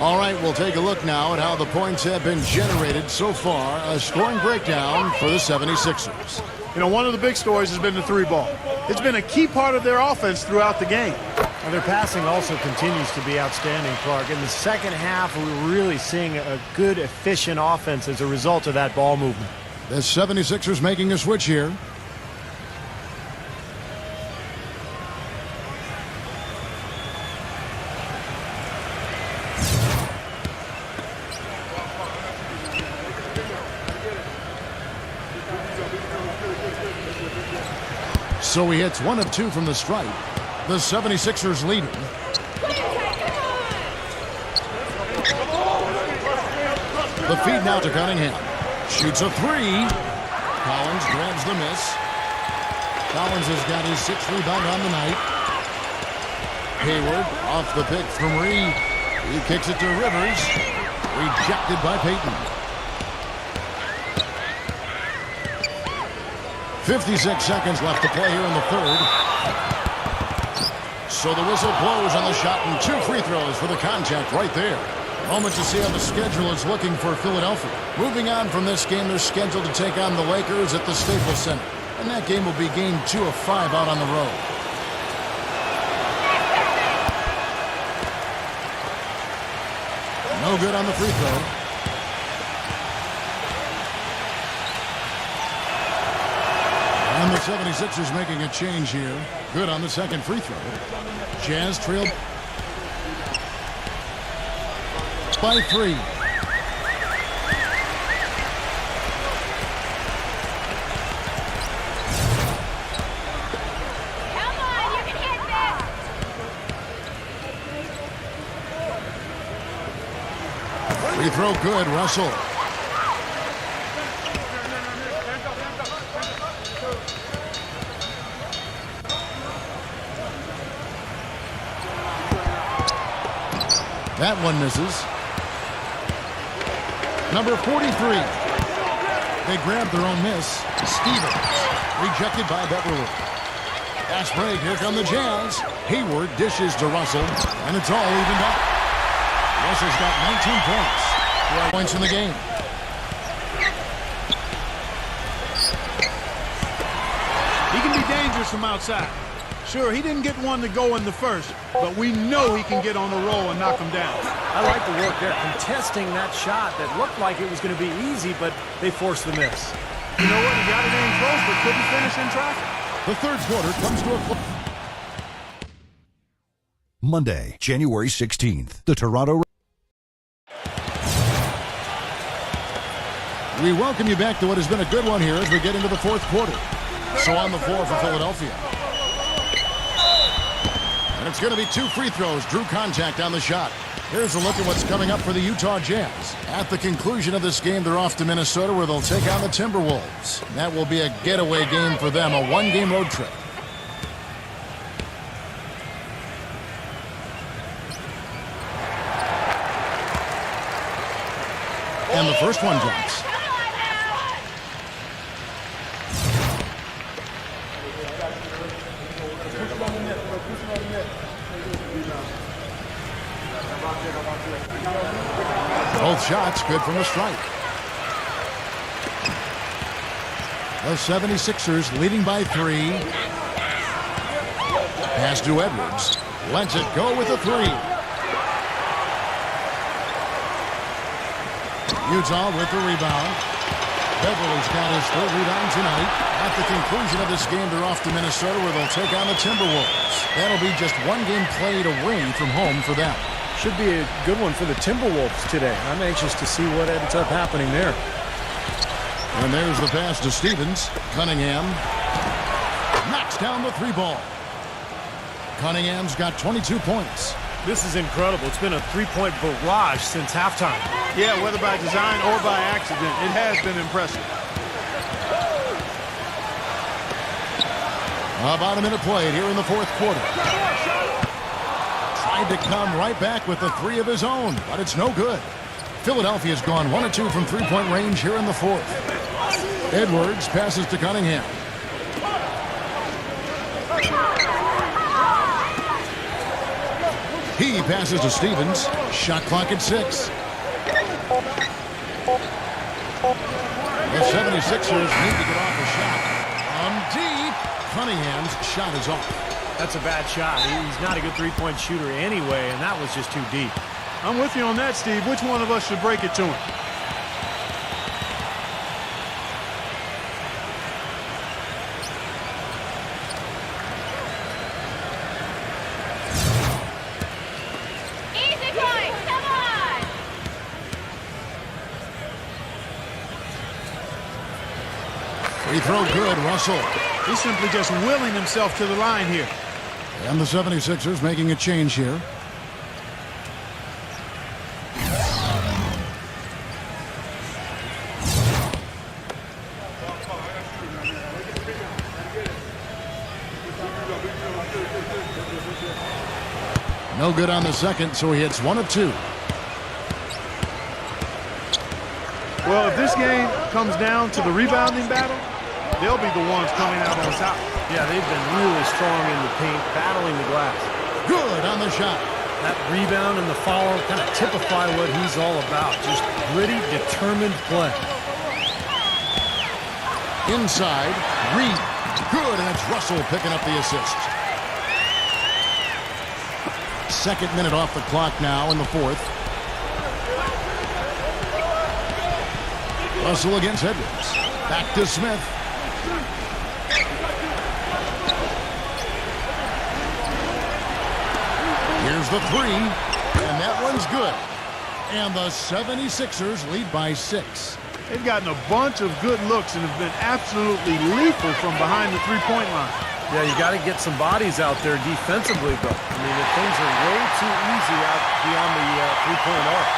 All right, we'll take a look now at how the points have been generated so far. A scoring breakdown for the 76ers. You know, one of the big stories has been the 3-ball. It's been a key part of their offense throughout the game. And their passing also continues to be outstanding, Clark. In the second half, we're really seeing a good, efficient offense as a result of that ball movement. The 76ers making a switch here. So he hits 1 of 2 from the stripe. The 76ers leading. The feed now to Cunningham. Shoots a 3. Collins grabs the miss. Collins has got his 6th rebound on the night. Hayward off the pick from Reed. He kicks it to Rivers. Rejected by Payton. 56 seconds left to play here in the third. So the whistle blows on the shot and 2 free throws for the contact right there. Moment to see how the schedule is looking for Philadelphia. Moving on from this game, they're scheduled to take on the Lakers at the Staples Center. And that game will be game 2 of 5 out on the road. No good on the free throw. And the 76ers making a change here. Good on the second free throw. Jazz trailed by 3. Come on, you can hit this. Free throw good, Russell. That one misses. Number 43. They grabbed their own miss. Stevens. Rejected by Beverly. Fast break. Here come the Jazz. Hayward dishes to Russell. And it's all evened up. Russell's got 19 points. 4 points in the game. He can be dangerous from outside. Sure, he didn't get one to go in the first, but we know he can get on the roll and knock him down. I like the work there, contesting that shot that looked like it was going to be easy, but they forced the miss. You know what? He got it in close, but couldn't finish in traffic. The third quarter comes to a close. Monday, January 16th, the Toronto. We welcome you back to what has been a good one here as we get into the fourth quarter. So on the floor for Philadelphia. And it's going to be 2 free throws. Drew contact on the shot. Here's a look at what's coming up for the Utah Jazz. At the conclusion of this game, they're off to Minnesota where they'll take on the Timberwolves. That will be a getaway game for them, a 1-game road trip. And the first one drops. Both shots good from the strike. The 76ers leading by 3. Pass to Edwards. Lets it go with a 3. Utah with the rebound. Beverly's got his 3rd rebound tonight. At the conclusion of this game, they're off to Minnesota where they'll take on the Timberwolves. That'll be just 1 game played away from home for them. Should be a good one for the Timberwolves today. I'm anxious to see what ends up happening there. And there's the pass to Stevens. Cunningham knocks down the 3 ball. Cunningham's got 22 points. This is incredible. It's been a 3-point barrage since halftime. Yeah, whether by design or by accident, it has been impressive. About a minute played here in the fourth quarter. Tried to come right back with the 3 of his own, but it's no good. Philadelphia's gone 1 of 2 from 3-point range here in the fourth. Edwards passes to Cunningham. He passes to Stevens. Shot clock at 6. The 76ers need to get off a shot. Deep. Cunningham's shot is off. That's a bad shot. He's not a good 3-point shooter anyway, and that was just too deep. I'm with you on that, Steve. Which one of us should break it to him? Easy points, come on! Free throw good, Russell. He's simply just willing himself to the line here. And the 76ers making a change here. No good on the second, so he hits 1 of 2. Well, if this game comes down to the rebounding battle, they'll be the ones coming out on top. Yeah, they've been really strong in the paint, battling the glass. Good on the shot. That rebound and the follow kind of typify what he's all about. Just gritty, determined play. Inside, Reed. Good, and it's Russell picking up the assist. Second minute off the clock now in the fourth. Russell against Edwards. Back to Smith. Here's the three, and that one's good. And the 76ers lead by 6. They've gotten a bunch of good looks and have been absolutely lethal from behind the three-point line. Yeah, you got to get some bodies out there defensively, though. I mean, if things are way too easy out beyond the three-point arc.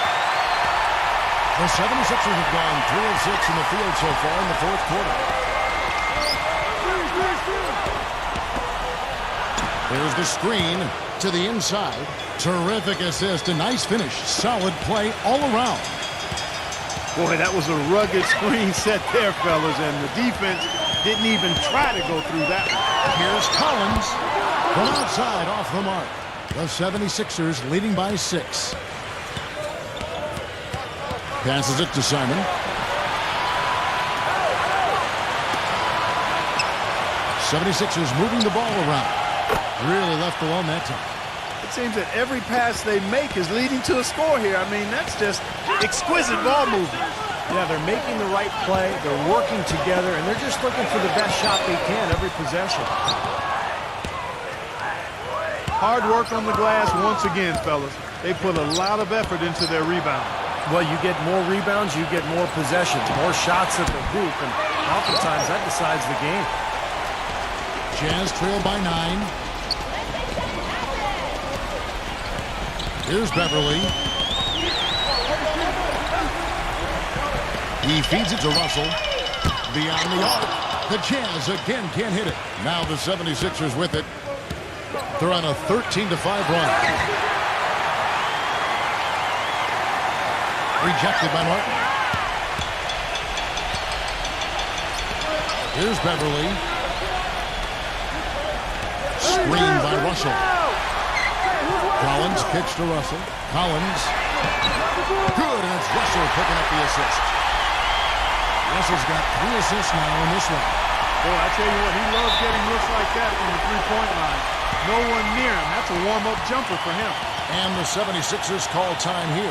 The 76ers have gone 3 of 6 in the field so far in the fourth quarter. There's the screen to the inside. Terrific assist, a nice finish. Solid play all around. Boy, that was a rugged screen set there, fellas, and the defense didn't even try to go through that one. Here's Collins from outside off the mark. The 76ers leading by 6. Passes it to Simon. '76ers moving the ball around. Really left alone that time. It seems that every pass they make is leading to a score here. I mean, that's just exquisite ball movement. Yeah, they're making the right play, they're working together, and they're just looking for the best shot they can every possession. Hard work on the glass once again, fellas. They put a lot of effort into their rebound. Well, you get more rebounds, you get more possessions, more shots at the hoop, and oftentimes that decides the game. Jazz trail by 9. Here's Beverly. He feeds it to Russell. Beyond the arc. The Jazz again can't hit it. Now the 76ers with it. They're on a 13-5 run. Rejected by Martin. Here's Beverly. Screened by Russell. Collins kicks to Russell. Collins. Good, and it's Russell picking up the assist. Russell's got 3 assists now in this one. Boy, I tell you what, he loves getting looks like that from the three-point line. No one near him. That's a warm-up jumper for him. And the 76ers call time here.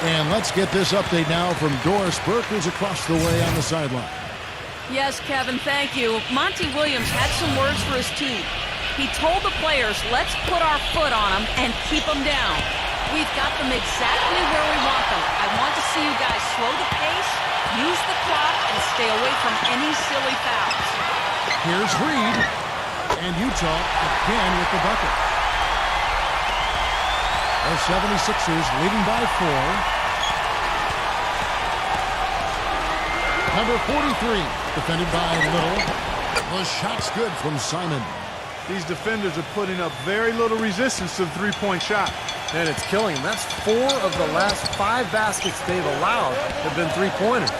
And let's get this update now from Doris Burke, who's across the way on the sideline. Yes, Kevin, thank you. Monty Williams had some words for his team. He told the players, let's put our foot on them and keep them down. We've got them exactly where we want them. I want to see you guys slow the pace, use the clock, and stay away from any silly fouls. Here's Reed. And Utah again with the bucket. The 76ers leading by 4. Number 43, defended by Little. The shot's good from Simon. These defenders are putting up very little resistance to the three-point shot. And it's killing them. That's 4 of the last 5 baskets they've allowed have been three-pointers.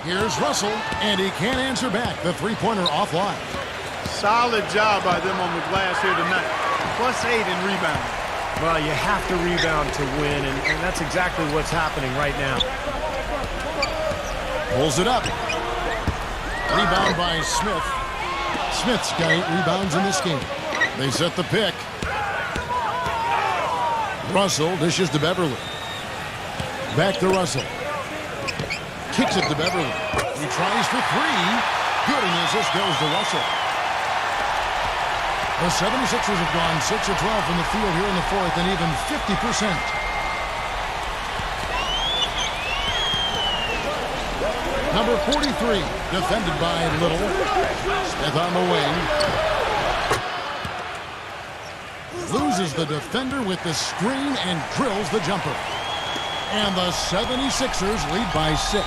Here's Russell, and he can't answer back. The three-pointer offline. Solid job by them on the glass here tonight. +8 in rebound. Well, you have to rebound to win, and that's exactly what's happening right now. Pulls it up. Rebound by Smith. Smith's got 8 rebounds in this game. They set the pick. Russell dishes to Beverly. Back to Russell. Kicks it to Beverly. He tries for 3. Good, and the assist goes to Russell. The 76ers have gone 6 of 12 from the field here in the fourth, and even 50%. Number 43, defended by Little. Smith on the wing. Loses the defender with the screen and drills the jumper. And the 76ers lead by 6.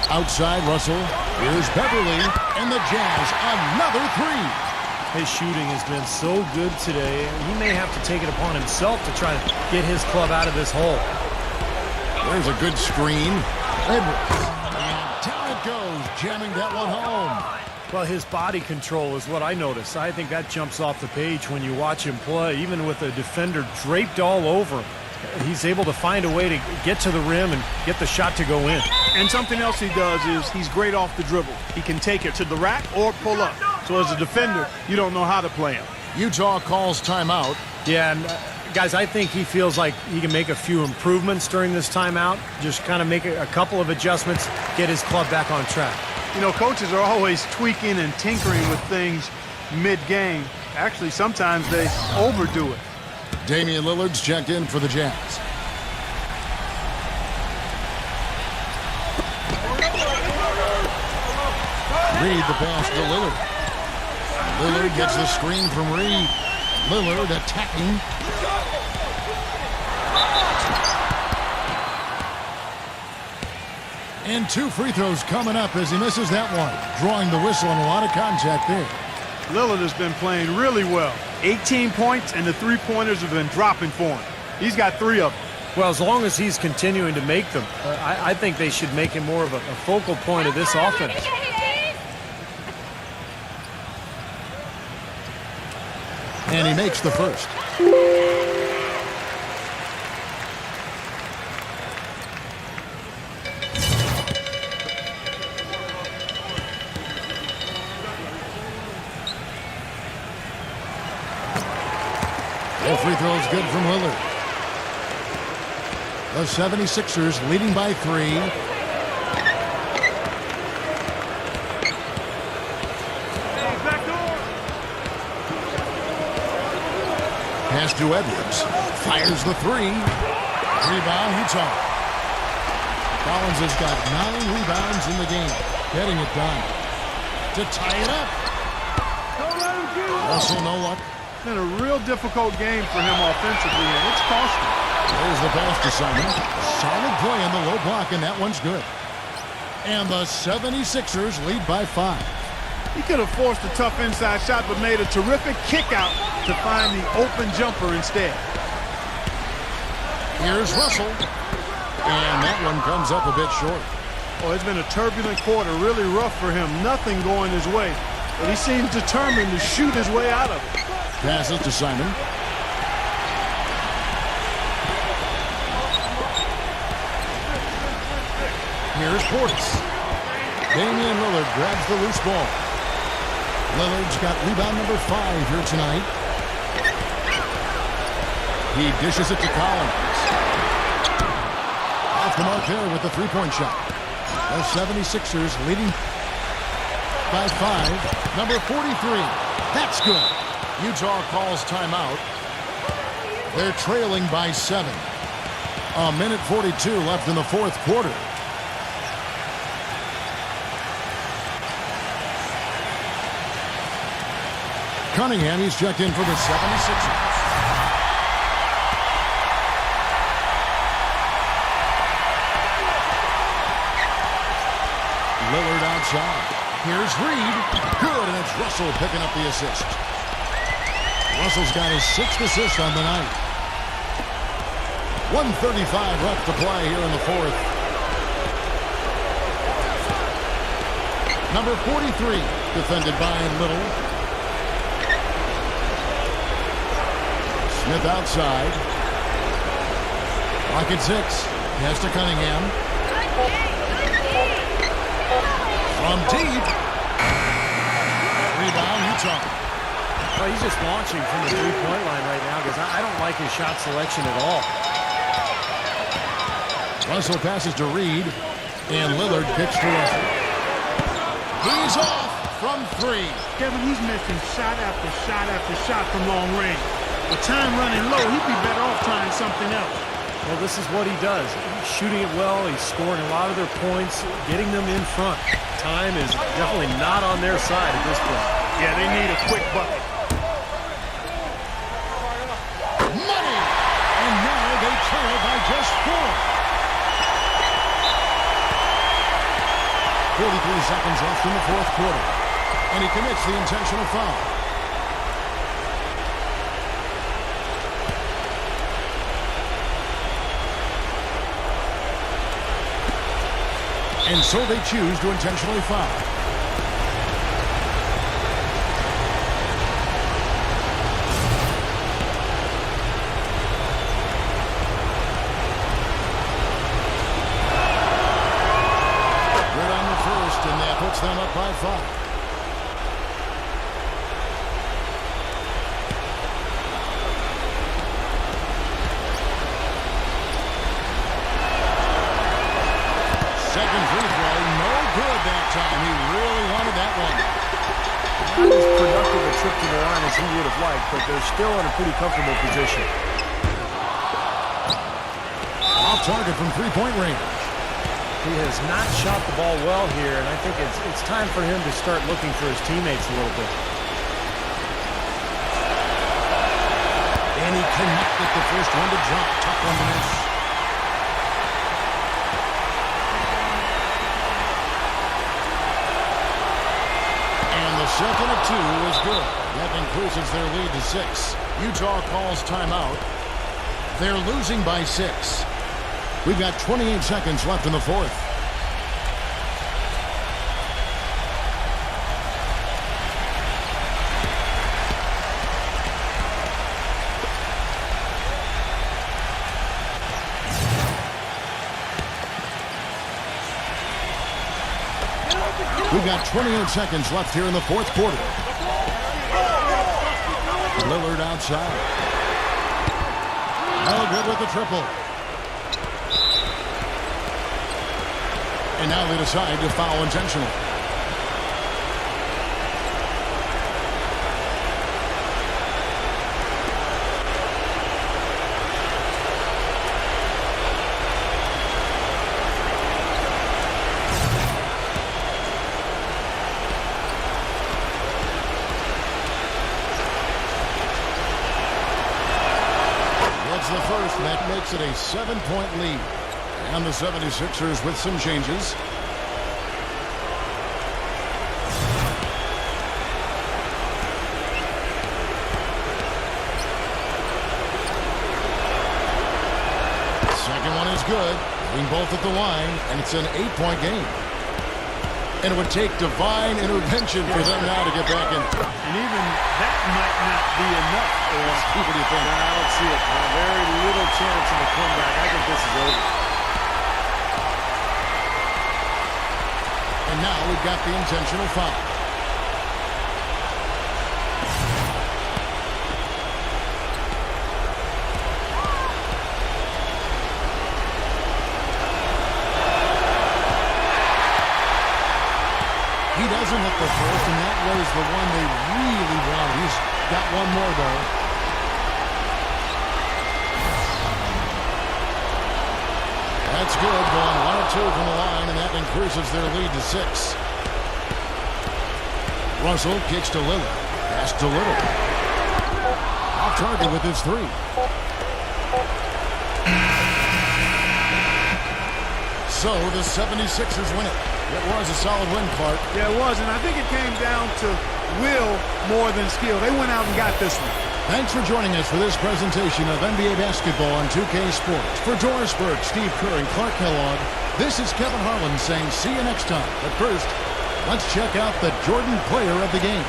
Outside Russell. Here's Beverly. And the Jazz, another 3. His shooting has been so good today. He may have to take it upon himself to try to get his club out of this hole. There's a good screen. Edwards. And down it goes, jamming that one home. Well, his body control is what I notice. I think that jumps off the page when you watch him play. Even with a defender draped all over him, he's able to find a way to get to the rim and get the shot to go in. And something else he does is he's great off the dribble. He can take it to the rack or pull up. So as a defender, you don't know how to play him. Utah calls timeout. Yeah, and guys, I think he feels like he can make a few improvements during this timeout. Just kind of make a couple of adjustments, get his club back on track. You know, coaches are always tweaking and tinkering with things mid-game. Actually, sometimes they overdo it. Damian Lillard's checked in for the Jazz. Reed the pass to Lillard. Lillard gets the screen from Reed. Lillard attacking. And 2 free throws coming up as he misses that one. Drawing the whistle and a lot of contact there. Lillard has been playing really well. 18 points, and the three-pointers have been dropping for him. He's got 3 of them. Well, as long as he's continuing to make them, I think they should make him more of a focal point of this offense. And he makes the first. All free throws good from Lillard. The 76ers leading by 3. Pass to Edwards. Fires the 3. Rebound, Utah. Collins has got 9 rebounds in the game. Getting it done. To tie it up. Russell, no luck. It's been a real difficult game for him offensively, and it's costing. There's the pass to Simon. Solid play on the low block, and that one's good. And the 76ers lead by 5. He could have forced a tough inside shot, but made a terrific kick out to find the open jumper instead. Here's Russell. And that one comes up a bit short. Oh, it's been a turbulent quarter, really rough for him. Nothing going his way. But he seems determined to shoot his way out of it. Passes to Simon. Here's Portis. Damian Lillard grabs the loose ball. Lillard's got rebound number 5 here tonight. He dishes it to Collins. Off the mark there with the three-point shot. The 76ers leading by 5. Number 43. That's good. Utah calls timeout. They're trailing by 7. A minute 42 left in the fourth quarter. Cunningham, he's checked in for the 76ers. Lillard outside. Here's Reed. Good, and it's Russell picking up the assist. Russell's got his 6th assist on the night. 1:35 left to play here in the fourth. Number 43, defended by Little. Smith outside. Clock at 6. Pass to Cunningham. From deep. Rebound, Utah. Well, he's just launching from the three-point line right now because I don't like his shot selection at all. Russell passes to Reed, and Lillard kicks to Russell. He's off from three. Kevin, he's missing shot after shot after shot from long range. With time running low, he'd be better off trying something else. Well, this is what he does. He's shooting it well. He's scoring a lot of their points, getting them in front. Time is definitely not on their side at this point. Yeah, they need a quick bucket. Money! And now they trail by just 4. 43 seconds left in the fourth quarter. And he commits the intentional foul. And so they choose to intentionally foul. And that puts them up by 5. Second free throw, no good that time. He really wanted that one. Not as productive a trip to the line as he would have liked, but they're still in a pretty comfortable position. Off target from three-point range. He has not shot the ball well here, and I think it's time for him to start looking for his teammates a little bit. And he connected the first one to drop. Tough one to miss. And the second of 2 is good. That increases their lead to 6. Utah calls timeout. They're losing by 6. We've got 28 seconds left in the fourth. We've got 28 seconds left here in the fourth quarter. Lillard outside. No good with the triple. And now they decide to foul intentionally. That's the first, and that makes it a 7-point lead. And the 76ers with some changes. Second one is good. Hitting both at the line, and it's an 8-point game. And it would take divine intervention for them now to get back in. And even that might not be enough for us. What do you think? I don't see it. Very little chance in the comeback. I think this is over. And now we've got the intentional foul. He doesn't hit the first, and that was the one they really wanted. He's got one more, though. That's good, going 1 or 2 from the line, and that increases their lead to 6. Russell kicks to Lillard. Pass to Little. Off target with his 3. So the 76ers win it. It was a solid win, Clark. Yeah, it was, and I think it came down to will more than skill. They went out and got this one. Thanks for joining us for this presentation of NBA basketball on 2K Sports. For Doris Burke, Steve Kerr, and Clark Kellogg, this is Kevin Harlan saying see you next time. But first, let's check out the Jordan player of the game.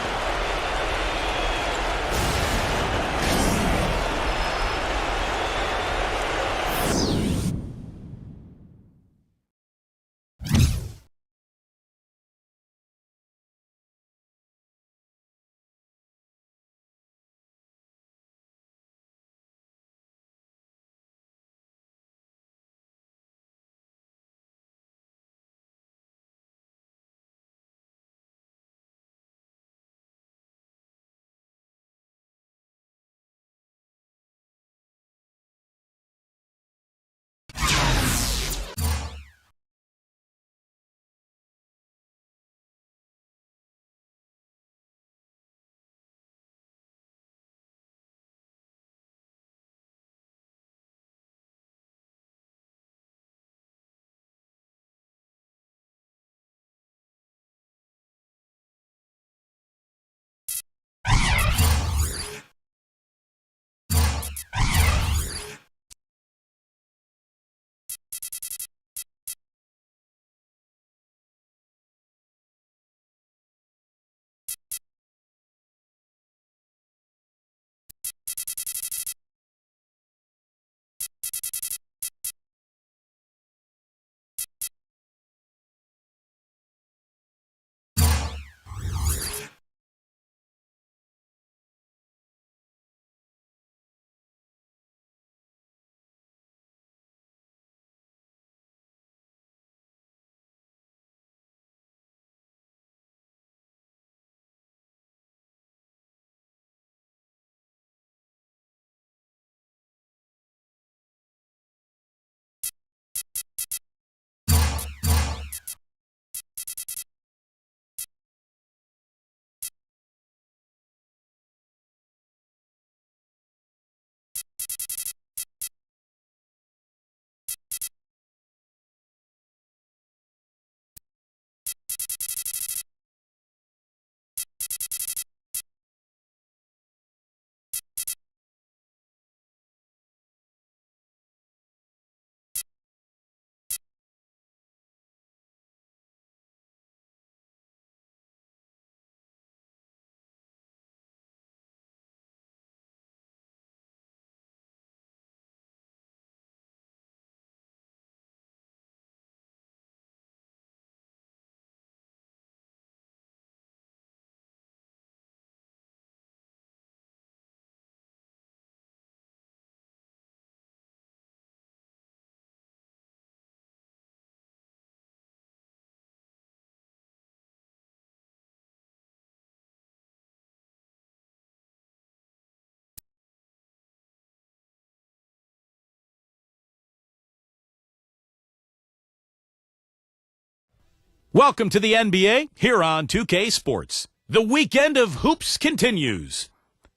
Welcome to the NBA here on 2K Sports. The weekend of hoops continues.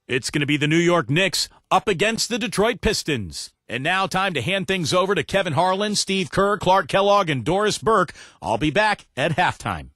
It's going to be the New York Knicks up against the Detroit Pistons. And now time to hand things over to Kevin Harlan, Steve Kerr, Clark Kellogg, and Doris Burke. I'll be back at halftime.